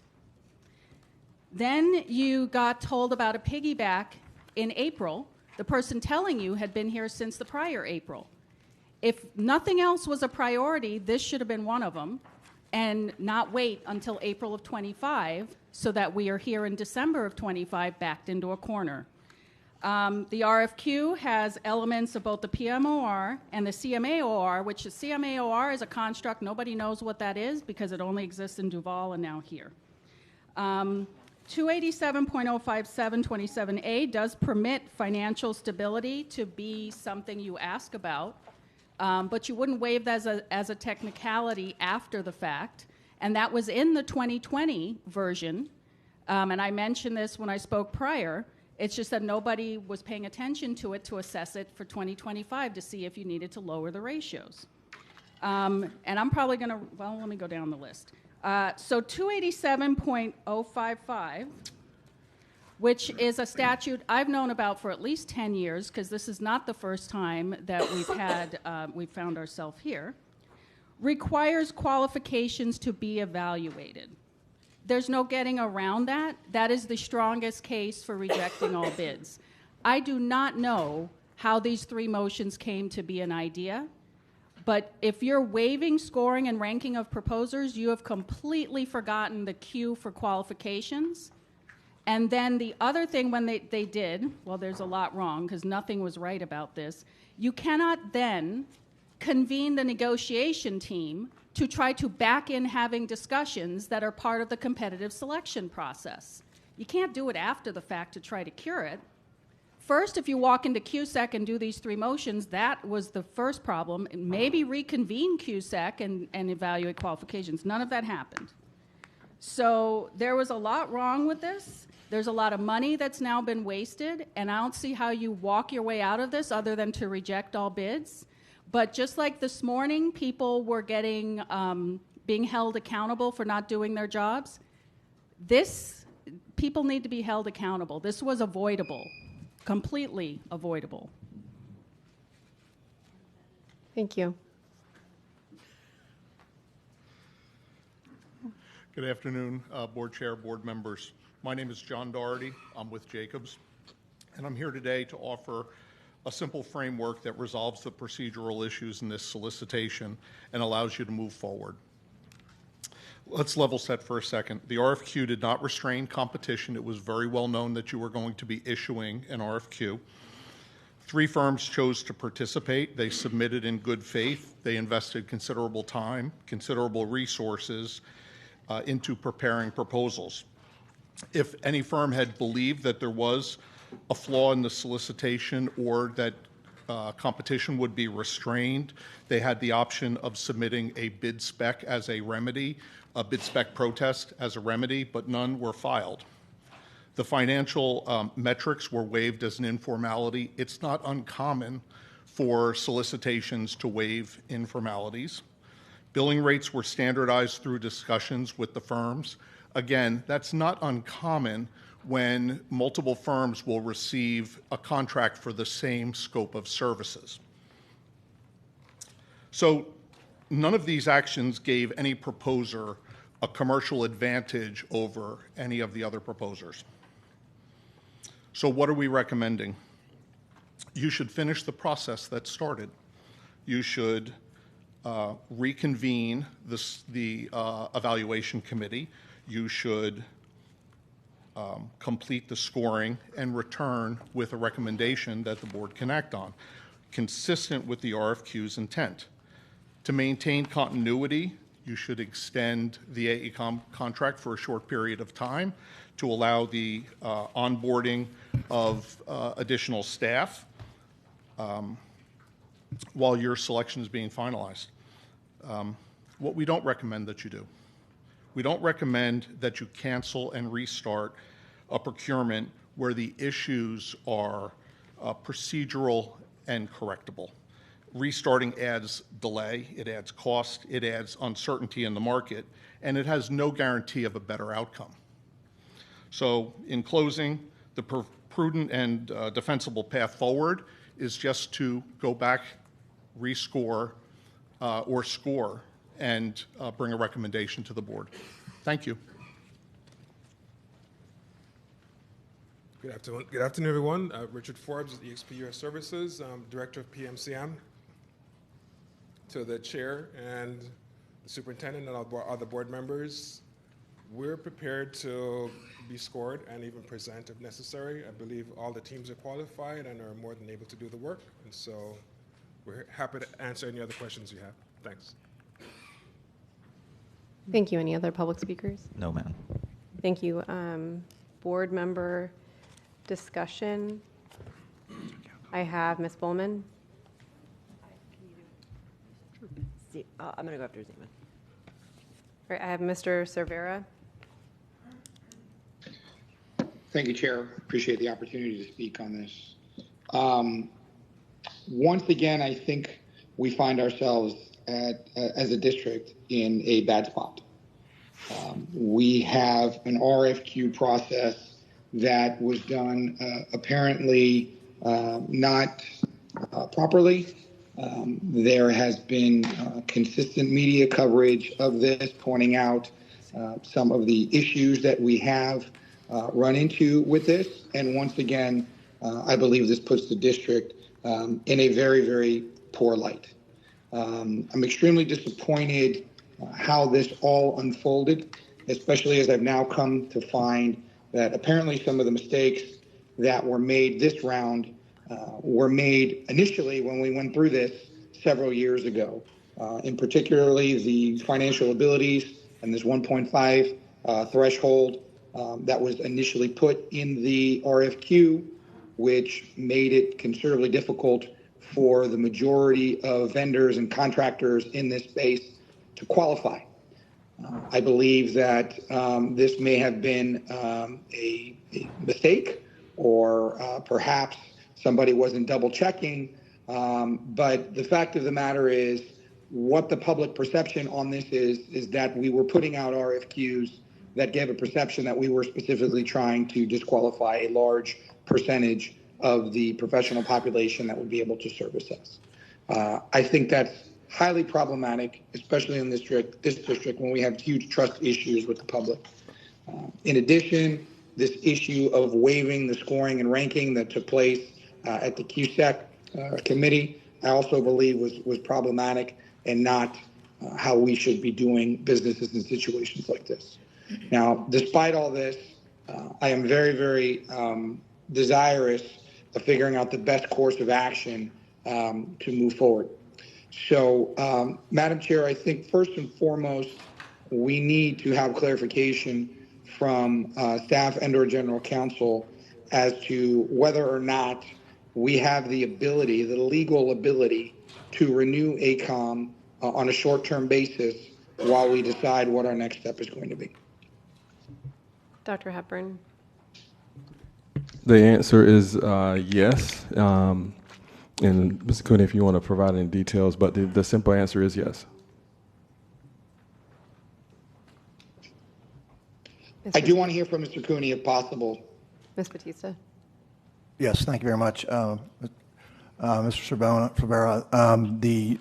Then you got told about a piggyback in April. The person telling you had been here since the prior April. If nothing else was a priority, this should have been one of them, and not wait until April of 25 so that we are here in December of 25 backed into a corner. The RFQ has elements of both the PMOR and the CMAOR, which the CMAOR is a construct. Nobody knows what that is because it only exists in Duval and now here. 287.05727A does permit financial stability to be something you ask about, but you wouldn't waive that as a technicality after the fact. And that was in the 2020 version. And I mentioned this when I spoke prior. It's just that nobody was paying attention to it to assess it for 2025 to see if you needed to lower the ratios. And I'm probably going to, well, let me go down the list. So 287.055, which is a statute I've known about for at least 10 years, because this is not the first time that we've found ourselves here, requires qualifications to be evaluated. There's no getting around that. That is the strongest case for rejecting all bids. I do not know how these 3 motions came to be an idea, but if you're waiving scoring and ranking of proposers, you have completely forgotten the queue for qualifications. And then the other thing when they did, well, there's a lot wrong because nothing was right about this, you cannot then convene the negotiation team to try to back in having discussions that are part of the competitive selection process. You can't do it after the fact to try to cure it. First, if you walk into QSEC and do these 3 motions, that was the first problem. Maybe reconvene QSEC and evaluate qualifications. None of that happened. So there was a lot wrong with this. There's a lot of money that's now been wasted, and I don't see how you walk your way out of this other than to reject all bids. But just like this morning, people were getting, being held accountable for not doing their jobs, people need to be held accountable. This was avoidable, completely avoidable. Thank you. Good afternoon, Board Chair, Board members. My name is John Doherty. I'm with Jacobs, and I'm here today to offer a simple framework that resolves the procedural issues in this solicitation and allows you to move forward. Let's level set for a second. The RFQ did not restrain competition. It was very well known that you were going to be issuing an RFQ. 3 firms chose to participate. They submitted in good faith. They invested considerable time, considerable resources into preparing proposals. If any firm had believed that there was a flaw in the solicitation or that competition would be restrained, they had the option of submitting a bid spec as a remedy, a bid spec protest as a remedy, but none were filed. The financial metrics were waived as an informality. It's not uncommon for solicitations to waive informalities. Billing rates were standardized through discussions with the firms. Again, that's not uncommon when multiple firms will receive a contract for the same scope of services. So none of these actions gave any proposer a commercial advantage over any of the other proposers. So what are we recommending? you should finish the process that started. You should reconvene the evaluation committee. You should complete the scoring and return with a recommendation that the board can act on, consistent with the RFQ's intent. To maintain continuity, you should extend the AECOM contract for a short period of time to allow the onboarding of additional staff while your selection is being finalized. What we don't recommend that you do. We don't recommend that you cancel and restart a procurement where the issues are procedural and correctable. Restarting adds delay, it adds cost, it adds uncertainty in the market, and it has no guarantee of a better outcome. So in closing, the prudent and defensible path forward is just to go back, rescore, or score, and bring a recommendation to the board. Thank you. Good afternoon, everyone. Richard Forbes, EXP US Services, Director of PMCM. To the chair and the superintendent and other board members, we're prepared to be scored and even present if necessary. I believe all the teams are qualified and are more than able to do the work, and so we're happy to answer any other questions you have. Thanks. Thank you. Any other public speakers? No, ma'am. Thank you. Board member discussion. I have Ms. Bowman. I'm going to go after Zeman. All right, I have Mr. Cervera. Thank you, Chair. Appreciate the opportunity to speak on this. Once again, I think we find ourselves as a district in a bad spot. We have an RFQ process that was done apparently not properly. There has been consistent media coverage of this, pointing out some of the issues that we have run into with this. And once again, I believe this puts the district in a very, very poor light. I'm extremely disappointed how this all unfolded, especially as I've now come to find that apparently some of the mistakes that were made this round were made initially when we went through this several years ago, in particularly the financial abilities and this 1.5 threshold that was initially put in the RFQ, which made it considerably difficult for the majority of vendors and contractors in this space to qualify. I believe that this may have been a mistake, or perhaps somebody wasn't double checking. But the fact of the matter is, what the public perception on this is that we were putting out RFQs that gave a perception that we were specifically trying to disqualify a large percentage of the professional population that would be able to service us. I think that's highly problematic, especially in this district when we have huge trust issues with the public. In addition, this issue of waiving the scoring and ranking that took place at the QSEC committee, I also believe was problematic and not how we should be doing businesses in situations like this. Now, despite all this, I am very, very desirous of figuring out the best course of action to move forward. So, Madam Chair, I think first and foremost, we need to have clarification from staff and/or general counsel as to whether or not we have the ability, the legal ability, to renew ACOM on a short-term basis while we decide what our next step is going to be. Dr. Hepburn. The answer is yes. And Mr. Cooney, if you want to provide any details, but the simple answer is yes. I do want to hear from Mr. Cooney if possible. Ms. Batista. Yes, thank you very much. Mr. Cervera,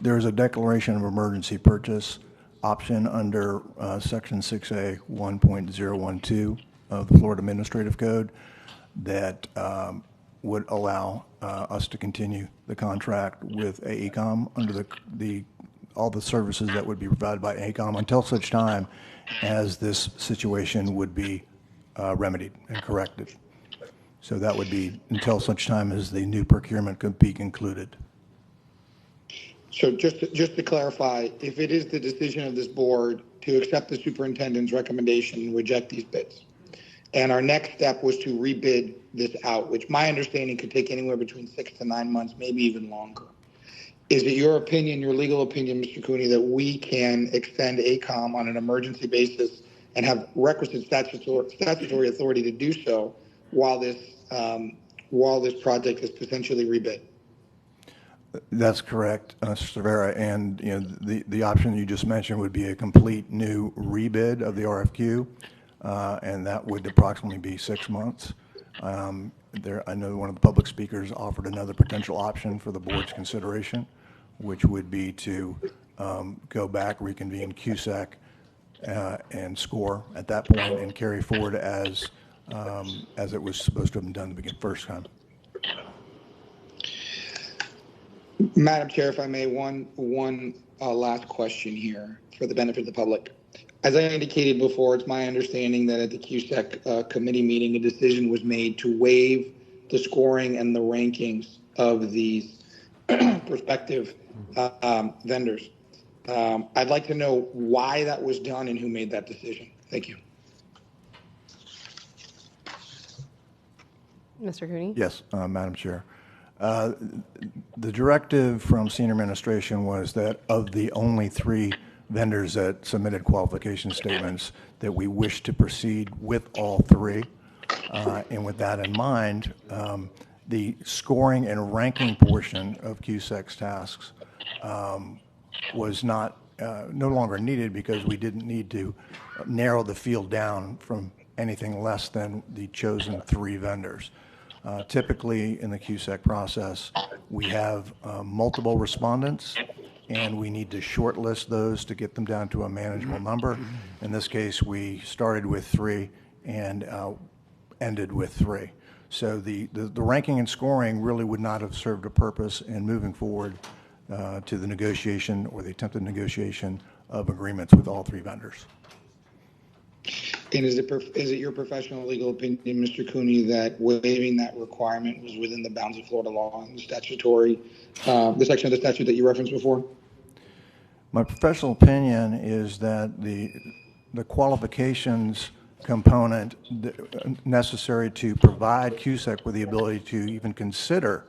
there's a declaration of emergency purchase option under Section 6A 1.012 of the Florida Administrative Code that would allow us to continue the contract with AECOM under all the services that would be provided by AECOM until such time as this situation would be remedied and corrected. So that would be until such time as the new procurement could be concluded. So just to clarify, if it is the decision of this board to accept the superintendent's recommendation and reject these bids, and our next step was to rebid this out, which my understanding could take anywhere between 6 to 9 months, maybe even longer. Is it your opinion, your legal opinion, Mr. Cooney, that we can extend AECOM on an emergency basis and have requisite statutory authority to do so while this project is potentially rebid? That's correct, Mr. Rivera, and the option you just mentioned would be a complete new rebid of the RFQ, and that would approximately be 6 months. I know one of the public speakers offered another potential option for the board's consideration, which would be to go back, reconvene CUSEC, and score at that point and carry forward as it was supposed to have been done the first time. Madam Chair, if I may, one last question here for the benefit of the public. As I indicated before, it's my understanding that at the CUSEC committee meeting, a decision was made to waive the scoring and the rankings of these prospective vendors. I'd like to know why that was done and who made that decision. Thank you. Mr. Cooney? Yes, Madam Chair. The directive from senior administration was that of the only 3 vendors that submitted qualification statements, that we wish to proceed with all 3. And with that in mind, the scoring and ranking portion of CUSEC's tasks was no longer needed because we didn't need to narrow the field down from anything less than the chosen 3 vendors. Typically, in the CUSEC process, we have multiple respondents, and we need to shortlist those to get them down to a manageable number. In this case, we started with 3 and ended with 3. So the ranking and scoring really would not have served a purpose in moving forward to the negotiation or the attempted negotiation of agreements with all 3 vendors. And is it your professional legal opinion, Mr. Cooney, that waiving that requirement was within the bounds of Florida law and the statutory, the section of the statute that you referenced before? My professional opinion is that the qualifications component necessary to provide CUSEC with the ability to even consider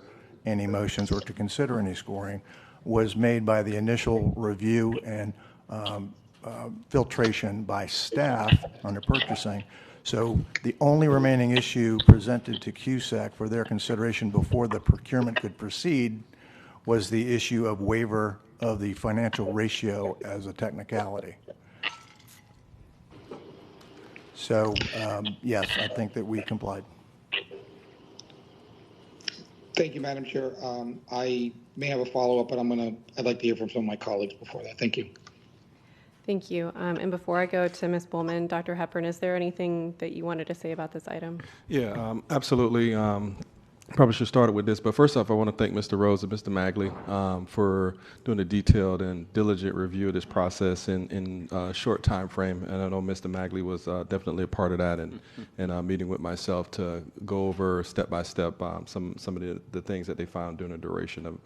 any motions or to consider any scoring was made by the initial review and filtration by staff under purchasing. So the only remaining issue presented to CUSEC for their consideration before the procurement could proceed was the issue of waiver of the financial ratio as a technicality. So yes, I think that we complied. Thank you, Madam Chair. I may have a follow-up, but I'd like to hear from some of my colleagues before that. Thank you. Thank you. And before I go to Ms. Bowman, Dr. Hepburn, is there anything that you wanted to say about this item? Yeah, absolutely. Probably should start with this, but first off, I want to thank Mr. Rose and Mr. Magley for doing a detailed and diligent review of this process in a short time frame. And I know Mr. Magley was definitely a part of that, and meeting with myself to go over step by step some of the things that they found during the duration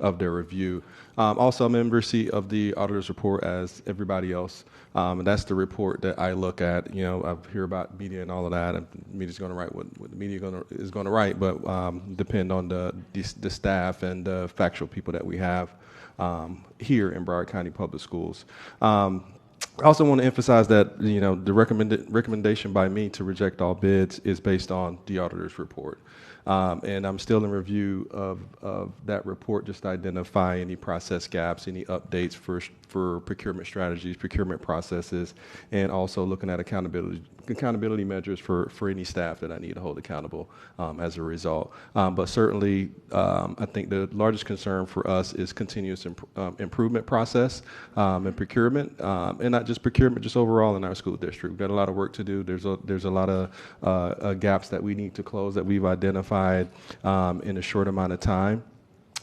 of their review. Also, I'm in receipt of the auditor's report as everybody else. And that's the report that I look at. You know, I hear about media and all of that, and the media's going to write what the media is going to write, but depend on the staff and the factual people that we have here in Broward County Public Schools. I also want to emphasize that, you know, the recommendation by me to reject all bids is based on the auditor's report. And I'm still in review of that report, just to identify any process gaps, any updates for procurement strategies, procurement processes, and also looking at accountability measures for any staff that I need to hold accountable as a result. But certainly, I think the largest concern for us is continuous improvement process and procurement, and and not just procurement, just overall in our school district. We've got a lot of work to do. There's a lot of gaps that we need to close that we've identified in a short amount of time.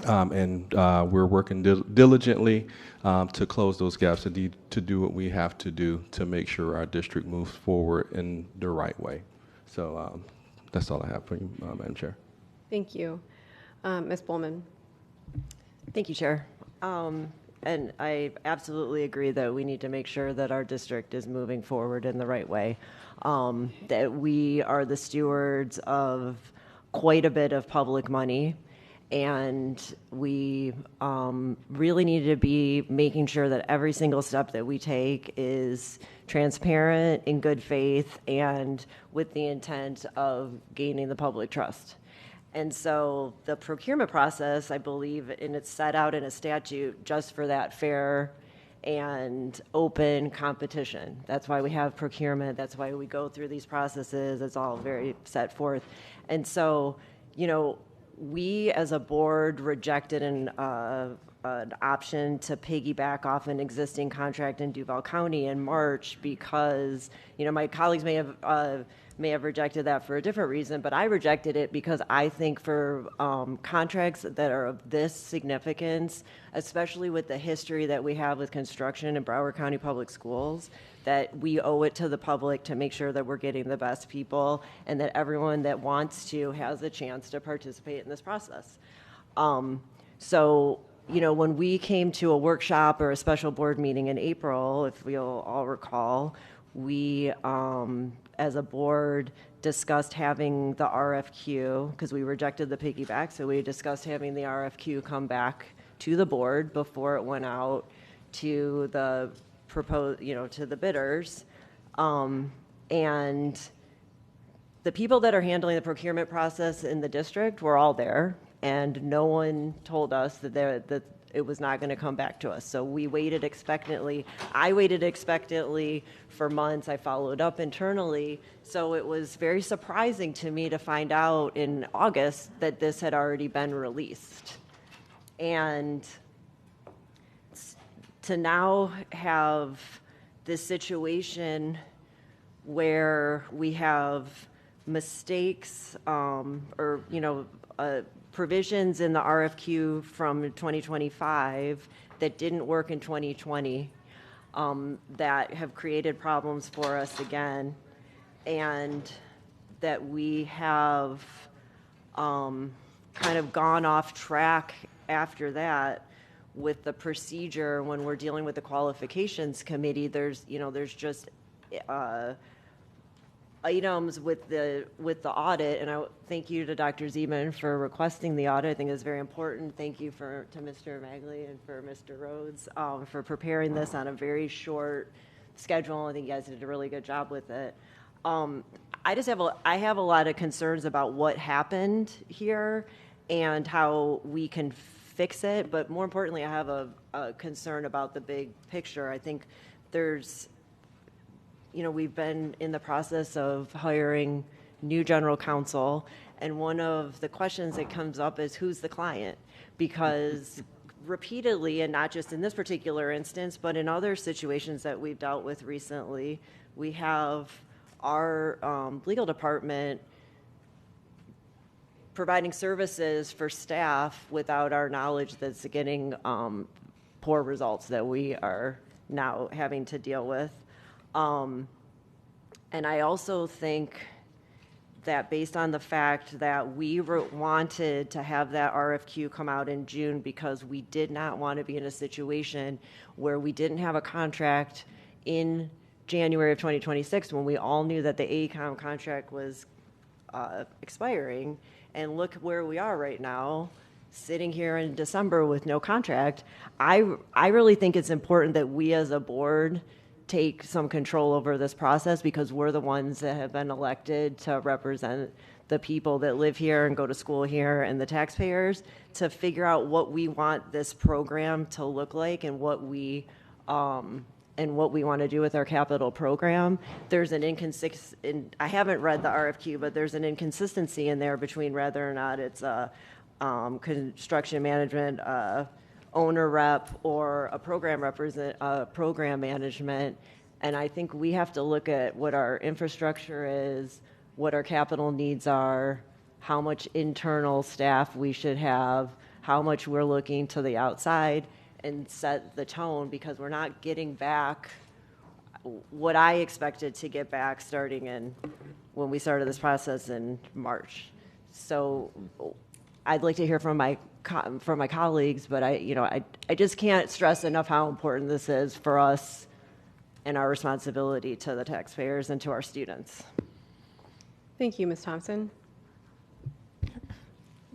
And we're working diligently to close those gaps and to do what we have to do to make sure our district moves forward in the right way. So that's all I have for you, Madam Chair. Thank you. Ms. Bowman. Thank you, Chair. And I absolutely agree that we need to make sure that our district is moving forward in the right way, that we are the stewards of quite a bit of public money, and we really need to be making sure that every single step that we take is transparent, in good faith, and with the intent of gaining the public trust. And so the procurement process, I believe, and it's set out in a statute just for that fair and open competition. That's why we have procurement. That's why we go through these processes. It's all very set forth. And so, you know, we as a board rejected an option to piggyback off an existing contract in Duval County in March because, you know, my colleagues may have rejected that for a different reason, but I rejected it because I think for contracts that are of this significance, especially with the history that we have with construction in Broward County Public Schools, that we owe it to the public to make sure that we're getting the best people and that everyone that wants to has a chance to participate in this process. So, you know, when we came to a workshop or a special board meeting in April, if we'll all recall, we, as a board, discussed having the RFQ, because we rejected the piggyback, so we discussed having the RFQ come back to the board before it went out to the to the bidders. And the people that are handling the procurement process in the district were all there, and no one told us that it was not going to come back to us. So we waited expectantly. I waited expectantly for months. I followed up internally. So it was very surprising to me to find out in August that this had already been released. And to now have this situation where we have mistakes or, you know, provisions in the RFQ from 2025 that didn't work in 2020 that have created problems for us again, and that we have kind of gone off track after that with the procedure when we're dealing with the qualifications committee. There's just items with the audit, and I thank you to Dr. Zeman for requesting the audit. I think it's very important. Thank you to Mr. Magley and for Mr. Rhodes for preparing this on a very short schedule. I think you guys did a really good job with it. I have a lot of concerns about what happened here and how we can fix it, but more importantly, I have a concern about the big picture. I think there's, you know, we've been in the process of hiring new general counsel, and one of the questions that comes up is who's the client? Because repeatedly, and not just in this particular instance, but in other situations that we've dealt with recently, we have our legal department providing services for staff without our knowledge that's getting poor results that we are now having to deal with. And I also think that based on the fact that we wanted to have that RFQ come out in June because we did not want to be in a situation where we didn't have a contract in January of 2026 when we all knew that the AECOM contract was expiring. And look where we are right now, sitting here in December with no contract. I really think it's important that we as a board take some control over this process because we're the ones that have been elected to represent the people that live here and go to school here and the taxpayers to figure out what we want this program to look like and what we want to do with our capital program. There's an inconsistency. I haven't read the RFQ, but there's an inconsistency in there between whether or not it's a construction management owner rep or a program management. And I think we have to look at what our infrastructure is, what our capital needs are, how much internal staff we should have, how much we're looking to the outside, and set the tone, because we're not getting back what I expected to get back starting when we started this process in March. So I'd like to hear from my colleagues, but I just can't stress enough how important this is for us and our responsibility to the taxpayers and to our students. Thank you, Ms. Thompson.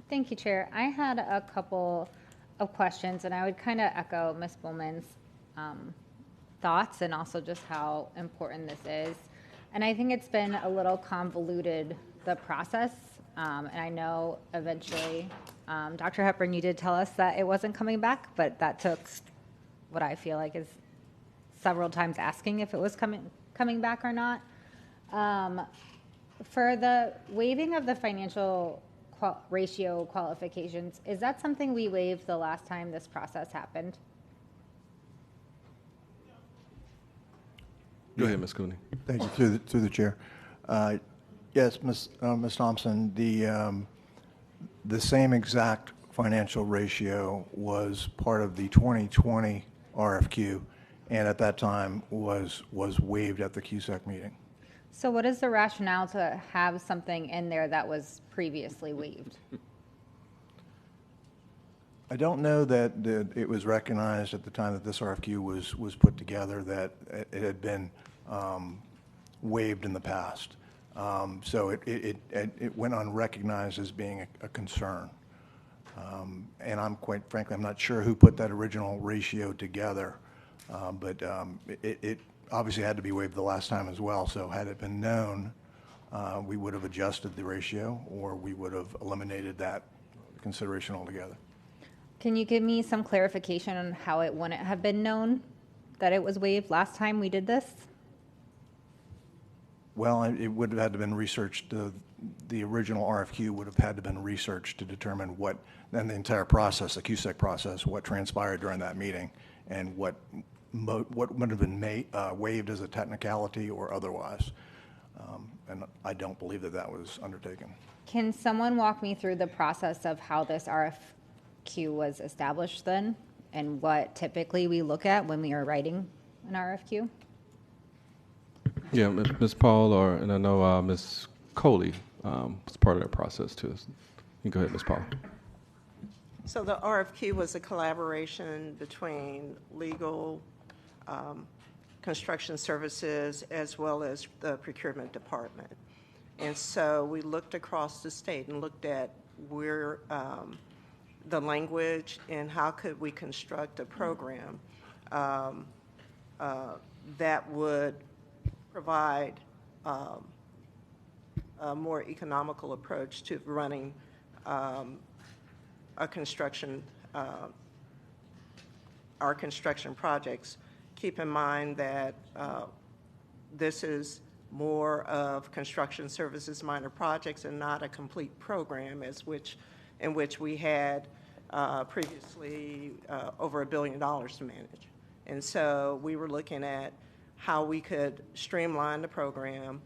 Thank you, Chair. I had a couple of questions, and I would kind of echo Ms. Bowman's thoughts and also just how important this is. And I think it's been a little convoluted, the process. And I know eventually, Dr. Hepburn, you did tell us that it wasn't coming back, but that took what I feel like is several times asking if it was coming back or not. For the waiving of the financial ratio qualifications, is that something we waived the last time this process happened? Go ahead, Ms. Cooney. Thank you, through the chair. Yes, Ms. Thompson, the same exact financial ratio was part of the 2020 RFQ, and at that time was waived at the QSEC meeting. So what is the rationale to have something in there that was previously waived? I don't know that it was recognized at the time that this RFQ was put together that it had been waived in the past. So it went unrecognized as being a concern. And I'm quite frankly, I'm not sure who put that original ratio together, but it obviously had to be waived the last time as well. So had it been known, we would have adjusted the ratio, or we would have eliminated that consideration altogether. Can you give me some clarification on how it wouldn't have been known that it was waived last time we did this? Well, it would have had to been researched. The original RFQ would have had to been researched to determine what, then the entire process, the QSEC process, what transpired during that meeting, and what would have been waived as a technicality or otherwise. And I don't believe that was undertaken. Can someone walk me through the process of how this RFQ was established then, and what typically we look at when we are writing an RFQ? Yeah, Ms. Paul, and I know Ms. Coley was part of that process too. You go ahead, Ms. Paul. So the RFQ was a collaboration between legal, construction services, as well as the procurement department. And so we looked across the state and looked at where the language and how could we construct a program that would provide a more economical approach to running a construction, our construction projects. Keep in mind that this is more of construction services minor projects and not a complete program in which we had previously over $1 billion to manage. And so we were looking at how we could streamline the program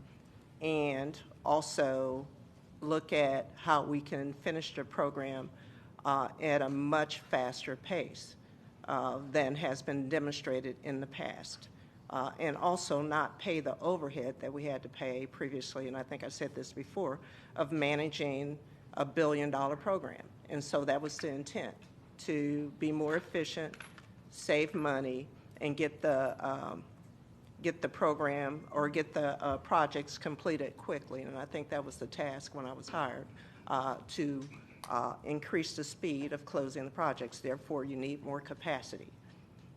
and also look at how we can finish the program at a much faster pace than has been demonstrated in the past. And also not pay the overhead that we had to pay previously, and I think I said this before, of managing a $1 billion program. And so that was the intent, to be more efficient, save money, and get the program or get the projects completed quickly. And I think that was the task when I was hired, to increase the speed of closing the projects. Therefore, you need more capacity.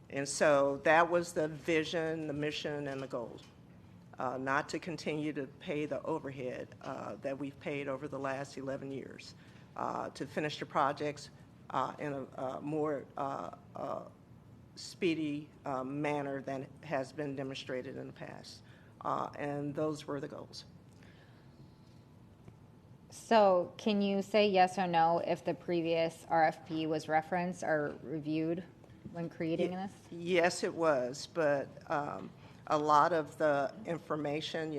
And so that was the vision, the mission, and the goals. Not to continue to pay the overhead that we've paid over the last 11 years, to finish the projects in a more speedy manner than has been demonstrated in the past. And those were the goals. So can you say yes or no if the previous RFP was referenced or reviewed when creating this? Yes, it was, but a lot of the information,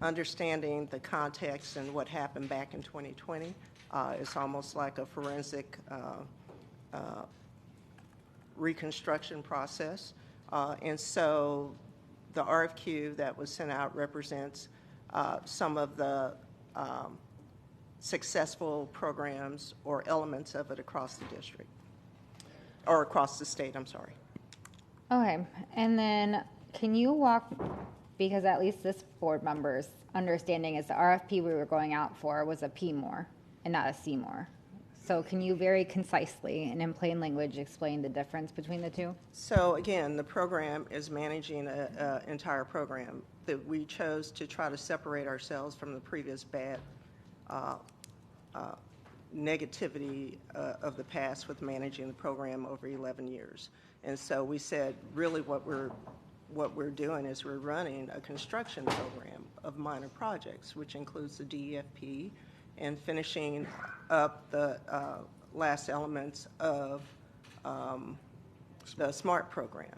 understanding the context and what happened back in 2020 is almost like a forensic reconstruction process. And so the RFQ that was sent out represents some of the successful programs or elements of it across the district, or across the state, I'm sorry. Okay, and then can you walk, because at least this board member's understanding is the RFP we were going out for was a PMOR and not a CMOR. So can you very concisely and in plain language explain the difference between the two? So again, the program is managing an entire program that we chose to try to separate ourselves from the previous bad negativity of the past with managing the program over 11 years. And so we said, really what we're doing is we're running a construction program of minor projects, which includes the DEFP and finishing up the last elements of the SMART program.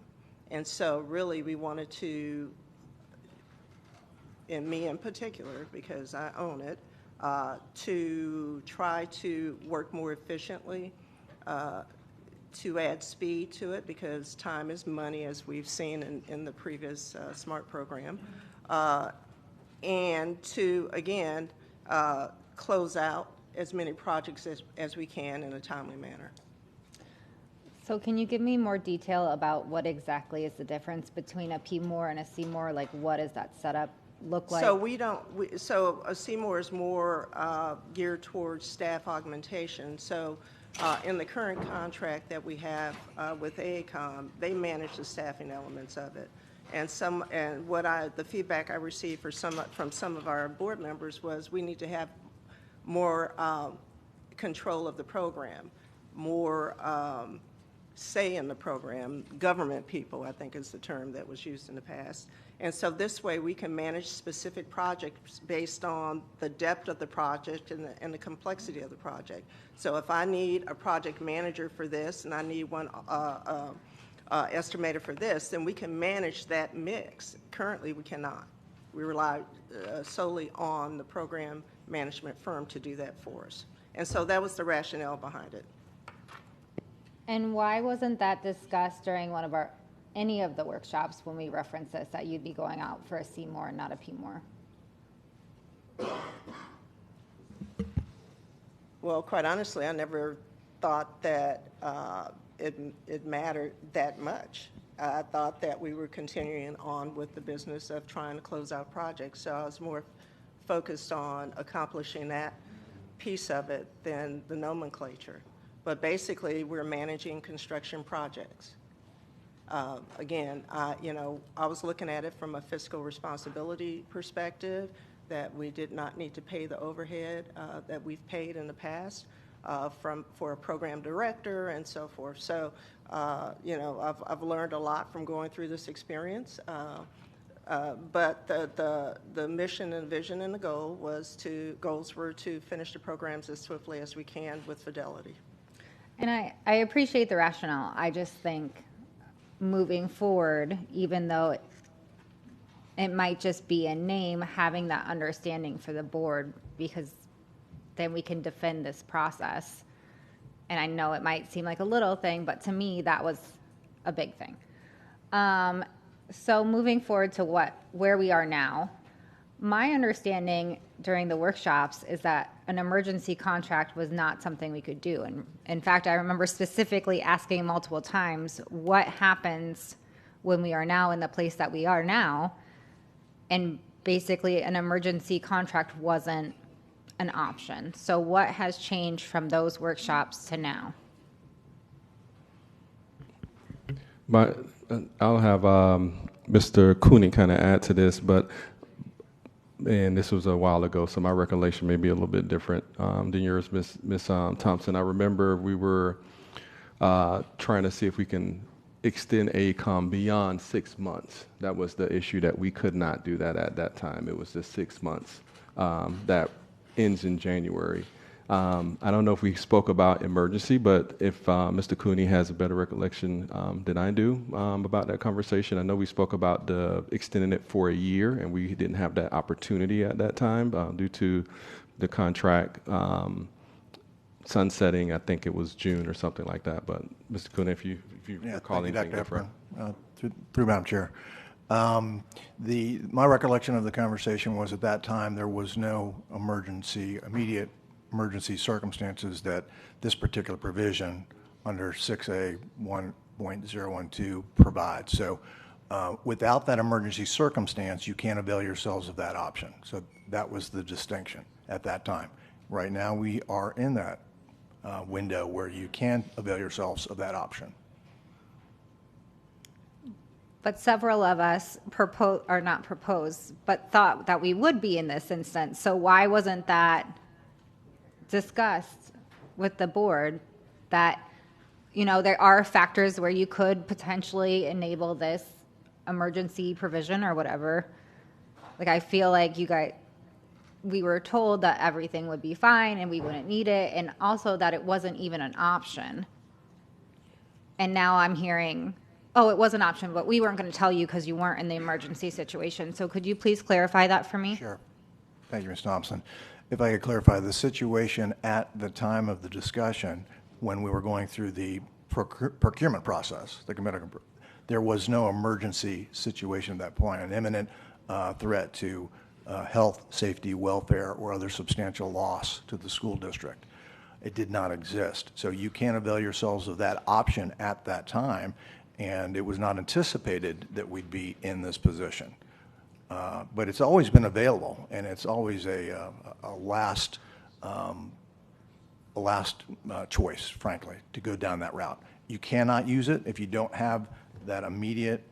And so really we wanted to, and me in particular, because I own it, to try to work more efficiently, to add speed to it, because time is money, as we've seen in the previous SMART program, and to, again, close out as many projects as we can in a timely manner. So can you give me more detail about what exactly is the difference between a PMOR and a CMOR? Like, what does that setup look like? So so a CMOR is more geared towards staff augmentation. So in the current contract that we have with AACOM, they manage the staffing elements of it. And the feedback I received from some of our board members was we need to have more control of the program, more say in the program. Government people, I think, is the term that was used in the past. And so this way we can manage specific projects based on the depth of the project and the complexity of the project. So if I need a project manager for this and I need one estimator for this, then we can manage that mix. Currently we cannot. We rely solely on the program management firm to do that for us. And so that was the rationale behind it. And why wasn't that discussed during any of the workshops when we referenced this, that you'd be going out for a CMOR and not a PMOR? Well, quite honestly, I never thought that it mattered that much. I thought that we were continuing on with the business of trying to close out projects, so I was more focused on accomplishing that piece of it than the nomenclature. But basically, we're managing construction projects. Again, I was looking at it from a fiscal responsibility perspective, that we did not need to pay the overhead that we've paid in the past for a program director and so forth. So, I've learned a lot from going through this experience. But the mission and vision and the goals were to finish the programs as swiftly as we can with fidelity. And I appreciate the rationale. I just think moving forward, even though it might just be a name, having that understanding for the board, because then we can defend this process. And I know it might seem like a little thing, but to me, that was a big thing. So moving forward to where we are now, my understanding during the workshops is that an emergency contract was not something we could do. And in fact, I remember specifically asking multiple times, what happens when we are now in the place that we are now? And basically an emergency contract wasn't an option. So what has changed from those workshops to now? I'll have Mr. Cooney kind of add to this, and this was a while ago, so my recollection may be a little bit different than yours, Ms. Thompson. I remember we were trying to see if we can extend ACOM beyond 6 months. That was the issue, that we could not do that at that time. It was just 6 months that ends in January. I don't know if we spoke about emergency, but if Mr. Cooney has a better recollection than I do about that conversation, I know we spoke about extending it for a year, and we didn't have that opportunity at that time due to the contract sunsetting. I think it was June or something like that. But Mr. Cooney, if you recall anything different. Through Madam Chair. My recollection of the conversation was at that time there was no immediate emergency circumstances that this particular provision under 6A 1.012 provides. So without that emergency circumstance, you can't avail yourselves of that option. So that was the distinction at that time. Right now, we are in that window where you can avail yourselves of that option. But several of us not proposed, but thought that we would be in this instance. So why wasn't that discussed with the board that, there are factors where you could potentially enable this emergency provision or whatever? Like, I feel like we were told that everything would be fine and we wouldn't need it, and also that it wasn't even an option. And now I'm hearing, oh, it was an option, but we weren't going to tell you because you weren't in the emergency situation. So could you please clarify that for me? Sure. Thank you, Ms. Thompson. If I could clarify, the situation at the time of the discussion when we were going through the procurement process, there was no emergency situation at that point, an imminent threat to health, safety, welfare, or other substantial loss to the school district. It did not exist. So you can avail yourselves of that option at that time, and it was not anticipated that we'd be in this position. But it's always been available, and it's always a last choice, frankly, to go down that route. You cannot use it if you don't have that immediate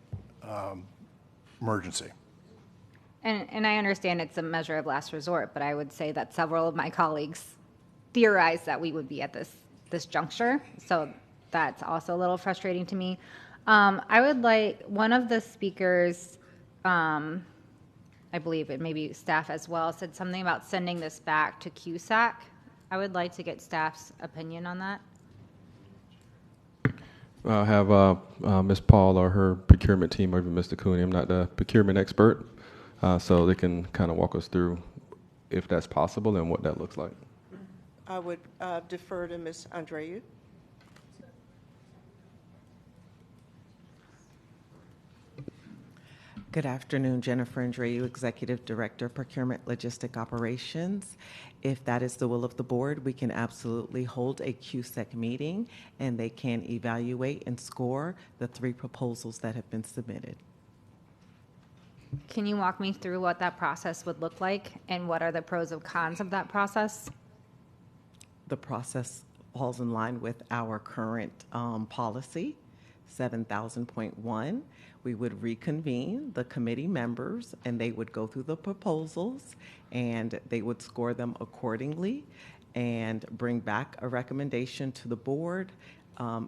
emergency. And I understand it's a measure of last resort, but I would say that several of my colleagues theorized that we would be at this juncture. So that's also a little frustrating to me. I would like one of the speakers, I believe it maybe staff as well, said something about sending this back to QSAC. I would like to get staff's opinion on that. I'll have Ms. Paul or her procurement team, or even Mr. Cooney. I'm not the procurement expert, so they can kind of walk us through if that's possible and what that looks like. I would defer to Ms. Andreu. Good afternoon, Jennifer Andreu, Executive Director, Procurement Logistic Operations. If that is the will of the board, we can absolutely hold a QSEC meeting, and they can evaluate and score the 3 proposals that have been submitted. Can you walk me through what that process would look like, and what are the pros and cons of that process? The process falls in line with our current policy, 7000.1. We would reconvene the committee members, and they would go through the proposals, and they would score them accordingly and bring back a recommendation to the board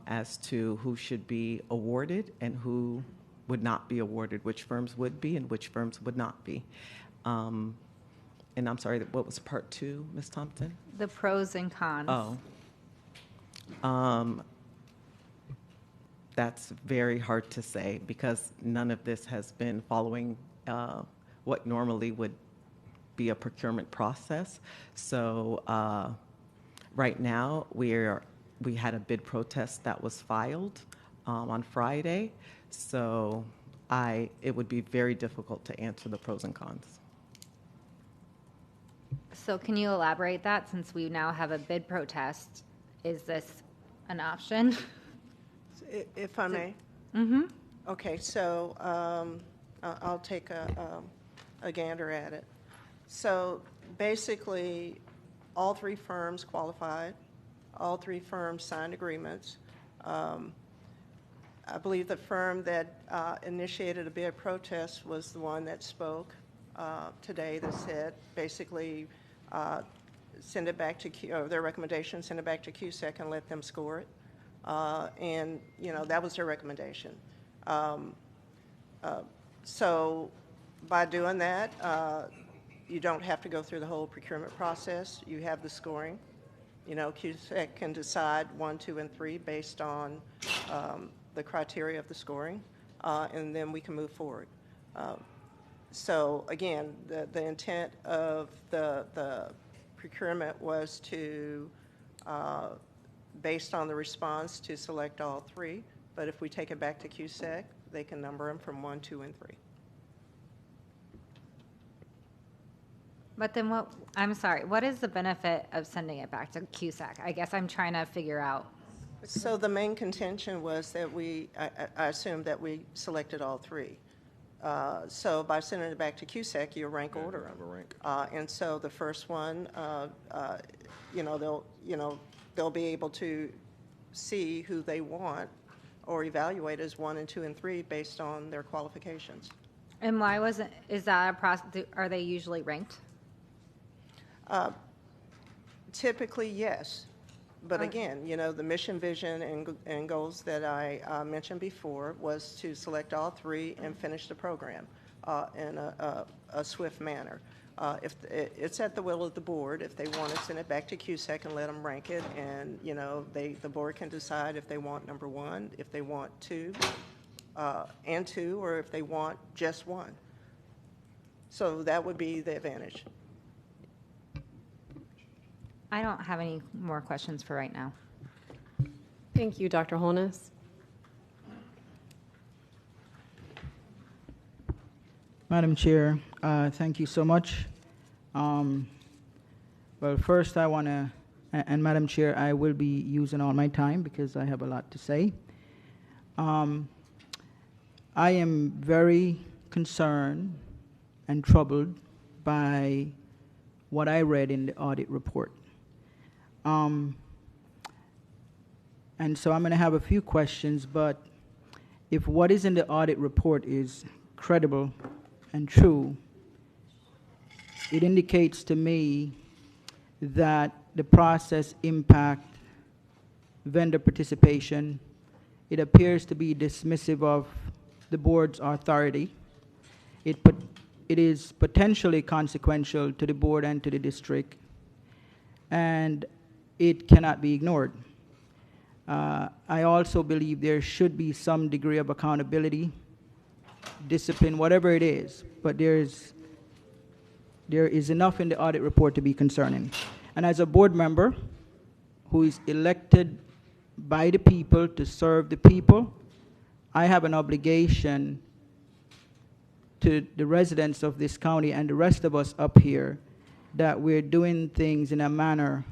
as to who should be awarded and who would not be awarded, which firms would be and which firms would not be. And I'm sorry, what was part 2, Ms. Thompson? The pros and cons. That's very hard to say because none of this has been following what normally would be a procurement process. So right now we had a bid protest that was filed on Friday. So it would be very difficult to answer the pros and cons. So can you elaborate that, since we now have a bid protest? Is this an option? If I may. Mm-hmm. Okay, so I'll take a gander at it. So basically, all 3 firms qualified. All 3 firms signed agreements. I believe the firm that initiated a bid protest was the one that spoke today, that said basically send it back to their recommendation, send it back to QSEC and let them score it. And, that was their recommendation. So by doing that, you don't have to go through the whole procurement process. You have the scoring. You know, QSEC can decide 1, 2, and 3 based on the criteria of the scoring, and then we can move forward. So again, the intent of the procurement was to, based on the response, to select all 3. But if we take it back to QSEC, they can number them from 1, 2, and 3. But then what, I'm sorry, what is the benefit of sending it back to QSAC? I guess I'm trying to figure out. So the main contention was that I assumed that we selected all 3. So by sending it back to QSEC, you rank order them. And so the first one, they'll be able to see who they want or evaluate as 1 and 2 and 3 based on their qualifications. And why wasn't, is that a process, are they usually ranked? Typically, yes. But again, the mission, vision, and goals that I mentioned before was to select all 3 and finish the program in a swift manner. If it's at the will of the board, if they want to send it back to QSEC and let them rank it, and the board can decide if they want number 1, if they want 2 and 2, or if they want just 1. So that would be the advantage. I don't have any more questions for right now. Thank you, Dr. Holness. Madam Chair, thank you so much. Well, first I want to, and Madam Chair, I will be using all my time because I have a lot to say. I am very concerned and troubled by what I read in the audit report. And so I'm going to have a few questions, but if what is in the audit report is credible and true, it indicates to me that the process impact vendor participation. It appears to be dismissive of the board's authority. It is potentially consequential to the board and to the district, and it cannot be ignored. I also believe there should be some degree of accountability, discipline, whatever it is, but there is enough in the audit report to be concerning. And as a board member who is elected by the people to serve the people, I have an obligation to the residents of this county and the rest of us up here that we're doing things in a manner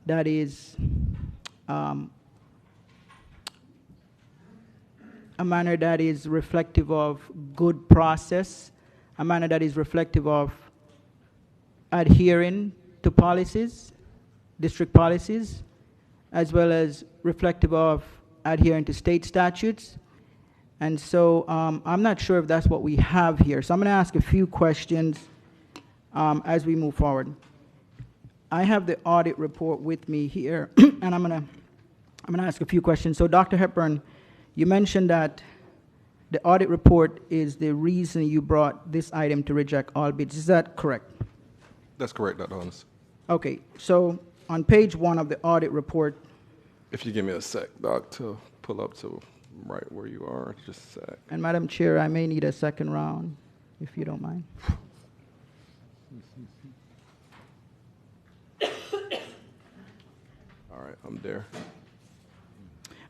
that is a manner that is reflective of good process, a manner that is reflective of adhering to policies, district policies, as well as reflective of adhering to state statutes. And so I'm not sure if that's what we have here. So I'm going to ask a few questions as we move forward. I have the audit report with me here, and I'm going to ask a few questions. So Dr. Hepburn, you mentioned that the audit report is the reason you brought this item to reject all bids. Is that correct? That's correct, Dr. Holness. Okay, so on page 1 of the audit report. If you give me a sec, Doc, to pull up to right where you are, just a sec. And Madam Chair, I may need a second round, if you don't mind. All right, I'm there.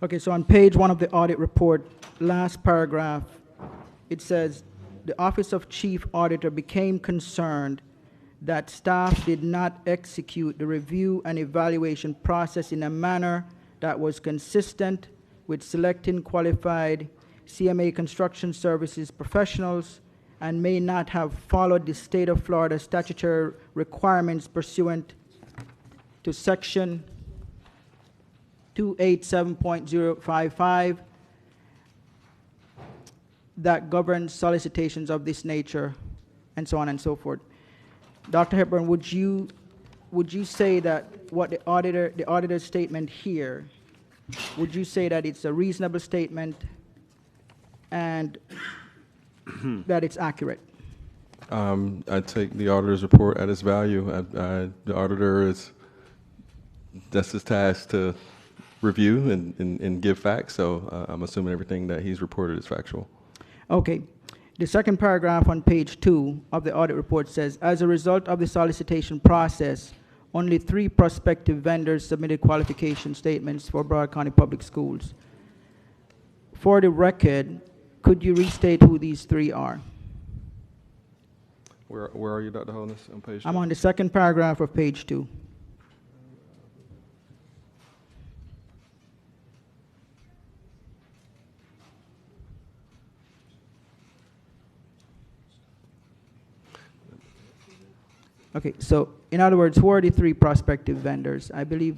Okay, so on page 1 of the audit report, last paragraph, it says, the Office of Chief Auditor became concerned that staff did not execute the review and evaluation process in a manner that was consistent with selecting qualified CMA construction services professionals and may not have followed the state of Florida statutory requirements pursuant to section 287.055 that governs solicitations of this nature, and so on and so forth. Dr. Hepburn, would you say that what the auditor's statement here, would you say that it's a reasonable statement and that it's accurate? I take the auditor's report at its value. The auditor that's his task to review and give facts, so I'm assuming everything that he's reported is factual. Okay. The second paragraph on page 2 of the audit report says, as a result of the solicitation process, only 3 prospective vendors submitted qualification statements for Broward County Public Schools. For the record, could you restate who these 3 are? Where are you, Dr. Holness, on page 2? I'm on the second paragraph of page 2. Okay, so in other words, who are the 3 prospective vendors? I believe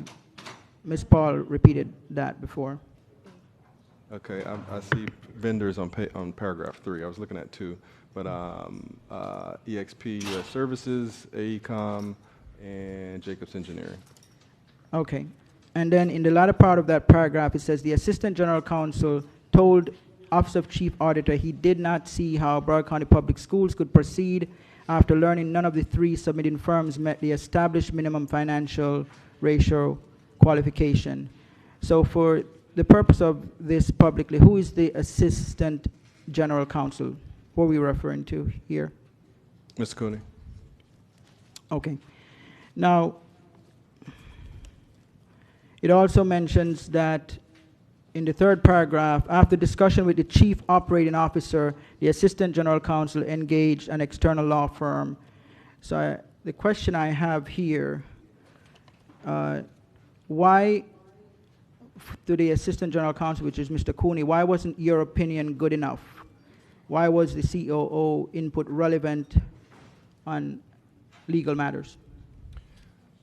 Ms. Paul repeated that before. Okay, I see vendors on paragraph 3. I was looking at 2, but EXP US Services, AECOM, and Jacobs Engineering. Okay, and then in the latter part of that paragraph, it says the Assistant General Counsel told Office of Chief Auditor he did not see how Broward County Public Schools could proceed after learning none of the 3 submitting firms met the established minimum financial ratio qualification. So for the purpose of this publicly, who is the Assistant General Counsel? What are we referring to here? Mr. Cooney. Okay. Now, it also mentions that in the third paragraph, after discussion with the Chief Operating Officer, the Assistant General Counsel engaged an external law firm. So the question I have here, why, to the Assistant General Counsel, which is Mr. Cooney, why wasn't your opinion good enough? Why was the COO input relevant on legal matters?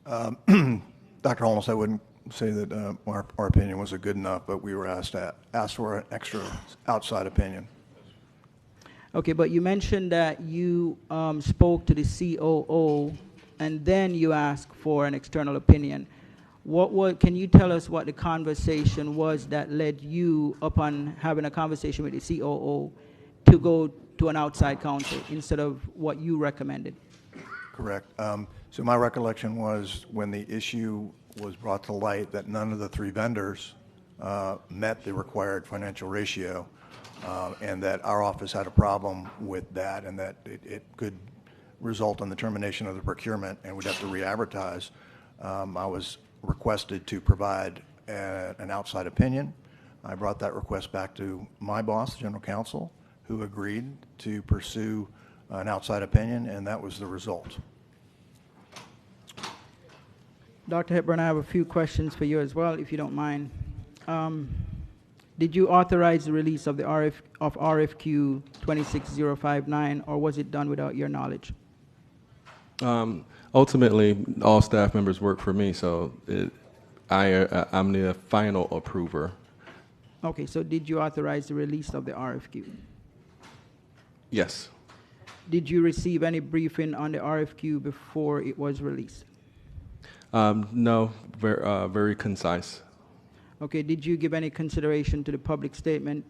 Dr. Holmes, I wouldn't say that our opinion was good enough, but we were asked for an extra outside opinion. Okay, but you mentioned that you spoke to the COO and then you asked for an external opinion. Can you tell us what the conversation was that led you, upon having a conversation with the COO, to go to an outside counsel instead of what you recommended? Correct. So my recollection was when the issue was brought to light that none of the 3 vendors met the required financial ratio, and that our office had a problem with that, and that it could result in the termination of the procurement and we'd have to re-advertise. I was requested to provide an outside opinion. I brought that request back to my boss, the General Counsel, who agreed to pursue an outside opinion, and that was the result. Dr. Hepburn, I have a few questions for you as well, if you don't mind. Did you authorize the release of the RFQ 26059, or was it done without your knowledge? Ultimately, all staff members work for me, so I'm the final approver. Okay, so did you authorize the release of the RFQ? Yes. Did you receive any briefing on the RFQ before it was released? No, very concise. Okay, did you give any consideration to the public statement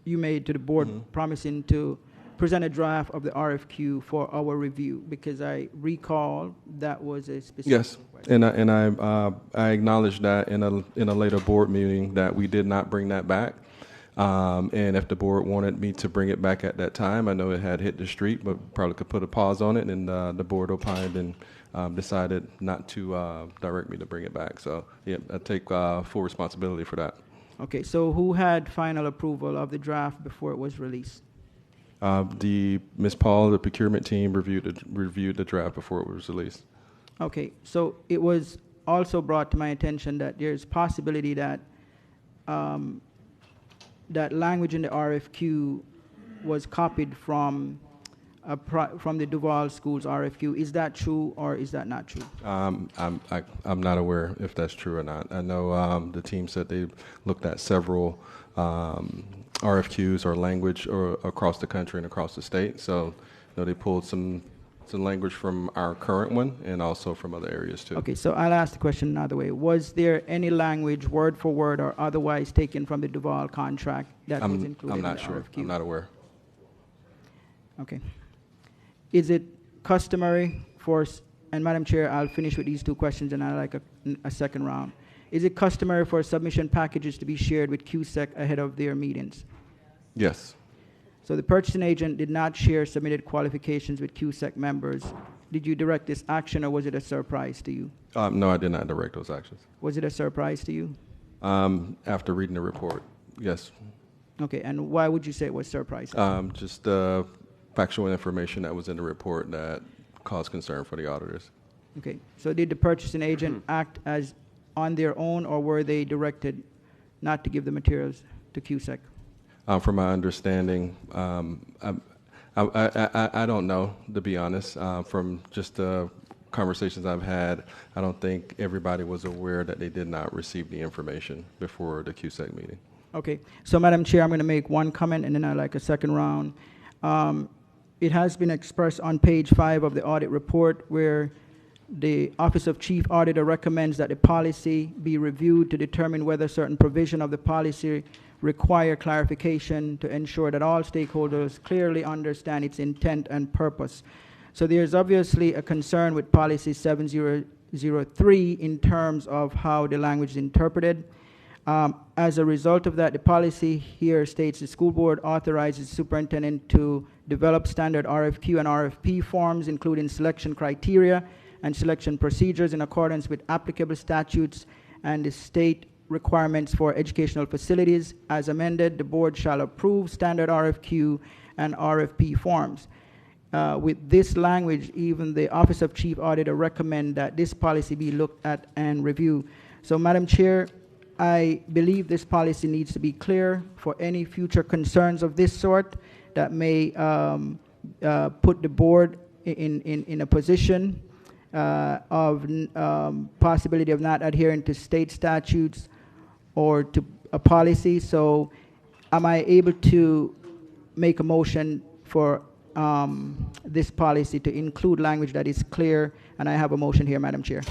you made to the board promising to present a draft of the RFQ for our review? Because I recall that was a specific Yes, and I acknowledged that in a later board meeting that we did not bring that back. And if the board wanted me to bring it back at that time, I know it had hit the street, but probably could put a pause on it, and the board opined and decided not to direct me to bring it back. So yeah, I take full responsibility for that. Okay, so who had final approval of the draft before it was released? Ms. Paul, the procurement team reviewed the draft before it was released. Okay, so it was also brought to my attention that there's possibility that that language in the RFQ was copied from the Duval Schools RFQ. Is that true or is that not true? I'm not aware if that's true or not. I know the team said they looked at several RFQs or language or across the country and across the state. So they pulled some language from our current one and also from other areas too. Okay, so I'll ask the question another way. Was there any language, word for word or otherwise, taken from the Duval contract that was included in the RFQ? I'm not aware. Okay. is it customary for, and Madam Chair, I'll finish with these two questions and I'd like a second round. Is it customary for submission packages to be shared with QSEC ahead of their meetings? Yes. So the purchasing agent did not share submitted qualifications with QSEC members. Did you direct this action, or was it a surprise to you? No, I did not direct those actions. Was it a surprise to you? After reading the report, yes. Okay, and why would you say it was surprising? Just factual information that was in the report that caused concern for the auditors. Okay, so did the purchasing agent act as on their own, or were they directed not to give the materials to QSEC? From my understanding, I don't know, to be honest. From just the conversations I've had, I don't think everybody was aware that they did not receive the information before the QSEC meeting. Okay, so Madam Chair, I'm going to make one comment and then I'd like a second round. It has been expressed on page 5 of the audit report where the Office of Chief Auditor recommends that the policy be reviewed to determine whether certain provision of the policy require clarification to ensure that all stakeholders clearly understand its intent and purpose. So there's obviously a concern with policy 7003 in terms of how the language is interpreted. As a result of that, the policy here states the school board authorizes the superintendent to develop standard RFQ and RFP forms, including selection criteria and selection procedures in accordance with applicable statutes and the state requirements for educational facilities. As amended, the board shall approve standard RFQ and RFP forms. With this language, even the Office of Chief Auditor recommend that this policy be looked at and reviewed. So, Madam Chair, I believe this policy needs to be clear for any future concerns of this sort that may put the board in a position of possibility of not adhering to state statutes or to a policy. So am I able to make a motion for this policy to include language that is clear? And I have a motion here, Madam Chair.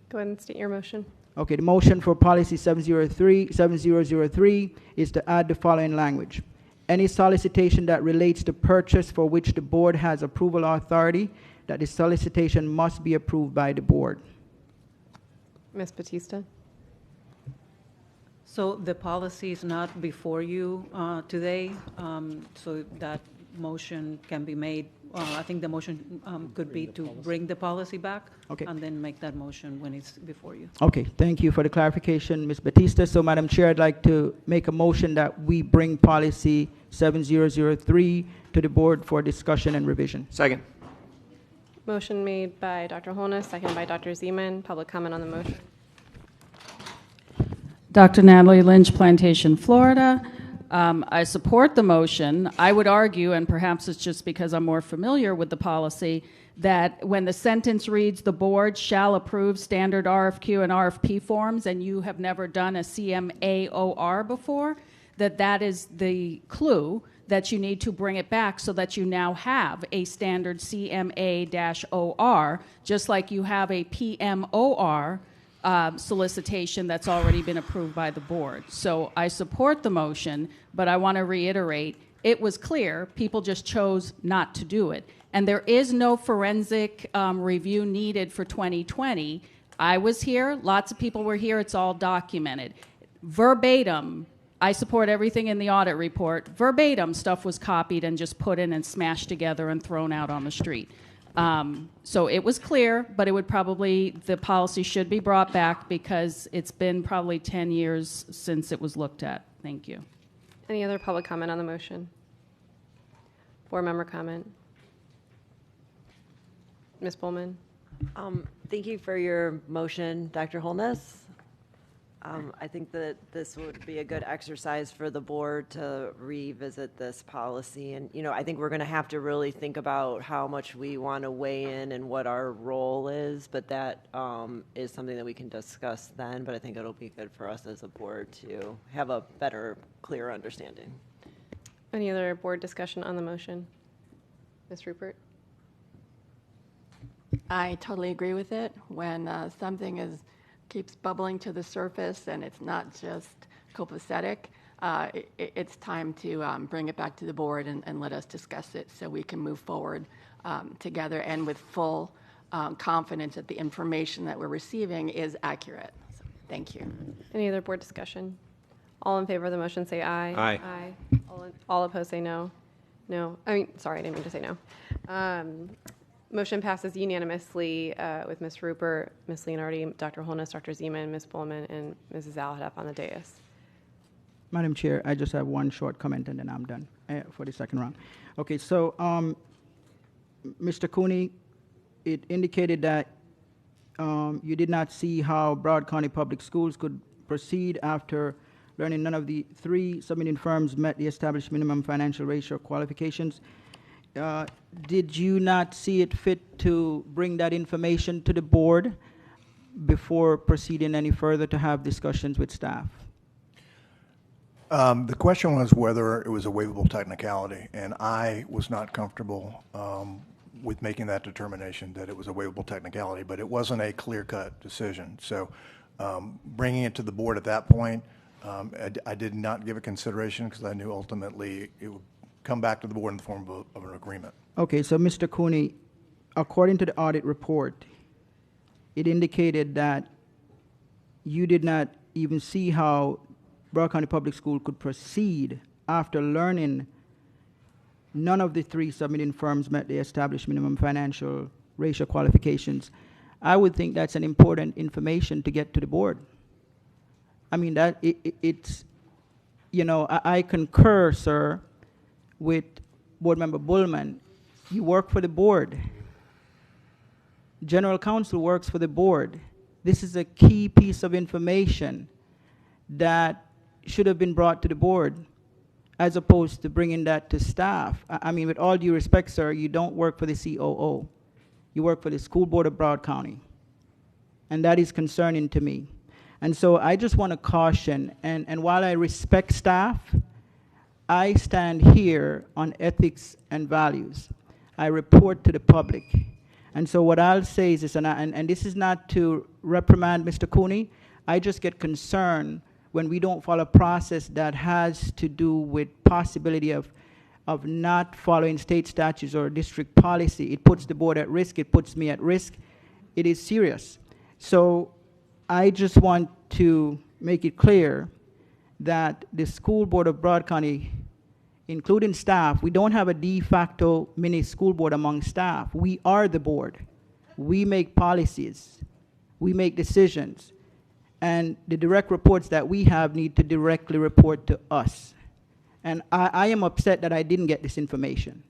Go ahead and state your motion. Okay, the motion for policy 7003 is to add the following language. Any solicitation that relates to purchase for which the board has approval authority, that the solicitation must be approved by the board. Ms. Batista? So the policy is not before you today, so that motion can be made. I think the motion could be to bring the policy back. Okay. And then make that motion when it's before you. Okay, thank you for the clarification, Ms. Batista. So, Madam Chair, I'd like to make a motion that we bring policy 7003 to the board for discussion and revision. Second. Motion made by Dr. Holness, seconded by Dr. Zeman. Public comment on the motion. Dr. Natalie Lynch, Plantation, Florida. I support the motion. I would argue, and perhaps it's just because I'm more familiar with the policy, that when the sentence reads, the board shall approve standard RFQ and RFP forms, and you have never done a CMAOR before, that is the clue that you need to bring it back so that you now have a standard CMA-OR, just like you have a PMOR solicitation that's already been approved by the board. So I support the motion, but I want to reiterate, it was clear, people just chose not to do it. And there is no forensic review needed for 2020. I was here, lots of people were here, it's all documented. Verbatim, I support everything in the audit report. Verbatim stuff was copied and just put in and smashed together and thrown out on the street. So it was clear, but it would probably, the policy should be brought back because it's been probably 10 years since it was looked at. Thank you. Any other public comment on the motion? Board member comment. Ms. Pullman? Thank you for your motion, Dr. Holness. I think that this would be a good exercise for the board to revisit this policy. And, you know, I think we're going to have to really think about how much we want to weigh in and what our role is. But that is something that we can discuss then. But I think it'll be good for us as a board to have a better, clearer understanding. Any other board discussion on the motion? Ms. Rupert? I totally agree with it. When something keeps bubbling to the surface and it's not just copacetic, it's time to bring it back to the board and let us discuss it so we can move forward together and with full confidence that the information that we're receiving is accurate. So, thank you. Any other board discussion? All in favor of the motion say aye. Aye. Aye. All opposed say no. No. I mean, sorry, I didn't mean to say no. Motion passes unanimously with Ms. Rupert, Ms. Leonardi, Dr. Holness, Dr. Zeman, Ms. Pullman, and Mrs. Alhadeff on the dais. Madam Chair, I just have one short comment and then I'm done for the second round. Okay, so Mr. Cooney, it indicated that you did not see how Broward County Public Schools could proceed after learning none of the 3 submitting firms met the established minimum financial ratio qualifications. Did you not see it fit to bring that information to the board before proceeding any further to have discussions with staff? The question was whether it was a waivable technicality, and I was not comfortable with making that determination that it was a waivable technicality, but it wasn't a clear-cut decision. So bringing it to the board at that point, I did not give it consideration because I knew ultimately it would come back to the board in the form of an agreement. Okay, so Mr. Cooney, according to the audit report, it indicated that you did not even see how Broward County Public School could proceed after learning none of the 3 submitting firms met the established minimum financial ratio qualifications. I would think that's an important information to get to the board. I mean, that it's, you know, I concur, sir, with Board Member Bullman. You work for the board. General Counsel works for the board. This is a key piece of information that should have been brought to the board as opposed to bringing that to staff. I mean, with all due respect, sir, you don't work for the COO. You work for the School Board of Broward County. And that is concerning to me. And so I just want to caution, and while I respect staff, I stand here on ethics and values. I report to the public. And so what I'll say is this, and this is not to reprimand Mr. Cooney, I just get concerned when we don't follow a process that has to do with possibility of not following state statutes or district policy. It puts the board at risk, it puts me at risk. It is serious. So I just want to make it clear that the School Board of Broward County, including staff, we don't have a de facto mini school board among staff. We are the board. We make policies. We make decisions. And the direct reports that we have need to directly report to us. And I am upset that I didn't get this information.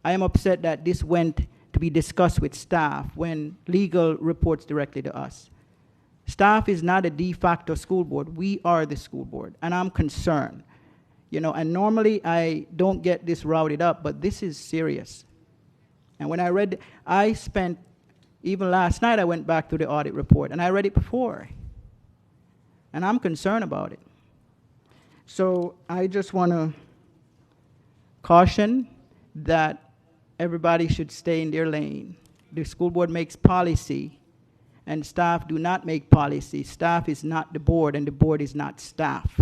I am upset that this went to be discussed with staff when legal reports directly to us. Staff is not a de facto school board. We are the school board, and I'm concerned. You know, and normally I don't get this routed up, but this is serious. And when I read, I spent, even last night I went back to the audit report, and I read it before. And I'm concerned about it. So I just want to caution that everybody should stay in their lane. The school board makes policy, and staff do not make policy. Staff is not the board, and the board is not staff.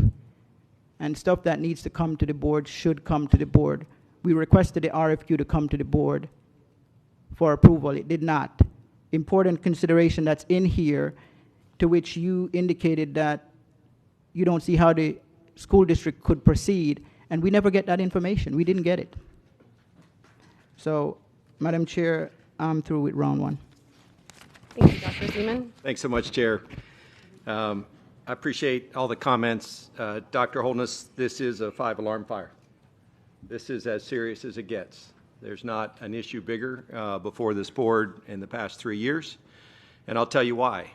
And stuff that needs to come to the board should come to the board. We requested the RFQ to come to the board for approval. It did not. Important consideration that's in here, to which you indicated that you don't see how the school district could proceed, and we never get that information. We didn't get it. So, Madam Chair, I'm through with round one. Thank you, Dr. Zeman. Thanks so much, Chair. I appreciate all the comments. Dr. Holness, this is a 5-alarm fire. This is as serious as it gets. There's not an issue bigger before this board in the past 3 years, and I'll tell you why.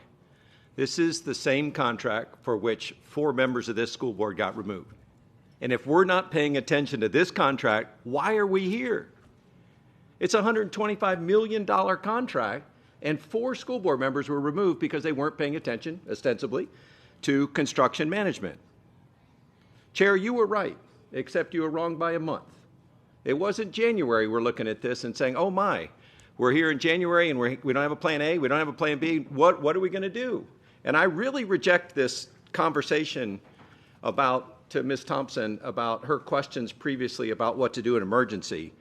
This is the same contract for which 4 members of this school board got removed. And if we're not paying attention to this contract, why are we here? It's a $125 million contract, and 4 school board members were removed because they weren't paying attention, ostensibly, to construction management. Chair, you were right, except you were wrong by a month. It wasn't January we're looking at this and saying, oh my, we're here in January and we don't have a plan A, we don't have a plan B, what are we going to do? And I really reject this conversation about to Ms. Thompson about her questions previously about what to do in emergency.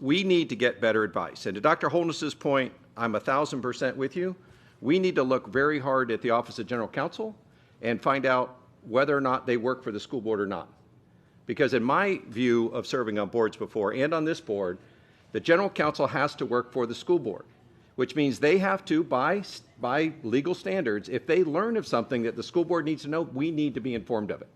We need to get better advice. And to Dr. Holness's point, I'm 1,000% with you. We need to look very hard at the Office of General Counsel and find out whether or not they work for the school board or not. Because in my view of serving on boards before and on this board, the General Counsel has to work for the school board, which means they have to, by legal standards, if they learn of something that the school board needs to know, we need to be informed of it.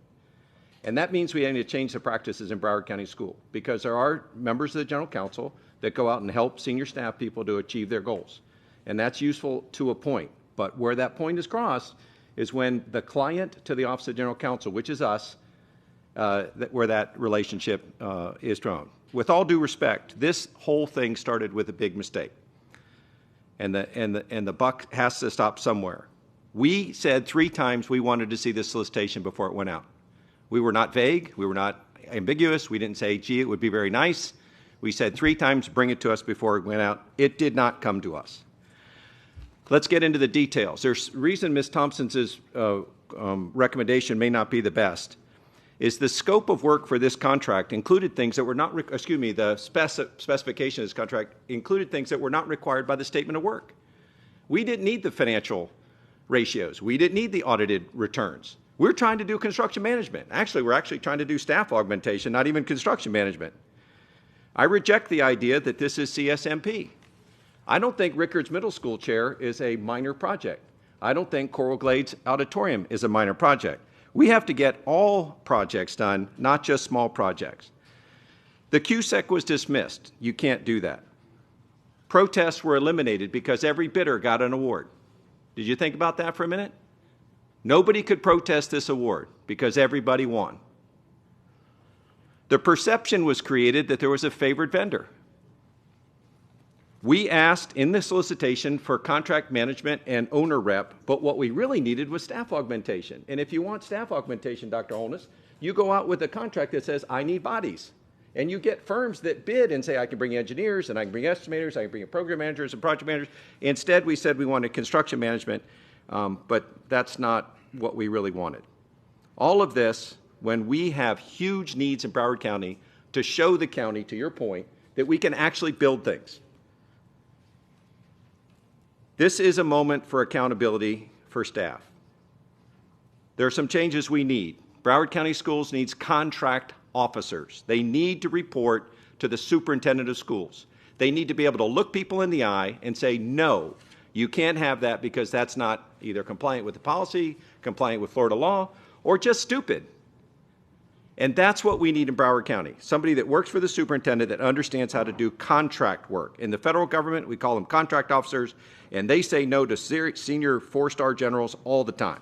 And that means we need to change the practices in Broward County School, because there are members of the General Counsel that go out and help senior staff people to achieve their goals. And that's useful to a point. But where that point is crossed is when the client to the Office of General Counsel, which is us, where that relationship is drawn. With all due respect, this whole thing started with a big mistake. And the buck has to stop somewhere. We said 3 times we wanted to see this solicitation before it went out. We were not vague. We were not ambiguous. We didn't say, gee, it would be very nice. We said 3 times, bring it to us before it went out. It did not come to us. Let's get into the details. There's reason Ms. Thompson's recommendation may not be the best is the scope of work for this contract included things that were not, the specification of this contract included things that were not required by the statement of work. We didn't need the financial ratios. We didn't need the audited returns. We're trying to do construction management. Actually, we're trying to do staff augmentation, not even construction management. I reject the idea that this is CSMP. I don't think Rickards Middle School chair is a minor project. I don't think Coral Glades Auditorium is a minor project. We have to get all projects done, not just small projects. The QSEC was dismissed. You can't do that. Protests were eliminated because every bidder got an award. Did you think about that for a minute? Nobody could protest this award because everybody won. The perception was created that there was a favored vendor. We asked in the solicitation for contract management and owner rep, but what we really needed was staff augmentation. And if you want staff augmentation, Dr. Holness, you go out with a contract that says, I need bodies. And you get firms that bid and say, I can bring engineers, and I can bring estimators, I can bring program managers and project managers. Instead, we said we wanted construction management, but that's not what we really wanted. All of this, when we have huge needs in Broward County to show the county, to your point, that we can actually build things. This is a moment for accountability for staff. There are some changes we need. Broward County Schools needs contract officers. They need to report to the superintendent of schools. They need to be able to look people in the eye and say, no, you can't have that because that's not either compliant with the policy, compliant with Florida law, or just stupid. And that's what we need in Broward County, somebody that works for the superintendent that understands how to do contract work. In the federal government, we call them contract officers, and they say no to senior 4-star generals all the time.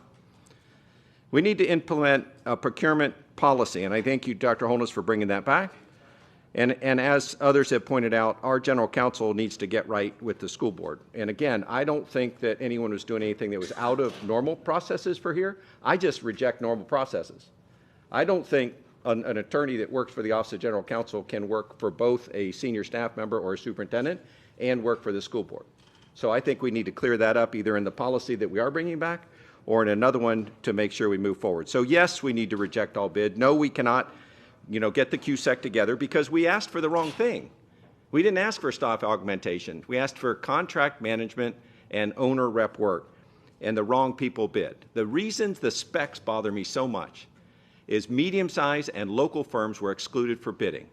We need to implement a procurement policy, and I thank you, Dr. Holness, for bringing that back. And as others have pointed out, our general counsel needs to get right with the school board. And again, I don't think that anyone was doing anything that was out of normal processes for here. I just reject normal processes. I don't think an attorney that works for the Office of General Counsel can work for both a senior staff member or a superintendent and work for the school board. So I think we need to clear that up either in the policy that we are bringing back or in another one to make sure we move forward. So yes, we need to reject all bid. No, we cannot, get the QSEC together because we asked for the wrong thing. We didn't ask for staff augmentation. We asked for contract management and owner rep work, and the wrong people bid. The reasons the specs bother me so much is medium-sized and local firms were excluded for bidding.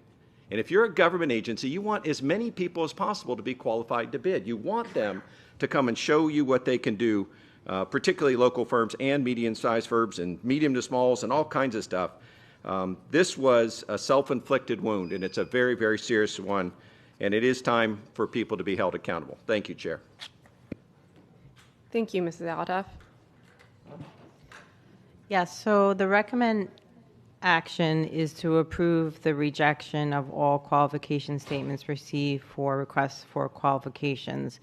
And if you're a government agency, you want as many people as possible to be qualified to bid. You want them to come and show you what they can do, particularly local firms and medium-sized firms and medium to smalls and all kinds of stuff. This was a self-inflicted wound, and it's a very, very serious one, and it is time for people to be held accountable. Thank you, Chair. Thank you, Mrs. Alatoff. Yes, so the recommend action is to approve the rejection of all qualification statements received for requests for qualifications.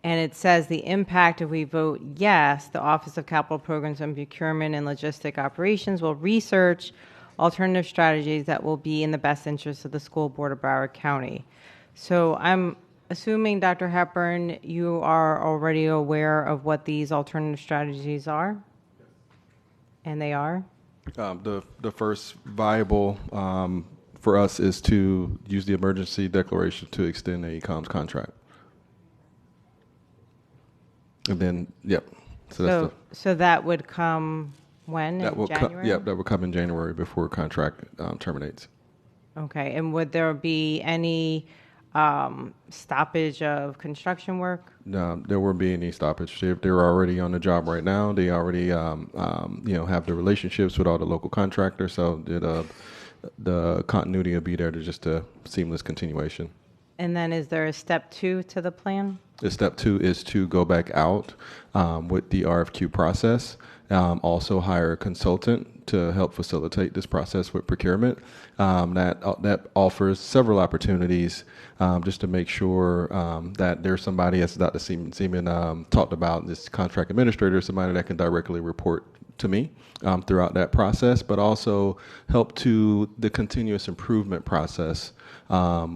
And it says the impact, if we vote yes, the Office of Capital Programs and Procurement and Logistic Operations will research alternative strategies that will be in the best interest of the school board of Broward County. So I'm assuming, Dr. Hepburn, you are already aware of what these alternative strategies are? And they are? The first viable for us is to use the emergency declaration to extend the comms contract. And then, yep. So that would come when, that in will January? Yep, that will come in January before contract terminates. Okay, and would there be any stoppage of construction work? No, there won't be any stoppage. They're already on the job right now. They already, have the relationships with all the local contractors. So the continuity will be there to just a seamless continuation. And then is there a step 2 to the plan? The step 2 is to go back out with the RFQ process. Also hire a consultant to help facilitate this process with procurement. That offers several opportunities just to make sure that there's somebody, as Dr. Seaman talked about, this contract administrator, somebody that can directly report to me throughout that process, but also help to the continuous improvement process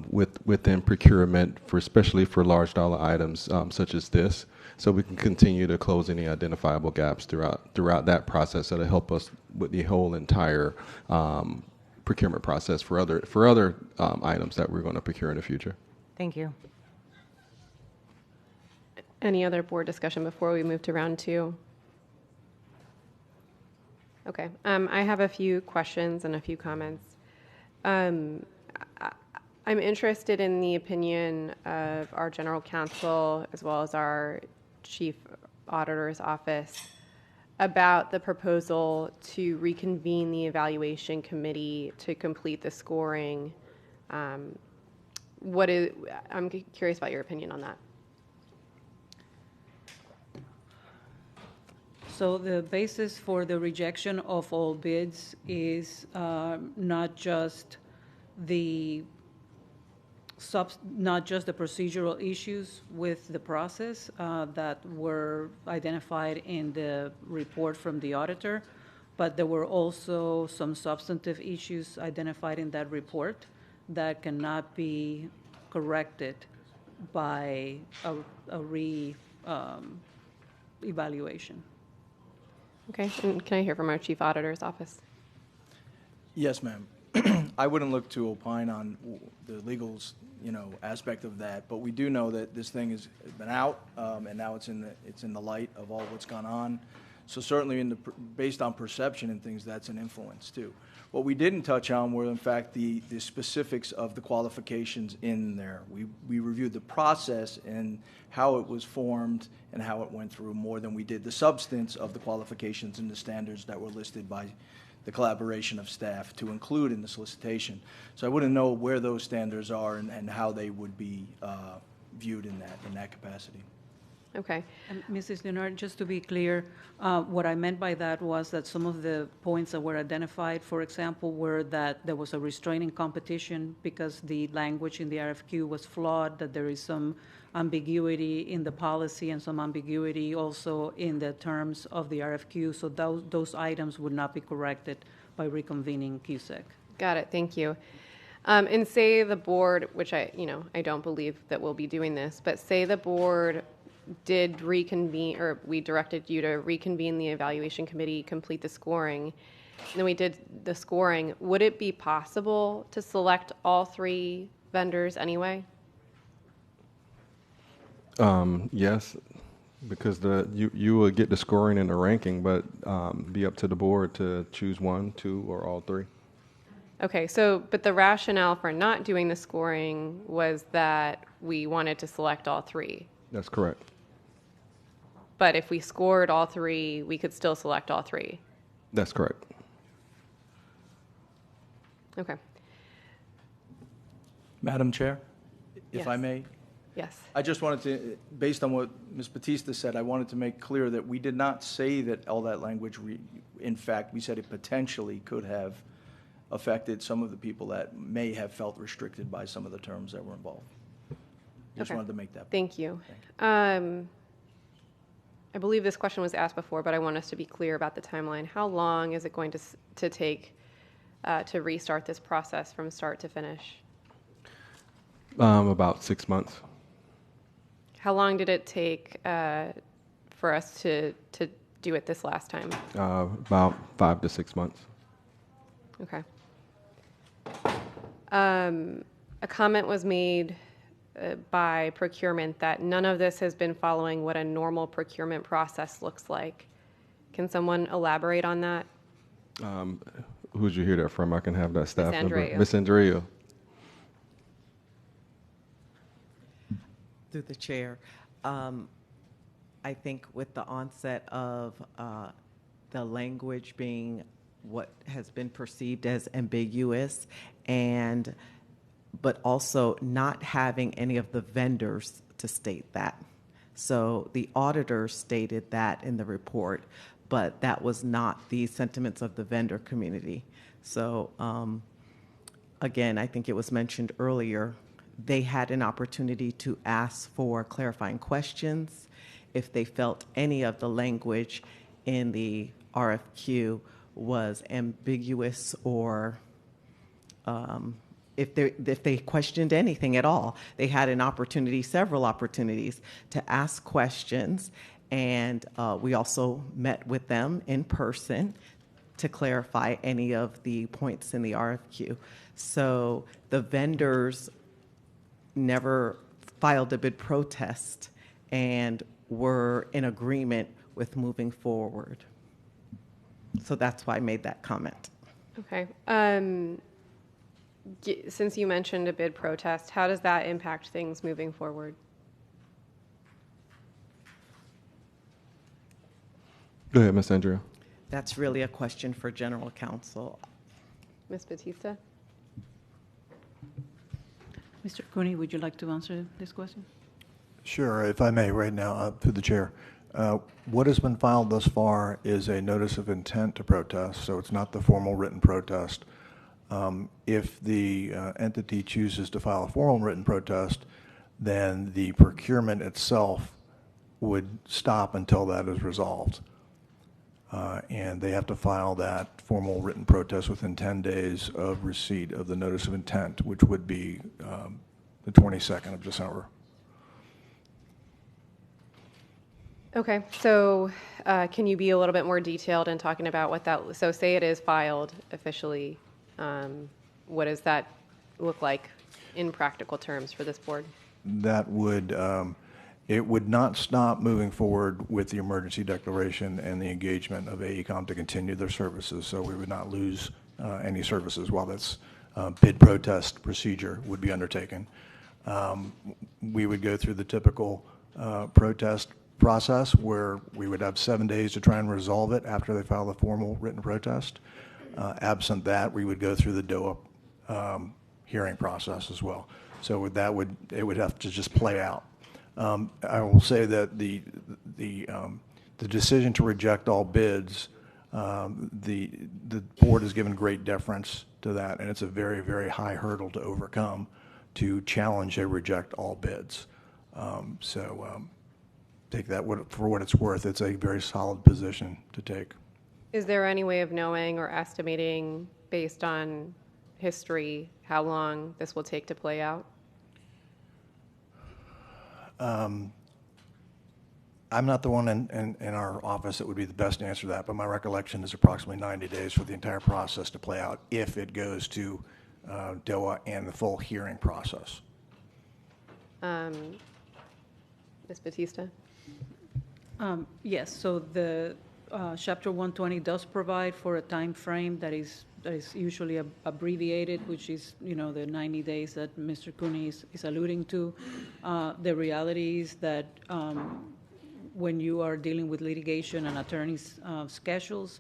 within procurement, especially for large dollar items such as this. So we can continue to close any identifiable gaps throughout that process that'll help us with the whole entire procurement process for other items that we're going to procure in the future. Thank you. Any other board discussion before we move to round 2? Okay, I have a few questions and a few comments. I'm interested in the opinion of our general counsel as well as our chief auditor's office about the proposal to reconvene the evaluation committee to complete the scoring. I'm curious about your opinion on that. So the basis for the rejection of all bids is not just the procedural issues with the process that were identified in the report from the auditor, but there were also some substantive issues identified in that report that cannot be corrected by a re-evaluation. Okay, and can I hear from our chief auditor's office? Yes, ma'am. I wouldn't look to opine on the legals, aspect of that, but we do know that this thing has been out, and now it's in the light of all what's gone on. So certainly, based on perception and things, that's an influence too. What we didn't touch on were, in fact, the specifics of the qualifications in there. We reviewed the process and how it was formed and how it went through more than we did the substance of the qualifications and the standards that were listed by the collaboration of staff to include in the solicitation. So I wouldn't know where those standards are and how they would be viewed in that capacity. Okay. And Mrs. Leonard, just to be clear, what I meant by that was that some of the points that were identified, for example, were that there was a restraining competition because the language in the RFQ was flawed, that there is some ambiguity in the policy and some ambiguity also in the terms of the RFQ. So those items would not be corrected by reconvening QSEC. Got it. Thank you. And say the board, which I don't believe that we'll be doing this, but say the board did reconvene, or we directed you to reconvene the evaluation committee, complete the scoring, and then we did the scoring, would it be possible to select all 3 vendors anyway? Yes, because you will get the scoring and the ranking, but be up to the board to choose 1, 2, or all 3. Okay, but the rationale for not doing the scoring was that we wanted to select all 3. That's correct. But if we scored all 3, we could still select all 3. That's correct. Okay. Madam Chair, if Yes. I may? Yes. I just wanted to, based on what Ms. Batista said, I wanted to make clear that we did not say that all that language, in fact, we said it potentially could have affected some of the people that may have felt restricted by some of the terms that were involved. Just wanted to make that point. Thank you. I believe this question was asked before, but I want us to be clear about the timeline. How long is it going to take to restart this process from start to finish? About 6 months. How long did it take for us to do it this last time? About 5 to 6 months. Okay. A comment was made by procurement that none of this has been following what a normal procurement process looks like. Can someone elaborate on that? Who'd you hear that from? I can have that staff member. Andrea. Miss Andrea. Through the chair. I think with the onset of the language being what has been perceived as ambiguous, but also not having any of the vendors to state that. So the auditor stated that in the report, but that was not the sentiments of the vendor community. So again, I think it was mentioned earlier, they had an opportunity to ask for clarifying questions if they felt any of the language in the RFQ was ambiguous, or if they questioned anything at all. They had an opportunity, several opportunities, to ask questions, and we also met with them in person to clarify any of the points in the RFQ. So the vendors never filed a bid protest and were in agreement with moving forward. So that's why I made that comment. Okay. Since you mentioned a bid protest, how does that impact things moving forward? Go ahead, Miss Andrea. That's really a question for general counsel. Ms. Batista? Mr. Cooney, would you like to answer this question? Sure, if I may, right now, through the chair. What has been filed thus far is a notice of intent to protest, so it's not the formal written protest. If the entity chooses to file a formal written protest, then the procurement itself would stop until that is resolved. And they have to file that formal written protest within 10 days of receipt of the notice of intent, which would be the 22nd of December. Okay, so can you be a little bit more detailed in talking about what that, so say it is filed officially, what does that look like in practical terms for this board? That would, it would not stop moving forward with the emergency declaration and the engagement of AECOM to continue their services, so we would not lose any services while this bid protest procedure would be undertaken. We would go through the typical protest process where we would have 7 days to try and resolve it after they file the formal written protest. Absent that, we would go through the DOA hearing process as well. So it would have to just play out. I will say that the decision to reject all bids, the board has given great deference to that, and it's a very, very high hurdle to overcome to challenge a reject all bids. Take that for what it's worth. It's a very solid position to take. Is there any way of knowing or estimating, based on history, how long this will take to play out? I'm not the one in our office that would be the best to answer that, but my recollection is approximately 90 days for the entire process to play out if it goes to DOA and the full hearing process. Ms. Batista? Yes, so the Chapter 120 does provide for a time frame that is usually abbreviated, which is, the 90 days that Mr. Cooney is alluding to. The reality is that when you are dealing with litigation and attorneys' schedules,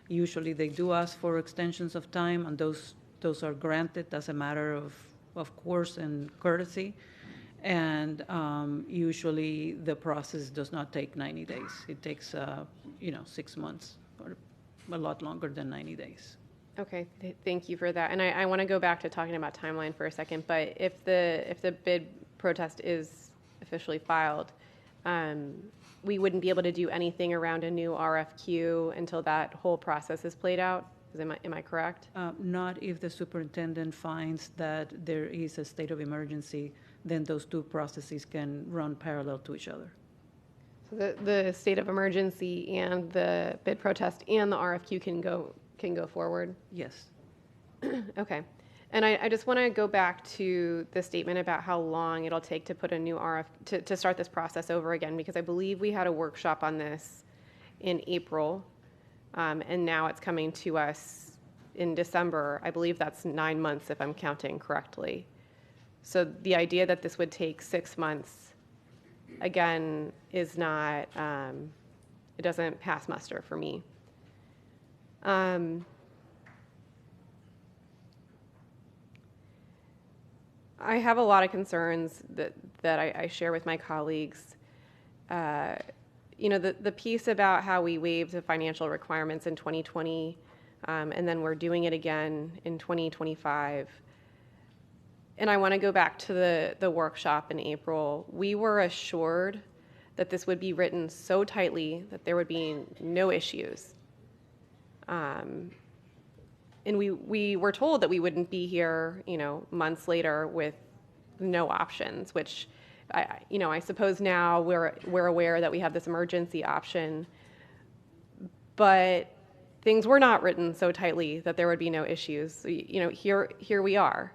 usually they do ask for extensions of time, and those are granted as a matter of course and courtesy. And usually the process does not take 90 days. It takes, 6 months or a lot longer than 90 days. Okay, thank you for that. And I want to go back to talking about timeline for a second, but if the bid protest is officially filed, we wouldn't be able to do anything around a new RFQ until that whole process is played out? Am I correct? Not if the superintendent finds that there is a state of emergency, then those two processes can run parallel to each other. So the state of emergency and the bid protest and the RFQ can go forward? Yes. Okay. And I just want to go back to the statement about how long it'll take to put a new to start this process over again, because I believe we had a workshop on this in April, and now it's coming to us in December. I believe that's 9 months, if I'm counting correctly. So the idea that this would take 6 months, again, is not, it doesn't pass muster for me. I have a lot of concerns that I share with my colleagues. You know, the piece about how we waived the financial requirements in 2020, and then we're doing it again in 2025. And I want to go back to the workshop in April. We were assured that this would be written so tightly that there would be no issues. And we were told that we wouldn't be here, you know, months later with no options, which I suppose now we're aware that we have this emergency option, but things were not written so tightly that there would be no issues. You know, here we are.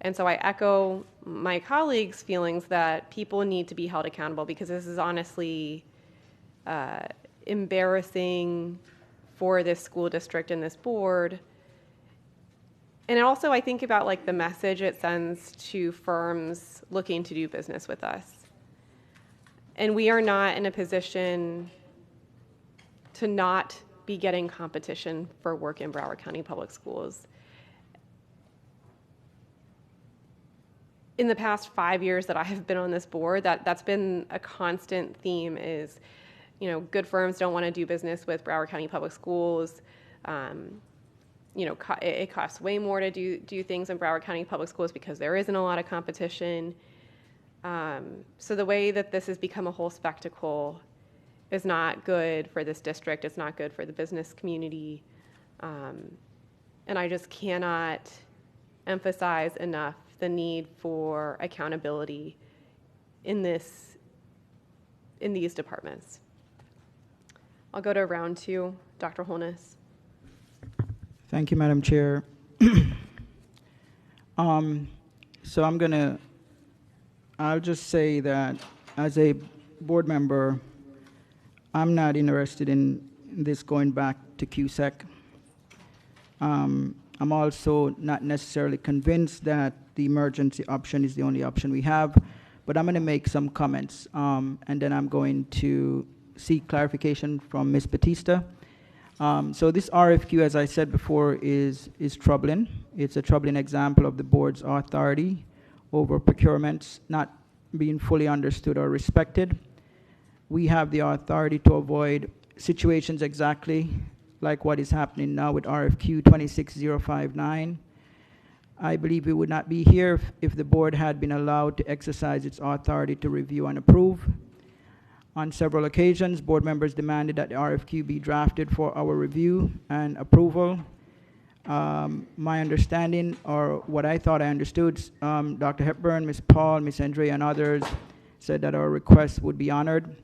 And so I echo my colleagues' feelings that people need to be held accountable, because this is honestly embarrassing for this school district and this board. And also I think about like the message it sends to firms looking to do business with us. And we are not in a position to not be getting competition for work in Broward County Public Schools. In the past 5 years that I have been on this board, that's been a constant theme is, you know, good firms don't want to do business with Broward County Public Schools. You know, it costs way more to do things in Broward County Public Schools because there isn't a lot of competition. So the way that this has become a whole spectacle is not good for this district. It's not good for the business community. And I just cannot emphasize enough the need for accountability in these departments. I'll go to round 2. Dr. Holness. Thank you, Madam Chair. So I'll just say that as a board member, I'm not interested in this going back to QSEC. I'm also not necessarily convinced that the emergency option is the only option we have, but I'm going to make some comments, and then I'm going to seek clarification from Ms. Batista. So this RFQ, as I said before, is troubling. It's a troubling example of the board's authority over procurements not being fully understood or respected. We have the authority to avoid situations exactly like what is happening now with RFQ 26059. I believe we would not be here if the board had been allowed to exercise its authority to review and approve. On several occasions, board members demanded that the RFQ be drafted for our review and approval. My understanding, or what I thought I understood, Dr. Hepburn, Ms. Paul, Ms. Andre, and others said that our request would be honored.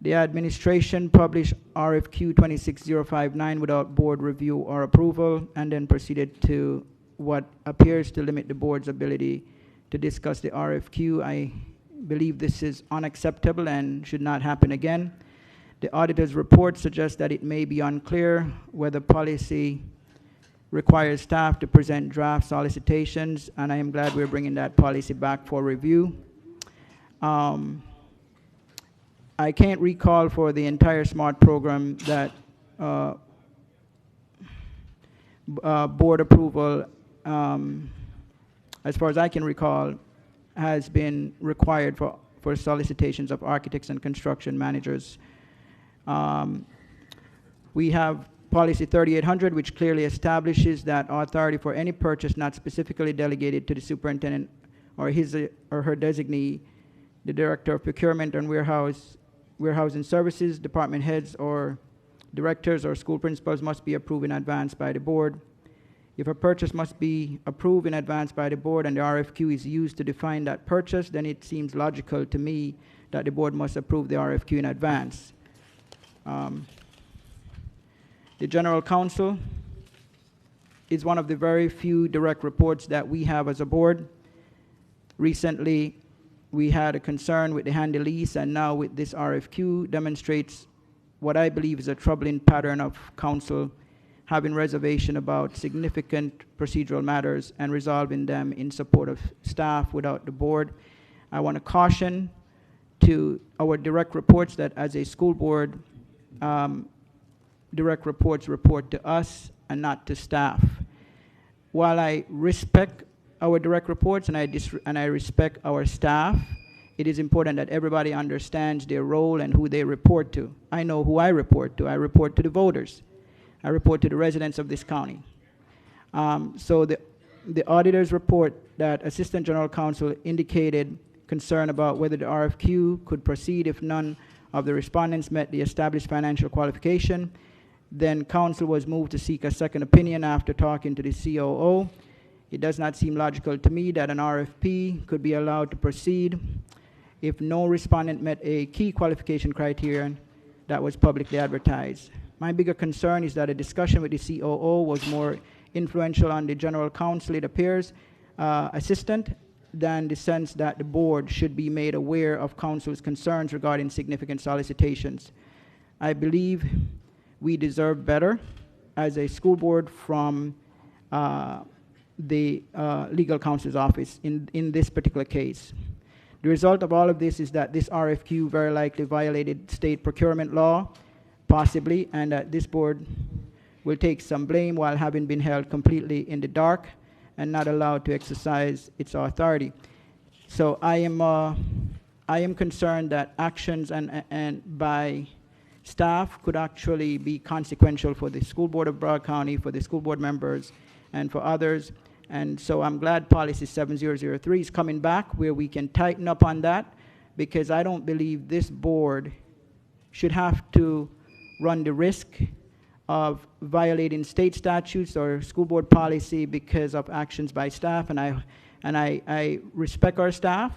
The administration published RFQ 26059 without board review or approval, and then proceeded to what appears to limit the board's ability to discuss the RFQ. I believe this is unacceptable and should not happen again. The auditor's report suggests that it may be unclear whether policy requires staff to present draft solicitations, and I am glad we're bringing that policy back for review. I can't recall for the entire SMART program that board approval, as far as I can recall, has been required for solicitations of architects and construction managers. We have Policy 3800, which clearly establishes that authority for any purchase not specifically delegated to the superintendent or his or her designee, the director of procurement and warehousing services, department heads or directors or school principals must be approved in advance by the board. If a purchase must be approved in advance by the board and the RFQ is used to define that purchase, then it seems logical to me that the board must approve the RFQ in advance. The general counsel is one of the very few direct reports that we have as a board. Recently, we had a concern with the handy lease, and now with this RFQ demonstrates what I believe is a troubling pattern of council having reservation about significant procedural matters and resolving them in support of staff without the board. I want to caution to our direct reports that as a school board, direct reports report to us and not to staff. While I respect our direct reports and I respect our staff, it is important that everybody understands their role and who they report to. I know who I report to. I report to the voters. I report to the residents of this county. So the auditor's report that Assistant General Counsel indicated concern about whether the RFQ could proceed if none of the respondents met the established financial qualification. Then council was moved to seek a second opinion after talking to the COO. It does not seem logical to me that an RFP could be allowed to proceed if no respondent met a key qualification criterion that was publicly advertised. My bigger concern is that a discussion with the COO was more influential on the general counsel, it appears, assistant, than the sense that the board should be made aware of council's concerns regarding significant solicitations. I believe we deserve better as a school board from the legal counsel's office in this particular case. The result of all of this is that this RFQ very likely violated state procurement law, possibly, and that this board will take some blame while having been held completely in the dark and not allowed to exercise its authority. So I am concerned that actions and by staff could actually be consequential for the school board of Broward County, for the school board members, and for others. And so I'm glad policy 7003 is coming back where we can tighten up on that, because I don't believe this board should have to run the risk of violating state statutes or school board policy because of actions by staff. And I respect our staff,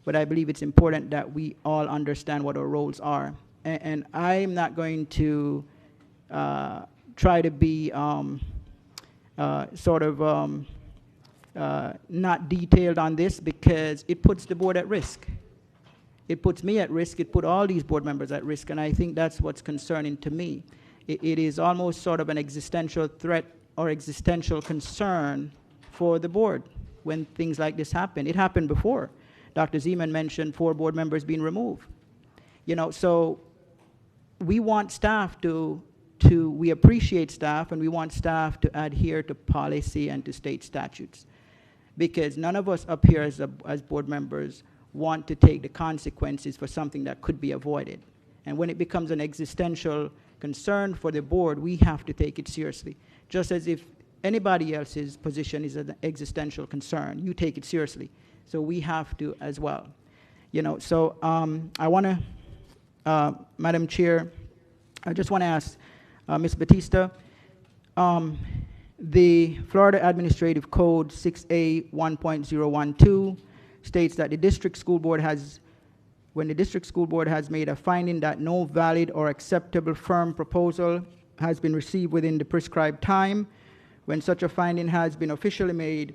but I believe it's important that we all understand what our roles are. And I'm not going to try to be not detailed on this, because it puts the board at risk. It puts me at risk. It put all these board members at risk, and I think that's what's concerning to me. It is almost sort of an existential threat or existential concern for the board when things like this happen. It happened before. Dr. Zeman mentioned 4 board members being removed. You know, so we want staff we appreciate staff, and we want staff to adhere to policy and to state statutes, because none of us up here as board members want to take the consequences for something that could be avoided. And when it becomes an existential concern for the board, we have to take it seriously. Just as if anybody else's position is an existential concern, you take it seriously. So we have to as well. You know, so I want to, Madam Chair, I just want to ask Ms. Batista, the Florida Administrative Code 6A 1.012 states that the district school board has, when the district school board has made a finding that no valid or acceptable firm proposal has been received within the prescribed time, when such a finding has been officially made,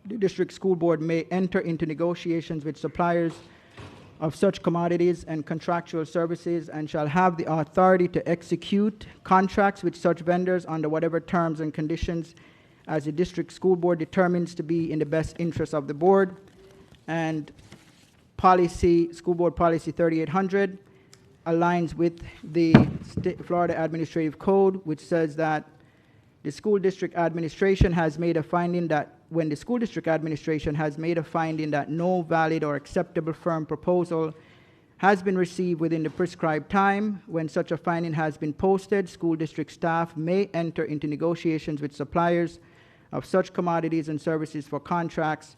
the district school board may enter into negotiations with suppliers of such commodities and contractual services, and shall have the authority to execute contracts with such vendors under whatever terms and conditions as the district school board determines to be in the best interest of the board. And policy, school board policy 3800 aligns with the Florida Administrative Code, which says that the school district administration has made a finding that when the school district administration has made a finding that no valid or acceptable firm proposal has been received within the prescribed time, when such a finding has been posted, school district staff may enter into negotiations with suppliers of such commodities and services for contracts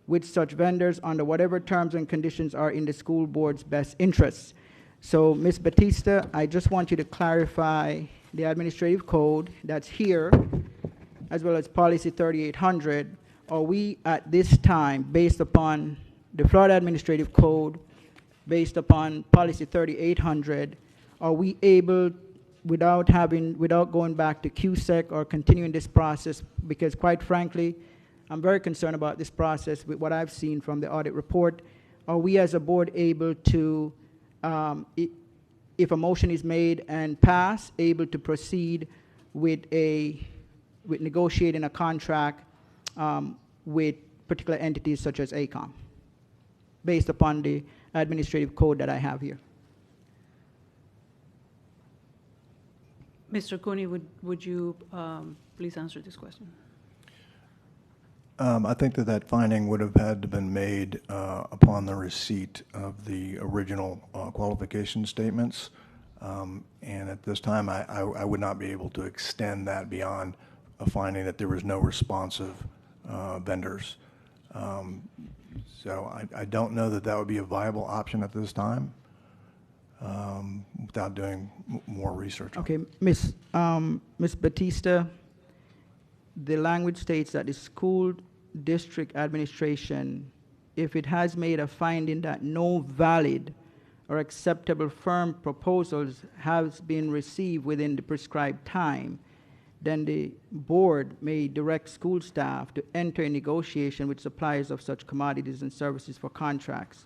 with such vendors under whatever terms and conditions are in the school board's best interests. So, Ms. Batista, I just want you to clarify the administrative code that's here, as well as policy 3800. Are we at this time, based upon the Florida Administrative Code, based upon policy 3800, are we able without going back to QSEC or continuing this process, because quite frankly, I'm very concerned about this process with what I've seen from the audit report. Are we as a board able to, if a motion is made and passed, able to proceed with negotiating a contract with particular entities such as ACOM, based upon the administrative code that I have here? Mr. Cooney, would you please answer this question? I think that finding would have had to been made upon the receipt of the original qualification statements. And at this time, I would not be able to extend that beyond a finding that there was no responsive vendors. So I don't know that would be a viable option at this time without doing more research. Okay, Ms. Batista, the language states that the school district administration, if it has made a finding that no valid or acceptable firm proposals have been received within the prescribed time, then the board may direct school staff to enter in negotiation with suppliers of such commodities and services for contracts.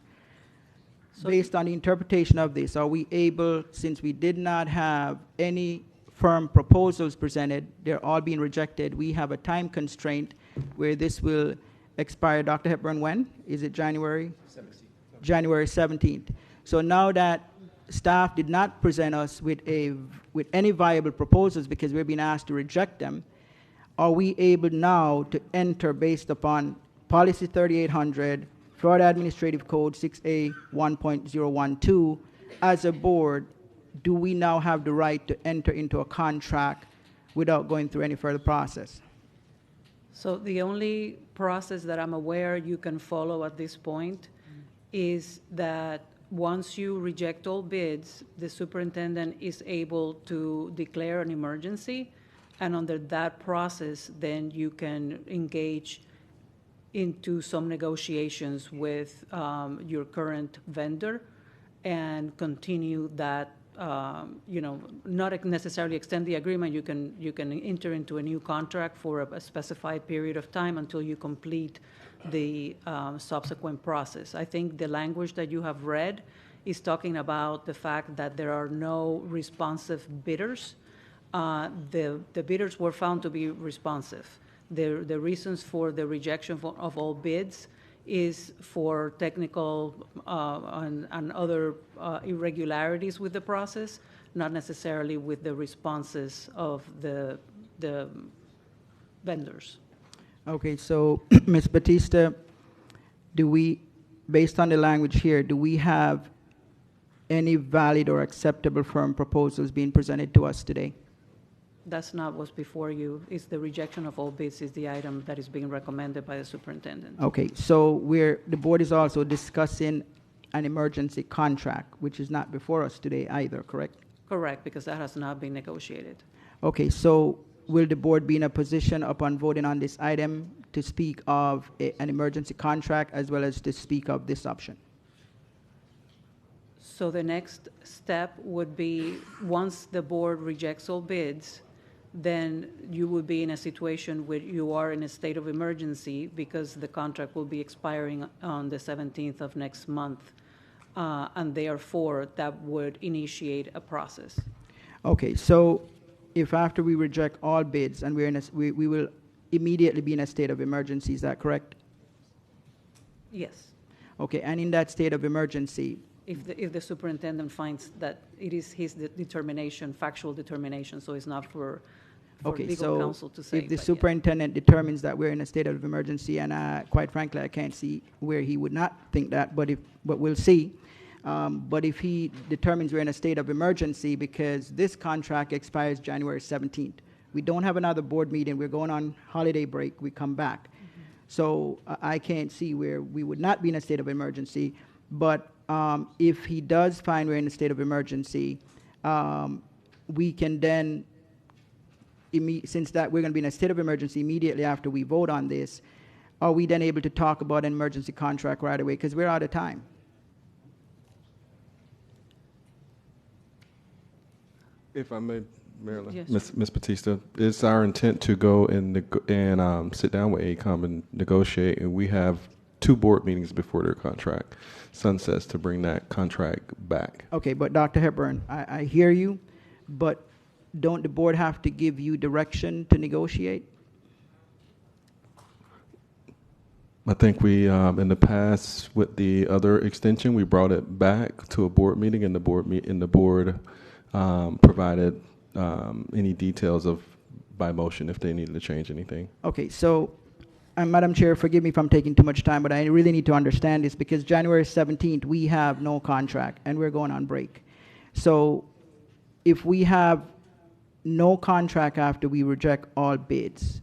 So based on the interpretation of this, are we able, since we did not have any firm proposals presented, they're all being rejected, we have a time constraint where this will expire, Dr. Hepburn, when? Is it January? 17th. January 17th. So now that staff did not present us with any viable proposals because we're being asked to reject them, are we able now to enter based upon Policy 3800, Florida Administrative Code 6A 1.012, as a board, do we now have the right to enter into a contract without going through any further process? So the only process that I'm aware you can follow at this point is that once you reject all bids, the superintendent is able to declare an emergency, and under that process, then you can engage into some negotiations with your current vendor and continue that, not necessarily extend the agreement. You can enter into a new contract for a specified period of time until you complete the subsequent process. I think the language that you have read is talking about the fact that there are no responsive bidders. The bidders were found to be responsive. The reasons for the rejection of all bids is for technical and other irregularities with the process, not necessarily with the responses of the vendors. Okay, so Ms. Batista, based on the language here, do we have any valid or acceptable firm proposals being presented to us today? That's not what's before you. It's the rejection of all bids is the item that is being recommended by the superintendent. Okay, so the board is also discussing an emergency contract, which is not before us today either, correct? Correct, because that has not been negotiated. Okay, so will the board be in a position upon voting on this item to speak of an emergency contract as well as to speak of this option? So the next step would be, once the board rejects all bids, then you would be in a situation where you are in a state of emergency because the contract will be expiring on the 17th of next month, and therefore that would initiate a process. Okay, so if after we reject all bids and we will immediately be in a state of emergency, is that correct? Yes. Okay, and in that state of emergency, If the superintendent finds that it is his determination, factual determination, so it's not for legal counsel to say. If the superintendent determines that we're in a state of emergency, and quite frankly, I can't see where he would not think that, but we'll see. But if he determines we're in a state of emergency because this contract expires January 17th, we don't have another board meeting, we're going on holiday break, we come back. So I can't see where we would not be in a state of emergency, but if he does find we're in a state of emergency, we can then, since that we're going to be in a state of emergency immediately after we vote on this, are we then able to talk about an emergency contract right away? Because we're out of time. If I may, Marilyn, Yes. Ms. Batista, it's our intent to go and sit down with ACOM and negotiate, and we have 2 board meetings before their contract sunsets to bring that contract back. Okay, but Dr. Hepburn, I hear you, but don't the board have to give you direction to negotiate? I think we, in the past, with the other extension, we brought it back to a board meeting, and the board provided any details of by motion if they needed to change anything. Okay, so, Madam Chair, forgive me if I'm taking too much time, but I really need to understand this because January 17th, we have no contract and we're going on break. So if we have no contract after we reject all bids,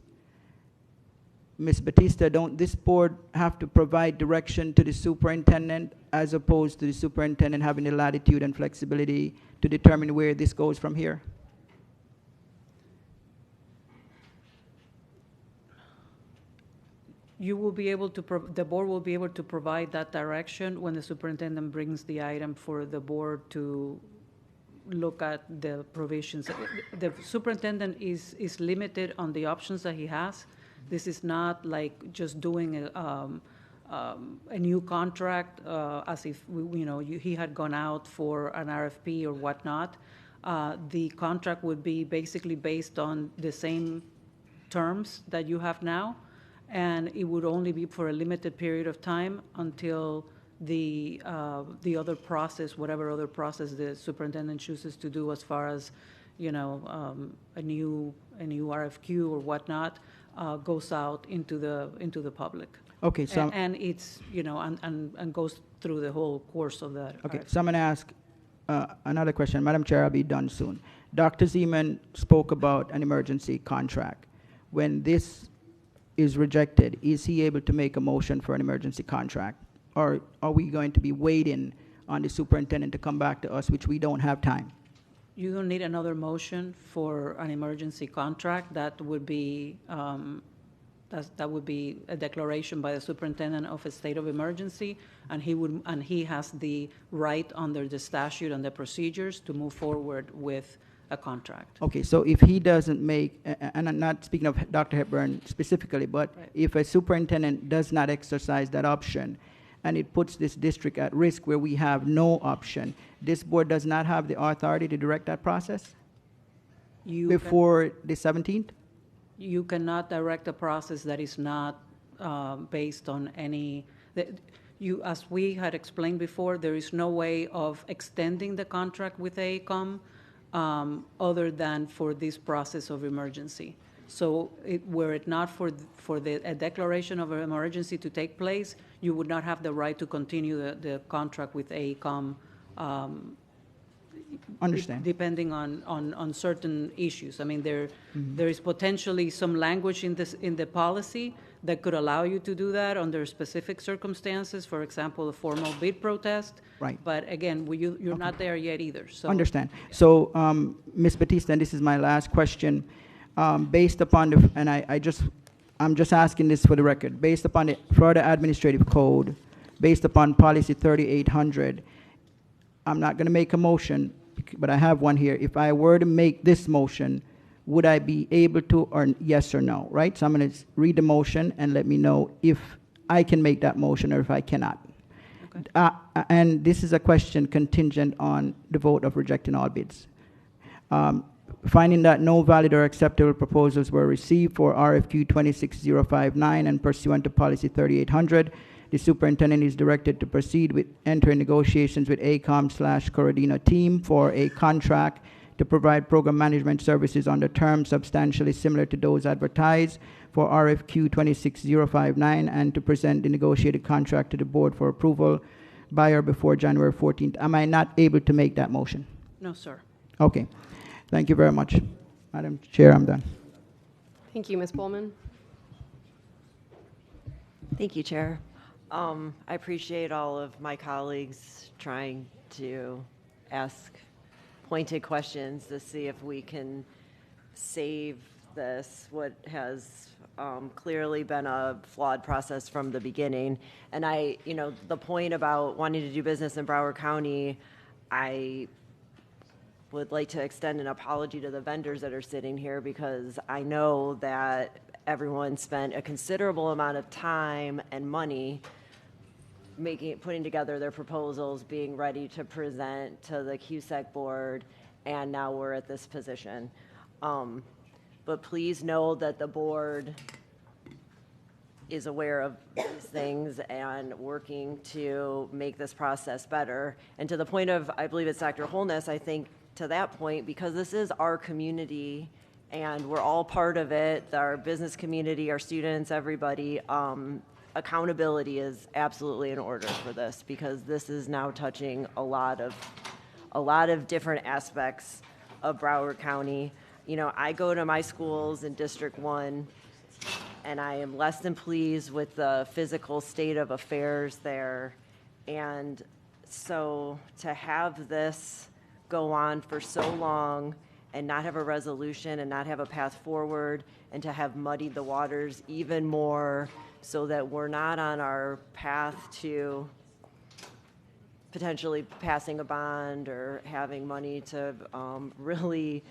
Ms. Batista, don't this board have to provide direction to the superintendent as opposed to the superintendent having the latitude and flexibility to determine where this goes from here? You will be able to, the board will be able to provide that direction when the superintendent brings the item for the board to look at the provisions. The superintendent is limited on the options that he has. This is not like just doing a new contract as if, he had gone out for an RFP or whatnot. The contract would be basically based on the same terms that you have now, and it would only be for a limited period of time until the other process, whatever other process the superintendent chooses to do as far as, a new RFQ or whatnot, goes out into the public. Okay, so and it's, and goes through the whole course of that. okay, RFQ. so I'm going to ask another question. Madam Chair, I'll be done soon. Dr. Zeman spoke about an emergency contract. When this is rejected, is he able to make a motion for an emergency contract? Or are we going to be waiting on the superintendent to come back to us, which we don't have time? You don't need another motion for an emergency contract. That would be that would be a declaration by the superintendent of a state of emergency, and he has the right under the statute and the procedures to move forward with a contract. Okay, so if he doesn't make, and I'm not speaking of Dr. Hepburn specifically, but if a superintendent does not exercise that option, and it puts this district at risk where we have no option, this board does not have the authority to direct that process before the 17th? You cannot direct a process that is not based on any, as we had explained before, there is no way of extending the contract with AECOM other than for this process of emergency. So were it not for a declaration of an emergency to take place, you would not have the right to continue the contract with AECOM. Understand. Depending on certain issues. I mean, there is potentially some language in the policy that could allow you to do that under specific circumstances, for example, a formal bid protest. Right. But again, you're not there yet either. So. Understand. So, Ms. Batista, and this is my last question, based upon the, and I'm just asking this for the record, based upon the Florida Administrative Code, based upon Policy 3800, I'm not going to make a motion, but I have one here. If I were to make this motion, would I be able to, or yes or no, right? So I'm going to read the motion and let me know if I can make that motion or if I cannot. Okay. And this is a question contingent on the vote of rejecting all bids. Finding that no valid or acceptable proposals were received for RFQ 26059 and pursuant to Policy 3800, the superintendent is directed to proceed with entering negotiations with AECOM/Corradino team for a contract to provide program management services under terms substantially similar to those advertised for RFQ 26059 and to present the negotiated contract to the board for approval by or before January 14th. Am I not able to make that motion? No, sir. Okay. Thank you very much. Madam Chair, I'm done. Thank you, Ms. Pullman. Thank you, Chair. I appreciate all of my colleagues trying to ask pointed questions to see if we can save this, what has clearly been a flawed process from the beginning. And the point about wanting to do business in Broward County, I would like to extend an apology to the vendors that are sitting here, because I know that everyone spent a considerable amount of time and money putting together their proposals, being ready to present to the QSEC board, and now we're at this position. But please know that the board is aware of these things and working to make this process better. And to the point of, I believe it's Dr. Holness, I think to that point, because this is our community and we're all part of it, our business community, our students, everybody, accountability is absolutely in order for this, because this is now touching a lot of different aspects of Broward County. You know, I go to my schools in District 1, and I am less than pleased with the physical state of affairs there. And so to have this go on for so long and not have a resolution and not have a path forward, and to have muddied the waters even more, so that we're not on our path to potentially passing a bond or having money to really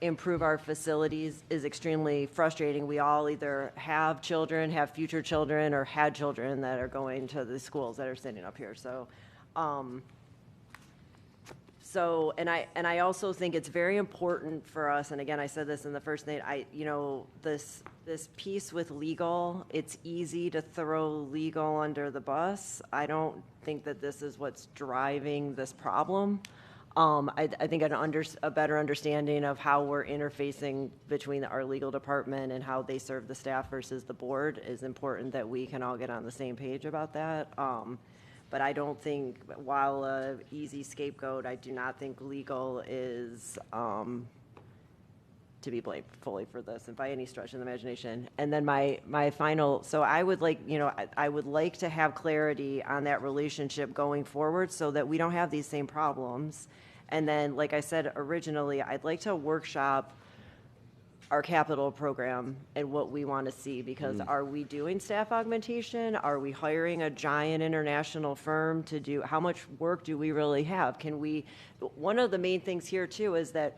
improve our facilities, is extremely frustrating. We all either have children, have future children, or had children that are going to the schools that are sitting up here. And I also think it's very important for us, and again, I said this in the first thing, this piece with legal, it's easy to throw legal under the bus. I don't think that this is what's driving this problem. I think a better understanding of how we're interfacing between our legal department and how they serve the staff versus the board is important, that we can all get on the same page about that. But I don't think, while an easy scapegoat, I do not think legal is to be blamed fully for this, and by any stretch of the imagination. And then my final, so I would like, I would like to have clarity on that relationship going forward, so that we don't have these same problems. And then, like I said originally, I'd like to workshop our capital program and what we want to see, because are we doing staff augmentation? Are we hiring a giant international firm to do, how much work do we really have? One of the main things here too is that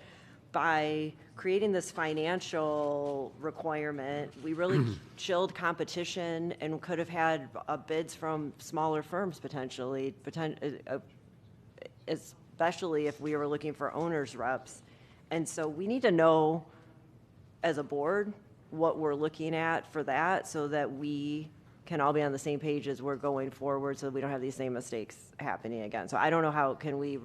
by creating this financial requirement, we really chilled competition and could have had bids from smaller firms potentially, especially if we were looking for owners reps. And so we need to know as a board what we're looking at for that, so that we can all be on the same page as we're going forward, so that we don't have these same mistakes happening again. So I don't know how can we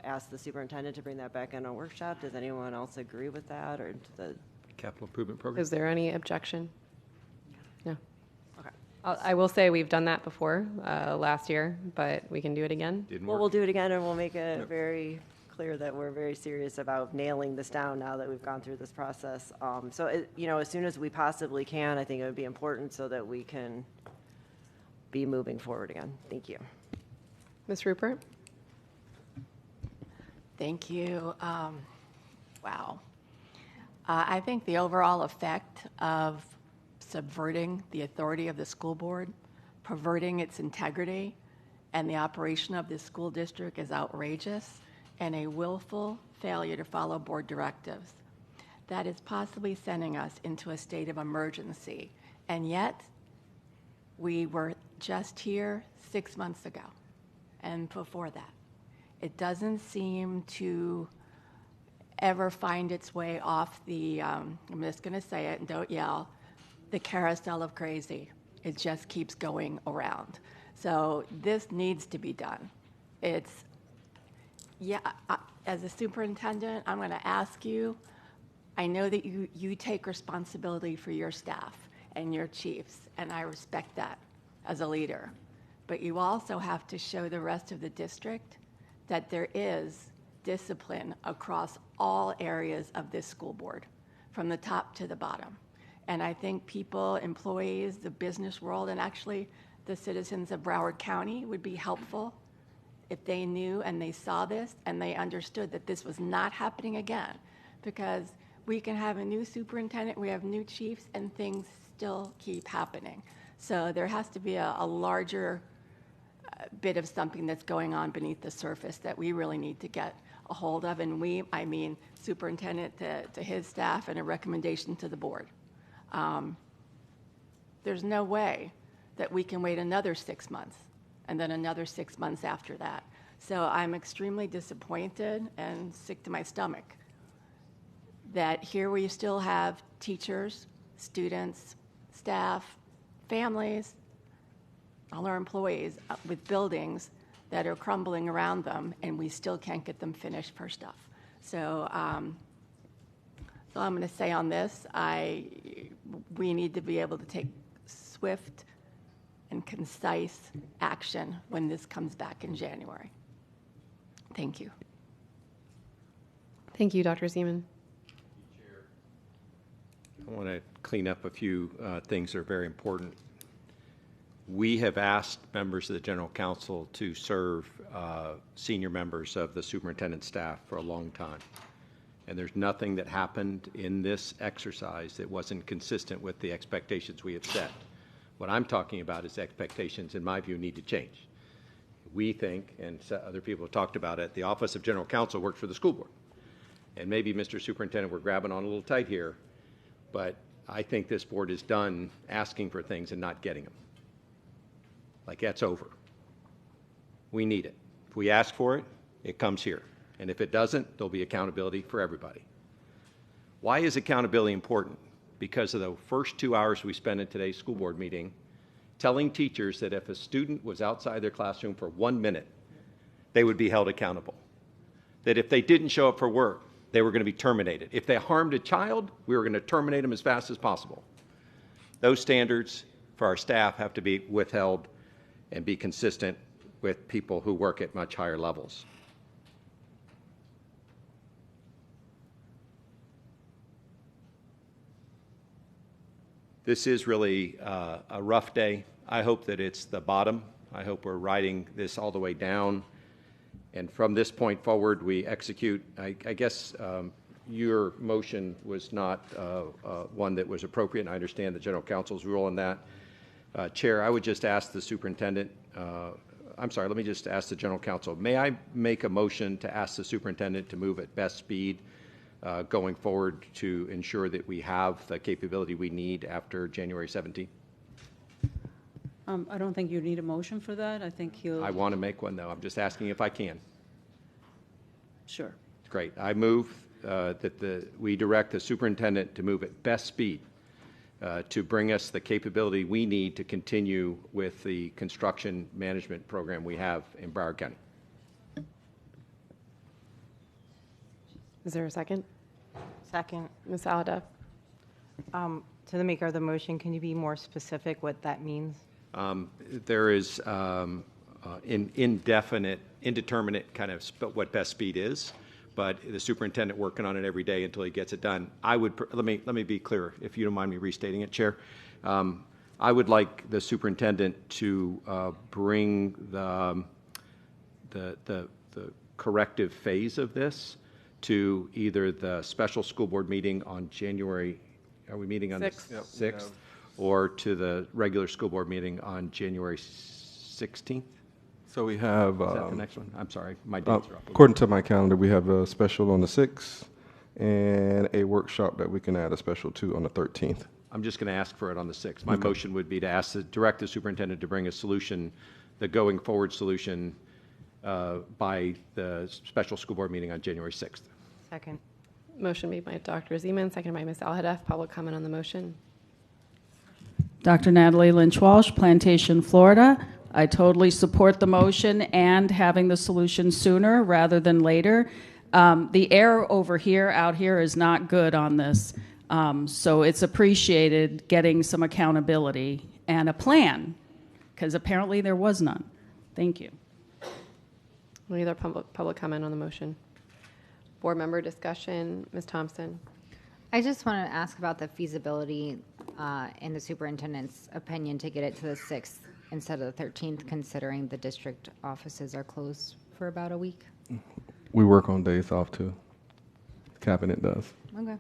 ask the superintendent to bring that back in a workshop. Does anyone else agree with that, or to the capital improvement program? Is there any objection? No. Okay. I will say we've done that before last year, but we can do it again. We'll do it again, and we'll make it very clear that we're very serious about nailing this down now that we've gone through this process. As soon as we possibly can, I think it would be important, so that we can be moving forward again. Thank you. Ms. Rupert? Thank you. Wow. I think the overall effect of subverting the authority of the school board, perverting its integrity, and the operation of this school district is outrageous, and a willful failure to follow board directives. That is possibly sending us into a state of emergency. And yet, we were just here 6 months ago, and before that. It doesn't seem to ever find its way off the, I'm just going to say it and don't yell, the carousel of crazy. It just keeps going around. So this needs to be done. As a superintendent, I'm going to ask you, I know that you take responsibility for your staff and your chiefs, and I respect that as a leader. But you also have to show the rest of the district that there is discipline across all areas of this school board, from the top to the bottom. And I think people, employees, the business world, and actually the citizens of Broward County would be helpful if they knew and they saw this and they understood that this was not happening again. Because we can have a new superintendent, we have new chiefs, and things still keep happening. So there has to be a larger bit of something that's going on beneath the surface that we really need to get a hold of, and I mean superintendent to his staff, and a recommendation to the board. There's no way that we can wait another 6 months and then another 6 months after that. So I'm extremely disappointed and sick to my stomach that here we still have teachers, students, staff, families, all our employees with buildings that are crumbling around them, and we still can't get them finished for stuff. So, so I'm going to say on this, we need to be able to take swift and concise action when this comes back in January. Thank you. Thank you, Dr. Zeman. I want to clean up a few things that are very important. We have asked members of the General Council to serve senior members of the superintendent's staff for a long time. And there's nothing that happened in this exercise that wasn't consistent with the expectations we have set. What I'm talking about is expectations, in my view, need to change. We think, and other people have talked about it, the Office of General Counsel works for the school board. And maybe, Mr. Superintendent, we're grabbing on a little tight here, but I think this board is done asking for things and not getting them. Like, that's over. We need it. If we ask for it, it comes here. And if it doesn't, there'll be accountability for everybody. Why is accountability important? Because of the first 2 hours we spent in today's school board meeting telling teachers that if a student was outside their classroom for 1 minute, they would be held accountable. That if they didn't show up for work, they were going to be terminated. If they harmed a child, we were going to terminate them as fast as possible. Those standards for our staff have to be withheld and be consistent with people who work at much higher levels. This is really a rough day. I hope that it's the bottom. I hope we're riding this all the way down. And from this point forward, we execute. I guess your motion was not one that was appropriate, and I understand the General Counsel's rule on that. Chair, I would just ask the superintendent, let me just ask the General Counsel, may I make a motion to ask the superintendent to move at best speed going forward to ensure that we have the capability we need after January 17th? I don't think you need a motion for that. I think he'll. I want to make one, though. I'm just asking if I can. Sure. Great. I move that we direct the superintendent to move at best speed to bring us the capability we need to continue with the construction management program we have in Broward County. Is there a second? Second. Ms. Alhadeff? To the maker of the motion, can you be more specific what that means? There is indeterminate kind of what best speed is, but the superintendent working on it every day until he gets it done. I would let me be clear, if you don't mind me restating it, Chair. I would like the superintendent to bring the corrective phase of this to either the special school board meeting on January. Are we meeting on the 6th? Or to the regular school board meeting on January 16th? So we have... Is that the next one? I'm sorry, my dates are up. According to my calendar, we have a special on the 6th and a workshop that we can add a special to on the 13th. I'm just going to ask for it on the 6th. My motion would be to direct the superintendent to bring a solution, the going forward solution, by the special school board meeting on January 6th. Second. Motion made by Dr. Zeman, seconded by Ms. Alhadeff. Public comment on the motion. Dr. Natalie Lynch Walsh, Plantation, Florida. I totally support the motion and having the solution sooner rather than later. The air out here is not good on this. So it's appreciated getting some accountability and a plan, because apparently there was none. Thank you. Any other public comment on the motion? Board member discussion. Ms. Thompson. I just want to ask about the feasibility in the superintendent's opinion to get it to the 6th instead of the 13th, considering the district offices are closed for about a week. We work on days off too. The cabinet does. Okay.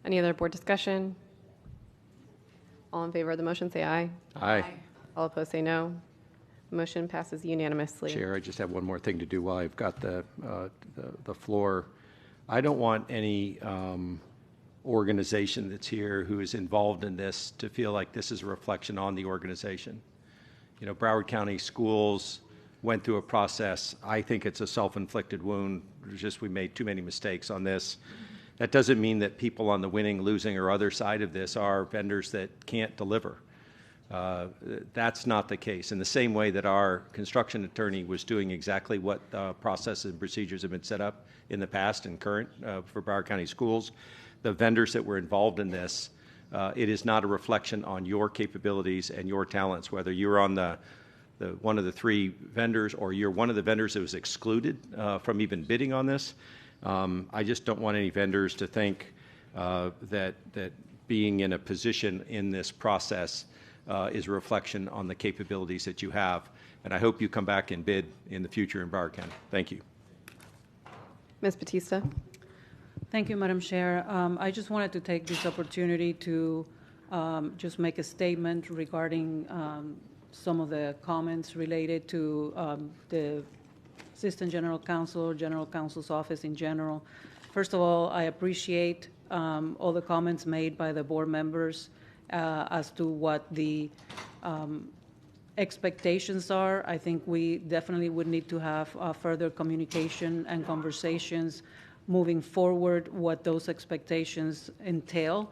Any other board discussion? All in favor of the motion say aye. Aye. All opposed say no. Motion passes unanimously. Chair, I just have one more thing to do while I've got the floor. I don't want any organization that's here who is involved in this to feel like this is a reflection on the organization. You know, Broward County Schools went through a process. I think it's a self-inflicted wound. It's just we made too many mistakes on this. That doesn't mean that people on the winning, losing, or other side of this are vendors that can't deliver. That's not the case. In the same way that our construction attorney was doing exactly what processes and procedures have been set up in the past and current for Broward County Schools, the vendors that were involved in this, it is not a reflection on your capabilities and your talents, whether you're on the one of the three vendors or you're one of the vendors that was excluded from even bidding on this. I just don't want any vendors to think that being in a position in this process is a reflection on the capabilities that you have. And I hope you come back and bid in the future in Broward County. Thank you. Ms. Batista? Thank you, Madam Chair. I just wanted to take this opportunity to just make a statement regarding some of the comments related to the Assistant General Counsel, or General Counsel's office in general. First of all, I appreciate all the comments made by the board members as to what the expectations are. I think we definitely would need to have further communication and conversations moving forward, what those expectations entail.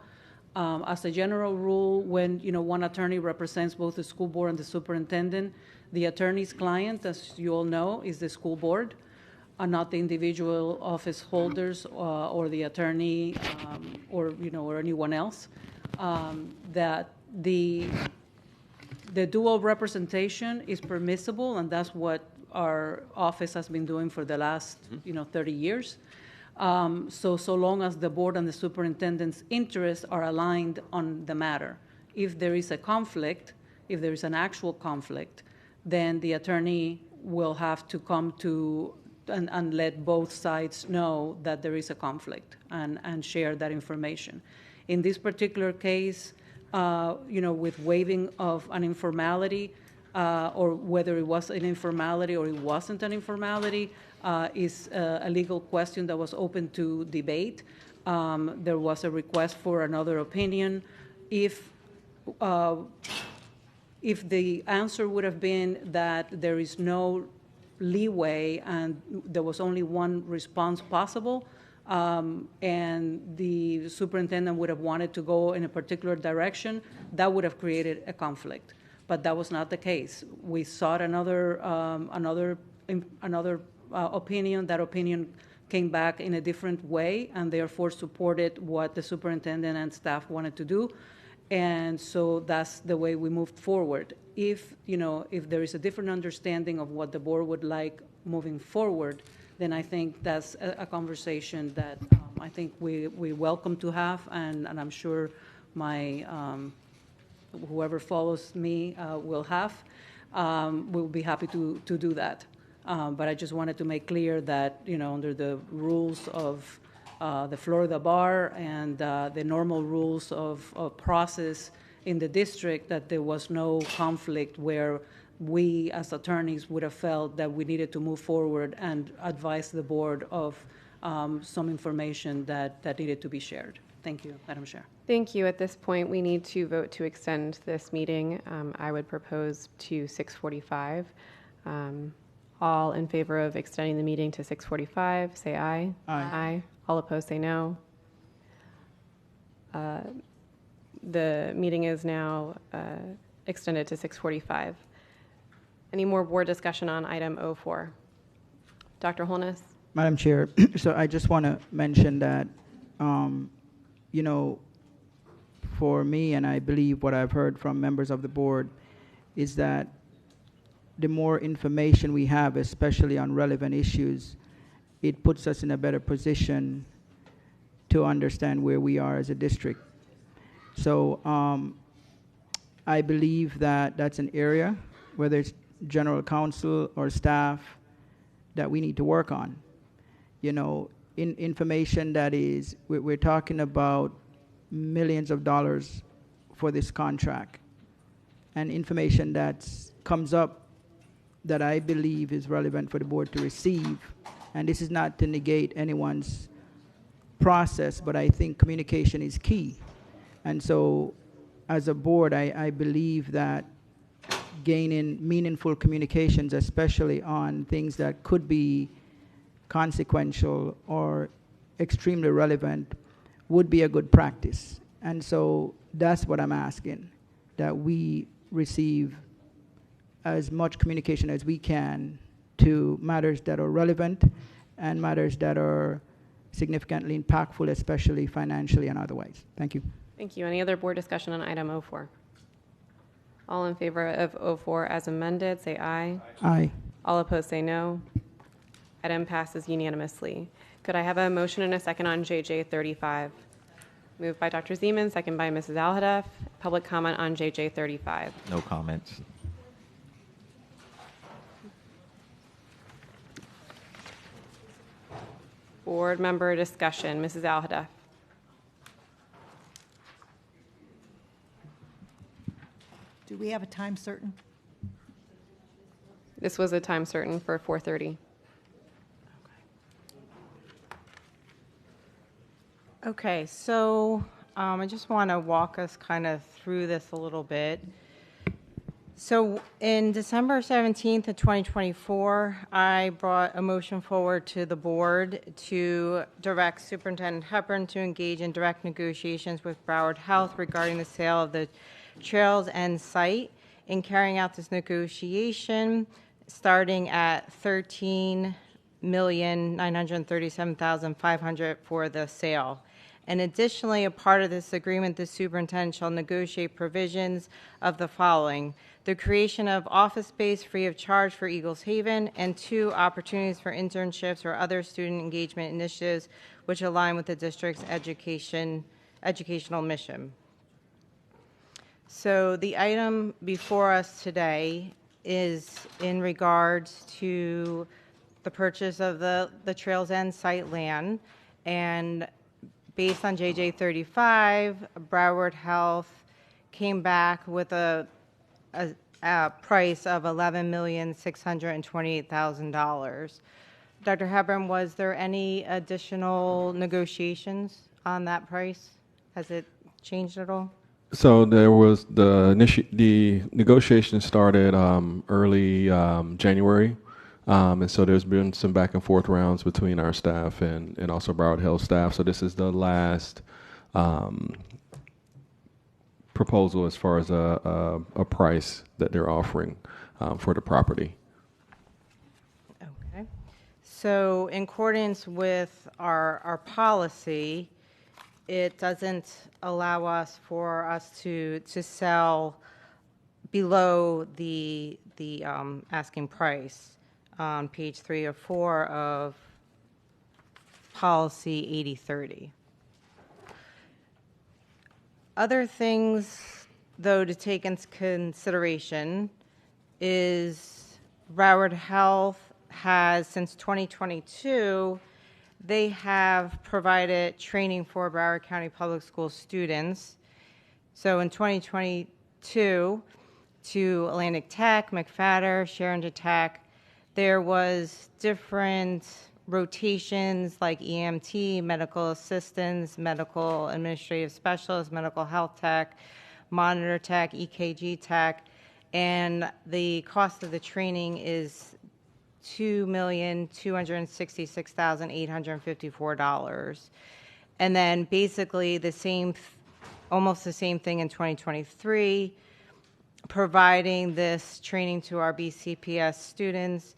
As a general rule, when one attorney represents both the school board and the superintendent, the attorney's client, as you all know, is the school board, not the individual office holders or the attorney or anyone else. That the dual representation is permissible, and that's what our office has been doing for the last 30 years. So long as the board and the superintendent's interests are aligned on the matter. If there is a conflict, if there is an actual conflict, then the attorney will have to come to and let both sides know that there is a conflict and share that information. In this particular case, with waiving of an informality, or whether it was an informality or it wasn't an informality, is a legal question that was open to debate. There was a request for another opinion. If the answer would have been that there is no leeway and there was only one response possible, and the superintendent would have wanted to go in a particular direction, that would have created a conflict. But that was not the case. We sought another opinion. That opinion came back in a different way, and therefore supported what the superintendent and staff wanted to do. And so that's the way we moved forward. If there is a different understanding of what the board would like moving forward, then I think that's a conversation that I think we welcome to have, and I'm sure my whoever follows me will have. We'll be happy to do that. But I just wanted to make clear that under the rules of the Florida Bar and the normal rules of process in the district, that there was no conflict where we as attorneys would have felt that we needed to move forward and advise the board of some information that needed to be shared. Thank you, Madam Chair. Thank you. At this point, we need to vote to extend this meeting. I would propose to 6:45. All in favor of extending the meeting to 6:45, say aye. Aye. All opposed, say no. The meeting is now extended to 6:45. Any more board discussion on item 04? Dr. Holness? Madam Chair, so I just want to mention that, for me, and I believe what I've heard from members of the board, is that the more information we have, especially on relevant issues, it puts us in a better position to understand where we are as a district. So I believe that that's an area, whether it's general counsel or staff, that we need to work on. Information that is, we're talking about millions of dollars for this contract, and information that comes up that I believe is relevant for the board to receive. And this is not to negate anyone's process, but I think communication is key. And so as a board, I believe that gaining meaningful communications, especially on things that could be consequential or extremely relevant, would be a good practice. And so that's what I'm asking, that we receive as much communication as we can to matters that are relevant and matters that are significantly impactful, especially financially and otherwise. Thank you. Thank you. Any other board discussion on item 04? All in favor of 04 as amended, say aye. Aye. All opposed, say no. Item passes unanimously. Could I have a motion and a second on JJ 35? Moved by Dr. Zeman, second by Mrs. Alhadeff. Public comment on JJ 35. No comments. Board member discussion, Mrs. Alhadeff. Do we have a time certain? This was a time certain for 4:30. Okay, so I just want to walk us kind of through this a little bit. So in December 17th of 2024, I brought a motion forward to the board to direct Superintendent Hepburn to engage in direct negotiations with Broward Health regarding the sale of the Trails End site. In carrying out this negotiation, starting at $13,937,500 for the sale. And additionally, a part of this agreement, the superintendent shall negotiate provisions of the following: the creation of office space free of charge for Eagles Haven, and 2, opportunities for internships or other student engagement initiatives which align with the district's educational mission. So the item before us today is in regards to the purchase of the Trails End site land, and based on JJ 35, Broward Health came back with a price of $11,628,000. Dr. Hepburn, was there any additional negotiations on that price? Has it changed at all? So there was the negotiation started early January. And so there's been some back and forth rounds between our staff and also Broward Health staff. So this is the last proposal as far as a price that they're offering for the property. Okay. So in accordance with our policy, it doesn't allow us to sell below the asking price on page 3 or 4 of policy 8030. Other things, though, to take into consideration is Broward Health has, since 2022, they have provided training for Broward County Public School students. So in 2022, to Atlantic Tech, McFadder, Sheridan Tech, there was different rotations like EMT, medical assistants, medical administrative specialists, medical health tech, monitor tech, EKG tech, and the cost of the training is $2,266,854. And then basically almost the same thing in 2023, providing this training to our BCPS students.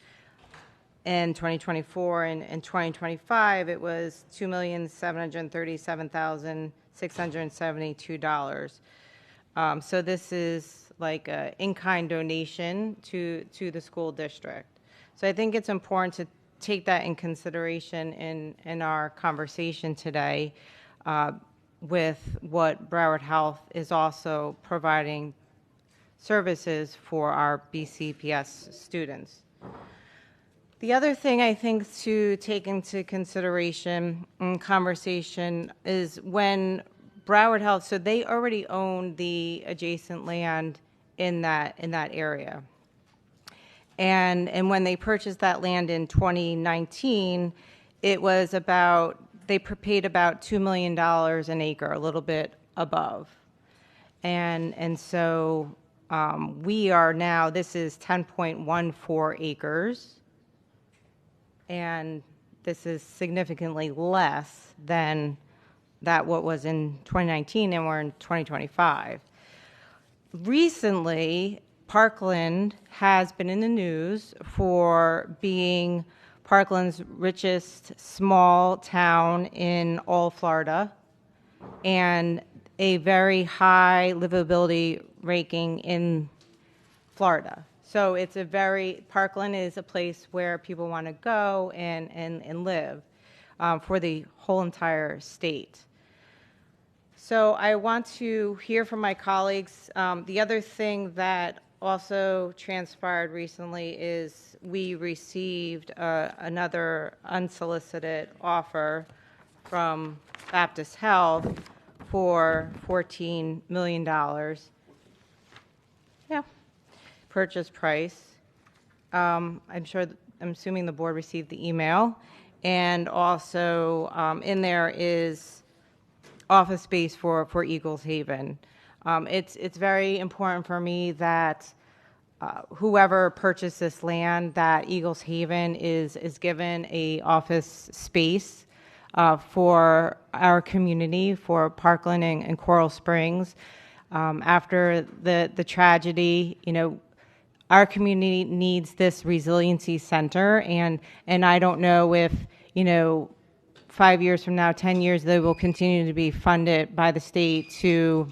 In 2024 and in 2025, it was $2,737,672. So this is like an in-kind donation to the school district. So I think it's important to take that in consideration in our conversation today with what Broward Health is also providing services for our BCPS students. The other thing I think to take into consideration in conversation is when Broward Health, so they already own the adjacent land in that area. And when they purchased that land in 2019, it was about, they paid about $2 million an acre, a little bit above. And so we are now, this is 10.14 acres, and this is significantly less than that what was in 2019, and we're in 2025. Recently, Parkland has been in the news for being Parkland's richest small town in all Florida and a very high livability ranking in Florida. So it's a very, Parkland is a place where people want to go and live for the whole entire state. So I want to hear from my colleagues. The other thing that also transpired recently is we received another unsolicited offer from Baptist Health for $14 million. Yeah, purchase price. I'm assuming the board received the email. And also in there is office space for Eagles Haven. It's very important for me that whoever purchased this land, that Eagles Haven is given a office space for our community, for Parkland and Coral Springs. After the tragedy, our community needs this resiliency center, and I don't know if 5 years from now, 10 years, they will continue to be funded by the state to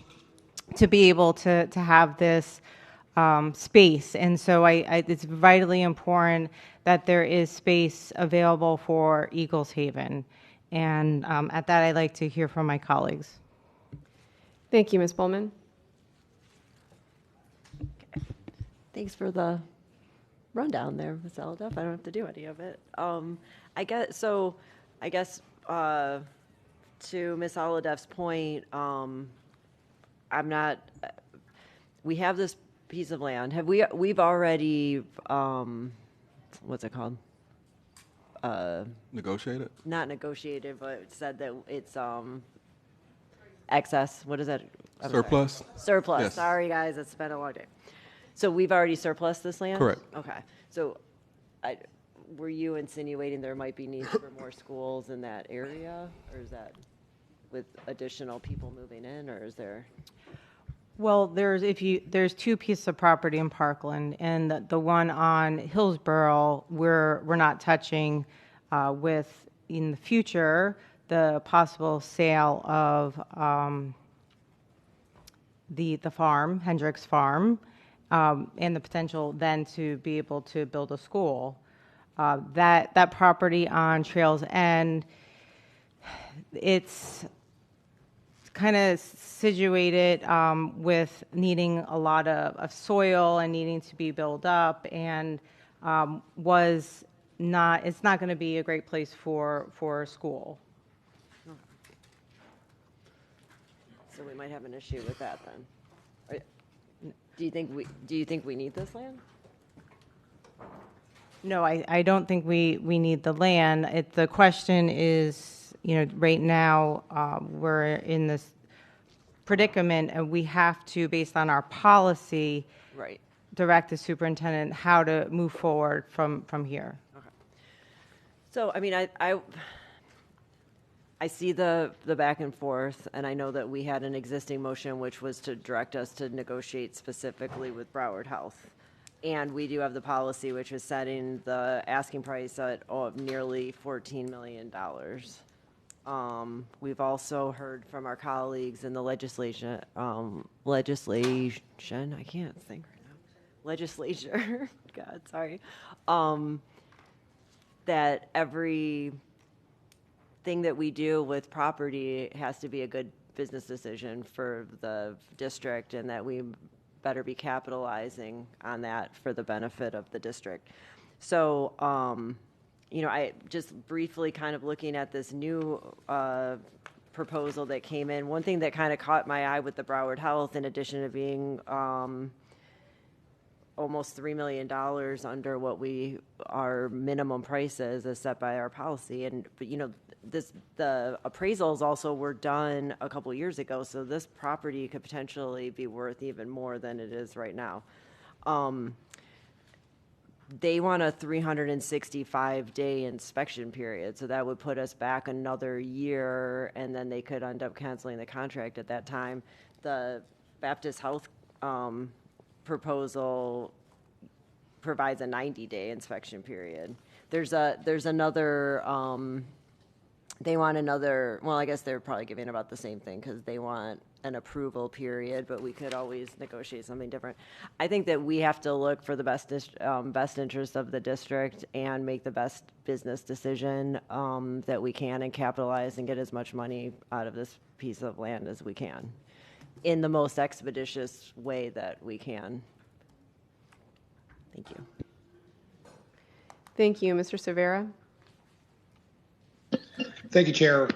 be able to have this space. And so it's vitally important that there is space available for Eagles Haven. And at that, I'd like to hear from my colleagues. Thank you, Ms. Bowman. Thanks for the rundown there, Ms. Aladuff. I don't have to do any of it. I guess to Ms. Aladuff's point, I'm not. We have this piece of land. We've already what's it called? Negotiated? Not negotiated, but said that it's excess. What is that? I'm Surplus? sorry. Surplus. Yes. Sorry, guys. It's been a long day. So we've already surplus this land? Correct. Okay. So were you insinuating there might be needs for more schools in that area? Or is that with additional people moving in, or is there? Well, there's two pieces of property in Parkland, and the one on Hillsborough we're not touching. With in the future the possible sale of the farm, Hendricks Farm, and the potential then to be able to build a school. That property on Trails End, it's kind of situated with needing a lot of soil and needing to be built up, and it's not going to be a great place for a school. So we might have an issue with that then. Do you think we need this land? No, I don't think we need the land. The question is, right now we're in this predicament, and we have to, based on our policy, right, direct the superintendent how to move forward from here. Okay. So, I mean, I see the back and forth, and I know that we had an existing motion which was to direct us to negotiate specifically with Broward Health. And we do have the policy which is setting the asking price at nearly $14 million. We've also heard from our colleagues in the legislation, I can't think right now, legislature, God, sorry, that everything that we do with property has to be a good business decision for the district, and that we better be capitalizing on that for the benefit of the district. So, I just briefly kind of looking at this new proposal that came in. One thing that kind of caught my eye with the Broward Health, in addition to being almost $3 million under what our minimum price is as set by our policy. But the appraisals also were done a couple years ago, so this property could potentially be worth even more than it is right now. They want a 365-day inspection period, so that would put us back another year, and then they could end up canceling the contract at that time. The Baptist Health proposal provides a 90-day inspection period. There's another, they want another, well, I guess they're probably giving about the same thing because they want an approval period, but we could always negotiate something different. I think that we have to look for the best interest of the district and make the best business decision that we can and capitalize and get as much money out of this piece of land as we can in the most expeditious way that we can. Thank you. Thank you. Mr. Cervera? Thank you, Chair.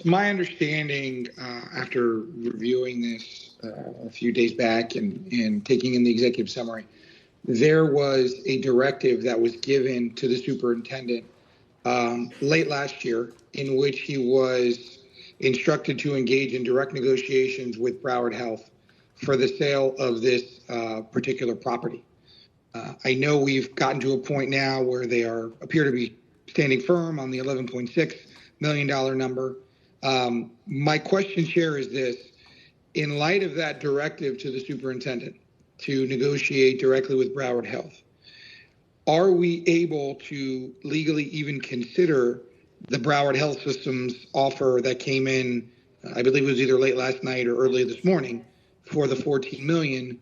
My understanding, after reviewing this a few days back and taking in the executive summary, there was a directive that was given to the superintendent late last year in which he was instructed to engage in direct negotiations with Broward Health for the sale of this particular property. I know we've gotten to a point now where they appear to be standing firm on the $11.6 million number. My question, Chair, is this. In light of that directive to the superintendent to negotiate directly with Broward Health, are we able to legally even consider the Broward Health System's offer that came in, I believe it was either late last night or early this morning, for the $14 million,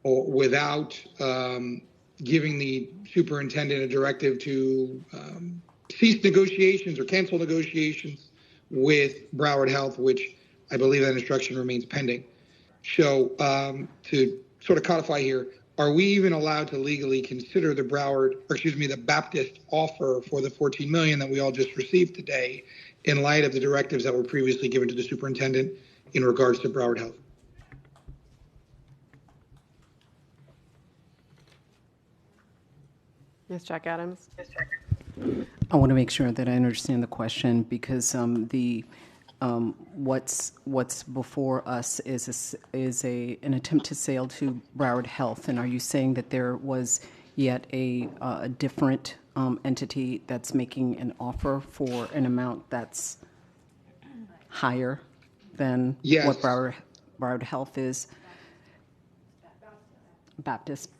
or without giving the superintendent a directive to cease negotiations or cancel negotiations with Broward Health, which I believe that instruction remains pending. So to sort of codify here, are we even allowed to legally consider the the Baptist offer for the $14 million that we all just received today in light of the directives that were previously given to the superintendent in regards to Broward Health? Ms. Jack Adams? I want to make sure that I understand the question because what's before us is an attempt to sell to Broward Health, and are you saying that there was yet a different entity that's making an offer for an amount that's higher than what Broward Health is? Baptist.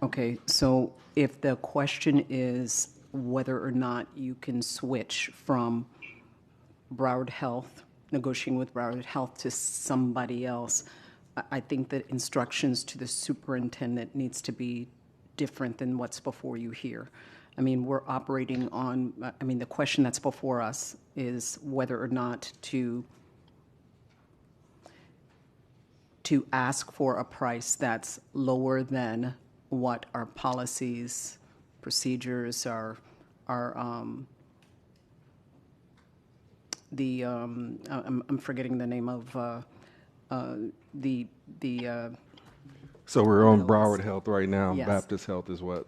Okay, so if the question is whether or not you can switch from Broward Health, negotiating with Broward Health, to somebody else, I think that instructions to the superintendent needs to be different than what's before you here. I mean, we're operating on, the question that's before us is whether or not to ask for a price that's lower than what our policies, procedures, I'm forgetting the name of the. So we're on Broward Health right now. Yes. Baptist Health is what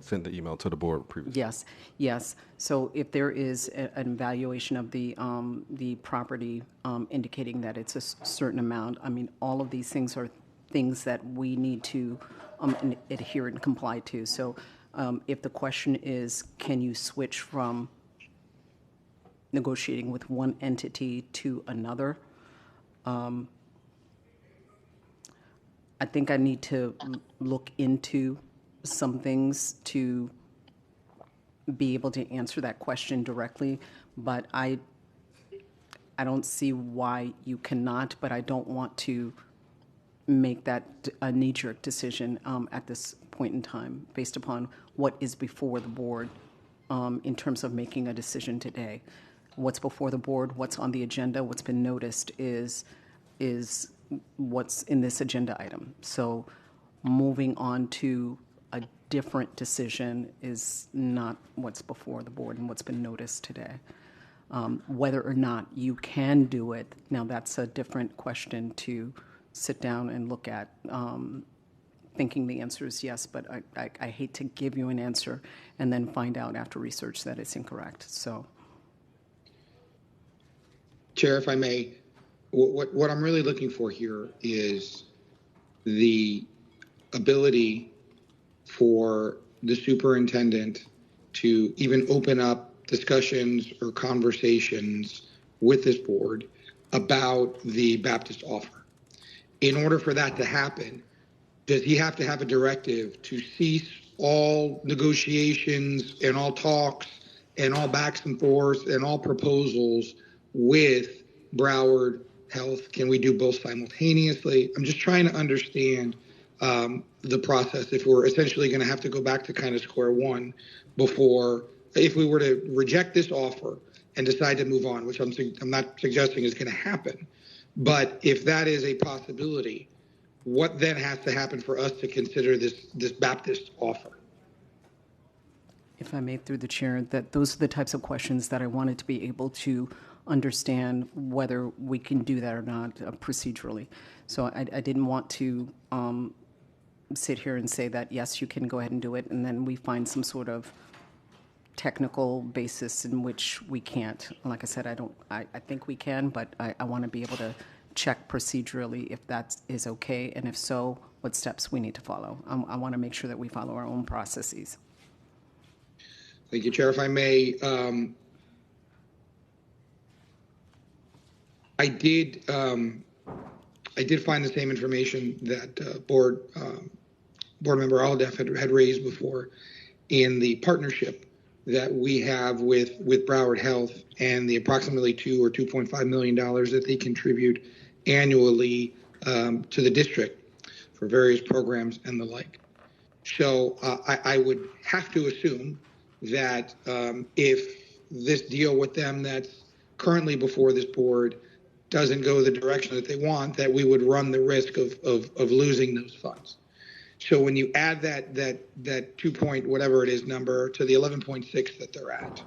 sent the email to the board previously. Yes. So if there is an evaluation of the property indicating that it's a certain amount, all of these things are things that we need to adhere and comply to. So if the question is, can you switch from negotiating with one entity to another, I think I need to look into some things to be able to answer that question directly, but I don't see why you cannot, but I don't want to make that a knee-jerk decision at this point in time based upon what is before the board in terms of making a decision today. What's before the board, what's on the agenda, what's been noticed is what's in this agenda item. So moving on to a different decision is not what's before the board and what's been noticed today. Whether or not you can do it, now that's a different question to sit down and look at thinking the answer is yes, but I hate to give you an answer and then find out after research that it's incorrect. So, Chair, if I may, what I'm really looking for here is the ability for the superintendent to even open up discussions or conversations with this board about the Baptist offer. In order for that to happen, does he have to have a directive to cease all negotiations and all talks and all backs and forths and all proposals with Broward Health? Can we do both simultaneously? I'm just trying to understand the process if we're essentially going to have to go back to kind of square one before, if we were to reject this offer and decide to move on, which I'm not suggesting is going to happen. But if that is a possibility, what then has to happen for us to consider this Baptist offer? if I may, through the chair, that those are the types of questions that I wanted to be able to understand whether we can do that or not procedurally. So I didn't want to sit here and say that, yes, you can go ahead and do it, and then we find some sort of technical basis in which we can't. Like I said, I think we can, but I want to be able to check procedurally if that is okay, and if so, what steps we need to follow. I want to make sure that we follow our own processes. Thank you, Chair. If I may, I did find the same information that board member Aldeff had raised before in the partnership that we have with Broward Health and the approximately $2 or $2.5 million that they contribute annually to the district for various programs and the like. So I would have to assume that if this deal with them that's currently before this board doesn't go the direction that they want, that we would run the risk of losing those funds. So when you add that 2 point whatever it is number to the 11.6 that they're at,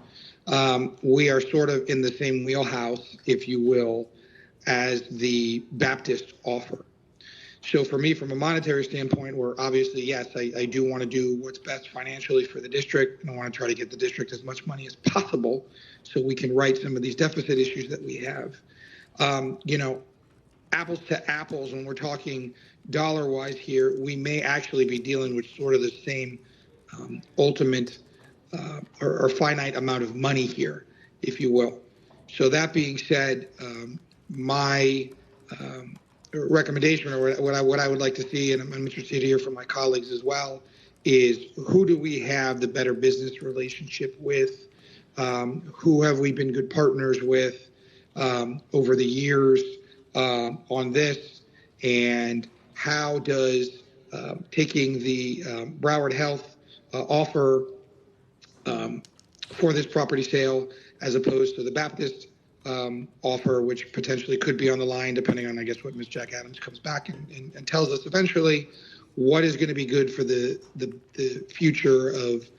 we are sort of in the same wheelhouse, if you will, as the Baptist offer. So for me, from a monetary standpoint, where obviously, yes, I do want to do what's best financially for the district, and I want to try to get the district as much money as possible so we can right some of these deficit issues that we have. Apples to apples, when we're talking dollar-wise here, we may actually be dealing with sort of the same ultimate or finite amount of money here, if you will. So that being said, my recommendation, or what I would like to see, and I'm interested to hear from my colleagues as well, is who do we have the better business relationship with? Who have we been good partners with over the years on this? And how does taking the Broward Health offer for this property sale as opposed to the Baptist offer, which potentially could be on the line, depending on, I guess, what Ms. Jack Adams comes back and tells us eventually, what is going to be good for the future of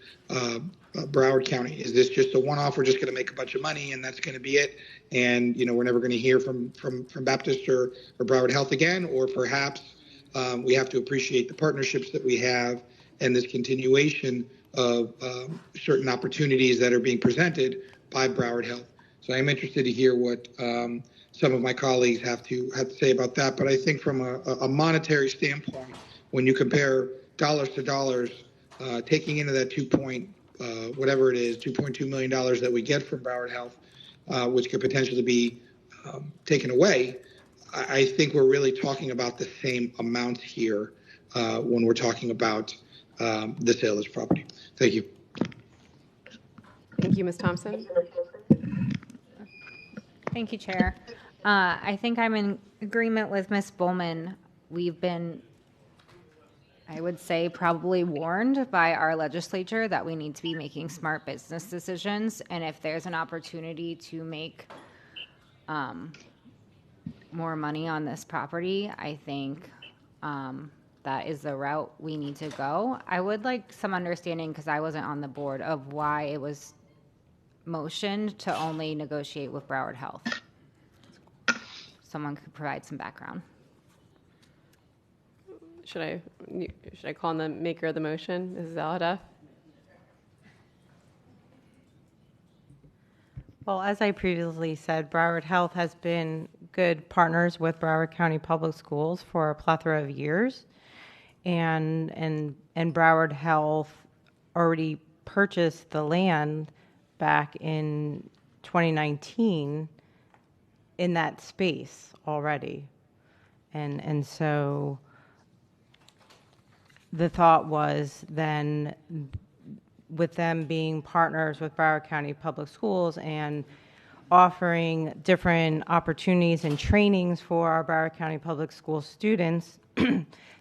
Broward County? Is this just a one-off? We're just going to make a bunch of money and that's going to be it, and we're never going to hear from Baptist or Broward Health again? Or perhaps we have to appreciate the partnerships that we have and this continuation of certain opportunities that are being presented by Broward Health. So I'm interested to hear what some of my colleagues have to say about that. But I think from a monetary standpoint, when you compare dollars to dollars, taking into that whatever it is, $2.2 million that we get from Broward Health, which could potentially be taken away, I think we're really talking about the same amounts here when we're talking about the sale of this property. Thank you. Thank you, Ms. Thompson. Thank you, Chair. I think I'm in agreement with Ms. Bowman. We've been, I would say, probably warned by our legislature that we need to be making smart business decisions. And if there's an opportunity to make more money on this property, I think that is the route we need to go. I would like some understanding, because I wasn't on the board, of why it was motioned to only negotiate with Broward Health. Someone could provide some background. should I call on the maker of the motion, Mrs. Alhadeff? Well, as I previously said, Broward Health has been good partners with Broward County Public Schools for a plethora of years. And Broward Health already purchased the land back in 2019 in that space already. And so the thought was then, with them being partners with Broward County Public Schools and offering different opportunities and trainings for our Broward County Public School students,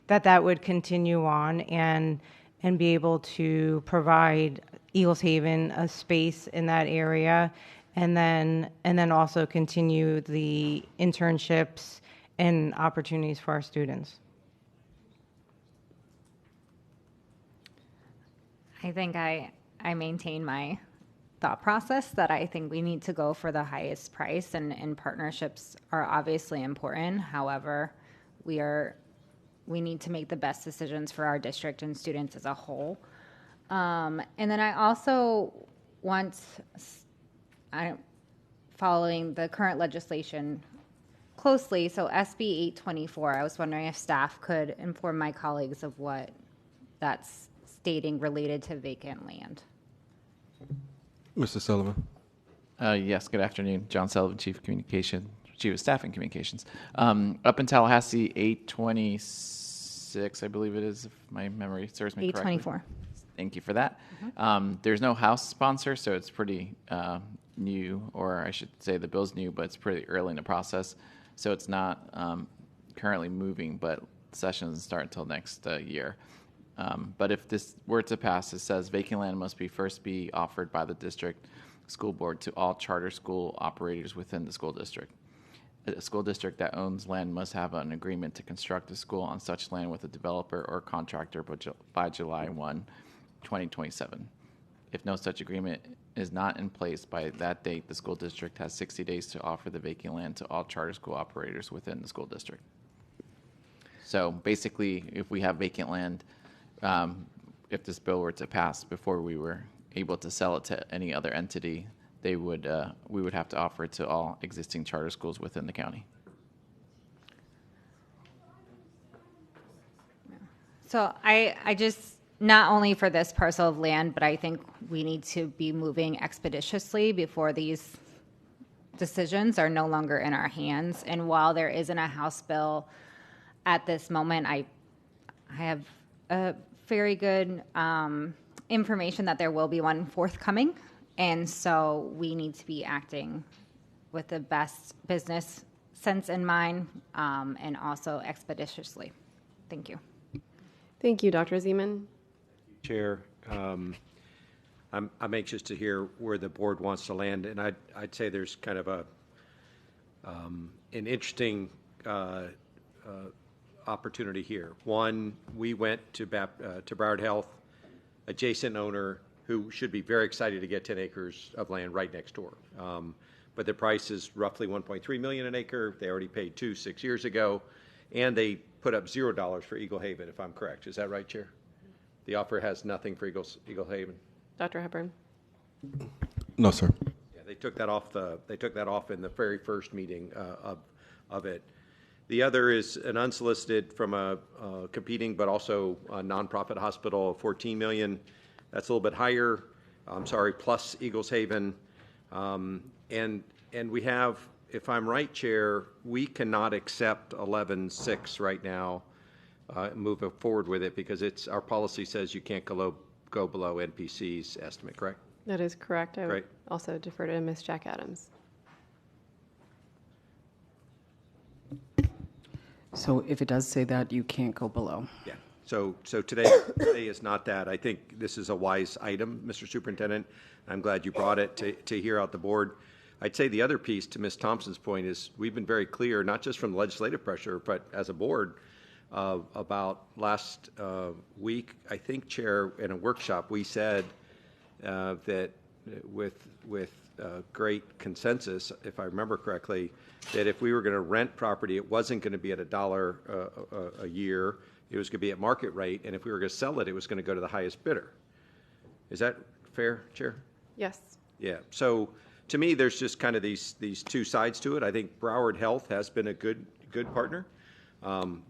that would continue on and be able to provide Eagles Haven a space in that area, and then also continue the internships and opportunities for our students. I think I maintain my thought process that I think we need to go for the highest price, and partnerships are obviously important. However, we need to make the best decisions for our district and students as a whole. And then I also want, following the current legislation closely, so SB 824, I was wondering if staff could inform my colleagues of what that's stating related to vacant land. Mr. Sullivan. Yes, good afternoon. John Sullivan, Chief of Staff and Communications. Up in Tallahassee, 826, I believe it is, if my memory serves me correctly. 824. Thank you for that. There's no house sponsor, so it's pretty new, or I should say the bill's new, but it's pretty early in the process. So it's not currently moving, but session doesn't start until next year. But if this were to pass, it says vacant land must first be offered by the district school board to all charter school operators within the school district. A school district that owns land must have an agreement to construct a school on such land with a developer or contractor by July 1, 2027. If no such agreement is not in place by that date, the school district has 60 days to offer the vacant land to all charter school operators within the school district. So basically, if we have vacant land, if this bill were to pass before we were able to sell it to any other entity, we would have to offer it to all existing charter schools within the county. So I just, not only for this parcel of land, but I think we need to be moving expeditiously before these decisions are no longer in our hands. And while there isn't a House bill at this moment, I have a very good information that there will be one forthcoming. And so we need to be acting with the best business sense in mind, and also expeditiously. Thank you. Thank you, Dr. Zeman. Chair, I'm anxious to hear where the board wants to land, and I'd say there's kind of an interesting opportunity here. One, we went to Broward Health, adjacent owner who should be very excited to get 10 acres of land right next door. But the price is roughly $1.3 million an acre. They already paid $2 6 years ago, and they put up $0 for Eagle Haven, if I'm correct. Is that right, Chair? The offer has nothing for Eagle Haven. Dr. Hepburn. No, sir. Yeah, they took that off in the very first meeting of it. The other is an unsolicited from a competing but also a nonprofit hospital of $14 million. That's a little bit higher. Plus Eagles Haven, and we have, if I'm right, Chair, we cannot accept 11.6 right now. Move forward with it because our policy says you can't go below NPC's estimate. Correct? That is correct. I would Right. also defer to Ms. Jack Adams. So if it does say that, you can't go below. Yeah. So today is not that. I think this is a wise item, Mr. Superintendent. I'm glad you brought it to hear out the board. I'd say the other piece to Ms. Thompson's point is we've been very clear, not just from legislative pressure, but as a board, about last week, I think, Chair, in a workshop, we said that with great consensus, if I remember correctly, that if we were going to rent property, it wasn't going to be at $1 a year. it was going to be at market rate, and if we were going to sell it, it was going to go to the highest bidder. Is that fair, Chair? Yes. Yeah. So to me, there's just kind of these two sides to it. I think Broward Health has been a good partner.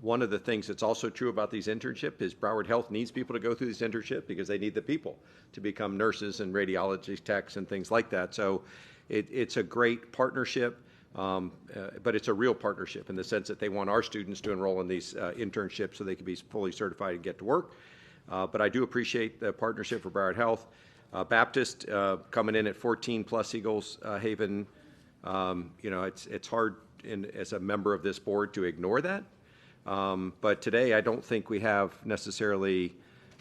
One of the things that's also true about these internships is Broward Health needs people to go through this internship because they need the people to become nurses and radiology techs and things like that. So it's a great partnership, but it's a real partnership in the sense that they want our students to enroll in these internships so they can be fully certified and get to work. But I do appreciate the partnership for Broward Health. Baptist coming in at 14 plus Eagles Haven. It's hard as a member of this board to ignore that. But today, I don't think we have necessarily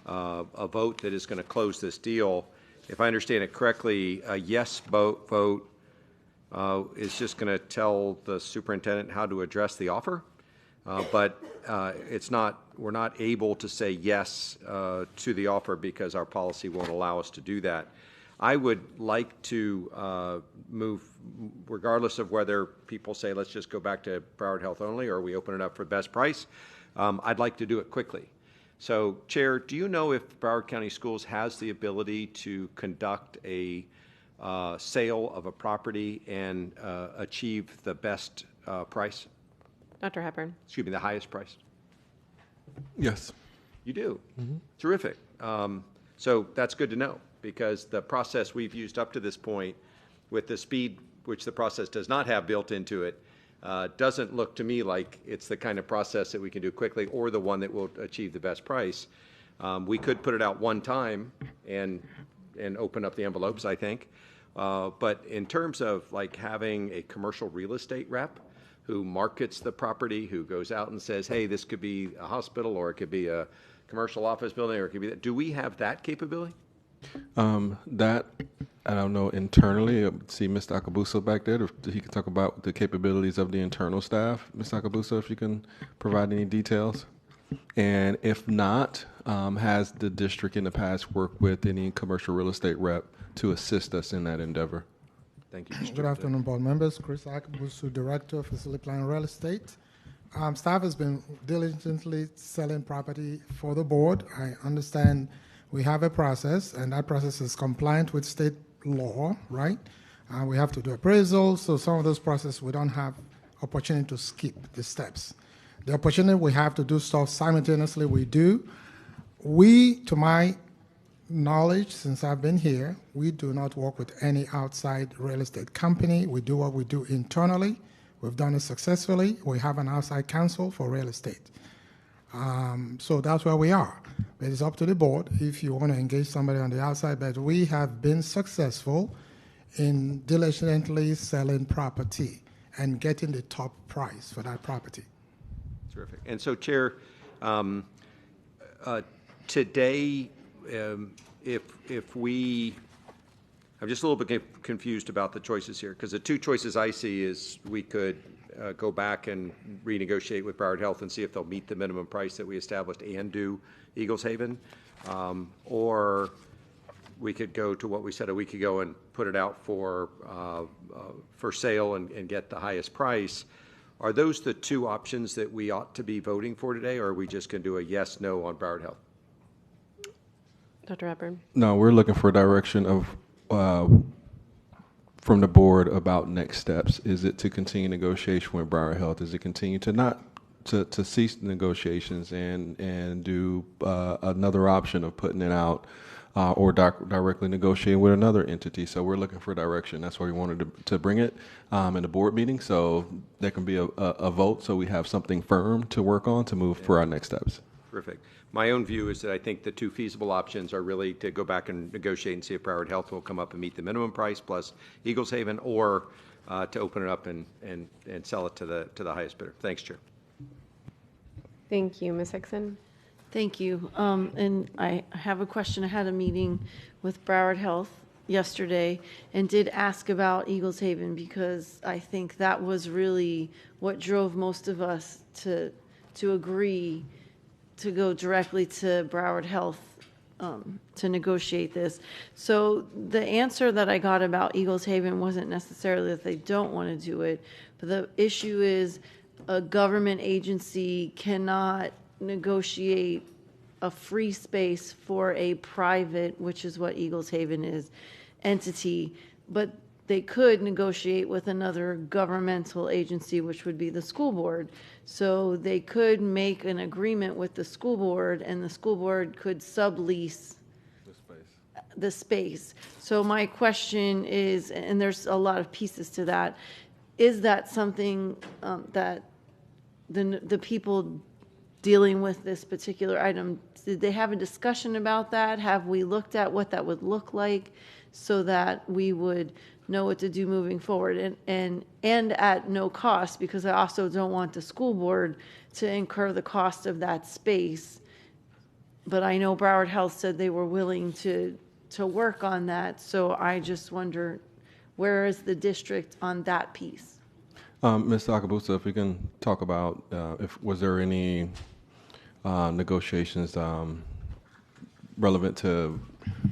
a vote that is going to close this deal. If I understand it correctly, a yes vote is just going to tell the superintendent how to address the offer. But we're not able to say yes to the offer because our policy won't allow us to do that. I would like to move, regardless of whether people say, let's just go back to Broward Health only, or we open it up for best price. I'd like to do it quickly. So, Chair, do you know if Broward County Schools has the ability to conduct a sale of a property and achieve the best price? Dr. Hepburn. Excuse me, the highest price? Yes. You do? Mm-hmm. Terrific. So that's good to know, because the process we've used up to this point, with the speed which the process does not have built into it, doesn't look to me like it's the kind of process that we can do quickly or the one that will achieve the best price. We could put it out one time and open up the envelopes, I think. But in terms of like having a commercial real estate rep who markets the property, who goes out and says, hey, this could be a hospital, or it could be a commercial office building, or it could be that. Do we have that capability? That, I don't know, internally, see Mr. Akabuso back there, if he can talk about the capabilities of the internal staff. Mr. Akabuso, if you can provide any details. And if not, has the district in the past worked with any commercial real estate rep to assist us in that endeavor? Thank you, Mr. Good afternoon, board members. Chris Akabuso, Director of Facility Planning Real Estate. Staff has been diligently selling property for the board. I understand we have a process, and that process is compliant with state law, right? We have to do appraisal, so some of those processes we don't have opportunity to skip the steps. The opportunity we have to do stuff simultaneously, we do. We, to my knowledge, since I've been here, we do not work with any outside real estate company. We do what we do internally. We've done it successfully. We have an outside counsel for real estate. So that's where we are. But it's up to the board if you want to engage somebody on the outside. But we have been successful in diligently selling property and getting the top price for that property. Terrific. And so, Chair, today, if we, I'm just a little bit confused about the choices here, because the two choices I see is we could go back and renegotiate with Broward Health and see if they'll meet the minimum price that we established and do Eagles Haven, or we could go to what we said a week ago and put it out for sale and get the highest price. Are those the two options that we ought to be voting for today, or are we just going to do a yes, no on Broward Health? Dr. Hepburn. No, we're looking for direction of from the board about next steps. Is it to continue negotiation with Broward Health? Is it continue to not to cease negotiations and do another option of putting it out or directly negotiating with another entity? So we're looking for direction. That's why we wanted to bring it in the board meeting, so there can be a vote, so we have something firm to work on to move for our next steps. Terrific. My own view is that I think the two feasible options are really to go back and negotiate and see if Broward Health will come up and meet the minimum price plus Eagles Haven, or to open it up and sell it to the highest bidder. Thanks, Chair. Thank you. Ms. Hickson? Thank you. And I have a question. I had a meeting with Broward Health yesterday and did ask about Eagles Haven, because I think that was really what drove most of us to agree to go directly to Broward Health to negotiate this. So the answer that I got about Eagles Haven wasn't necessarily that they don't want to do it, but the issue is a government agency cannot negotiate a free space for a private, which is what Eagles Haven is, entity, but they could negotiate with another governmental agency, which would be the school board. So they could make an agreement with the school board, and the school board could sublease the space. So my question is, and there's a lot of pieces to that, is that something that the people dealing with this particular item, did they have a discussion about that? Have we looked at what that would look like so that we would know what to do moving forward, and at no cost, because I also don't want the school board to incur the cost of that space. But I know Broward Health said they were willing to work on that, so I just wonder, where is the district on that piece? Ms. Akabusa, if we can talk about was there any negotiations relevant to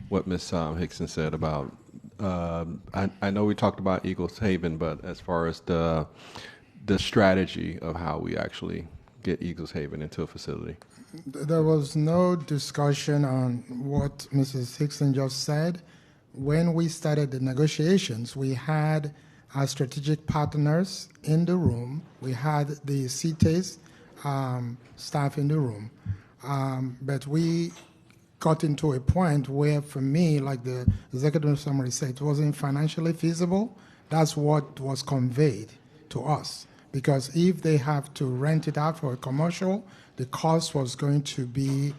what Ms. Hickson said about, I know we talked about Eagles Haven, but as far as the strategy of how we actually get Eagles Haven into a facility? There was no discussion on what Mrs. Hickson just said. When we started the negotiations, we had our strategic partners in the room. We had the CTAs staff in the room. But we got into a point where, for me, like the executive summary said, it wasn't financially feasible. That's what was conveyed to us. Because if they have to rent it out for a commercial, the cost was going to be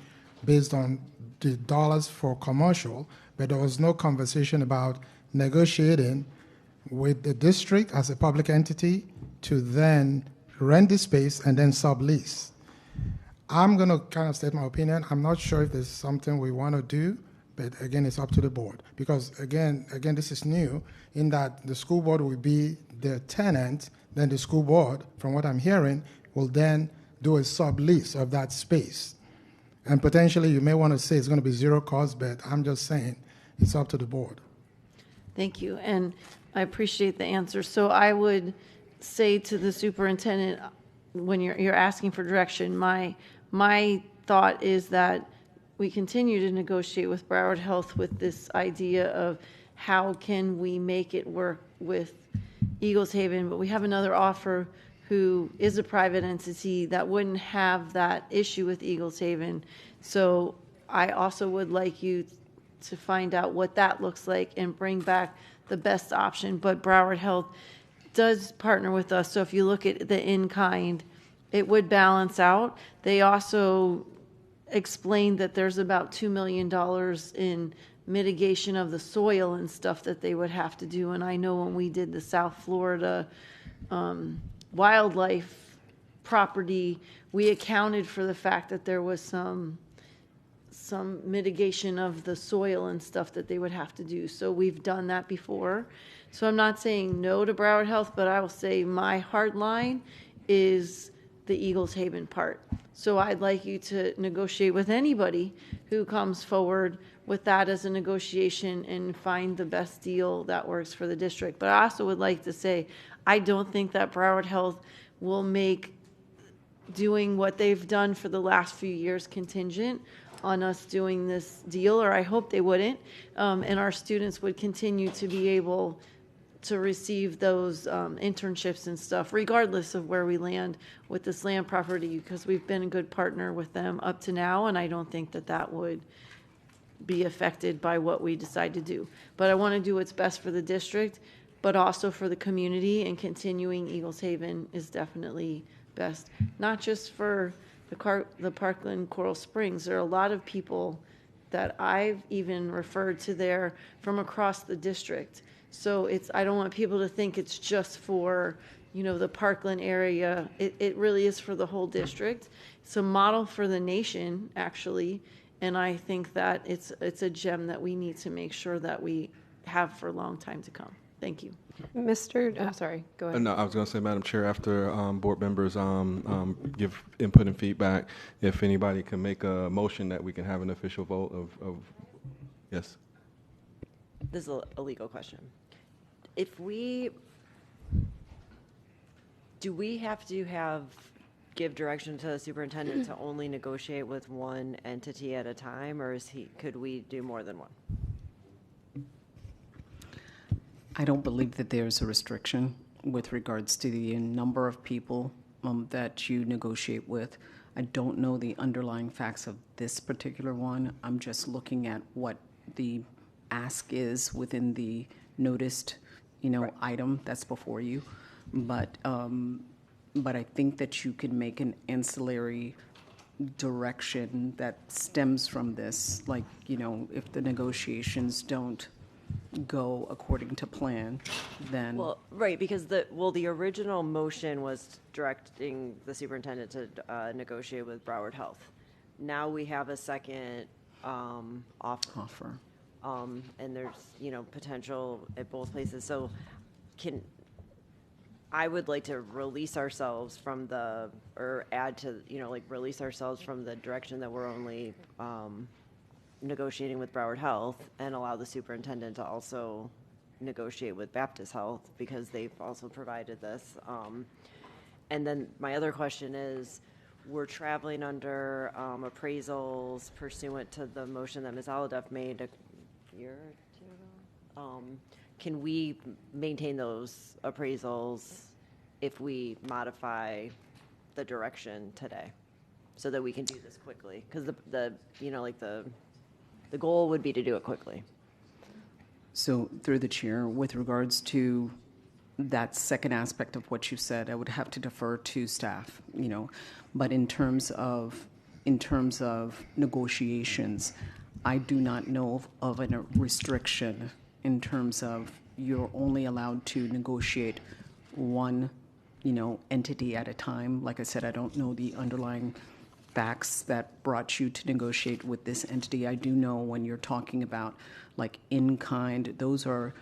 based on the dollars for commercial, but there was no conversation about negotiating with the district as a public entity to then rent the space and then sublease. I'm going to kind of state my opinion. I'm not sure if there's something we want to do, but again, it's up to the board. Because again, this is new in that the school board will be the tenant, then the school board, from what I'm hearing, will then do a sublease of that space. And potentially you may want to say it's going to be zero cost, but I'm just saying it's up to the board. Thank you, and I appreciate the answer. So I would say to the superintendent, when you're asking for direction, my thought is that we continue to negotiate with Broward Health with this idea of how can we make it work with Eagles Haven, but we have another offer who is a private entity that wouldn't have that issue with Eagles Haven. So I also would like you to find out what that looks like and bring back the best option. But Broward Health does partner with us. So if you look at the in-kind, it would balance out. They also explained that there's about $2 million in mitigation of the soil and stuff that they would have to do. And I know when we did the South Florida wildlife property, we accounted for the fact that there was some mitigation of the soil and stuff that they would have to do. So we've done that before. So I'm not saying no to Broward Health, but I will say my hard line is the Eagles Haven part. So I'd like you to negotiate with anybody who comes forward with that as a negotiation and find the best deal that works for the district. But I also would like to say, I don't think that Broward Health will make doing what they've done for the last few years contingent on us doing this deal, or I hope they wouldn't, and our students would continue to be able to receive those internships and stuff, regardless of where we land with this land property, because we've been a good partner with them up to now, and I don't think that that would be affected by what we decide to do. But I want to do what's best for the district, but also for the community, and continuing Eagles Haven is definitely best, not just for the Parkland Coral Springs. There are a lot of people that I've even referred to there from across the district. So I don't want people to think it's just for, the Parkland area. It really is for the whole district. It's a model for the nation, actually, and I think that it's a gem that we need to make sure that we have for a long time to come. Thank you. Sorry, go ahead. No, I was going to say, Madam Chair, after board members give input and feedback, if anybody can make a motion that we can have an official vote of yes. This is a legal question. Do we have to have give direction to the superintendent to only negotiate with one entity at a time, or could we do more than one? I don't believe that there's a restriction with regards to the number of people that you negotiate with. I don't know the underlying facts of this particular one. I'm just looking at what the ask is within the noticed, item that's before you. But I think that you can make an ancillary direction that stems from this, like, if the negotiations don't go according to plan, then. Well, right, because the original motion was directing the superintendent to negotiate with Broward Health. Now we have a second offer. And there's, potential at both places. So I would like to release ourselves from release ourselves from the direction that we're only negotiating with Broward Health and allow the superintendent to also negotiate with Baptist Health because they've also provided this. And then my other question is, we're traveling under appraisals pursuant to the motion that Ms. Aladeff made a year or two ago. Can we maintain those appraisals if we modify the direction today so that we can do this quickly? Because the goal would be to do it quickly. So through the chair, with regards to that second aspect of what you said, I would have to defer to staff, but in terms of negotiations, I do not know of a restriction in terms of you're only allowed to negotiate one, entity at a time. Like I said, I don't know the underlying facts that brought you to negotiate with this entity. I do know when you're talking about like in kind, those are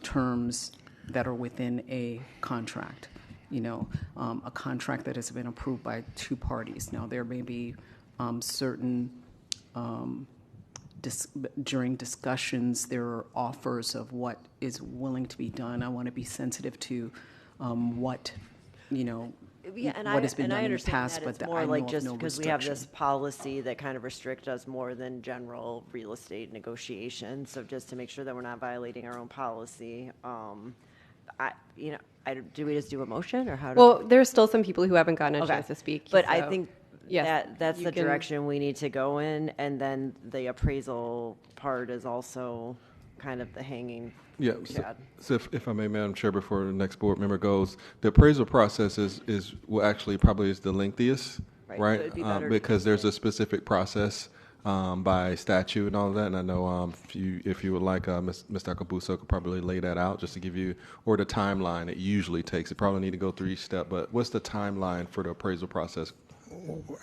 terms that are within a contract, a contract that has been approved by two parties. Now there may be certain during discussions, there are offers of what is willing to be done. I want to be sensitive to what has been done in the past, but it's more like just because we have this policy that kind of restricts us more than general real estate negotiations. So just to make sure that we're not violating our own policy, do we just do a motion or how? Well, there's still some people who haven't gotten a chance to speak. But so. I think Yes, that's the direction we need to go in, and then the appraisal part is also kind of the hanging. Yeah. So if I may, Madam Chair, before the next board member goes, the appraisal process is probably the lengthiest, right? So it'd be better because there's a specific process by statute and all of that. And I know if you would like, Mr. Akabuso could probably lay that out just to give you, or the timeline it usually takes. It probably need to go through each step, but what's the timeline for the appraisal process?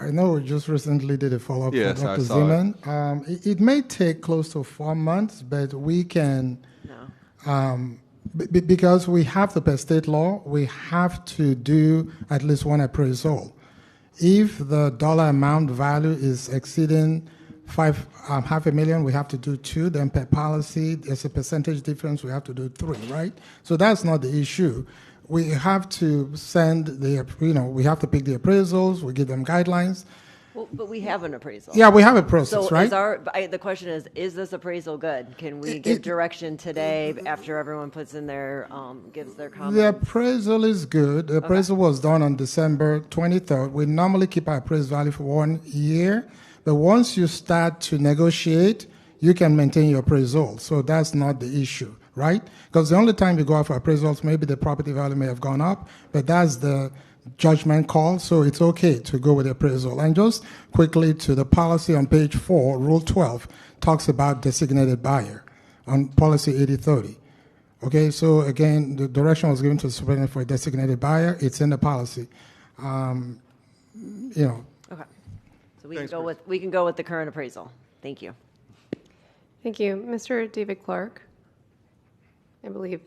I know we just recently did a follow-up for Dr. Zeman. It may take close to 4 months, but we can, because we have to, per state law, we have to do at least one appraisal. If the dollar amount value is exceeding $500,000, we have to do 2. Then per policy, there's a percentage difference, we have to do 3, right? So that's not the issue. We have to send we have to pick the appraisals, we give them guidelines. Well, but we have an appraisal. Yeah, we have a process, right? The question is this appraisal good? Can we give direction today after everyone puts in their, gives their comments? The appraisal is good. The appraisal was done on December 23rd. We normally keep our appraisal value for 1 year, but once you start to negotiate, you can maintain your appraisal. So that's not the issue, right? Because the only time you go out for appraisals, maybe the property value may have gone up, but that's the judgment call, so it's okay to go with the appraisal. And just quickly to the policy on page 4, Rule 12, talks about designated buyer on policy 8030. Okay, so again, the direction was given to the superintendent for a designated buyer. It's in the policy. Okay. So we can go with the current appraisal. Thank you. Thank you. Mr. David Clark, I believe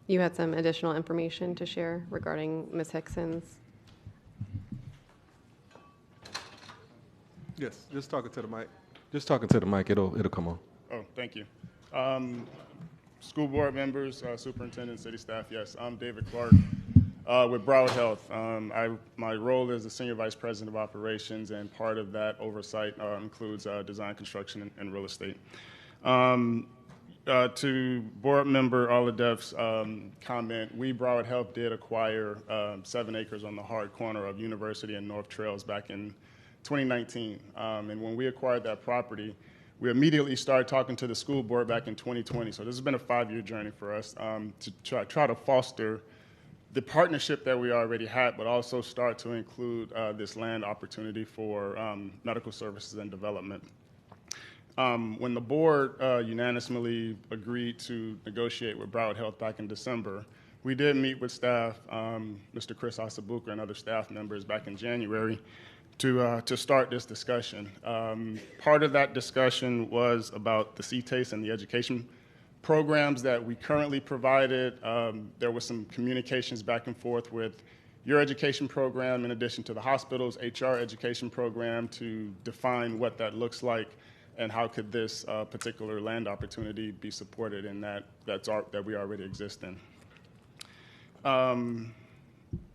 you had some additional information to share regarding Ms. Hickson's. Yes, just talking to the mic. Just talking to the mic, it'll come on. Oh, thank you. School board members, superintendent, city staff, yes, I'm David Clark. With Broward Health, my role is the Senior Vice President of Operations, and part of that oversight includes design, construction, and real estate. To Board Member Olideff's comment, we, Broward Health, did acquire 7 acres on the hard corner of University and North Trails back in 2019. And when we acquired that property, we immediately started talking to the school board back in 2020. So this has been a 5-year journey for us to try to foster the partnership that we already had, but also start to include this land opportunity for medical services and development. When the board unanimously agreed to negotiate with Broward Health back in December, we did meet with staff, Mr. Chris Asabuka and other staff members back in January to start this discussion. Part of that discussion was about the CTASE and the education programs that we currently provided. There was some communications back and forth with your education program in addition to the hospital's HR education program to define what that looks like and how could this particular land opportunity be supported in that we already exist in.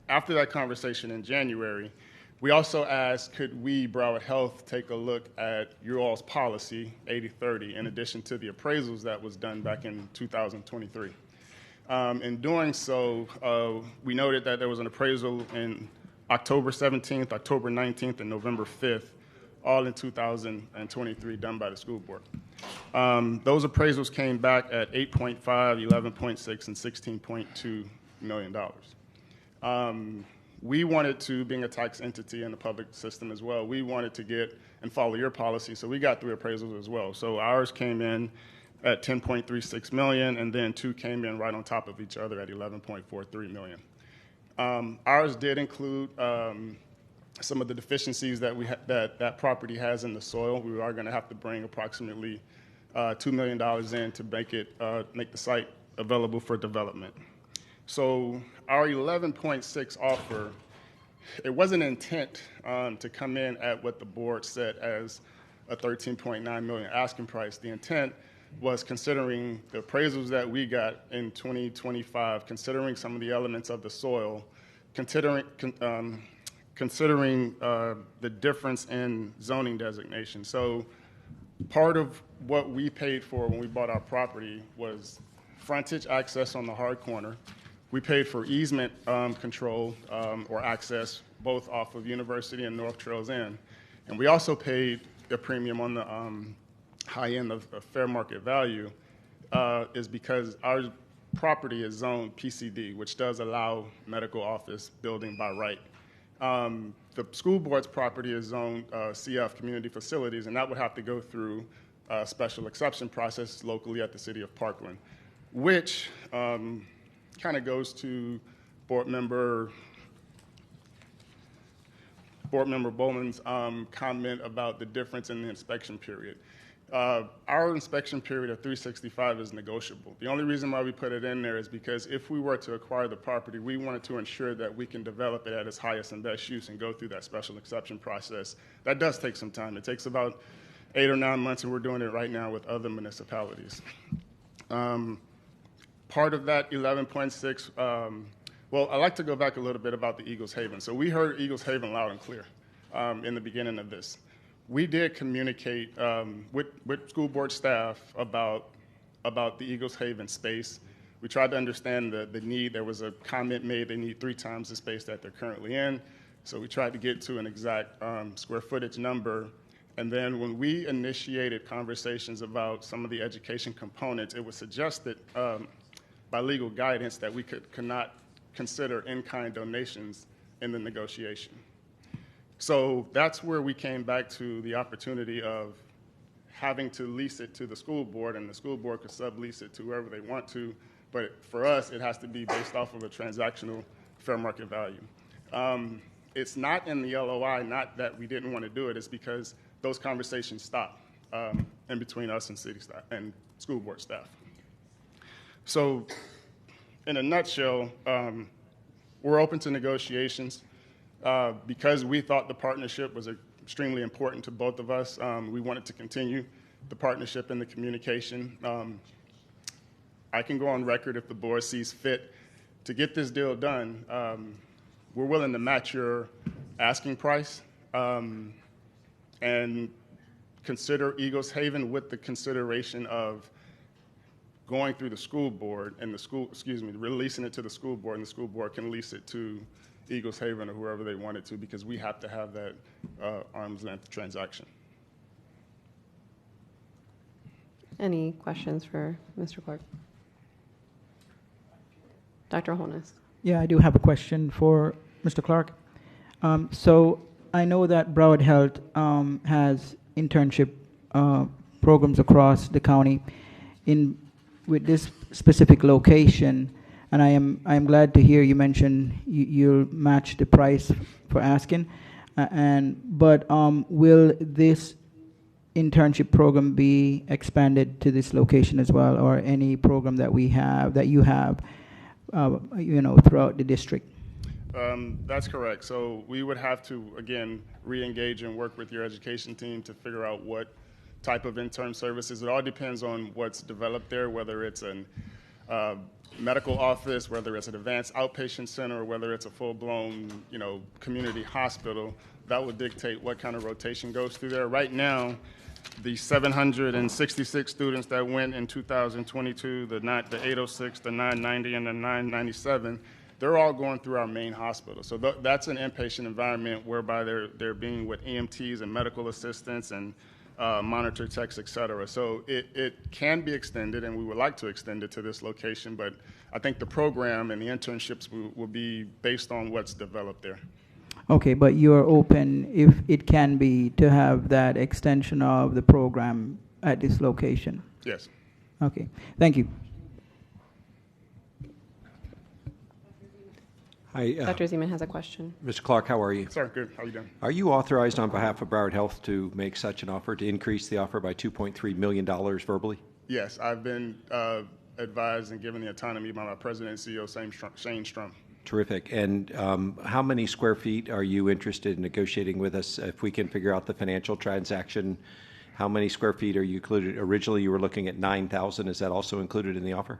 After that conversation in January, we also asked, could we, Broward Health, take a look at your all's policy, 80/30, in addition to the appraisals that was done back in 2023. In doing so, we noted that there was an appraisal in October 17th, October 19th, and November 5th, all in 2023, done by the school board. Those appraisals came back at 8.5, 11.6, and $16.2 million. We wanted to, being a tax entity in the public system as well, we wanted to get and follow your policy, so we got 3 appraisals as well. So ours came in at 10.36 million, and then 2 came in right on top of each other at 11.43 million. Ours did include some of the deficiencies that that property has in the soil. We are going to have to bring approximately $2 million in to make the site available for development. So our 11.6 offer, it wasn't intent to come in at what the board set as a 13.9 million asking price. The intent was considering the appraisals that we got in 2025, considering some of the elements of the soil, considering the difference in zoning designation. So part of what we paid for when we bought our property was frontage access on the hard corner. We paid for easement control or access both off of University and North Trails Inn. And we also paid a premium on the high end of fair market value is because our property is zoned PCD, which does allow medical office building by right. The school board's property is zoned CF, community facilities, and that would have to go through a special exception process locally at the city of Parkland, which kind of goes to Board Member Bowman's comment about the difference in the inspection period. Our inspection period of 365 is negotiable. The only reason why we put it in there is because if we were to acquire the property, we wanted to ensure that we can develop it at its highest and best use and go through that special exception process. That does take some time. It takes about 8 or 9 months, and we're doing it right now with other municipalities. Part of that 11.6, well, I'd like to go back a little bit about the Eagles Haven. So we heard Eagles Haven loud and clear in the beginning of this. We did communicate with school board staff about the Eagles Haven space. We tried to understand the need. There was a comment made they need 3 times the space that they're currently in. So we tried to get to an exact square footage number. And then when we initiated conversations about some of the education components, it was suggested by legal guidance that we could not consider in-kind donations in the negotiation. So that's where we came back to the opportunity of having to lease it to the school board, and the school board could sublease it to whoever they want to. But for us, it has to be based off of a transactional fair market value. It's not in the LOI, not that we didn't want to do it, it's because those conversations stopped in between us and city staff and school board staff. So in a nutshell, we're open to negotiations. Because we thought the partnership was extremely important to both of us, we wanted to continue the partnership and the communication. I can go on record if the board sees fit to get this deal done, we're willing to match your asking price and consider Eagles Haven with the consideration of going through the school board and releasing it to the school board, and the school board can lease it to Eagles Haven or whoever they want it to, because we have to have that arm's length transaction. Any questions for Mr. Clark? Dr. Holness. Yeah, I do have a question for Mr. Clark. So I know that Broward Health has internship programs across the county with this specific location, and I am glad to hear you mention you'll match the price for asking. But will this internship program be expanded to this location as well, or any program that you have throughout the district? That's correct. So we would have to, again, re-engage and work with your education team to figure out what type of intern services. It all depends on what's developed there, whether it's a medical office, whether it's an advanced outpatient center, or whether it's a full-blown, community hospital. That would dictate what kind of rotation goes through there. Right now, the 766 students that went in 2022, the 806, the 990, and the 997, they're all going through our main hospital. So that's an inpatient environment whereby they're being with EMTs and medical assistants and monitor techs, et cetera. So it can be extended, and we would like to extend it to this location, but I think the program and the internships will be based on what's developed there. Okay, but you're open, if it can be, to have that extension of the program at this location? Yes. Okay, thank you. Hi, Dr. Zeman has a question. Mr. Clark, how are you? Sir, good. How are you doing? Are you authorized on behalf of Broward Health to make such an offer, to increase the offer by $2.3 million verbally? Yes, I've been advised and given the autonomy by my president and CEO, Shane Strum. Terrific. And how many square feet are you interested in negotiating with us? If we can figure out the financial transaction, how many square feet are you included? Originally, you were looking at 9,000. Is that also included in the offer?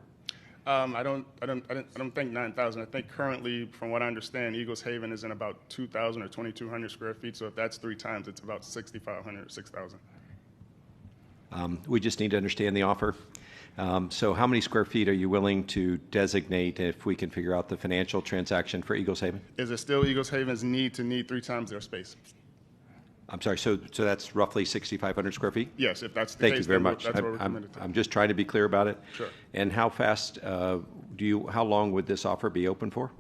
I don't think 9,000. I think currently, from what I understand, Eagles Haven is in about 2,000 or 2,200 square feet. So if that's 3 times, it's about 6,500 or 6,000. We just need to understand the offer. So how many square feet are you willing to designate if we can figure out the financial transaction for Eagles Haven? Is it still Eagles Haven's need 3 times their space? I'm sorry, so that's roughly 6,500 square feet? Yes, if that's the Thank case, you very then much. that's what we're committed to. I'm just trying to be clear about it. Sure. And how fast how long would this offer be open for?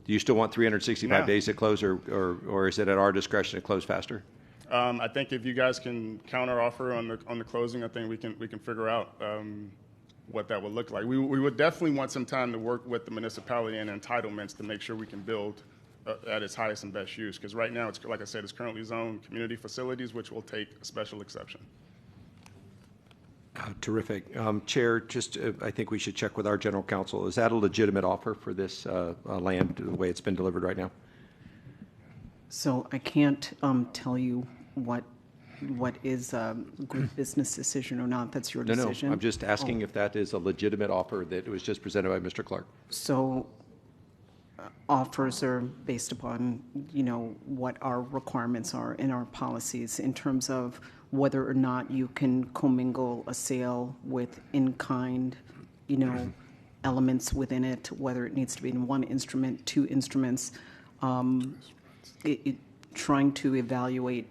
Do you still want 365 days to close, or is it at our discretion to close faster? I think if you guys can counter offer on the closing, I think we can figure out what that would look like. We would definitely want some time to work with the municipality and entitlements to make sure we can build at its highest and best use. Because right now, it's like I said, it's currently zoned community facilities, which will take a special exception. Terrific. Chair, I think we should check with our general counsel. Is that a legitimate offer for this land, the way it's been delivered right now? So I can't tell you what is a good business decision or not. That's your decision. No, I'm just asking if that is a legitimate offer that was just presented by Mr. Clark. So offers are based upon, what our requirements are in our policies in terms of whether or not you can commingle a sale with in-kind, elements within it, whether it needs to be in 1 instrument, 2 instruments. Trying to evaluate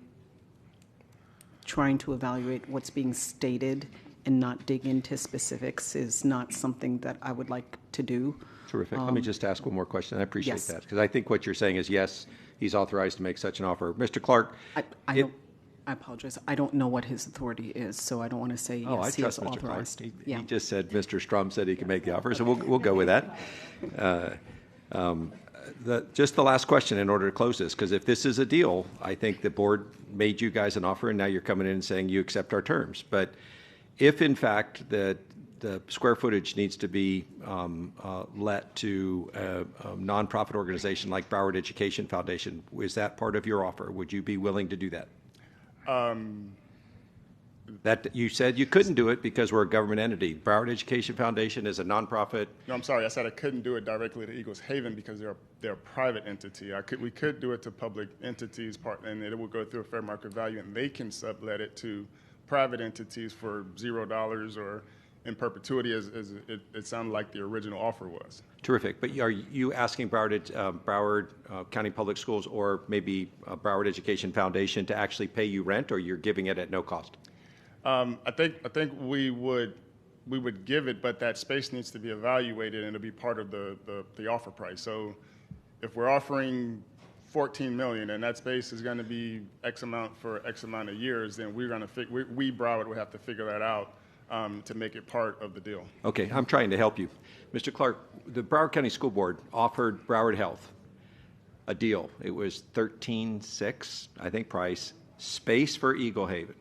what's being stated and not dig into specifics is not something that I would like to do. Terrific. Let me just ask one more question. I appreciate yes. that, because I think what you're saying is, yes, he's authorized to make such an offer. Mr. Clark. I apologize. I don't know what his authority is, so I don't want to say yes, he is authorized. He just said Mr. Strum said he can make the offer, so we'll go with that. Just the last question in order to close this, because if this is a deal, I think the board made you guys an offer, and now you're coming in and saying you accept our terms. But if, in fact, the square footage needs to be let to a nonprofit organization like Broward Education Foundation, is that part of your offer? Would you be willing to do that? That you said you couldn't do it because we're a government entity. Broward Education Foundation is a nonprofit. No, I'm sorry. I said I couldn't do it directly to Eagles Haven because they're a private entity. We could do it to public entities, and it would go through a fair market value, and they can sublet it to private entities for $0 or in perpetuity, as it sounded like the original offer was. Terrific. But are you asking Broward County Public Schools or maybe Broward Education Foundation to actually pay you rent, or you're giving it at no cost? I think we would give it, but that space needs to be evaluated and it'll be part of the offer price. So if we're offering $14 million and that space is going to be X amount for X amount of years, then we're going to we Broward would have to figure that out to make it part of the deal. Okay, I'm trying to help you. Mr. Clark, the Broward County School Board offered Broward Health a deal. It was $13.6, I think, price, space for Eagle Haven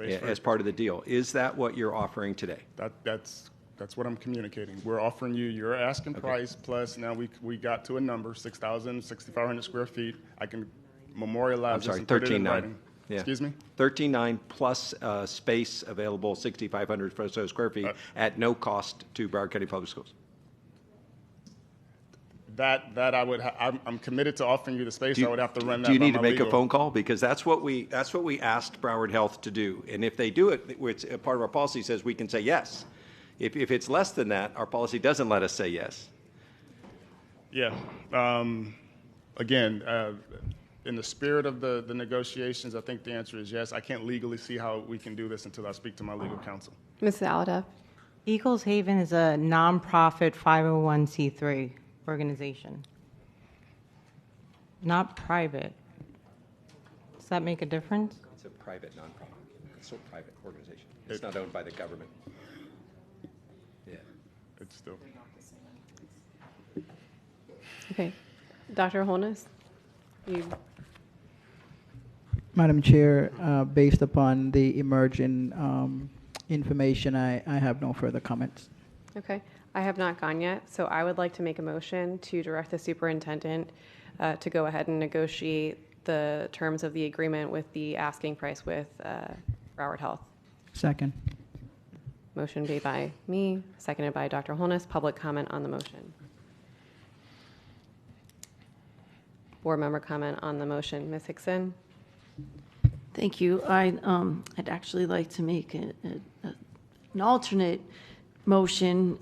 as part of the deal. Is that what you're offering today? That's what I'm communicating. We're offering you your asking price plus now we got to a number, 6,500 square feet. I can memorialize. I'm sorry, this and put it in 13.9. writing. Yeah. Excuse me? 13.9 plus space available, 6,500 or so square feet at no cost to Broward County Public Schools. That I would. I'm committed to offering you the space. I would have to run that. Do you by need to my make legal. a phone call? Because that's what we asked Broward Health to do. And if they do it, which part of our policy says we can say yes. If it's less than that, our policy doesn't let us say yes. Yeah. Again, in the spirit of the negotiations, I think the answer is yes. I can't legally see how we can do this until I speak to my legal counsel. Ms. Alada. Eagles Haven is a nonprofit 501c3 organization, not private. Does that make a difference? It's a private nonprofit. It's a private organization. It's not owned by the government. Yeah. It's still. Okay. Dr. Holness, you. Madam Chair, based upon the emerging information, I have no further comments. Okay. I have not gone yet, so I would like to make a motion to direct the superintendent to go ahead and negotiate the terms of the agreement with the asking price with Broward Health. Second. Motion made by me, seconded by Dr. Holness. Public comment on the motion. Board member comment on the motion. Ms. Hickson? Thank you. I'd actually like to make an alternate motion.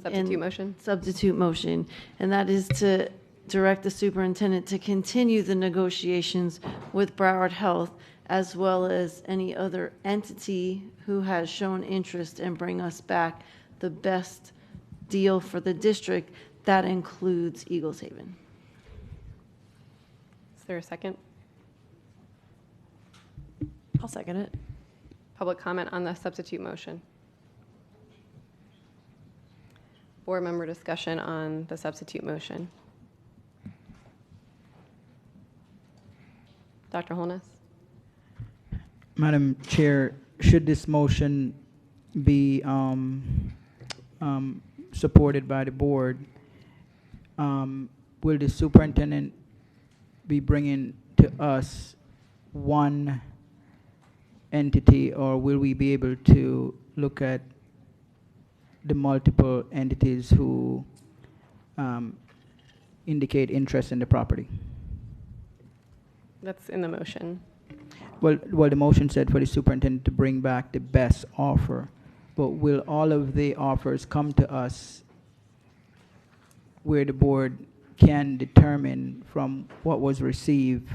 Substitute motion, and that is to direct the superintendent to continue the negotiations with Broward Health as well as any other entity who has shown interest and bring us back the best deal for the district. That includes Eagles Haven. Is there a second? I'll second it. Public comment on the substitute motion. Board member discussion on the substitute motion. Dr. Holness? Madam Chair, should this motion be supported by the board, will the superintendent be bringing to us one entity, or will we be able to look at the multiple entities who indicate interest in the property? That's in the motion. Well, the motion said for the superintendent to bring back the best offer, but will all of the offers come to us where the board can determine from what was received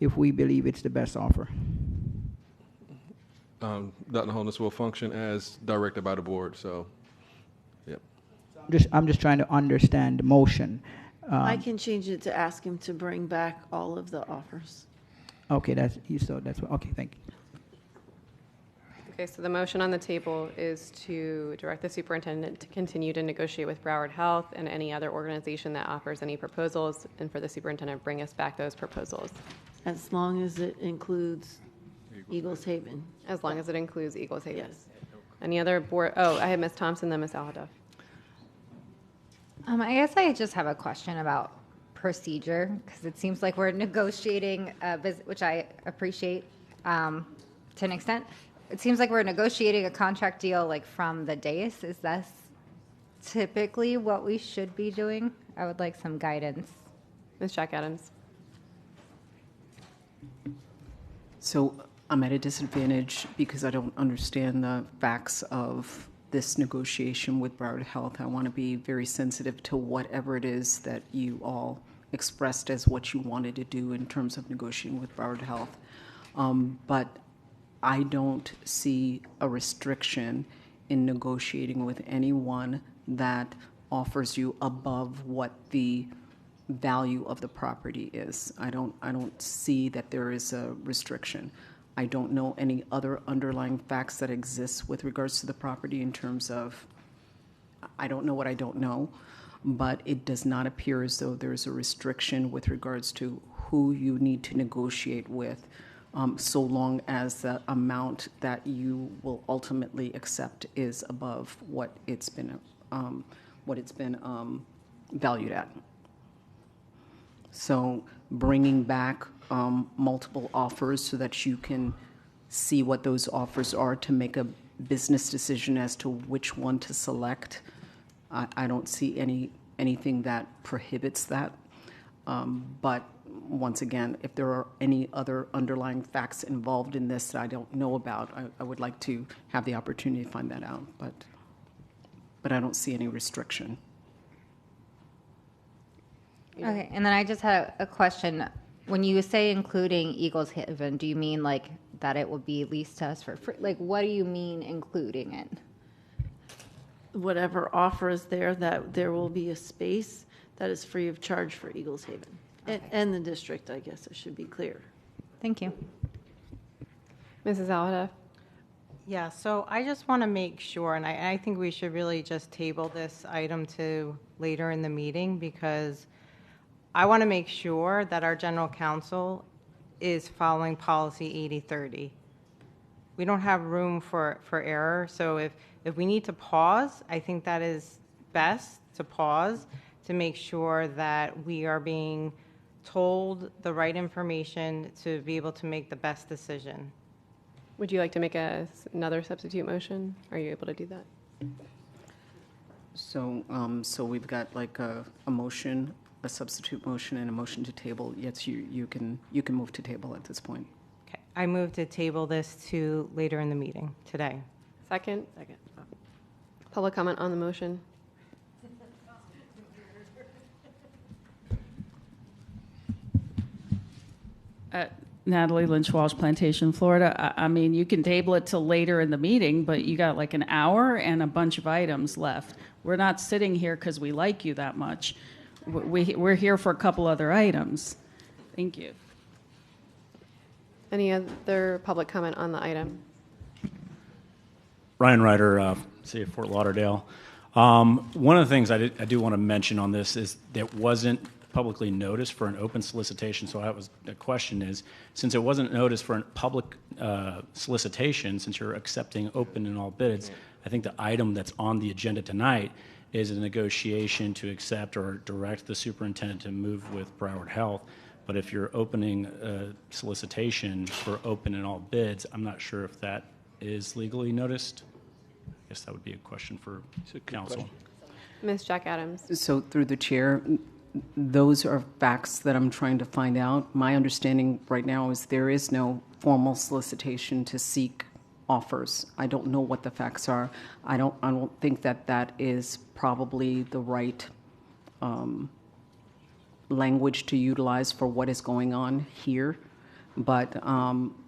if we believe it's the best offer? Dr. Holness will function as directed by the board, so, yep. I'm just trying to understand the motion. I can change it to ask him to bring back all of the offers. Okay, that's okay. Thank you. Okay, so the motion on the table is to direct the superintendent to continue to negotiate with Broward Health and any other organization that offers any proposals, and for the superintendent to bring us back those proposals. As long as it includes Eagles Haven. As long as it includes Eagles Haven. Yes. Any other board? Oh, I have Ms. Thompson, then Ms. Alhadeff. I guess I just have a question about procedure, because it seems like we're negotiating, which I appreciate to an extent. it seems like we're negotiating a contract deal like from the dais. Is that typically what we should be doing? I would like some guidance. Ms. Jack Adams. So I'm at a disadvantage because I don't understand the facts of this negotiation with Broward Health. I want to be very sensitive to whatever it is that you all expressed as what you wanted to do in terms of negotiating with Broward Health. But I don't see a restriction in negotiating with anyone that offers you above what the value of the property is. I don't see that there is a restriction. I don't know any other underlying facts that exist with regards to the property in terms of, I don't know what I don't know, but it does not appear as though there's a restriction with regards to who you need to negotiate with, so long as the amount that you will ultimately accept is above what it's been valued at. So bringing back multiple offers so that you can see what those offers are to make a business decision as to which one to select. I don't see anything that prohibits that. But once again, if there are any other underlying facts involved in this that I don't know about, I would like to have the opportunity to find that out. But I don't see any restriction. Okay, and then I just had a question. When you say including Eagles Haven, do you mean like that it will be leased to us for free? Like, what do you mean including it? Whatever offer is there, that there will be a space that is free of charge for Eagles Haven. And the district, I guess it should be clear. Thank you. Mrs. Alhadeff. Yeah, so I just want to make sure, and I think we should really just table this item to later in the meeting, because I want to make sure that our general counsel is following policy 80/30. We don't have room for error, so if we need to pause, I think that is best to pause to make sure that we are being told the right information to be able to make the best decision. Would you like to make another substitute motion? Are you able to do that? So we've got like a motion, a substitute motion, and a motion to table. Yes, you can move to table at this point. Okay, I move to table this to later in the meeting today. Second? Second. Public comment on the motion. Natalie Lynch Walsh, Plantation, Florida. I mean, you can table it till later in the meeting, but you got like an hour and a bunch of items left. We're not sitting here because we like you that much. We're here for a couple other items. Thank you. Any other public comment on the item? Ryan Ryder, City of Fort Lauderdale. One of the things I do want to mention on this is that wasn't publicly noticed for an open solicitation. So the question is, since it wasn't noticed for a public solicitation, since you're accepting open and all bids, I think the item that's on the agenda tonight is a negotiation to accept or direct the superintendent to move with Broward Health. But if you're opening a solicitation for open and all bids, I'm not sure if that is legally noticed. I guess that would be a question for council. Ms. Jack Adams. So through the chair, those are facts that I'm trying to find out. My understanding right now is there is no formal solicitation to seek offers. I don't know what the facts are. I don't think that is probably the right language to utilize for what is going on here. But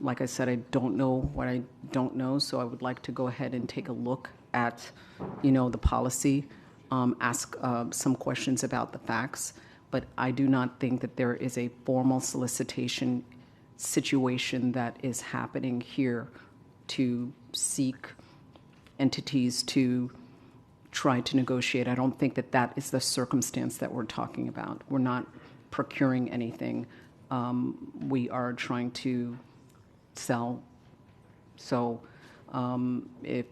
like I said, I don't know what I don't know, so I would like to go ahead and take a look at, the policy, ask some questions about the facts. But I do not think that there is a formal solicitation situation that is happening here to seek entities to try to negotiate. I don't think that is the circumstance that we're talking about. We're not procuring anything. We are trying to sell. So if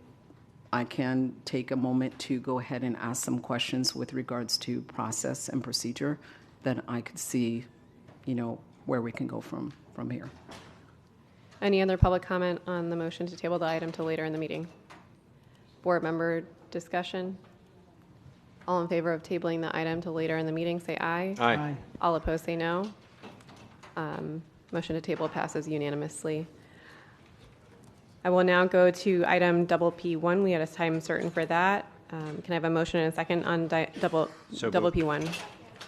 I can take a moment to go ahead and ask some questions with regards to process and procedure, then I could see, where we can go from here. Any other public comment on the motion to table the item to later in the meeting? Board member discussion? All in favor of tabling the item to later in the meeting, say aye. Aye. Aye. All opposed, say no. Motion to table passes unanimously. I will now go to item double P1. We had a time certain for that. Can I have a motion and a second on double P1?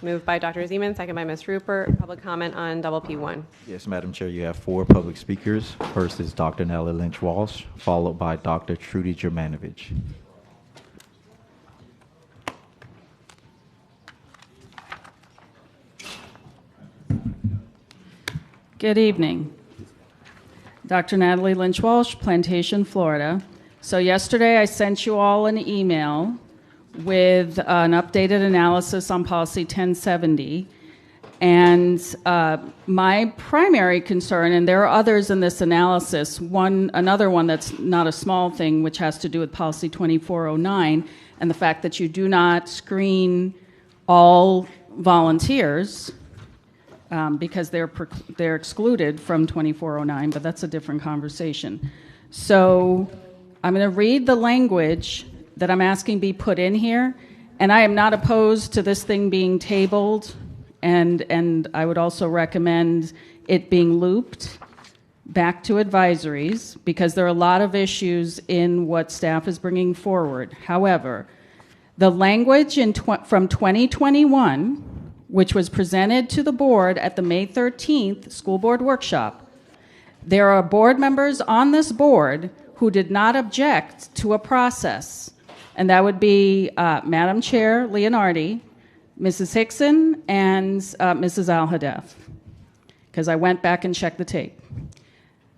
Moved by Dr. Zeman, second by Ms. Rupert. Public comment on double P1. Yes, Madam Chair, you have 4 public speakers. First is Dr. Natalie Lynch-Walsh, followed by Dr. Trudy Germanovich. Good evening. Dr. Natalie Lynch-Walsh, Plantation, Florida. So yesterday I sent you all an email with an updated analysis on policy 1070. And my primary concern, and there are others in this analysis, another one that's not a small thing, which has to do with policy 2409, and the fact that you do not screen all volunteers because they're excluded from 2409, but that's a different conversation. So I'm going to read the language that I'm asking be put in here, and I am not opposed to this thing being tabled, and I would also recommend it being looped back to advisories because there are a lot of issues in what staff is bringing forward. However, the language from 2021, which was presented to the board at the May 13th school board workshop, there are board members on this board who did not object to a process, and that would be Madam Chair Leonardi, Mrs. Hickson, and Mrs. Al-Hadef, because I went back and checked the tape.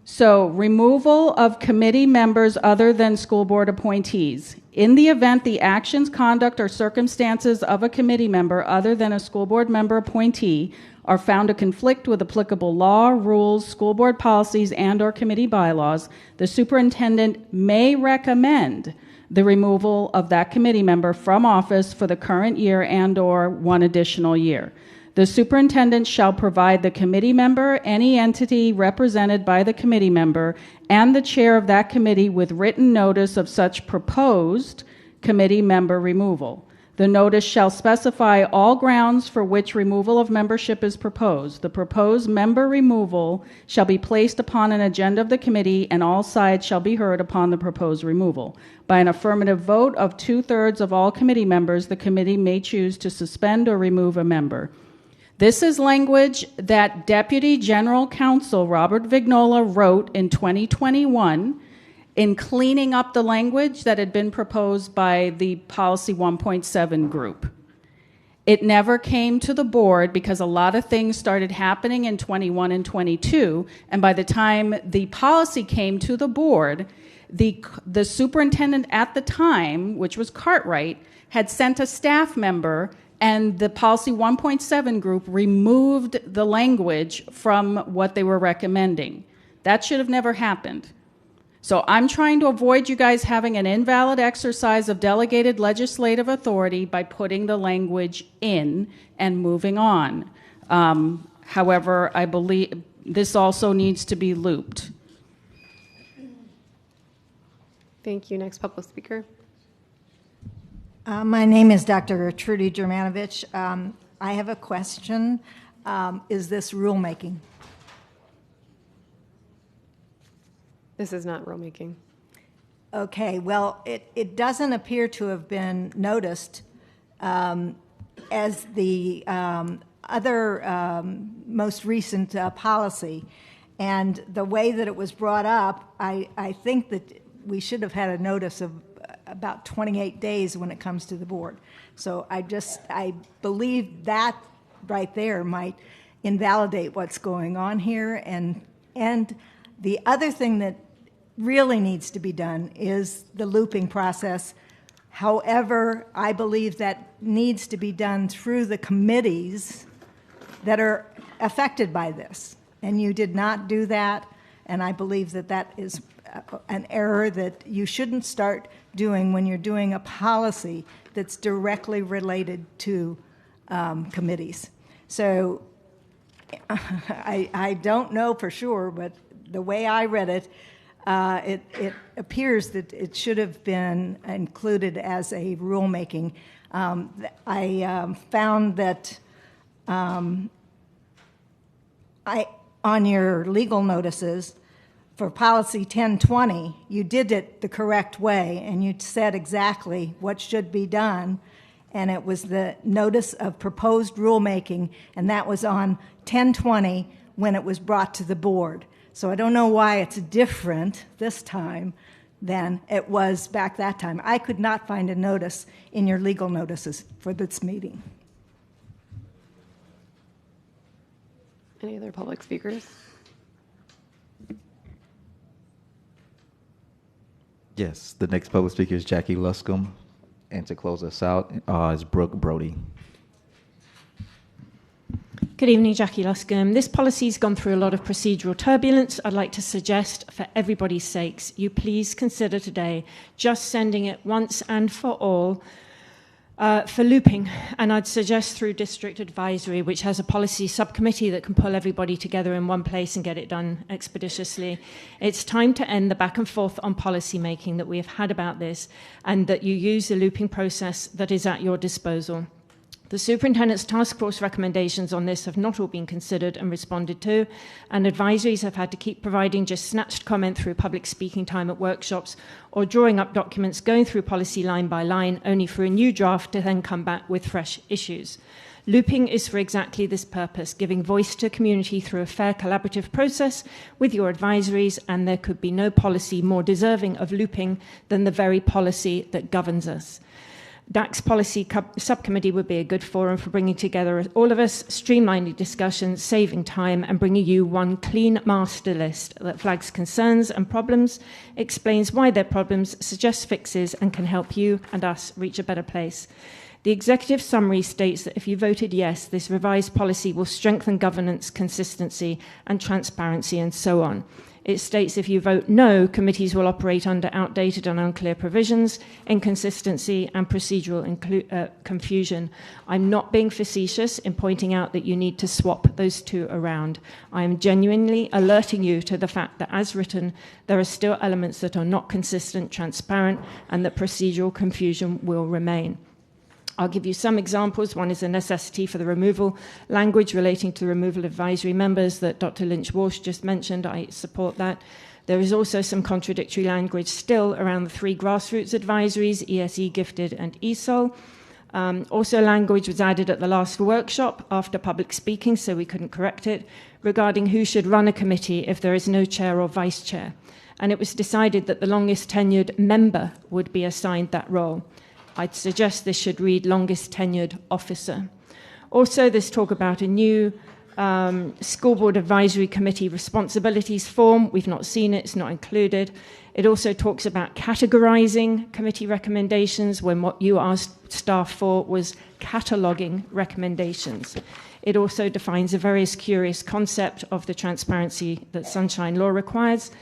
So, removal of committee members other than school board appointees. In the event the actions, conduct, or circumstances of a committee member other than a school board member appointee are found to conflict with applicable law, rules, school board policies, and/or committee bylaws, the superintendent may recommend the removal of that committee member from office for the current year and/or one additional year. The superintendent shall provide the committee member, any entity represented by the committee member, and the chair of that committee with written notice of such proposed committee member removal. The notice shall specify all grounds for which removal of membership is proposed. The proposed member removal shall be placed upon an agenda of the committee, and all sides shall be heard upon the proposed removal. By an affirmative vote of 2/3 of all committee members, the committee may choose to suspend or remove a member. This is language that Deputy General Counsel Robert Vignola wrote in 2021 in cleaning up the language that had been proposed by the Policy 1.7 group. It never came to the board because a lot of things started happening in 21 and 22, and by the time the policy came to the board, the superintendent at the time, which was Cartwright, had sent a staff member, and the Policy 1.7 group removed the language from what they were recommending. That should have never happened. So I'm trying to avoid you guys having an invalid exercise of delegated legislative authority by putting the language in and moving on. However, I believe this also needs to be looped. Thank you. Next public speaker. My name is Dr. Trudy Germanovich. I have a question. Is this rulemaking? This is not rulemaking. Okay, well, it doesn't appear to have been noticed as the other most recent policy. And the way that it was brought up, I think that we should have had a notice of about 28 days when it comes to the board. So I believe that right there might invalidate what's going on here. And the other thing that really needs to be done is the looping process. However, I believe that needs to be done through the committees that are affected by this. And you did not do that, and I believe that that is an error that you shouldn't start doing when you're doing a policy that's directly related to committees. So I don't know for sure, but the way I read it, it appears that it should have been included as a rulemaking. I found that on your legal notices for policy 1020, you did it the correct way, and you said exactly what should be done, and it was the notice of proposed rulemaking, and that was on 1020 when it was brought to the board. So I don't know why it's different this time than it was back that time. I could not find a notice in your legal notices for this meeting. Any other public speakers? Yes, the next public speaker is Jackie Luscombe. And to close us out is Brooke Brody. Good evening, Jackie Luscombe. This policy's gone through a lot of procedural turbulence. I'd like to suggest, for everybody's sakes, you please consider today just sending it once and for all for looping. And I'd suggest through district advisory, which has a policy subcommittee that can pull everybody together in one place and get it done expeditiously. It's time to end the back and forth on policy making that we have had about this, and that you use the looping process that is at your disposal. The superintendent's task force recommendations on this have not all been considered and responded to, and advisories have had to keep providing just snatched comment through public speaking time at workshops or drawing up documents, going through policy line by line, only for a new draft to then come back with fresh issues. Looping is for exactly this purpose, giving voice to community through a fair collaborative process with your advisories, and there could be no policy more deserving of looping than the very policy that governs us. DAC's policy subcommittee would be a good forum for bringing together all of us, streamlining discussions, saving time, and bringing you one clean master list that flags concerns and problems, explains why they're problems, suggests fixes, and can help you and us reach a better place. The executive summary states that if you voted yes, this revised policy will strengthen governance, consistency, and transparency, and so on. It states if you vote no, committees will operate under outdated and unclear provisions, inconsistency, and procedural confusion. I'm not being facetious in pointing out that you need to swap those two around. I am genuinely alerting you to the fact that, as written, there are still elements that are not consistent, transparent, and that procedural confusion will remain. I'll give you some examples. One is a necessity for the removal language relating to the removal of advisory members that Dr. Lynch-Walsh just mentioned. I support that. There is also some contradictory language still around the three grassroots advisories, ESE, Gifted, and ESOL. Also, language was added at the last workshop after public speaking, so we couldn't correct it, regarding who should run a committee if there is no chair or vice chair. And it was decided that the longest tenured member would be assigned that role. I'd suggest this should read longest tenured officer. Also, there's talk about a new school board advisory committee responsibilities form. We've not seen it, it's not included. It also talks about categorizing committee recommendations when what you asked staff for was cataloging recommendations. It also defines a very curious concept of the transparency that Sunshine Law requires,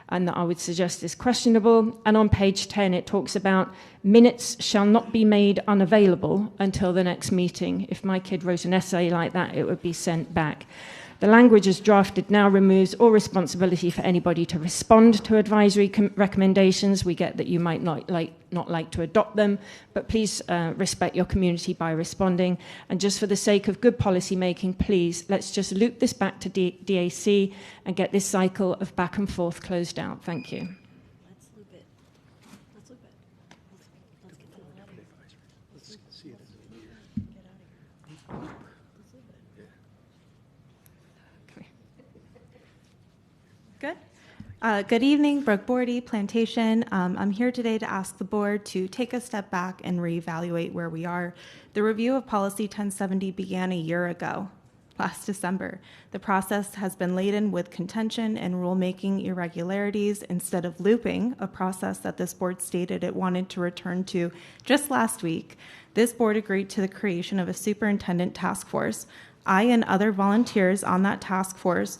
and that I would suggest is questionable. And on page 10, it talks about minutes shall not be made unavailable until the next meeting. If my kid wrote an essay like that, it would be sent back. The language as drafted now removes all responsibility for anybody to respond to advisory recommendations. We get that you might not like to adopt them, but please respect your community by responding. And just for the sake of good policy making, please, let's just loop this back to DAC and get this cycle of back and forth closed out. Thank you. Let's loop it. Let's loop it. Let's get to the level. Let's see it. Get out of here. Let's loop it. Good. Good evening, Brooke Bordy, Plantation. I'm here today to ask the board to take a step back and reevaluate where we are. The review of Policy 1070 began a year ago, last December. The process has been laden with contention and rulemaking irregularities instead of looping, a process that this board stated it wanted to return to just last week. This board agreed to the creation of a superintendent task force. I and other volunteers on that task force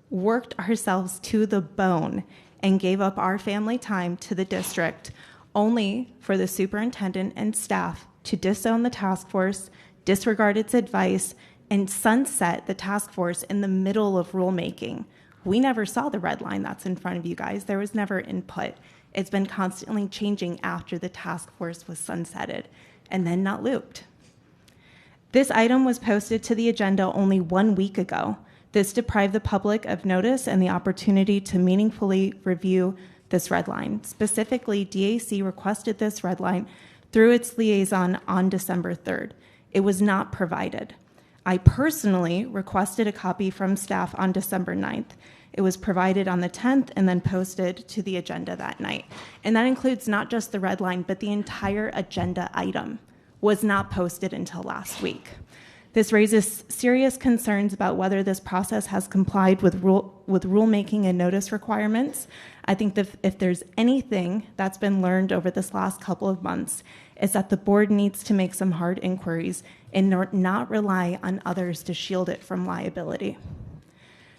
worked ourselves to the bone and gave up our family time to the district only for the superintendent and staff to disown the task force, disregard its advice, and sunset the task force in the middle of rulemaking. We never saw the red line that's in front of you guys. There was never input. It's been constantly changing after the task force was sunsetted and then not looped. This item was posted to the agenda only 1 week ago. This deprived the public of notice and the opportunity to meaningfully review this red line. Specifically, DAC requested this red line through its liaison on December 3rd. It was not provided. I personally requested a copy from staff on December 9th. It was provided on the 10th and then posted to the agenda that night. And that includes not just the red line, but the entire agenda item was not posted until last week. This raises serious concerns about whether this process has complied with rulemaking and notice requirements. I think that if there's anything that's been learned over this last couple of months, is that the board needs to make some hard inquiries and not rely on others to shield it from liability.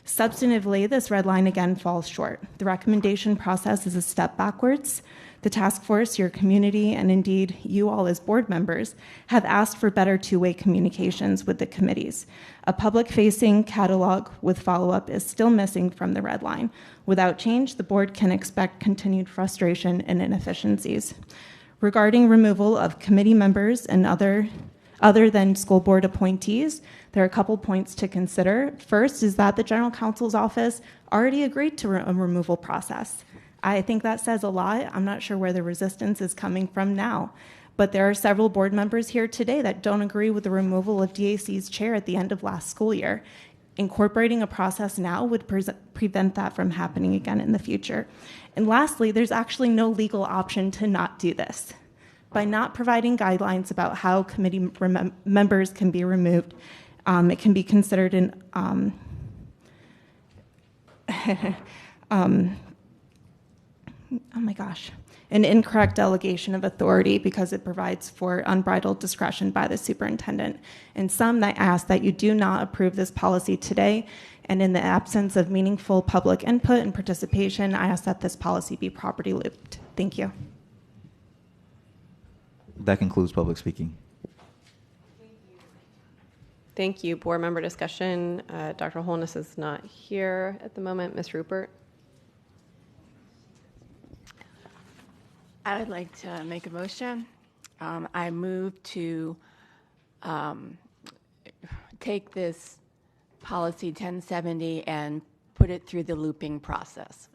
Substantively, this red line again falls short. The recommendation process is a step backwards. The task force, your community, and indeed you all as board members have asked for better two-way communications with the committees. A public-facing catalog with follow-up is still missing from the red line. Without change, the board can expect continued frustration and inefficiencies. Regarding removal of committee members and other than school board appointees, there are a couple points to consider. First is that the general counsel's office already agreed to a removal process. I think that says a lot. I'm not sure where the resistance is coming from now, but there are several board members here today that don't agree with the removal of DAC's chair at the end of last school year. Incorporating a process now would prevent that from happening again in the future. And lastly, there's actually no legal option to not do this. By not providing guidelines about how committee members can be removed, it can be considered an incorrect delegation of authority because it provides for unbridled discretion by the superintendent. And some that ask that you do not approve this policy today, and in the absence of meaningful public input and participation, I ask that this policy be properly looped. Thank you. That concludes public speaking. Thank you. Board member discussion. Dr. Holness is not here at the moment. Ms. Rupert. I would like to make a motion. I move to take this policy 1070 and put it through the looping process.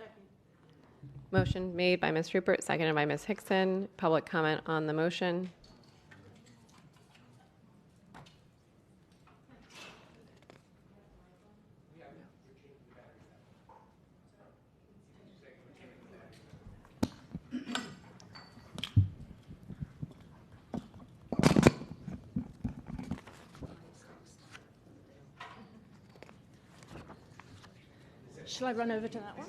Motion made by Ms. Rupert, seconded by Ms. Hickson. Public comment on the motion. Shall I run over to that one?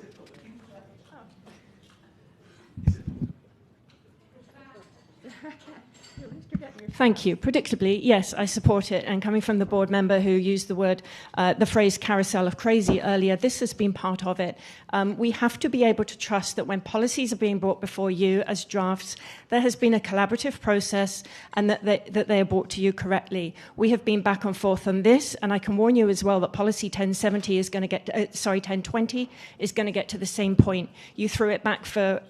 Thank you. Predictably, yes, I support it. And coming from the board member who used the phrase carousel of crazy earlier, this has been part of it. We have to be able to trust that when policies are being brought before you as drafts, there has been a collaborative process and that they are brought to you correctly. We have been back and forth on this, and I can warn you as well that policy 1070 is going to get, 1020 is going to get to the same point. You threw it back for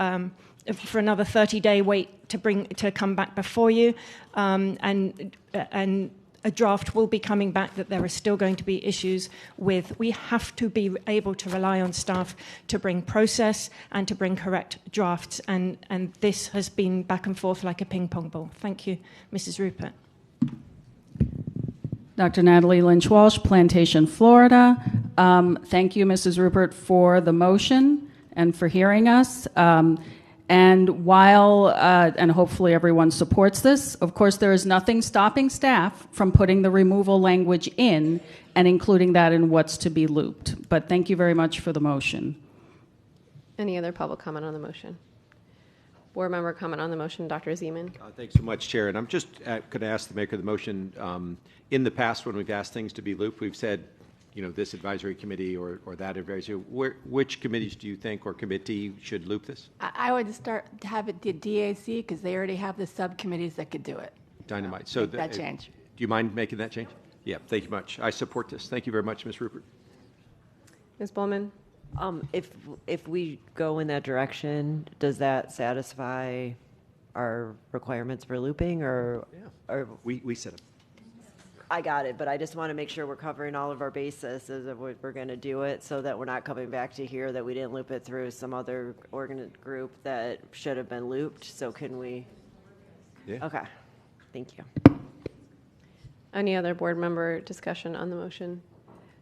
another 30-day wait to come back before you, and a draft will be coming back that there are still going to be issues with. We have to be able to rely on staff to bring process and to bring correct drafts, and this has been back and forth like a ping pong ball. Thank you, Mrs. Rupert. Dr. Natalie Lynch-Walsh, Plantation, Florida. Thank you, Mrs. Rupert, for the motion and for hearing us. And while, and hopefully everyone supports this, of course there is nothing stopping staff from putting the removal language in and including that in what's to be looped. But thank you very much for the motion. Any other public comment on the motion? Board member comment on the motion, Dr. Zeman. Thanks so much, Chair. And I'm just going to ask the maker of the motion, in the past when we've asked things to be looped, we've said, this advisory committee or that advisory, which committees do you think or committee should loop this? I would start to have it the DAC because they already have the subcommittees that could do it. Dynamite. So that change. Do you mind making that change? Yeah, thank you much. I support this. Thank you very much, Ms. Rupert. Ms. Bowman. If we go in that direction, does that satisfy our requirements for looping, or We set up. I got it, but I just want to make sure we're covering all of our bases as if we're going to do it, so that we're not coming back to here that we didn't loop it through some other group that should have been looped. So can we? Yeah. Okay. Thank you. Any other board member discussion on the motion?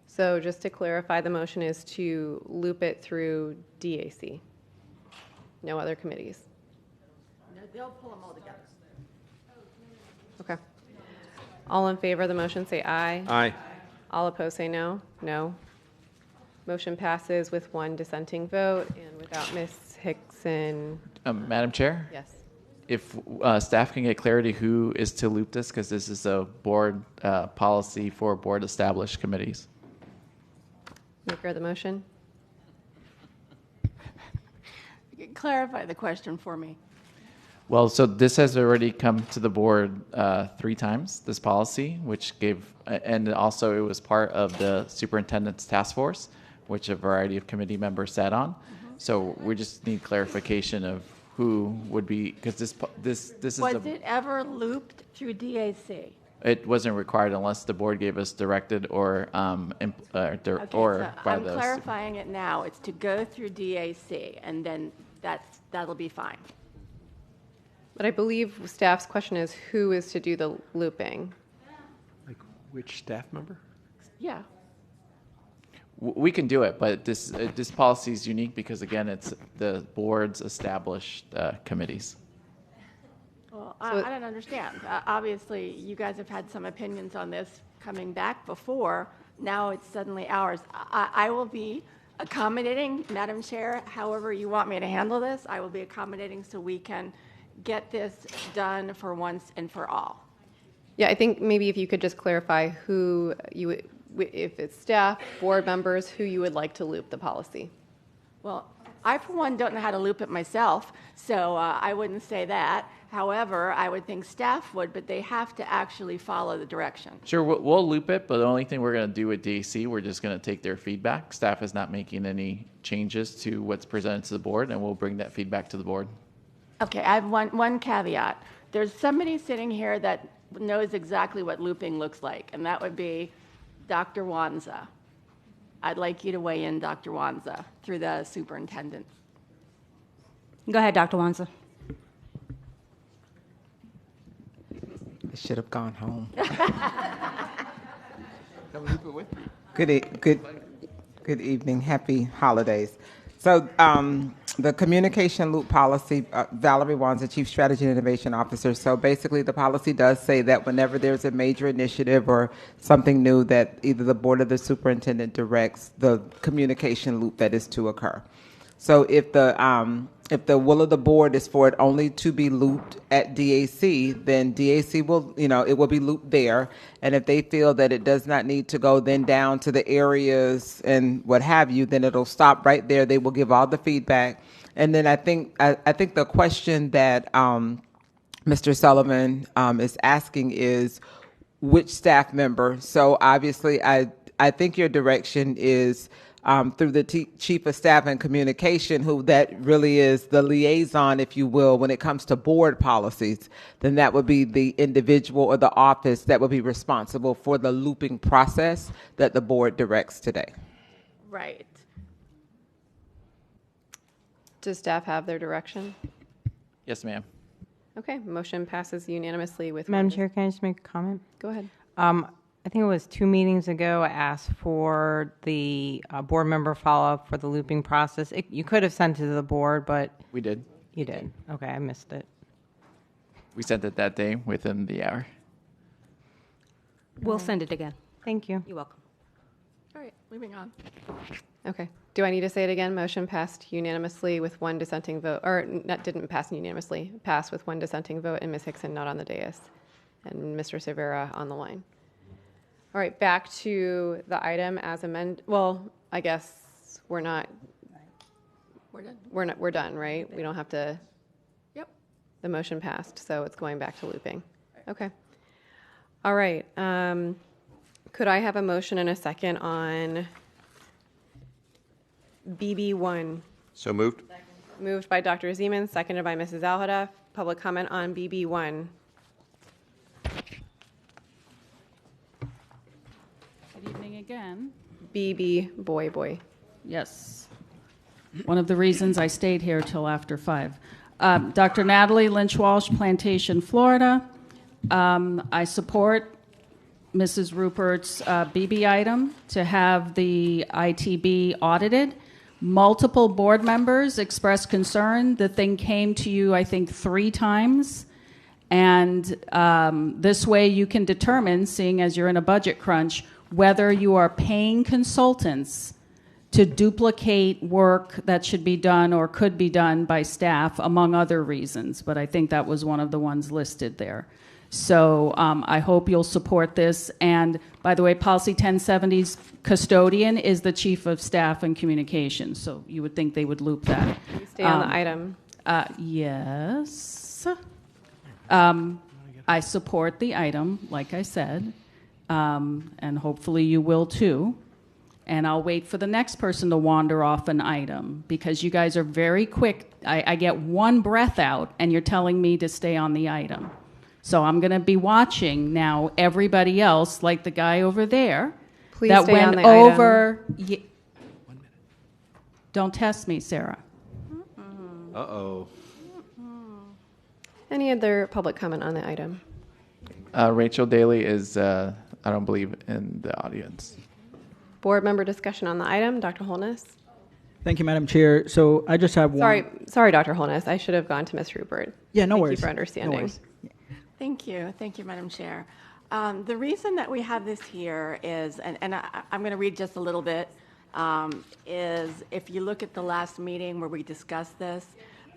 So just to clarify, the motion is to loop it through DAC. No other committees. They'll pull them all together. Okay. All in favor of the motion, say aye. Aye. All opposed, say no. No. Motion passes with one dissenting vote and without Ms. Hickson. Madam Chair? Yes. If staff can get clarity who is to loop this, because this is a board policy for board established committees. Maker of the motion. Clarify the question for me. Well, so this has already come to the board 3 times, this policy, which gave, and also it was part of the superintendent's task force, which a variety of committee members sat on. So we just need clarification of who would be, because this is Was it ever looped through DAC? it wasn't required unless the board gave us directed or Okay, or so by I'm the clarifying it now. It's to go through DAC, and then that'll be fine. But I believe staff's question is who is to do the looping? Like which staff member? Yeah. We can do it, but this policy is unique because again, it's the board's established committees. Well, I don't understand. Obviously, you guys have had some opinions on this coming back before. Now it's suddenly ours. I will be accommodating, Madam Chair, however you want me to handle this. I will be accommodating so we can get this done for once and for all. Yeah, I think maybe if you could just clarify who you would, if it's staff, board members, who you would like to loop the policy. Well, I, for one, don't know how to loop it myself, so I wouldn't say that. However, I would think staff would, but they have to actually follow the direction. Sure, we'll loop it, but the only thing we're going to do with DAC, we're just going to take their feedback. Staff is not making any changes to what's presented to the board, and we'll bring that feedback to the board. Okay, I have one caveat. There's somebody sitting here that knows exactly what looping looks like, and that would be Dr. Wanza. I'd like you to weigh in, Dr. Wanza, through the superintendent. Go ahead, Dr. Wanza. I should have gone home. Good evening. Happy holidays. So the communication loop policy, Valerie Wanza, Chief Strategy and Innovation Officer. So basically the policy does say that whenever there's a major initiative or something new that either the board or the superintendent directs, the communication loop that is to occur. So if the will of the board is for it only to be looped at DAC, then DAC will, it will be looped there. And if they feel that it does not need to go then down to the areas and what have you, then it'll stop right there. They will give all the feedback. And then I think the question that Mr. Sullivan is asking is which staff member. So obviously, I think your direction is through the Chief of Staff and Communication, who that really is the liaison, if you will, when it comes to board policies, then that would be the individual or the office that would be responsible for the looping process that the board directs today. Right. Does staff have their direction? Yes, ma'am. Okay, motion passes unanimously with. Madam Chair, can I just make a comment? Go ahead. I think it was 2 meetings ago, I asked for the board member follow-up for the looping process. You could have sent it to the board, but... We did. You did? Okay, I missed it. We sent it that day within the hour. We'll send it again. Thank you. You're welcome. All right, moving on. Okay. Do I need to say it again? Motion passed unanimously with one dissenting vote, or not, didn't pass unanimously, passed with one dissenting vote, and Ms. Hickson not on the dais, and Mr. Cervera on the line. All right, back to the item as amended. Well, I guess we're not. We're done. We're done, right? We don't have to. Yep. The motion passed, so it's going back to looping. Okay. All right. Could I have a motion and a second on BB1. So moved. Moved by Dr. Zeman, seconded by Mrs. Alhada. Public comment on BB1. Good evening again. BB boy. Yes. One of the reasons I stayed here till after 5. Dr. Natalie Lynch Walsh, Plantation, Florida. I support Mrs. Rupert's BB item to have the ITB audited. Multiple board members expressed concern. The thing came to you, I think, 3 times. And this way you can determine, seeing as you're in a budget crunch, whether you are paying consultants to duplicate work that should be done or could be done by staff, among other reasons. But I think that was one of the ones listed there. So I hope you'll support this. And by the way, Policy 1070's custodian is the Chief of Staff and Communications. So you would think they would loop that. You stay on the item. Yes. I support the item, like I said, and hopefully you will too. And I'll wait for the next person to wander off an item because you guys are very quick. I get one breath out and you're telling me to stay on the item. So I'm going to be watching now everybody else, like the guy over there, Please that stay went on the over. Don't test me, Sarah. Uh-oh. Any other public comment on the item? Rachel Daly is, I don't believe, in the audience. Board member discussion on the item. Dr. Holness? Thank you, Madam Chair. So I just have one. Sorry, Dr. Holness. I should have gone to Ms. Rupert. Yeah, no Thank worries. you for understanding. No worries. Thank you, Madam Chair. The reason that we have this here is, and I'm going to read just a little bit, is if you look at the last meeting where we discussed this,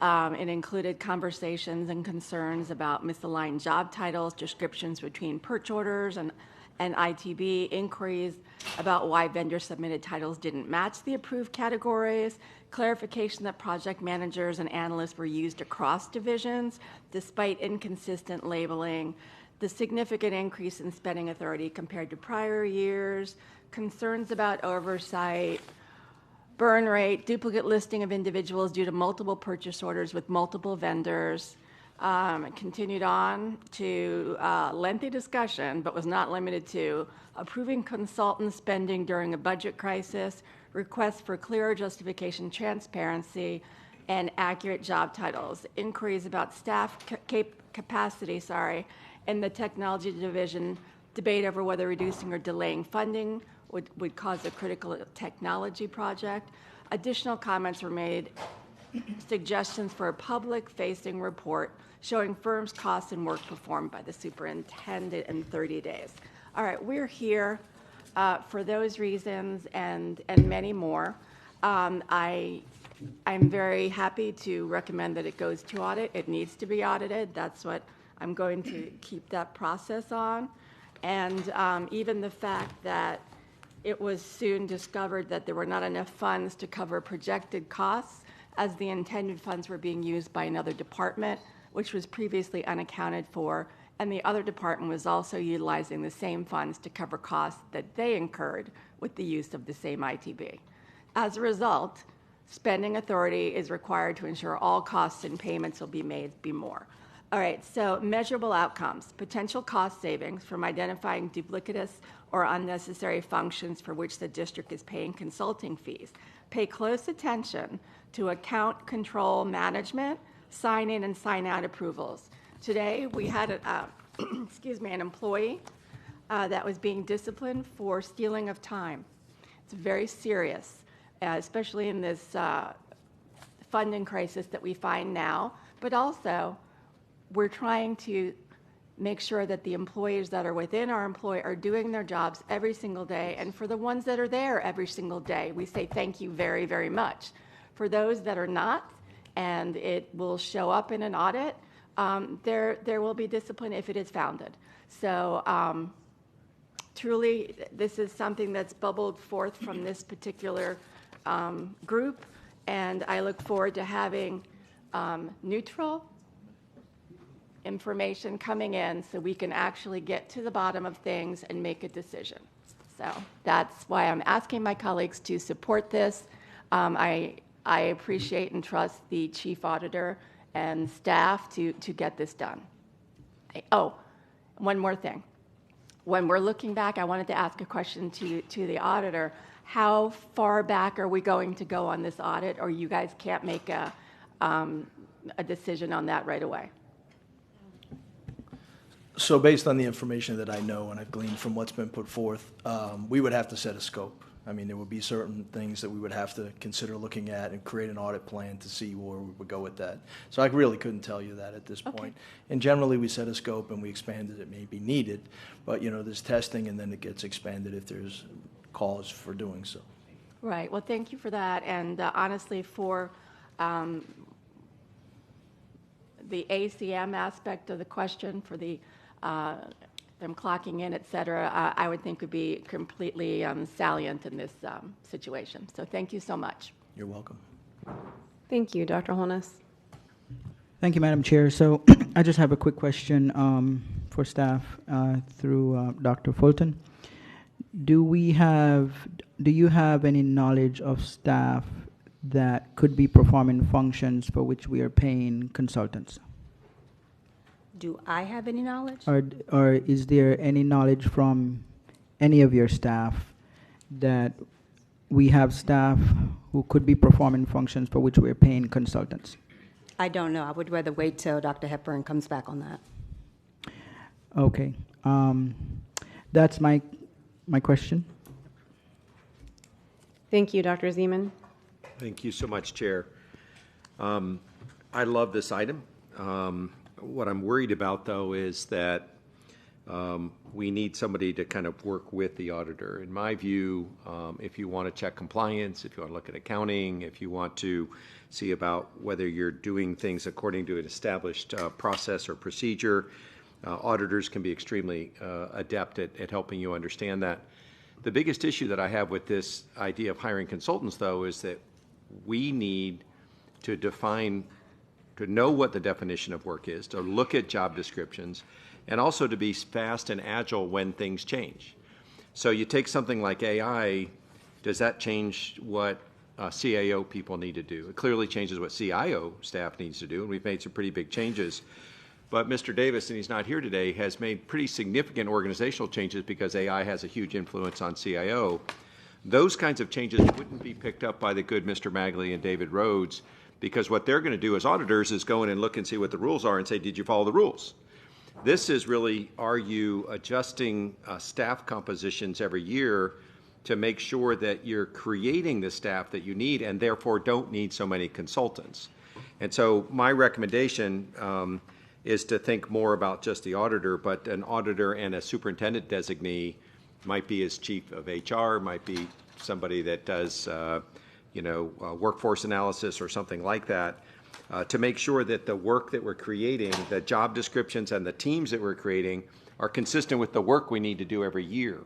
it included conversations and concerns about misaligned job titles, descriptions between purchase orders and ITB, inquiries about why vendor submitted titles didn't match the approved categories, clarification that project managers and analysts were used across divisions despite inconsistent labeling, the significant increase in spending authority compared to prior years, concerns about oversight, burn rate, duplicate listing of individuals due to multiple purchase orders with multiple vendors. Continued on to lengthy discussion, but was not limited to approving consultant spending during a budget crisis, requests for clearer justification, transparency, and accurate job titles, inquiries about staff capacity, in the technology division, debate over whether reducing or delaying funding would cause a critical technology project. Additional comments were made, suggestions for a public-facing report showing firms' costs and work performed by the superintendent in 30 days. All right, we're here for those reasons and many more. I'm very happy to recommend that it goes to audit. It needs to be audited. That's what I'm going to keep that process on. And even the fact that it was soon discovered that there were not enough funds to cover projected costs as the intended funds were being used by another department, which was previously unaccounted for, and the other department was also utilizing the same funds to cover costs that they incurred with the use of the same ITB. As a result, spending authority is required to ensure all costs and payments will be made be more. All right, so measurable outcomes, potential cost savings from identifying duplicitous or unnecessary functions for which the district is paying consulting fees. Pay close attention to account control management, sign-in and sign-out approvals. Today, we had an employee that was being disciplined for stealing of time. It's very serious, especially in this funding crisis that we find now, but also we're trying to make sure that the employees that are within our employ are doing their jobs every single day, and for the ones that are there every single day, we say thank you very, very much. For those that are not, and it will show up in an audit, there will be discipline if it is founded. So truly, this is something that's bubbled forth from this particular group, and I look forward to having neutral information coming in so we can actually get to the bottom of things and make a decision. So that's why I'm asking my colleagues to support this. I appreciate and trust the chief auditor and staff to get this done. Oh, one more thing. When we're looking back, I wanted to ask a question to the auditor. How far back are we going to go on this audit, or you guys can't make a decision on that right away? So based on the information that I know and I've gleaned from what's been put forth, we would have to set a scope. I mean, there would be certain things that we would have to consider looking at and create an audit plan to see where we would go with that. So I really couldn't tell you that at this point. And generally, we set a scope and we expand as it may be needed. But, you know, there's testing and then it gets expanded if there's cause for doing so. Right. Well, thank you for that. And honestly, for the ACM aspect of the question, for the them clocking in, et cetera, I would think would be completely salient in this situation. So thank you so much. You're welcome. Thank you, Dr. Holness. Thank you, Madam Chair. So I just have a quick question for staff through Dr. Fulton. Do you have any knowledge of staff that could be performing functions for which we are paying consultants? Do I have any knowledge? Or is there any knowledge from any of your staff that we have staff who could be performing functions for which we're paying consultants? I don't know. I would rather wait till Dr. Hepburn comes back on that. Okay. That's my question. Thank you, Dr. Zeman. Thank you so much, Chair. I love this item. What I'm worried about, though, is that we need somebody to kind of work with the auditor. In my view, if you want to check compliance, if you want to look at accounting, if you want to see about whether you're doing things according to an established process or procedure, auditors can be extremely adept at helping you understand that. The biggest issue that I have with this idea of hiring consultants, though, is that we need to know what the definition of work is, to look at job descriptions, and also to be fast and agile when things change. So you take something like AI, does that change what CAO people need to do? It clearly changes what CIO staff needs to do, and we've made some pretty big changes. But Mr. Davis, and he's not here today, has made pretty significant organizational changes because AI has a huge influence on CIO. Those kinds of changes wouldn't be picked up by the good Mr. Magley and David Rhodes, because what they're going to do as auditors is go in and look and see what the rules are and say, did you follow the rules? This is really, are you adjusting staff compositions every year to make sure that you're creating the staff that you need and therefore don't need so many consultants? And so my recommendation is to think more about just the auditor, but an auditor and a superintendent designee might be as chief of HR, might be somebody that does workforce analysis or something like that, to make sure that the work that we're creating, the job descriptions and the teams that we're creating are consistent with the work we need to do every year.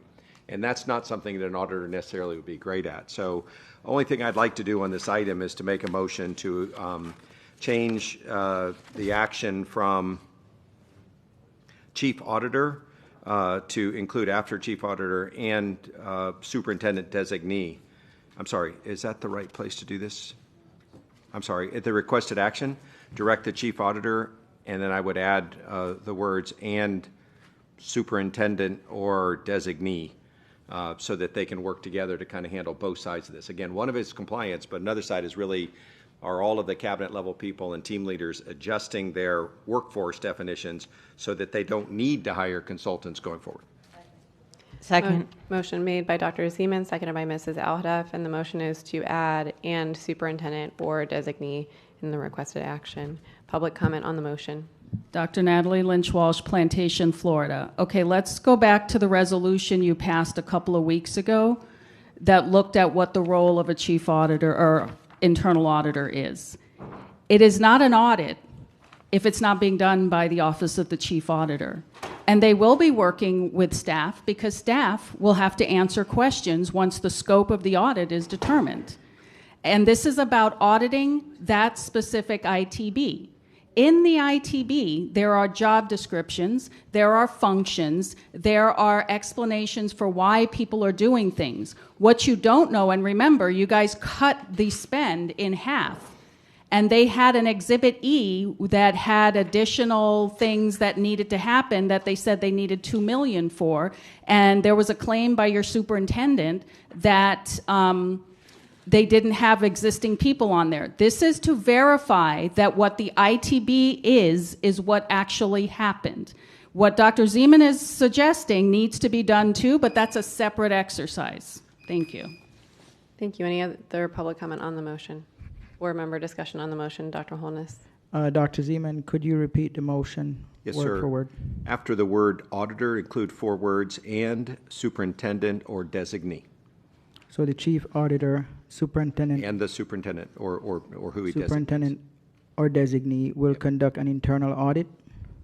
And that's not something that an auditor necessarily would be great at. So the only thing I'd like to do on this item is to make a motion to change the action from chief auditor to include after chief auditor and superintendent designee. I'm sorry, is that the right place to do this? I'm sorry, at the requested action, direct the chief auditor, and then I would add the words and superintendent or designee so that they can work together to kind of handle both sides of this. Again, one of it is compliance, but another side is really, are all of the cabinet level people and team leaders adjusting their workforce definitions so that they don't need to hire consultants going forward? Second. Motion made by Dr. Zeman, seconded by Mrs. Alhadeff, and the motion is to add and superintendent or designee in the requested action. Public comment on the motion. Dr. Natalie Lynch Walsh, Plantation, Florida. Okay, let's go back to the resolution you passed a couple of weeks ago that looked at what the role of a chief auditor or internal auditor is. It is not an audit if it's not being done by the Office of the Chief Auditor. And they will be working with staff because staff will have to answer questions once the scope of the audit is determined. And this is about auditing that specific ITB. In the ITB, there are job descriptions, there are functions, there are explanations for why people are doing things. What you don't know, and remember, you guys cut the spend in half. And they had an Exhibit E that had additional things that needed to happen that they said they needed $2 million for. And there was a claim by your superintendent that they didn't have existing people on there. This is to verify that what the ITB is what actually happened. What Dr. Zeman is suggesting needs to be done too, but that's a separate exercise. Thank you. Thank you. Any other public comment on the motion? Board member discussion on the motion. Dr. Holness. Dr. Zeman, could you repeat the motion Yes, word sir. for word? After the word auditor, include 4 words, and superintendent or designee. So the chief auditor, superintendent, And the superintendent or who he designates. superintendent or designee will conduct an internal audit?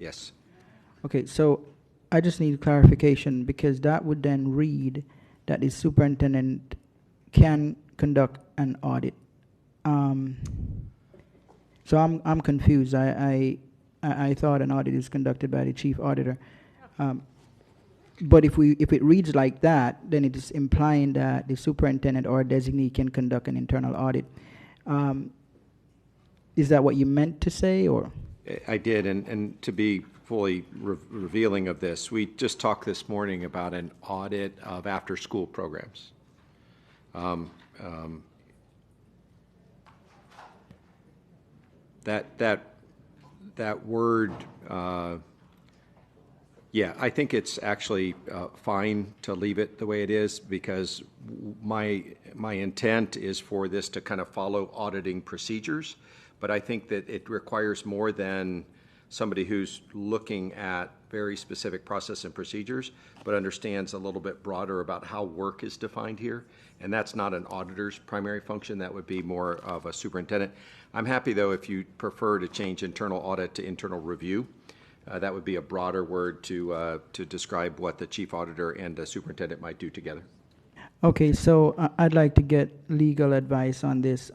Yes. Okay, so I just need clarification because that would then read that the superintendent can conduct an audit. So I'm confused. I thought an audit is conducted by the chief auditor. But if it reads like that, then it is implying that the superintendent or designee can conduct an internal audit. Is that what you meant to say, or? I did, and to be fully revealing of this, we just talked this morning about an audit of after-school programs. That word, yeah, I think it's actually fine to leave it the way it is because my intent is for this to kind of follow auditing procedures, but I think that it requires more than somebody who's looking at very specific process and procedures, but understands a little bit broader about how work is defined here. And that's not an auditor's primary function. That would be more of a superintendent. I'm happy, though, if you prefer to change internal audit to internal review. That would be a broader word to describe what the chief auditor and the superintendent might do together. Okay, so I'd like to get legal advice on this.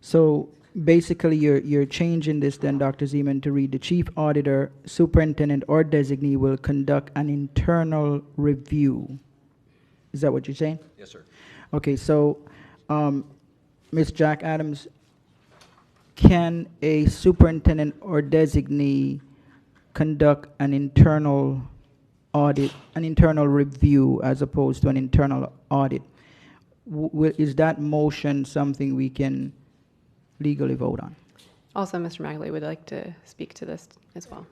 So basically, you're changing this then, Dr. Zeman, to read the chief auditor, superintendent, or designee will conduct an internal review. Is that what you're saying? Yes, sir. Okay, so Ms. Jack Adams, can a superintendent or designee conduct an internal audit, an internal review as opposed to an internal audit? Is that motion something we can legally vote on? Also, Mr. Magley would like to speak to this as well.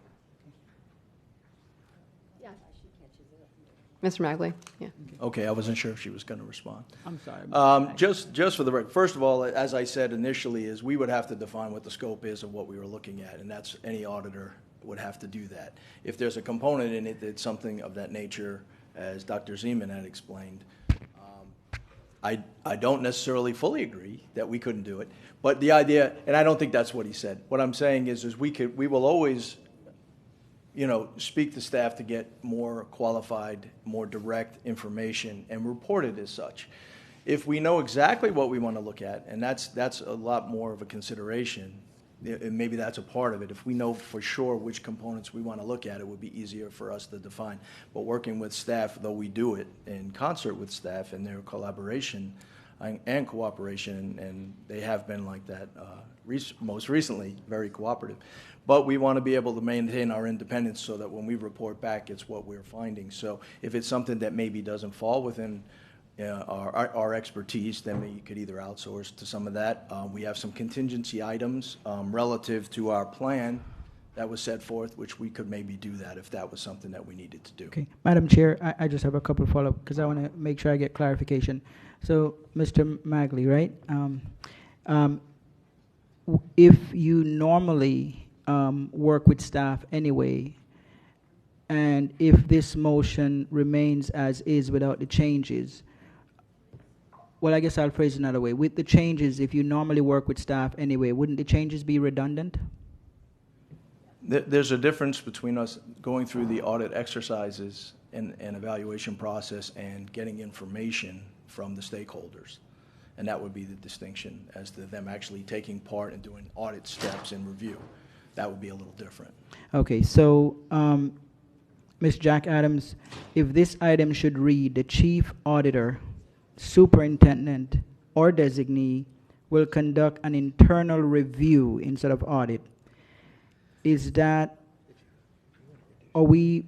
Mr. Magley, yeah. Okay, I wasn't sure if she was going to respond. I'm sorry. Just for the record, first of all, as I said initially, is we would have to define what the scope is of what we were looking at, and that's any auditor would have to do that. If there's a component in it that's something of that nature, as Dr. Zeman had explained, I don't necessarily fully agree that we couldn't do it, but the idea, and I don't think that's what he said. What I'm saying is we will always, speak to staff to get more qualified, more direct information and report it as such. If we know exactly what we want to look at, and that's a lot more of a consideration, and maybe that's a part of it. If we know for sure which components we want to look at, it would be easier for us to define. But working with staff, though we do it in concert with staff and their collaboration and cooperation, and they have been like that most recently, very cooperative. But we want to be able to maintain our independence so that when we report back, it's what we're finding. So if it's something that maybe doesn't fall within our expertise, then we could either outsource to some of that. We have some contingency items relative to our plan that was set forth, which we could maybe do that if that was something that we needed to do. Okay, Madam Chair, I just have a couple of follow-up because I want to make sure I get clarification. So, Mr. Magley, right? If you normally work with staff anyway, and if this motion remains as is without the changes, well, I guess I'll phrase it another way. With the changes, if you normally work with staff anyway, wouldn't the changes be redundant? There's a difference between us going through the audit exercises and evaluation process and getting information from the stakeholders. And that would be the distinction as to them actually taking part and doing audit steps and review. that would be a little different. Okay, so Ms. Jack Adams, if this item should read, the chief auditor, superintendent, or designee will conduct an internal review instead of audit, are we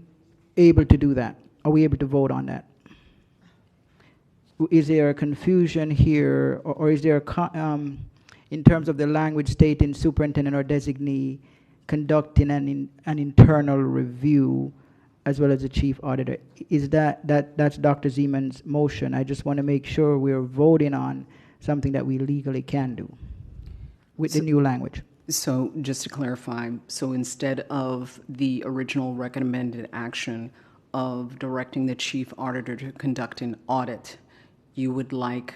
able to do that? Are we able to vote on that? Is there a confusion here, or is there in terms of the language stating superintendent or designee conducting an internal review as well as the chief auditor? Is that's Dr. Zeman's motion? I just want to make sure we're voting on something that we legally can do with the new language. So just to clarify, so instead of the original recommended action of directing the chief auditor to conduct an audit, you would like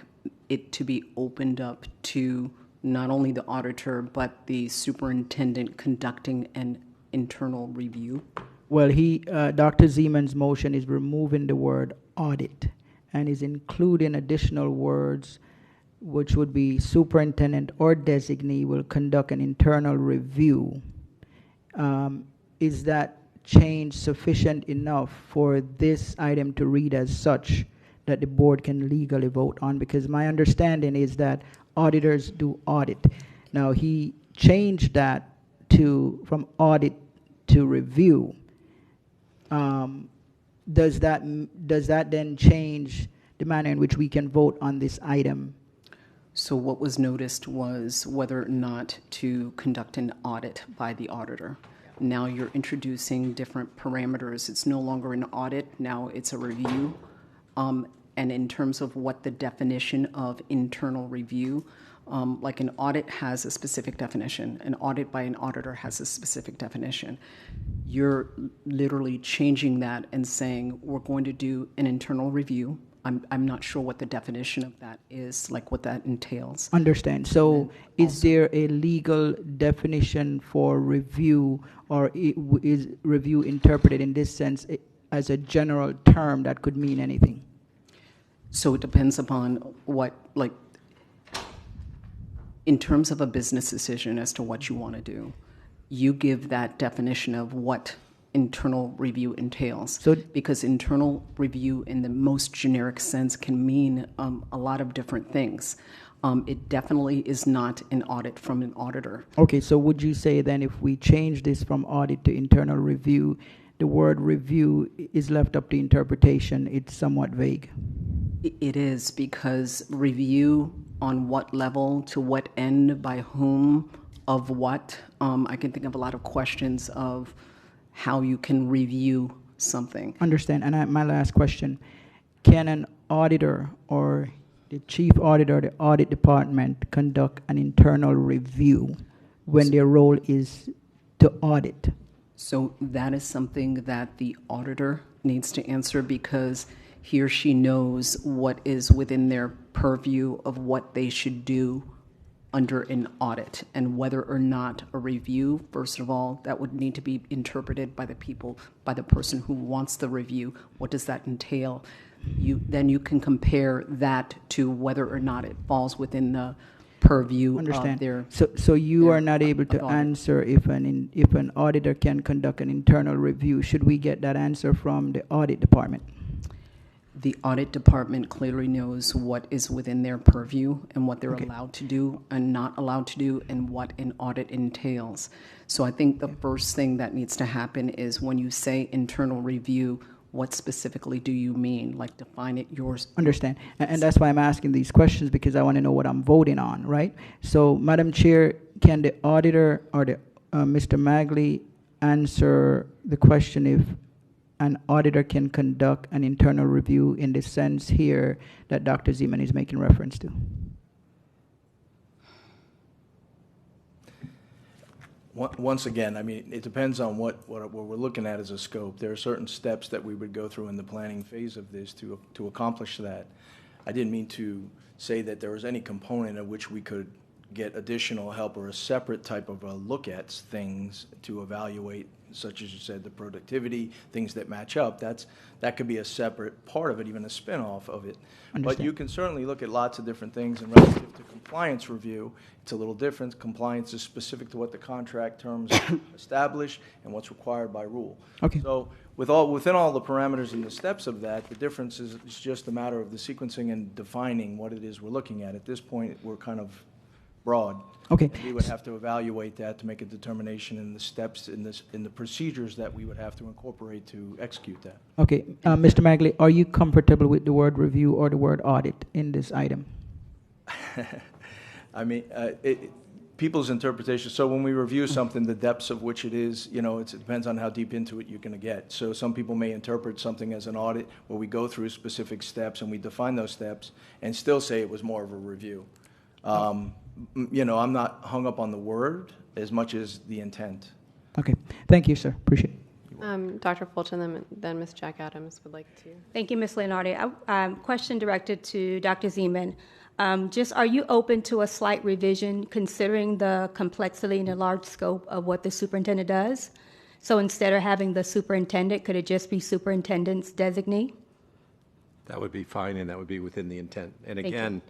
it to be opened up to not only the auditor, but the superintendent conducting an internal review? Well, Dr. Zeman's motion is removing the word audit and is including additional words, which would be superintendent or designee will conduct an internal review. Is that change sufficient enough for this item to read as such that the board can legally vote on? Because my understanding is that auditors do audit. Now, he changed that from audit to review. Does that then change the manner in which we can vote on this item? So what was noticed was whether or not to conduct an audit by the auditor. Now you're introducing different parameters. It's no longer an audit, now it's a review. And in terms of what the definition of internal review, like an audit has a specific definition. An audit by an auditor has a specific definition. You're literally changing that and saying, we're going to do an internal review. I'm not sure what the definition of that is, like what that entails. Understand. So is there a legal definition for review, or is review interpreted in this sense as a general term that could mean anything? So it depends upon what, like, in terms of a business decision as to what you want to do, you give that definition of what internal review entails. So, because internal review in the most generic sense can mean a lot of different things. It definitely is not an audit from an auditor. Okay, so would you say then if we change this from audit to internal review, the word review is left up to interpretation? It's somewhat vague. It is, because review on what level, to what end, by whom, of what. I can think of a lot of questions of how you can review something. Understand. And my last question, can an auditor or the chief auditor, the audit department, conduct an internal review when their role is to audit? So that is something that the auditor needs to answer, because he or she knows what is within their purview of what they should do under an audit, and whether or not a review, first of all, that would need to be interpreted by the person who wants the review. What does that entail? Then you can compare that to whether or not it falls within the purview of their. So you are not able to answer if an auditor can conduct an internal review. Should we get that answer from the audit department? The audit department clearly knows what is within their purview and what they're allowed to do and not allowed to do, and what an audit entails. So I think the first thing that needs to happen is, when you say internal review, what specifically do you mean? Like, define it yours. Understand. And that's why I'm asking these questions, because I want to know what I'm voting on, right? So, Madam Chair, can the auditor or Mr. Magley answer the question if an auditor can conduct an internal review in the sense here that Dr. Zeman is making reference to? Once again, I mean, it depends on what we're looking at as a scope. There are certain steps that we would go through in the planning phase of this to accomplish that. I didn't mean to say that there was any component of which we could get additional help or a separate type of a look at things to evaluate, such as you said, the productivity, things that match up, that could be a separate part of it, even a spin-off of it. But Understand. you can certainly look at lots of different things, and relative to compliance review, it's a little different. Compliance is specific to what the contract terms establish and what's required by rule. Okay. So within all the parameters and the steps of that, the difference is just a matter of the sequencing and defining what it is we're looking at. At this point, we're kind of broad. Okay. And we would have to evaluate that to make a determination in the steps, in the procedures that we would have to incorporate to execute that. Okay, Mr. Magley, are you comfortable with the word review or the word audit in this item? I mean, people's interpretation. So when we review something, the depths of which it is, it depends on how deep into it you're going to get. So some people may interpret something as an audit where we go through specific steps and we define those steps and still say it was more of a review. I'm not hung up on the word as much as the intent. Okay, thank you, sir. Appreciate it. Dr. Fulton, then Ms. Jack Adams would like to. Thank you, Ms. Leonardi. Question directed to Dr. Zeman. Are you open to a slight revision considering the complexity and the large scope of what the superintendent does? So instead of having the superintendent, could it just be superintendent's designee? That would be fine, and that would be within the intent. And Thank again,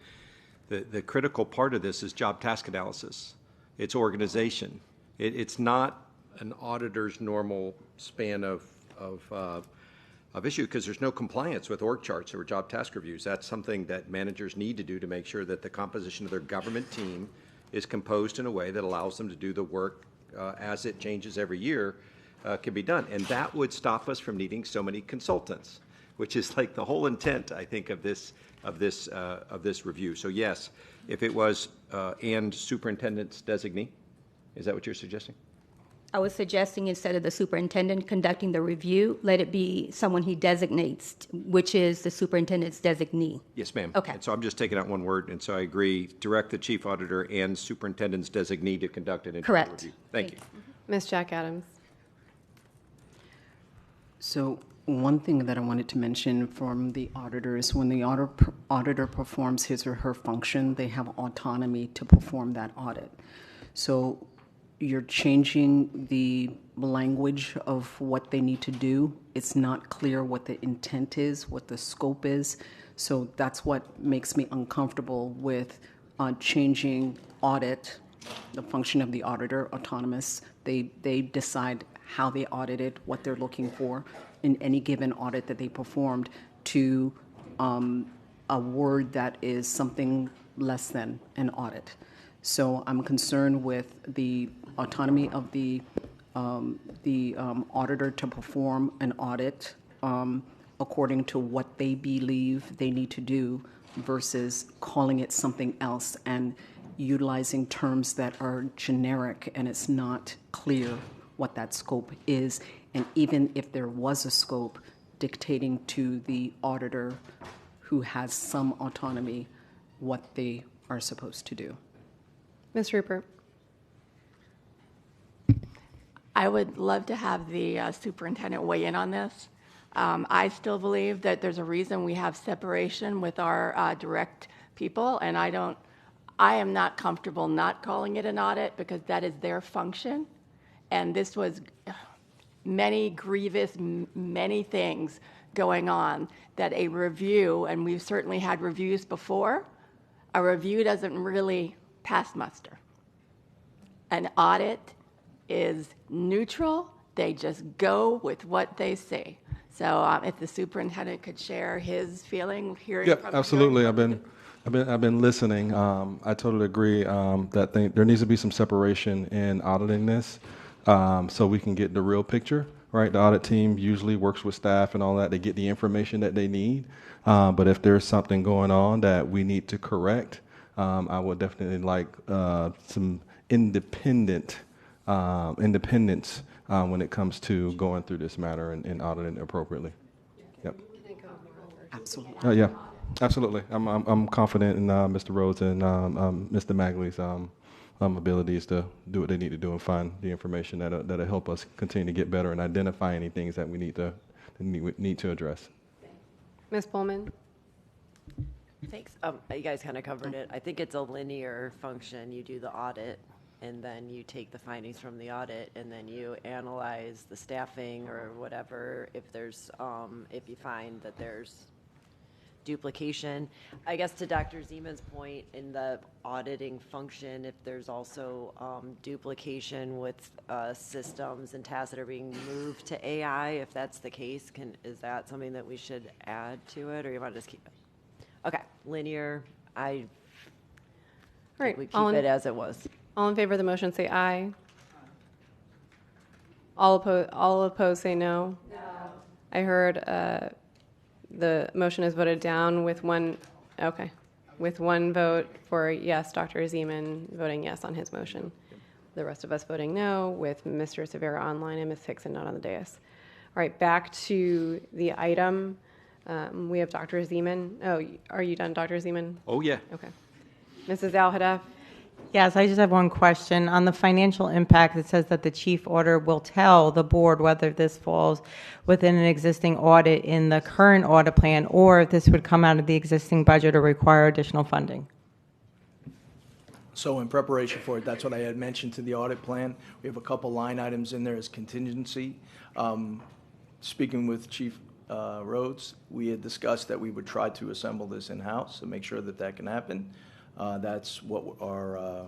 the critical part of this is job task analysis. It's organization. It's not an auditor's normal span of issue, because there's no compliance with org charts or job task reviews. That's something that managers need to do to make sure that the composition of their government team is composed in a way that allows them to do the work as it changes every year can be done. And that would stop us from needing so many consultants, which is like the whole intent, I think, of this review. So yes, if it was and superintendent's designee, is that what you're suggesting? I was suggesting instead of the superintendent conducting the review, let it be someone he designates, which is the superintendent's designee. Yes, ma'am. Okay. And so I'm just taking out one word, and so I agree, direct the chief auditor and superintendent's designee to conduct an internal Correct. review. Thank you. Ms. Jack Adams. So one thing that I wanted to mention from the auditor is when the auditor performs his or her function, they have autonomy to perform that audit. So you're changing the language of what they need to do. It's not clear what the intent is, what the scope is. So that's what makes me uncomfortable with changing audit, the function of the auditor, autonomous. They decide how they audit it, what they're looking for in any given audit that they performed, to a word that is something less than an audit. So I'm concerned with the autonomy of the auditor to perform an audit according to what they believe they need to do versus calling it something else and utilizing terms that are generic and it's not clear what that scope is. And even if there was a scope, dictating to the auditor who has some autonomy what they are supposed to do. Ms. Rupert. I would love to have the superintendent weigh in on this. I still believe that there's a reason we have separation with our direct people, and I am not comfortable not calling it an audit because that is their function. And this was many grievous, many things going on that a review, and we've certainly had reviews before, a review doesn't really pass muster. An audit is neutral. They just go with what they say. So if the superintendent could share his feeling hearing Yeah, from absolutely. I've been listening. I totally agree that there needs to be some separation in auditing this, so we can get the real picture. Right, the audit team usually works with staff and all that. They get the information that they need. But if there's something going on that we need to correct, I would definitely like some independence when it comes to going through this matter and auditing appropriately. Yep. Absolutely. Yeah, absolutely. I'm confident in Mr. Rhodes and Mr. Magley's abilities to do what they need to do and find the information that'll help us continue to get better and identify any things that we need to address. Ms. Pullman. Thanks. You guys kind of covered it. I think it's a linear function. You do the audit, and then you take the findings from the audit, and then you analyze the staffing or whatever. If there's, if you find that there's duplication, I guess to Dr. Zeman's point, in the auditing function, if there's also duplication with systems and tasks that are being moved to AI, if that's the case, is that something that we should add to it, or you want to just keep it? Okay, linear. All right, we keep it as it was. All in favor of the motion, say aye. All opposed, say no. No. I heard the motion is voted down with one vote for yes, Dr. Zeman voting yes on his motion. The rest of us voting no, with Mr. Severa online and Ms. Hickson not on the dais. All right, back to the item. We have Dr. Zeman. Oh, are you done, Dr. Zeman? Oh, yeah. Okay. Mrs. Al-Hadaf? Yes, I just have one question. On the financial impact, it says that the chief auditor will tell the board whether this falls within an existing audit in the current audit plan, or if this would come out of the existing budget or require additional funding. So in preparation for it, that's what I had mentioned to the audit plan. We have a couple line items in there as contingency. Speaking with Chief Rhodes, we had discussed that we would try to assemble this in-house to make sure that that can happen. That's what our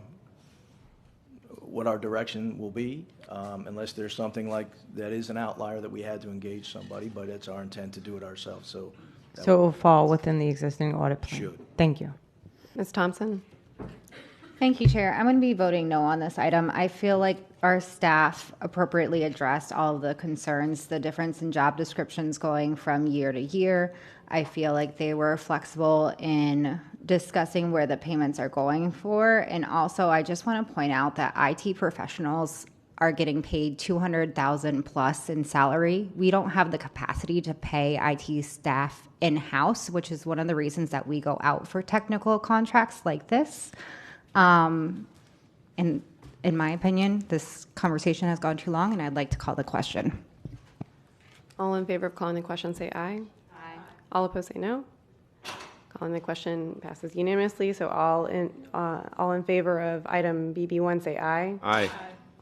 direction will be, unless there's something like that is an outlier that we had to engage somebody, but it's our intent to do it ourselves. So it will fall within the existing audit plan. Should. Thank you. Ms. Thompson? Thank you, Chair. I'm going to be voting no on this item. I feel like our staff appropriately addressed all of the concerns, the difference in job descriptions going from year to year. I feel like they were flexible in discussing where the payments are going for. And also, I just want to point out that IT professionals are getting paid $200,000 plus in salary. We don't have the capacity to pay IT staff in-house, which is one of the reasons that we go out for technical contracts like this. And in my opinion, this conversation has gone too long, and I'd like to call the question. All in favor of calling the question, say aye. Aye. All opposed, say no. Calling the question passes unanimously. So all in favor of item BB1, say aye. Aye.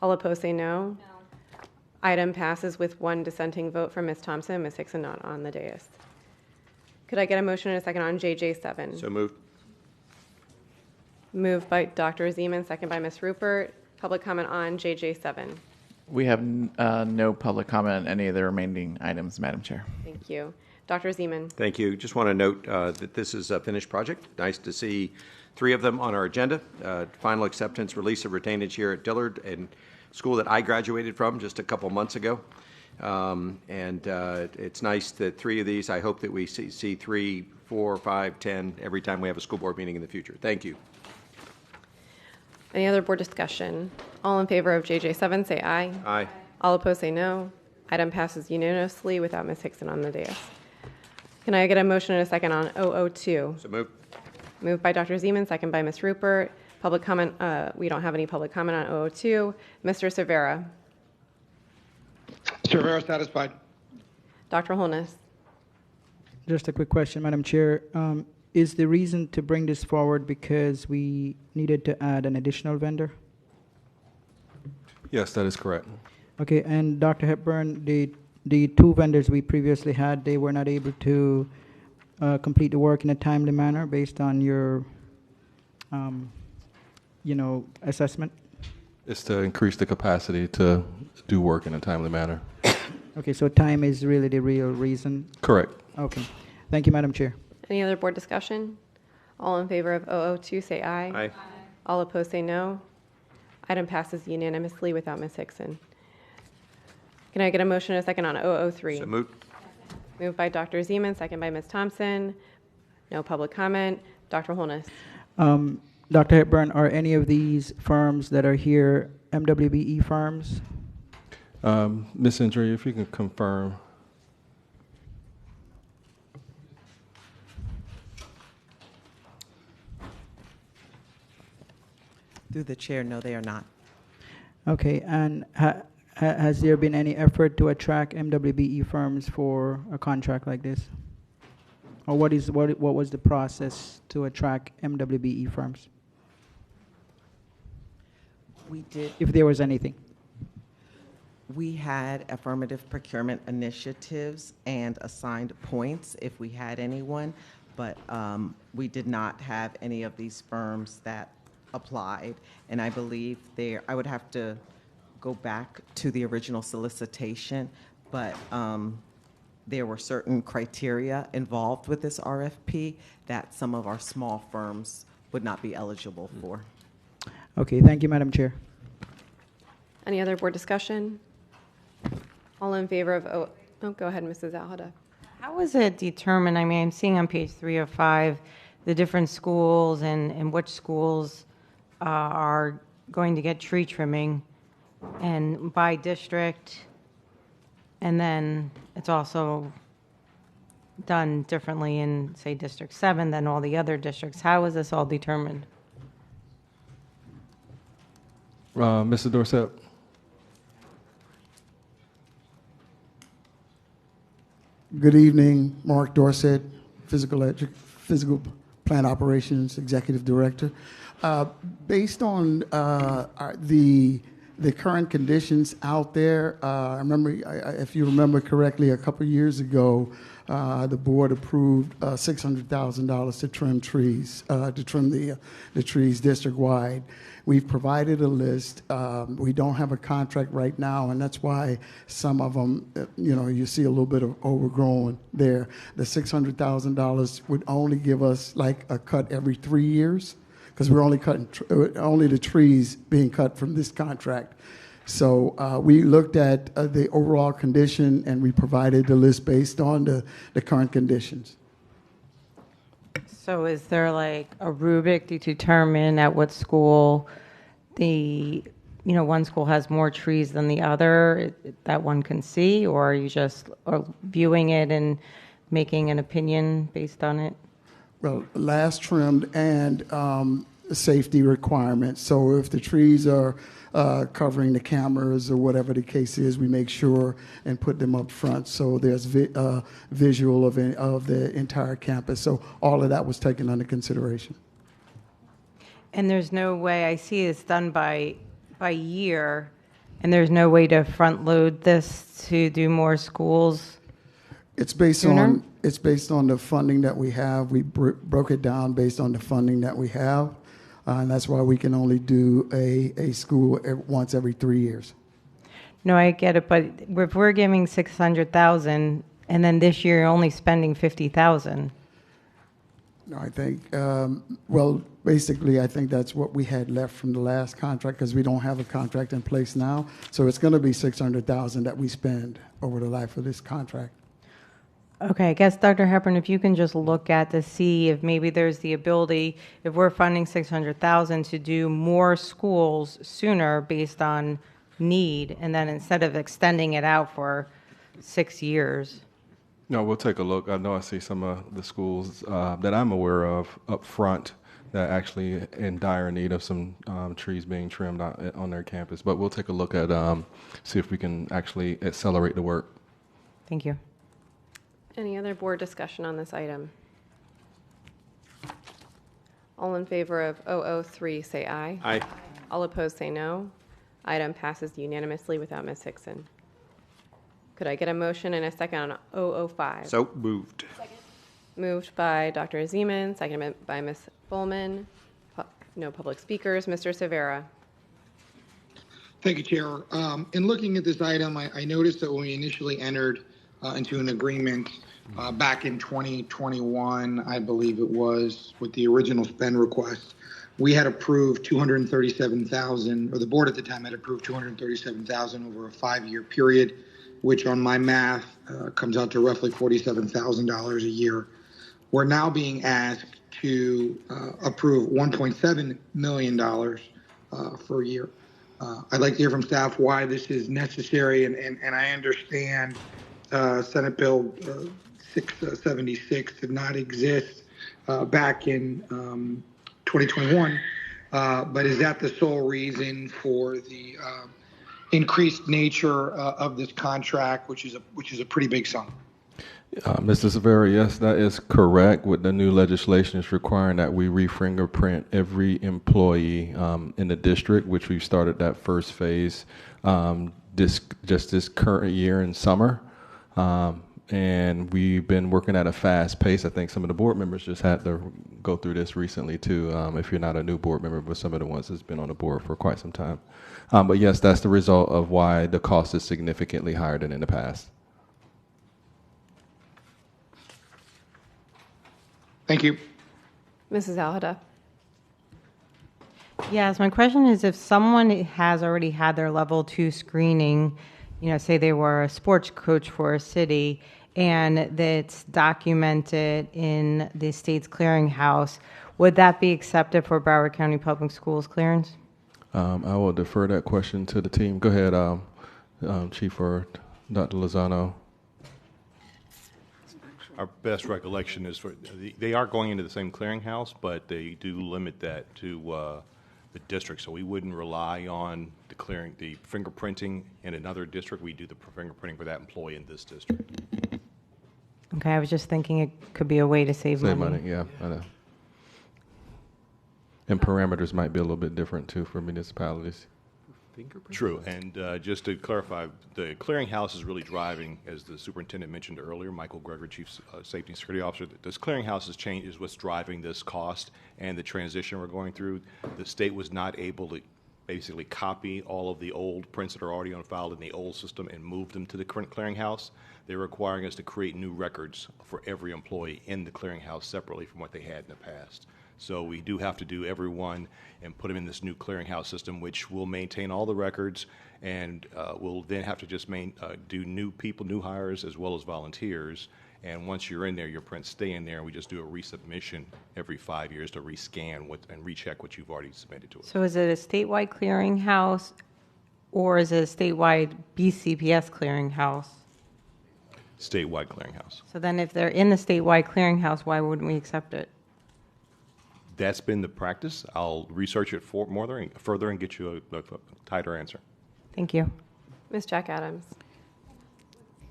All opposed, say no. No. Item passes with one dissenting vote from Ms. Thompson, Ms. Hickson not on the dais. Could I get a motion and a second on JJ7? So moved. Moved by Dr. Zeman, second by Ms. Rupert. Public comment on JJ7. We have no public comment on any of the remaining items, Madam Chair. Thank you. Dr. Zeman. Thank you. Just want to note that this is a finished project. Nice to see 3 of them on our agenda. Final acceptance, release of retainage here at Dillard, and school that I graduated from just a couple months ago. It's nice that 3 of these, I hope that we see 3, 4, 5, 10 every time we have a school board meeting in the future. Thank you. Any other board discussion? All in favor of JJ7, say aye. Aye. All opposed, say no. Item passes unanimously without Ms. Hickson on the dais. Can I get a motion and a second on 002? So moved. Moved by Dr. Zeman, second by Ms. Rupert. Public comment, we don't have any public comment on 002. Mr. Cervera. Cervera satisfied. Dr. Holness. Just a quick question, Madam Chair. Is the reason to bring this forward because we needed to add an additional vendor? Yes, that is correct. Okay, and Dr. Hepburn, the 2 vendors we previously had, they were not able to complete the work in a timely manner based on your, assessment? It's to increase the capacity to do work in a timely manner. Okay, so time is really the real reason? Correct. Okay. Thank you, Madam Chair. Any other board discussion? All in favor of 002, say aye. Aye. All opposed, say no. Item passes unanimously without Ms. Hickson. Can I get a motion and a second on 003? So moved. Moved by Dr. Zeman, second by Ms. Thompson. No public comment. Dr. Holness. Dr. Hepburn, are any of these firms that are here MWBE firms? Ms. Andrea, if you can confirm. Through the chair, no, they are not. Okay, and has there been any effort to attract MWBE firms for a contract like this? Or what was the process to attract MWBE firms? We did. If there was anything. We had affirmative procurement initiatives and assigned points if we had anyone, but we did not have any of these firms that applied. And I believe I would have to go back to the original solicitation, but there were certain criteria involved with this RFP that some of our small firms would not be eligible for. Okay, thank you, Madam Chair. Any other board discussion? All in favor of, go ahead, Mrs. Alhada. How was it determined? I mean, I'm seeing on page 3 of 5 the different schools and which schools are going to get tree trimming and by district, and then it's also done differently in, say, District 7 than all the other districts. How is this all determined? Mr. Dorsett? Good evening, Mark Dorsett, Physical Plant Operations Executive Director. Based on the current conditions out there, I remember, if you remember correctly, a couple years ago, the board approved $600,000 to trim trees, to trim the trees district-wide. We've provided a list. We don't have a contract right now, and that's why some of them, you see a little bit of overgrown there. The $600,000 would only give us like a cut every 3 years, because we're only cutting only the trees being cut from this contract. So we looked at the overall condition, and we provided the list based on the current conditions. So is there like a rubric to determine at what school one school has more trees than the other that one can see, or are you just viewing it and making an opinion based on it? Well, last trimmed and safety requirements. So if the trees are covering the cameras or whatever the case is, we make sure and put them up front. So there's visual of the entire campus. So all of that was taken under consideration. And there's no way, I see it's done by year, and there's no way to front load this to do more schools? It's based sooner? on the funding that we have. We broke it down based on the funding that we have. And that's why we can only do a school once every 3 years. No, I get it, but if we're giving 600,000 and then this year you're only spending 50,000. No, I think, basically, I think that's what we had left from the last contract, because we don't have a contract in place now. So it's going to be 600,000 that we spend over the life of this contract. Okay, I guess, Dr. Hepburn, if you can just look at to see if maybe there's the ability, if we're funding 600,000 to do more schools sooner based on need, and then instead of extending it out for 6 years. No, we'll take a look. I know I see some of the schools that I'm aware of up front that are actually in dire need of some trees being trimmed on their campus. But we'll take a look at, see if we can actually accelerate the work. Thank you. Any other board discussion on this item? All in favor of 003, say aye. Aye. All opposed, say no. Item passes unanimously without Ms. Hickson. Could I get a motion and a second on 005? So moved. Moved by Dr. Zeman, seconded by Ms. Bowman. No public speakers. Mr. Severa. Thank you, Chair. In looking at this item, I noticed that when we initially entered into an agreement back in 2021, I believe it was, with the original spend request, we had approved $237,000, or the board at the time had approved $237,000 over a 5-year period, which on my math comes out to roughly $47,000 a year. We're now being asked to approve $1.7 million for a year. I'd like to hear from staff why this is necessary, and I understand Senate Bill 676 did not exist back in 2021, but is that the sole reason for the increased nature of this contract, which is a pretty big sum? Mr. Severa, yes, that is correct. With the new legislation, it's requiring that we re-fingerprint every employee in the district, which we've started that first phase this current year in summer. And we've been working at a fast pace. I think some of the board members just had to go through this recently too, if you're not a new board member, but some of the ones that's been on the board for quite some time. But yes, that's the result of why the cost is significantly higher than in the past. Thank you. Mrs. Alhada. Yes, my question is if someone has already had their level 2 screening, say they were a sports coach for a city, and that's documented in the state's clearinghouse, would that be accepted for Broward County Public Schools clearance? I will defer that question to the team. Go ahead, Chief or Dr. Lozano. Our best recollection is they are going into the same clearinghouse, but they do limit that to the district. So we wouldn't rely on the fingerprinting in another district. We do the fingerprinting for that employee in this district. Okay, I was just thinking it could be a way to save money. Save money, yeah, I know. And parameters might be a little bit different too for municipalities. True, and just to clarify, the clearinghouse is really driving, as the superintendent mentioned earlier, Michael Gregory, Chief Safety and Security Officer, this clearinghouse is what's driving this cost and the transition we're going through. The state was not able to basically copy all of the old prints that are already on file in the old system and move them to the current clearinghouse. They're requiring us to create new records for every employee in the clearinghouse separately from what they had in the past. So we do have to do every one and put them in this new clearinghouse system, which will maintain all the records, and we'll then have to just do new people, new hires, as well as volunteers. And once you're in there, your prints stay in there, and we just do a resubmission every 5 years to rescan and recheck what you've already submitted to us. So is it a statewide clearinghouse, or is it a statewide BCPS clearinghouse? Statewide clearinghouse. So then if they're in the statewide clearinghouse, why wouldn't we accept it? That's been the practice. I'll research it further and get you a tighter answer. Thank you. Ms. Jack Adams.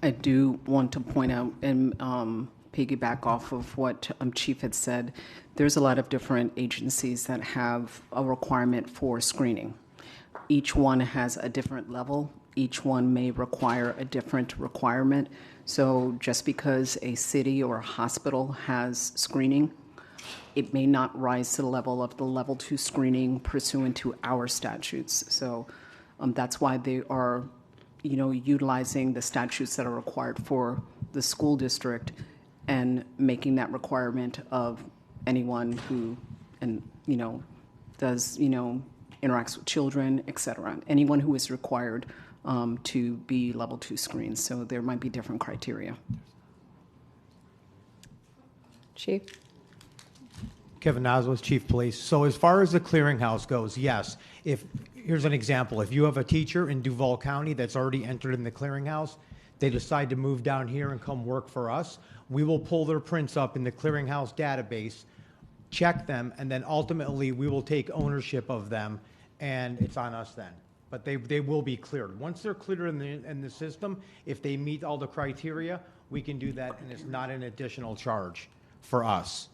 I do want to point out and piggyback off of what Chief had said. There's a lot of different agencies that have a requirement for screening. Each one has a different level. Each one may require a different requirement. So just because a city or a hospital has screening, it may not rise to the level of the level 2 screening pursuant to our statutes. So that's why they are, utilizing the statutes that are required for the school district and making that requirement of anyone who, does, interacts with children, et cetera. Anyone who is required to be level 2 screened. So there might be different criteria. Chief. Kevin Noswith, Chief Police. So as far as the clearinghouse goes, yes. Here's an example. If you have a teacher in Duval County that's already entered in the clearinghouse, they decide to move down here and come work for us, we will pull their prints up in the clearinghouse database, check them, and then ultimately we will take ownership of them, and it's on us then. But they will be cleared. Once they're cleared in the system, if they meet all the criteria, we can do that, and it's not an additional charge for us.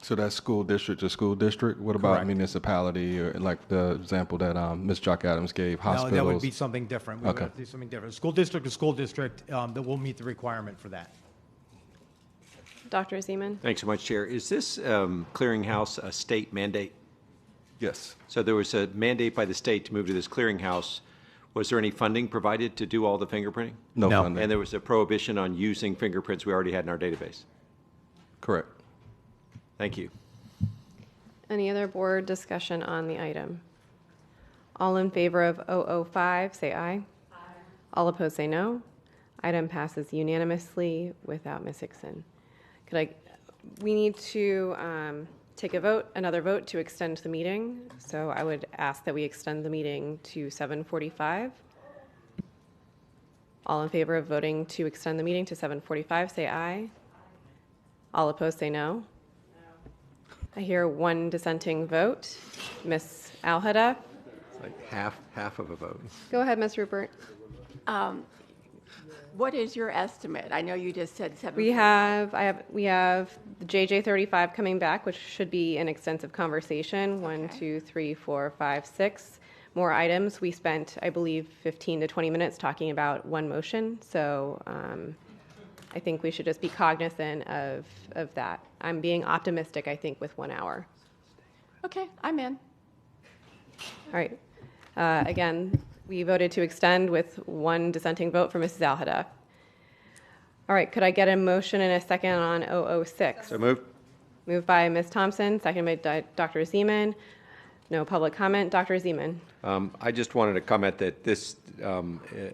So that's school district to school district. What about Correct. municipality, or like the example that Ms. Jock Adams gave, hospitals? No, that would be something different. We Okay. would do something different. School district to school district, that will meet the requirement for that. Dr. Zeman. Thanks so much, Chair. Is this clearinghouse a state mandate? Yes. So there was a mandate by the state to move to this clearinghouse. Was there any funding provided to do all the fingerprinting? No funding. And there was a prohibition on using fingerprints we already had in our database? Correct. Thank you. Any other board discussion on the item? All in favor of 005, say aye. Aye. All opposed, say no. Item passes unanimously without Ms. Hickson. We need to take another vote to extend the meeting. So I would ask that we extend the meeting to 7:45. All in favor of voting to extend the meeting to 7:45, say aye. All opposed, say no. I hear one dissenting vote. Ms. Alhada. It's like half of a vote. Go ahead, Ms. Rupert. what is your estimate? I know you just said 7. We have the JJ35 coming back, which should be an extensive conversation. 1, 2, 3, 4, 5, 6 more items. We spent, I believe, 15 to 20 minutes talking about one motion. So I think we should just be cognizant of that. I'm being optimistic, I think, with 1 hour. Okay, I'm in. All right. Again, we voted to extend with 1 dissenting vote for Mrs. Alhada. All right, could I get a motion and a second on 006? So moved. Moved by Ms. Thompson, seconded by Dr. Zeman. No public comment. Dr. Zeman. I just wanted to comment that this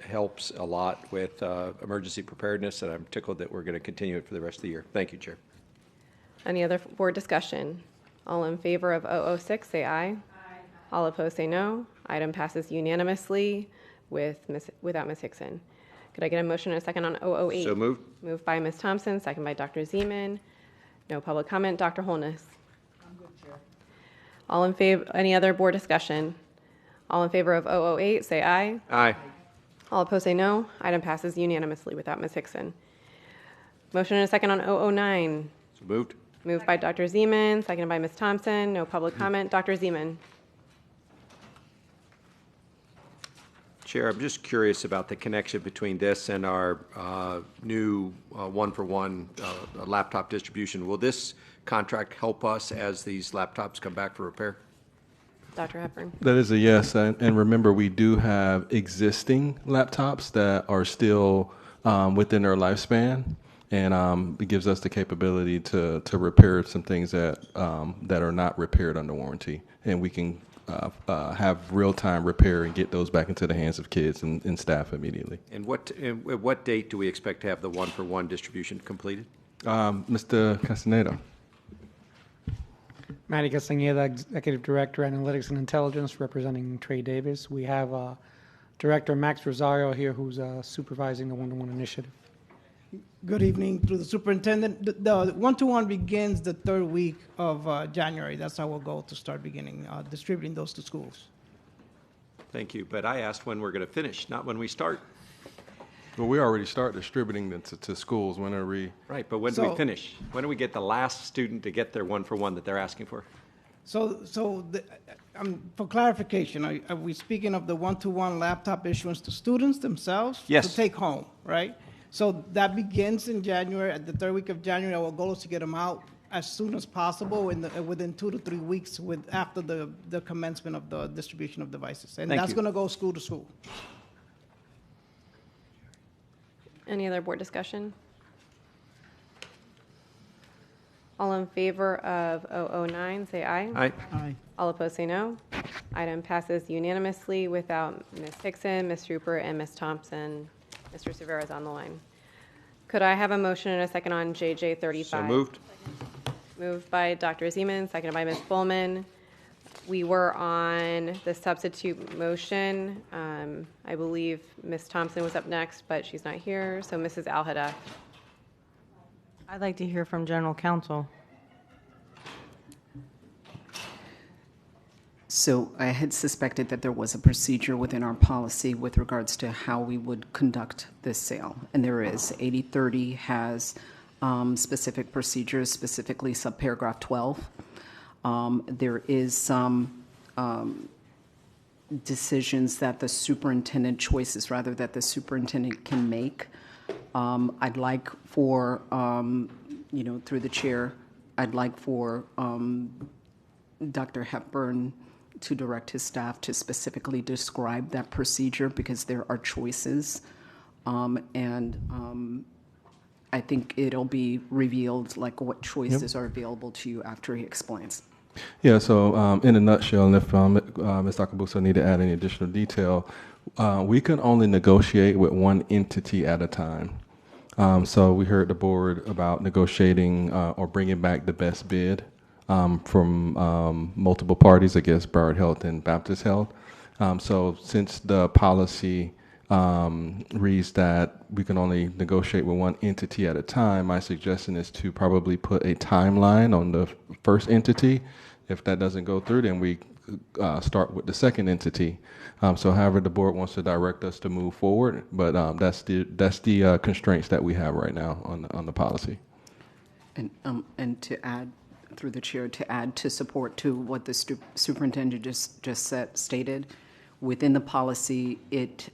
helps a lot with emergency preparedness, and I'm tickled that we're going to continue it for the rest of the year. Thank you, Chair. Any other board discussion? All in favor of 006, say aye. Aye. All opposed, say no. Item passes unanimously without Ms. Hickson. Could I get a motion and a second on 008? So moved. Moved by Ms. Thompson, second by Dr. Zeman. No public comment. Dr. Holness. I'm good, Chair. All in favor, any other board discussion? All in favor of 008, say aye. Aye. All opposed, say no. Item passes unanimously without Ms. Hickson. Motion and a second on 009. So moved. Moved by Dr. Zeman, seconded by Ms. Thompson. No public comment. Dr. Zeman. Chair, I'm just curious about the connection between this and our new one-for-one laptop distribution. Will this contract help us as these laptops come back for repair? Dr. Hepburn. That is a yes. And remember, we do have existing laptops that are still within their lifespan. And it gives us the capability to repair some things that are not repaired under warranty. And we can have real-time repair and get those back into the hands of kids and staff immediately. And what date do we expect to have the one-for-one distribution completed? Mr. Castaneda. Manny Castaneda, Executive Director, Analytics and Intelligence, representing Trey Davis. We have Director Max Rosario here, who's supervising the one-to-one initiative. Good evening, through the superintendent. The one-to-one begins the 3rd week of January. That's our goal, to start beginning distributing those to schools. Thank you. But I asked when we're going to finish, not when we start. Well, we already start distributing them to schools. When are we? Right, but when do we finish? When do we get the last student to get their one-for-one that they're asking for? So for clarification, are we speaking of the one-to-one laptop issuance to students themselves? Yes. To take home, right? So that begins in January. At the 3rd week of January, our goal is to get them out as soon as possible within 2 to 3 weeks after the commencement of the distribution of devices. And that's going to go school to school. Any other board discussion? All in favor of 009, say aye. Aye. Aye. All opposed, say no. Item passes unanimously without Ms. Hickson, Ms. Rupert, and Ms. Thompson. Mr. Severa is on the line. Could I have a motion and a second on JJ35? So moved. Moved by Dr. Zeman, seconded by Ms. Bullman. We were on the substitute motion. I believe Ms. Thompson was up next, but she's not here. So Mrs. Alhada. I'd like to hear from General Counsel. So I had suspected that there was a procedure within our policy with regards to how we would conduct this sale. And there is. 8030 has specific procedures, specifically subparagraph 12. There is some decisions that the superintendent, choices rather, that the superintendent can make. I'd like for, through the chair, I'd like for Dr. Hepburn to direct his staff to specifically describe that procedure, because there are choices. I think it'll be revealed, like, what choices are available to you after he explains. Yeah, so in a nutshell, and if Ms. Akabuso need to add any additional detail, we can only negotiate with one entity at a time. So we heard the board about negotiating or bringing back the best bid from multiple parties, I guess Broward Health and Baptist Health. So since the policy reads that we can only negotiate with one entity at a time, my suggestion is to probably put a timeline on the first entity. If that doesn't go through, then we start with the second entity. So however the board wants to direct us to move forward, but that's the constraints that we have right now on the policy. And to add, through the chair, to add to support to what the superintendent just stated, within the policy, it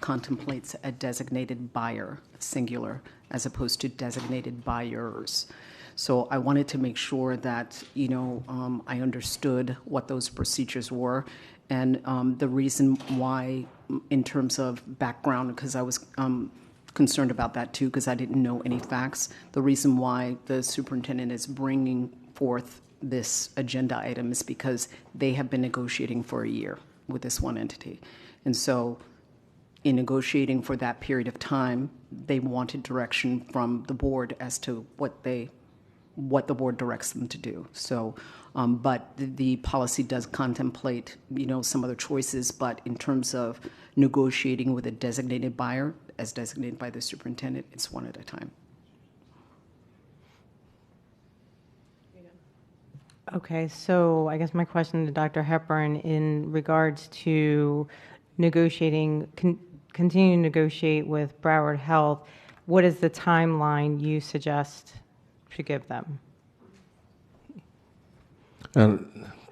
contemplates a designated buyer, singular, as opposed to designated buyers. So I wanted to make sure that, I understood what those procedures were. And the reason why, in terms of background, because I was concerned about that too, because I didn't know any facts. The reason why the superintendent is bringing forth this agenda item is because they have been negotiating for a year with this one entity. And so in negotiating for that period of time, they wanted direction from the board as to what the board directs them to do. So, but the policy does contemplate, some other choices, but in terms of negotiating with a designated buyer, as designated by the superintendent, it's one at a time. Okay, so I guess my question to Dr. Hepburn in regards to negotiating, continue to negotiate with Broward Health, what is the timeline you suggest to give them?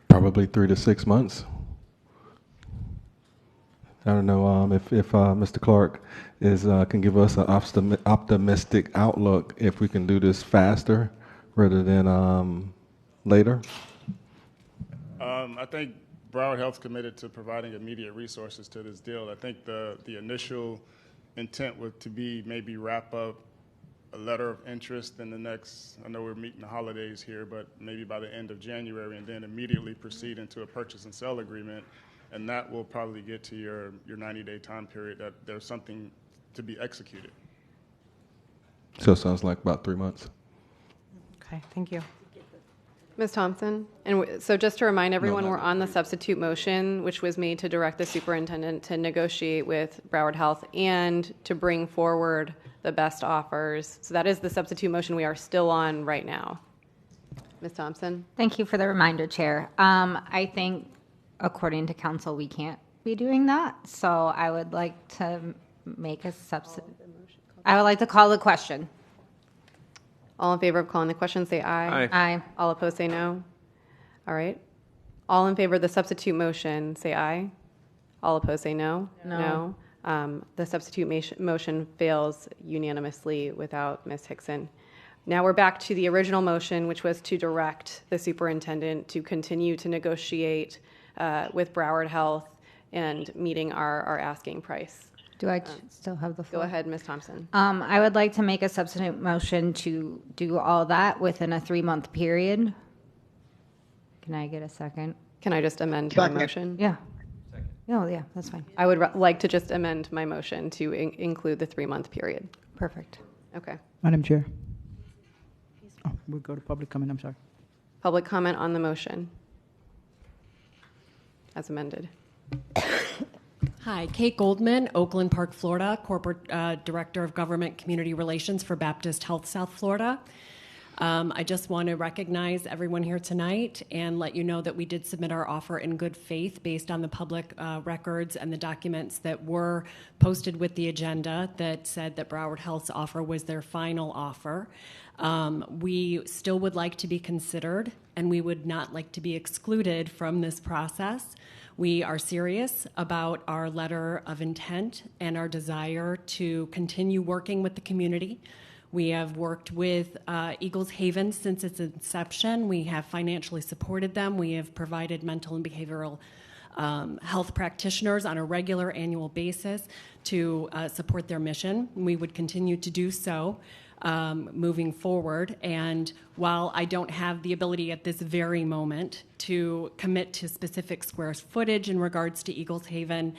Probably 3 to 6 months. I don't know if Mr. Clark can give us an optimistic outlook if we can do this faster rather than later. I think Broward Health's committed to providing immediate resources to this deal. I think the initial intent was to be maybe wrap up a letter of interest in the next, I know we're meeting the holidays here, but maybe by the end of January, and then immediately proceed into a purchase and sale agreement. And that will probably get to your 90-day time period that there's something to be executed. So it sounds like about 3 months. Okay, thank you. Ms. Thompson? And so just to remind everyone, No, we're on the substitute motion, which was made to direct the superintendent to negotiate with Broward Health and to bring forward the best offers. So that is the substitute motion we are still on right now. Ms. Thompson? Thank you for the reminder, Chair. I think, according to council, we can't be doing that. So I would like to make a substitute. I would like to call the question. All in favor of calling the question, say aye. Aye. Aye. All opposed, say no. All right. All in favor of the substitute motion, say aye. All opposed, say no. No. The substitute motion fails unanimously without Ms. Hickson. Now we're back to the original motion, which was to direct the superintendent to continue to negotiate with Broward Health and meeting our asking price. Do I still have the floor? Go ahead, Ms. Thompson. I would like to make a substitute motion to do all that within a 3-month period. Can I get a second? Can I just amend my motion? Yeah. No, yeah, that's fine. I would like to just amend my motion to include the 3-month period. Perfect. Okay. Madam Chair. Oh, we'll go to public comment, I'm sorry. Public comment on the motion as amended. Hi, Kate Goldman, Oakland Park, Florida, Corporate Director of Government Community Relations for Baptist Health South Florida. I just want to recognize everyone here tonight and let you know that we did submit our offer in good faith based on the public records and the documents that were posted with the agenda that said that Broward Health's offer was their final offer. We still would like to be considered, and we would not like to be excluded from this process. We are serious about our letter of intent and our desire to continue working with the community. We have worked with Eagles Haven since its inception. We have financially supported them. We have provided mental and behavioral health practitioners on a regular annual basis to support their mission. We would continue to do so moving forward. And while I don't have the ability at this very moment to commit to specific square footage in regards to Eagles Haven,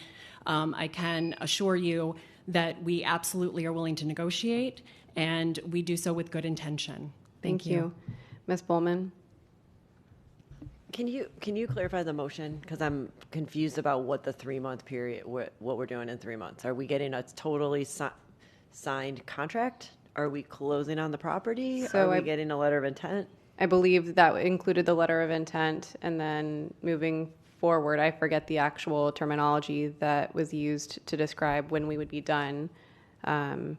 I can assure you that we absolutely are willing to negotiate, and we do so with good intention. Thank you. Ms. Bowman? Can you clarify the motion? Because I'm confused about what the 3-month period, what we're doing in 3 months. Are we getting a totally signed contract? Are we closing on the property? So Are we getting a letter of intent? I believe that included the letter of intent, and then moving forward, I forget the actual terminology that was used to describe when we would be done. Because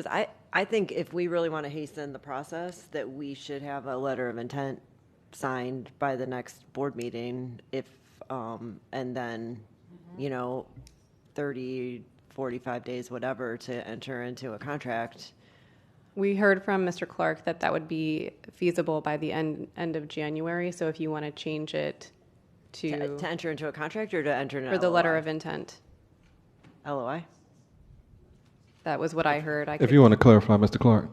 I think if we really want to hasten the process, that we should have a letter of intent signed by the next board meeting, and then, 30, 45 days, whatever, to enter into a contract. We heard from Mr. Clark that that would be feasible by the end of January. So if you want to change it to enter into a contract or to enter an for the LOI? letter of intent. LOI? That was what I heard. If you want to clarify, Mr. Clark.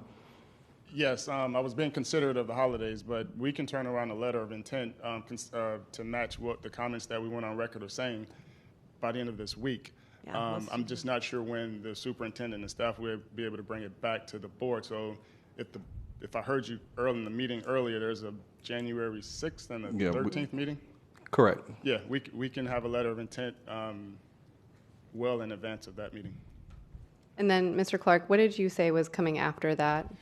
Yes, I was being considerate of the holidays, but we can turn around a letter of intent to match what the comments that we went on record of saying by the end of this week. Yeah, I'm just not sure when the superintendent and staff will be able to bring it back to the board. So if I heard you early in the meeting earlier, there's a January 6th and a 13th meeting? Correct. Yeah, we can have a letter of intent well in advance of that meeting. And then, Mr. Clark, what did you say was coming after that?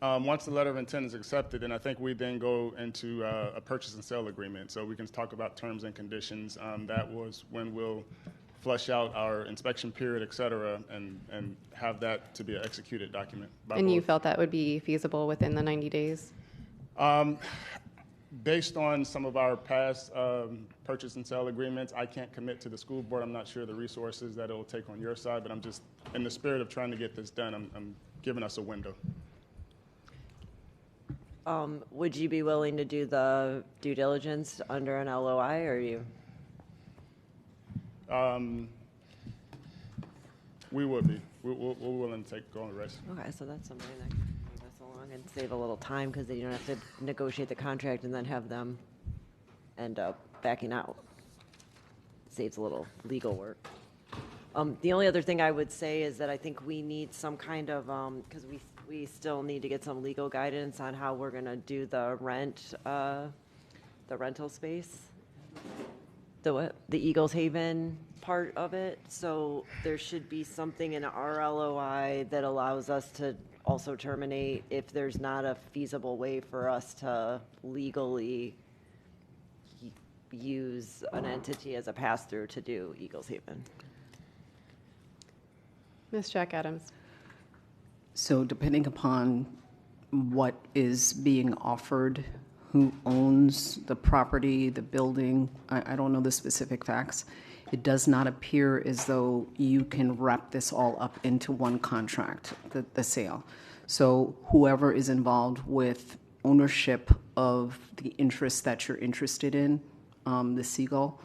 Once the letter of intent is accepted, then I think we then go into a purchase and sale agreement. So we can talk about terms and conditions. That was when we'll flush out our inspection period, et cetera, and have that to be an executed document. And you felt that would be feasible within the 90 days? Based on some of our past purchase and sale agreements, I can't commit to the school board. I'm not sure the resources that it will take on your side, but I'm just, in the spirit of trying to get this done, I'm giving us a window. Would you be willing to do the due diligence under an LOI, or are you? We would be. We're willing to go on the risk. Okay, so that's something that can move us along and save a little time, because then you don't have to negotiate the contract and then have them end up backing out. Saves a little legal work. The only other thing I would say is that I think we need some kind of, because we still need to get some legal guidance on how we're going to do the rental space. The what? The Eagles Haven part of it. So there should be something in our LOI that allows us to also terminate if there's not a feasible way for us to legally use an entity as a pass-through to do Eagles Haven. Ms. Jack Adams. So depending upon what is being offered, who owns the property, the building, I don't know the specific facts. It does not appear as though you can wrap this all up into one contract, the sale. So whoever is involved with ownership of the interest that you're interested in, the Seagull,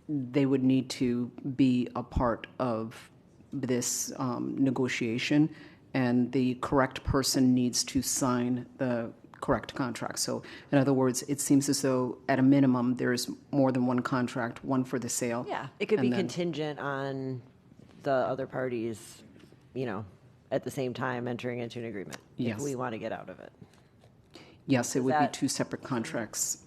they would need to be a part of this negotiation, and the correct person needs to sign the correct contract. So in other words, it seems as though at a minimum there's more than one contract, one for the sale. Yeah, it could be contingent on the other parties, at the same time entering into an agreement. Yes. If we want to get out of it. Yes, it would be two separate contracts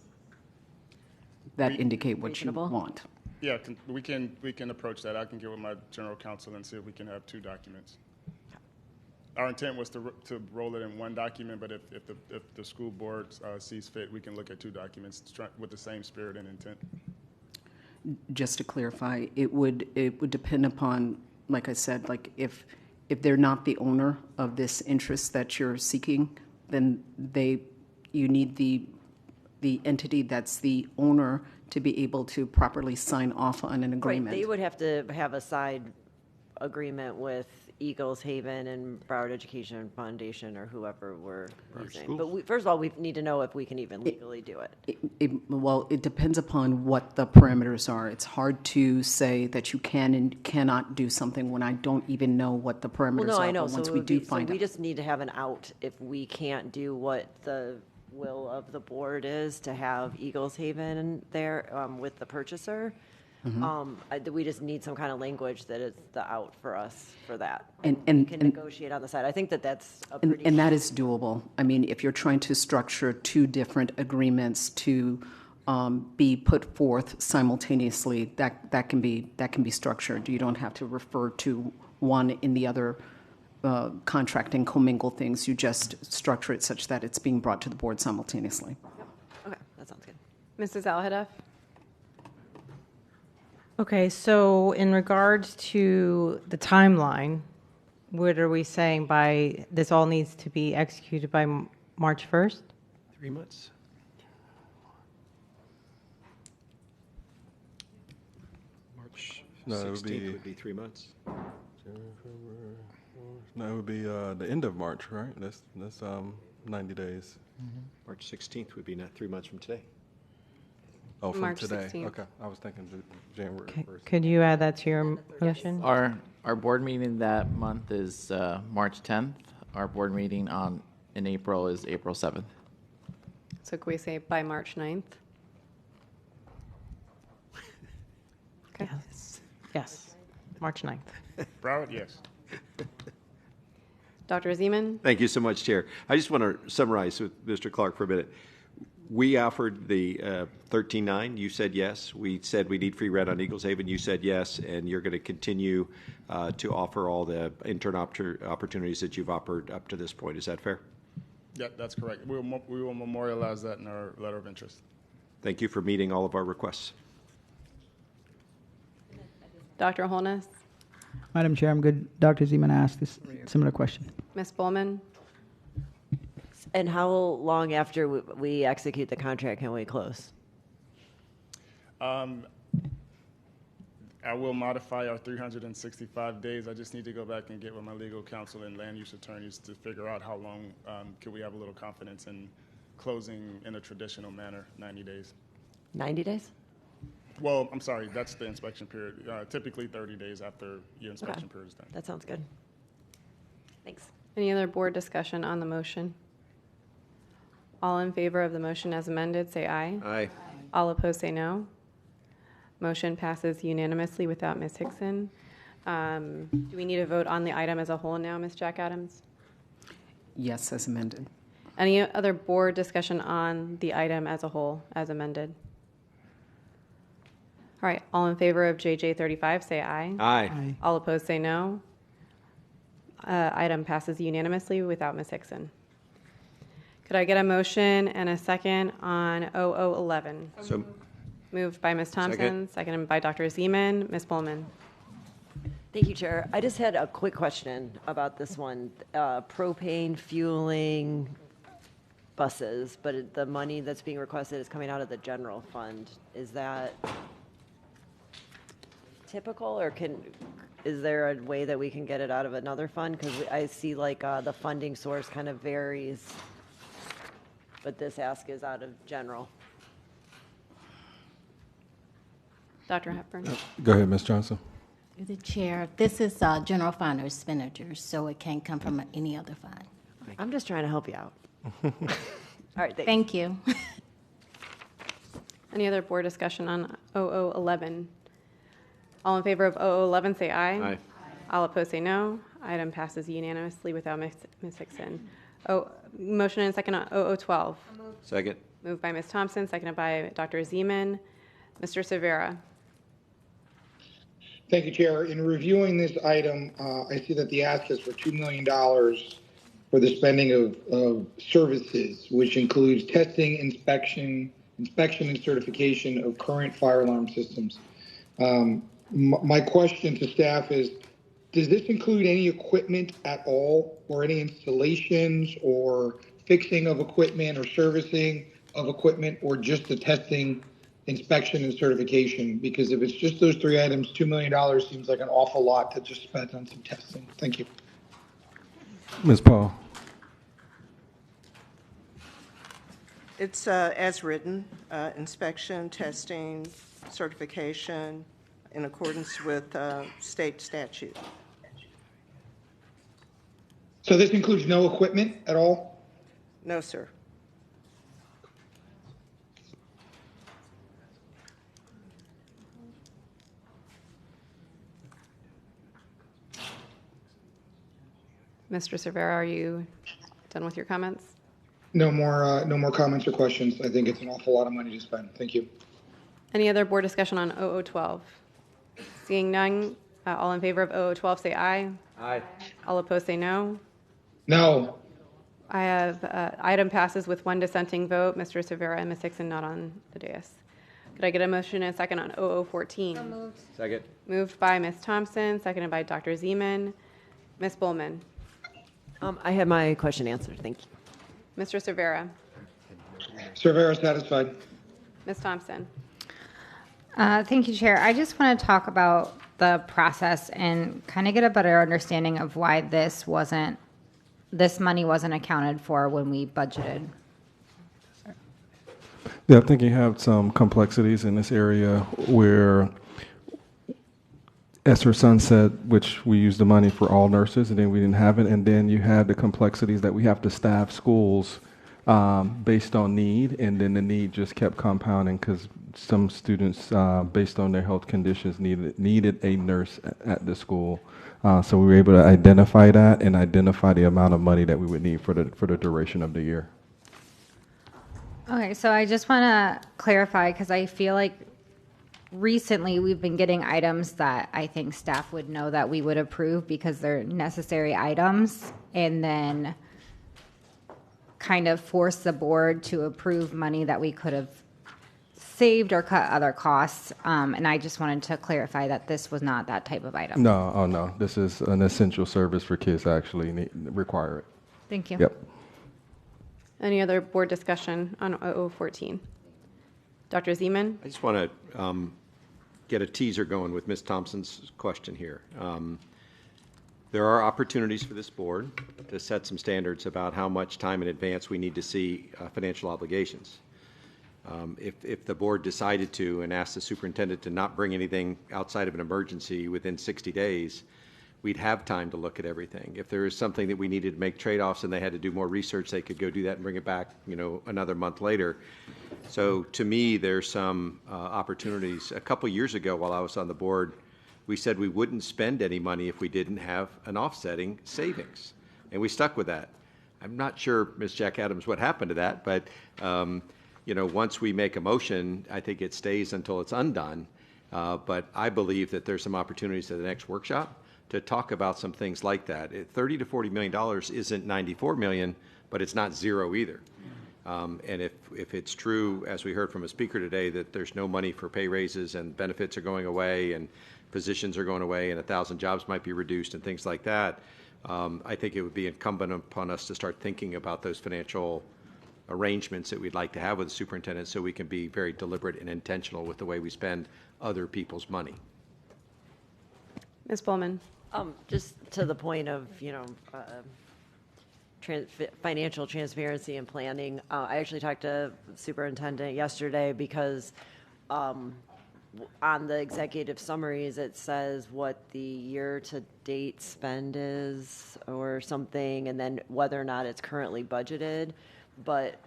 that indicate what you reasonable? want. Yeah, we can approach that. I can get with my general counsel and see if we can have two documents. Our intent was to roll it in one document, but if the school board sees fit, we can look at two documents with the same spirit and intent. Just to clarify, it would depend upon, like I said, like if they're not the owner of this interest that you're seeking, then you need the entity that's the owner to be able to properly sign off on an agreement. Right, they would have to have a side agreement with Eagles Haven and Broward Education Foundation or whoever we're using. But first of all, we need to know if we can even legally do it. Well, it depends upon what the parameters are. It's hard to say that you can and cannot do something when I don't even know what the parameters Well, no, are. I know. But once So we do so find we out. just need to have an out if we can't do what the will of the board is to have Eagles Haven there with the purchaser. We just need some kind of language that is the out for us for that. And we can negotiate on the side. I think that's a pretty... And that is doable. I mean, if you're trying to structure two different agreements to be put forth simultaneously, that can be structured. You don't have to refer to one in the other contract and commingle things. You just structure it such that it's being brought to the board simultaneously. Okay, that sounds good. Mrs. Al-Hadaf? Okay, so in regards to the timeline, what are we saying by, this all needs to be executed by March 1st? 3 months. March No, it would 16th would be 3 months. No, it would be the end of March, right? That's 90 days. March 16th would be not 3 months from today. Oh, from March today. 16th. Okay, I was thinking January 1st. Could you add that to your motion? Our board meeting that month is March 10th. Our board meeting in April is April 7th. So can we say by March 9th? Okay. Yes, March 9th. Broward, yes. Dr. Zeman? Thank you so much, Chair. I just want to summarize with Mr. Clark for a minute. We offered the 13.9. You said yes. We said we need free rent on Eagles Haven. You said yes, and you're going to continue to offer all the intern opportunities that you've offered up to this point. Is that fair? Yeah, that's correct. We will memorialize that in our letter of interest. Thank you for meeting all of our requests. Dr. Holness? Madam Chair, I'm good. Dr. Zeman asked this similar question. Ms. Bowman? And how long after we execute the contract can we close? I will modify our 365 days. I just need to go back and get with my legal counsel and land use attorneys to figure out how long can we have a little confidence in closing in a traditional manner, 90 days. 90 days? Well, I'm sorry, that's the inspection period. Typically 30 days after your inspection period is done. That sounds good. Thanks. Any other board discussion on the motion? All in favor of the motion as amended, say aye. Aye. All opposed, say no. Motion passes unanimously without Ms. Hickson. Do we need to vote on the item as a whole now, Ms. Jack Adams? Yes, as amended. Any other board discussion on the item as a whole, as amended? All right, all in favor of JJ 35, say aye. Aye. All opposed, say no. Item passes unanimously without Ms. Hickson. Could I get a motion and a second on 0011? So Moved by Ms. Thompson, seconded by Dr. Zeman. Ms. Bowman. Thank you, Chair. I just had a quick question about this one. Propane fueling buses, but the money that's being requested is coming out of the general fund. Is that typical, or is there a way that we can get it out of another fund? Because I see like the funding source kind of varies, but this ask is out of general. Dr. Hepburn. Go ahead, Ms. Johnson. Through the chair, this is general fund or expenditures, so it can't come from any other fund. I'm just trying to help you out. All right, thanks. Thank you. Any other board discussion on 0011? All in favor of 0011, say aye. Aye. All opposed, say no. Item passes unanimously without Ms. Hickson. Motion and second on 0012. Second. Moved by Ms. Thompson, seconded by Dr. Zeman. Mr. Severa. Thank you, Chair. In reviewing this item, I see that the ask is for $2 million for the spending of services, which includes testing, inspection and certification of current fire alarm systems. My question to staff is, does this include any equipment at all, or any installations or fixing of equipment or servicing of equipment, or just the testing, inspection, and certification? Because if it's just those three items, $2 million seems like an awful lot to just spend on some testing. Thank you. Ms. Paul. It's as written, inspection, testing, certification, in accordance with state statute. So this includes no equipment at all? No, sir. Mr. Severa, are you done with your comments? No more comments or questions. I think it's an awful lot of money to spend. Thank you. Any other board discussion on 0012? Seeing none, all in favor of 0012, say aye. Aye. All opposed say no. No. I have, item passes with one dissenting vote, Mr. Severa and Ms. Hickson not on the dais. Could I get a motion and a second on 0014? Second. Moved by Ms. Thompson, seconded by Dr. Zeman. Ms. Bowman. I had my question answered. Thank you. Mr. Severa. Cervera satisfied. Ms. Thompson. Thank you, Chair. I just want to talk about the process and kind of get a better understanding of why this money wasn't accounted for when we budgeted. Yeah, I think you have some complexities in this area where, as her son said, which we used the money for all nurses, and then we didn't have it, and then you have the complexities that we have to staff schools based on need, and then the need just kept compounding because some students, based on their health conditions, needed a nurse at the school. So we were able to identify that and identify the amount of money that we would need for the duration of the year. Okay, so I just want to clarify because I feel like recently we've been getting items that I think staff would know that we would approve because they're necessary items, and then kind of force the board to approve money that we could have saved or cut other costs. And I just wanted to clarify that this was not that type of item. No, oh no, this is an essential service for kids that actually require it. Thank you. Yep. Any other board discussion on 0014? Dr. Zeman? I just want to get a teaser going with Ms. Thompson's question here. There are opportunities for this board to set some standards about how much time in advance we need to see financial obligations. If the board decided to and asked the superintendent to not bring anything outside of an emergency within 60 days, we'd have time to look at everything. If there is something that we needed to make trade-offs and they had to do more research, they could go do that and bring it back, another month later. So to me, there's some opportunities. A couple years ago while I was on the board, we said we wouldn't spend any money if we didn't have an offsetting savings. And we stuck with that. I'm not sure, Ms. Jack Adams, what happened to that, but once we make a motion, I think it stays until it's undone. But I believe that there's some opportunities at the next workshop to talk about some things like that. $30 to $40 million isn't $94 million, but it's not zero either. And if it's true, as we heard from a speaker today, that there's no money for pay raises and benefits are going away and positions are going away and 1,000 jobs might be reduced and things like that, I think it would be incumbent upon us to start thinking about those financial arrangements that we'd like to have with the superintendent so we can be very deliberate and intentional with the way we spend other people's money. Ms. Bowman. Just to the point of, financial transparency and planning, I actually talked to the superintendent yesterday because on the executive summaries, it says what the year-to-date spend is or something, and then whether or not it's currently budgeted. But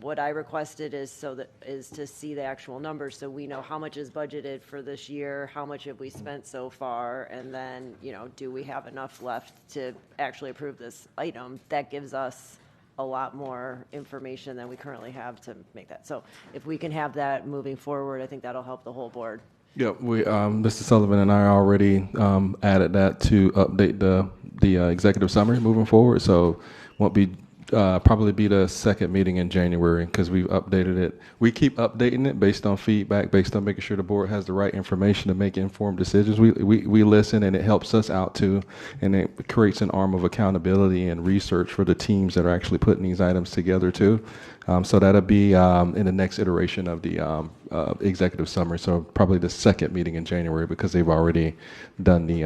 what I requested is to see the actual numbers so we know how much is budgeted for this year, how much have we spent so far, and then, do we have enough left to actually approve this item? That gives us a lot more information than we currently have to make that. So if we can have that moving forward, I think that'll help the whole board. Yeah, Mr. Sullivan and I already added that to update the executive summary moving forward. So won't be probably be the second meeting in January because we've updated it. We keep updating it based on feedback, based on making sure the board has the right information to make informed decisions. We listen and it helps us out too, and it creates an arm of accountability and research for the teams that are actually putting these items together too. So that'll be in the next iteration of the executive summary. So probably the second meeting in January because they've already done the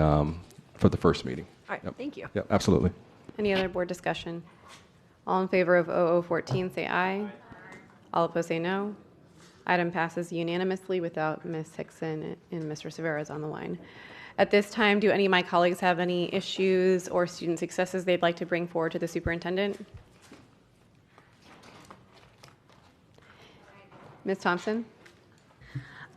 for the first meeting. All right, thank you. Yep, absolutely. Any other board discussion? All in favor of 0014 say aye. All opposed say no. Item passes unanimously without Ms. Hickson and Mr. Severas on the line. At this time, do any of my colleagues have any issues or student successes they'd like to bring forward to the superintendent? Ms. Thompson?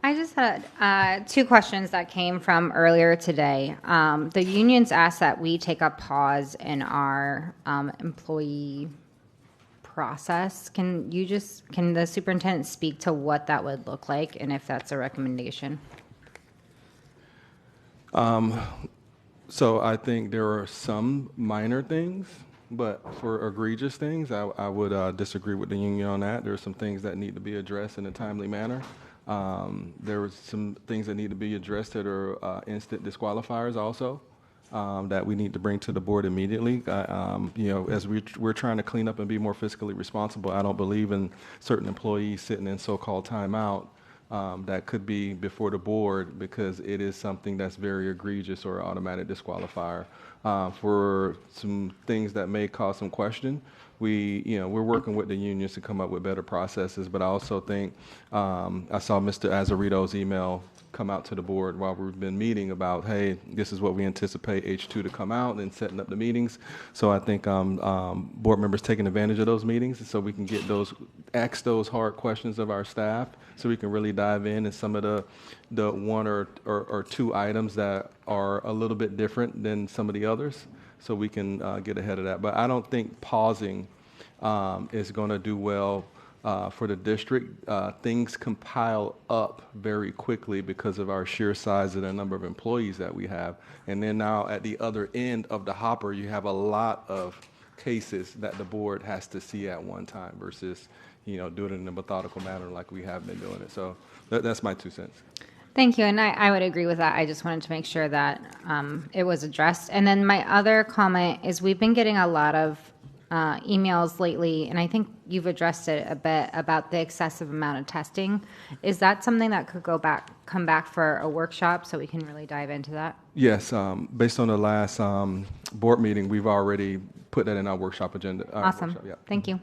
I just had two questions that came from earlier today. The unions asked that we take a pause in our employee process. Can the superintendent speak to what that would look like and if that's a recommendation? So I think there are some minor things, but for egregious things, I would disagree with the union on that. There are some things that need to be addressed in a timely manner. There are some things that need to be addressed that are instant disqualifiers also. That we need to bring to the board immediately. As we're trying to clean up and be more fiscally responsible, I don't believe in certain employees sitting in so-called timeout that could be before the board because it is something that's very egregious or automatic disqualifier. For some things that may cause some question, we're working with the unions to come up with better processes, but I also think I saw Mr. Azzarito's email come out to the board while we've been meeting about, hey, this is what we anticipate H2 to come out and setting up the meetings. So I think board members taking advantage of those meetings so we can get ask those hard questions of our staff so we can really dive in some of the one or two items that are a little bit different than some of the others so we can get ahead of that. But I don't think pausing is going to do well for the district. Things compile up very quickly because of our sheer size and the number of employees that we have. And then now at the other end of the hopper, you have a lot of cases that the board has to see at one time versus, do it in a methodical manner like we have been doing it. So that's my 2 cents. Thank you, and I would agree with that. I just wanted to make sure that it was addressed. And then my other comment is we've been getting a lot of emails lately, and I think you've addressed it a bit about the excessive amount of testing. Is that something that could come back for a workshop so we can really dive into that? Yes, based on the last board meeting, we've already put that in our workshop agenda. Awesome. Workshop, yeah. Thank you.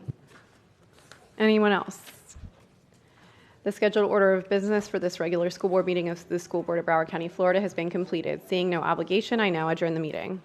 Anyone else? The scheduled order of business for this regular school board meeting of the School Board of Broward County, Florida has been completed. Seeing no obligation, I now adjourn the meeting.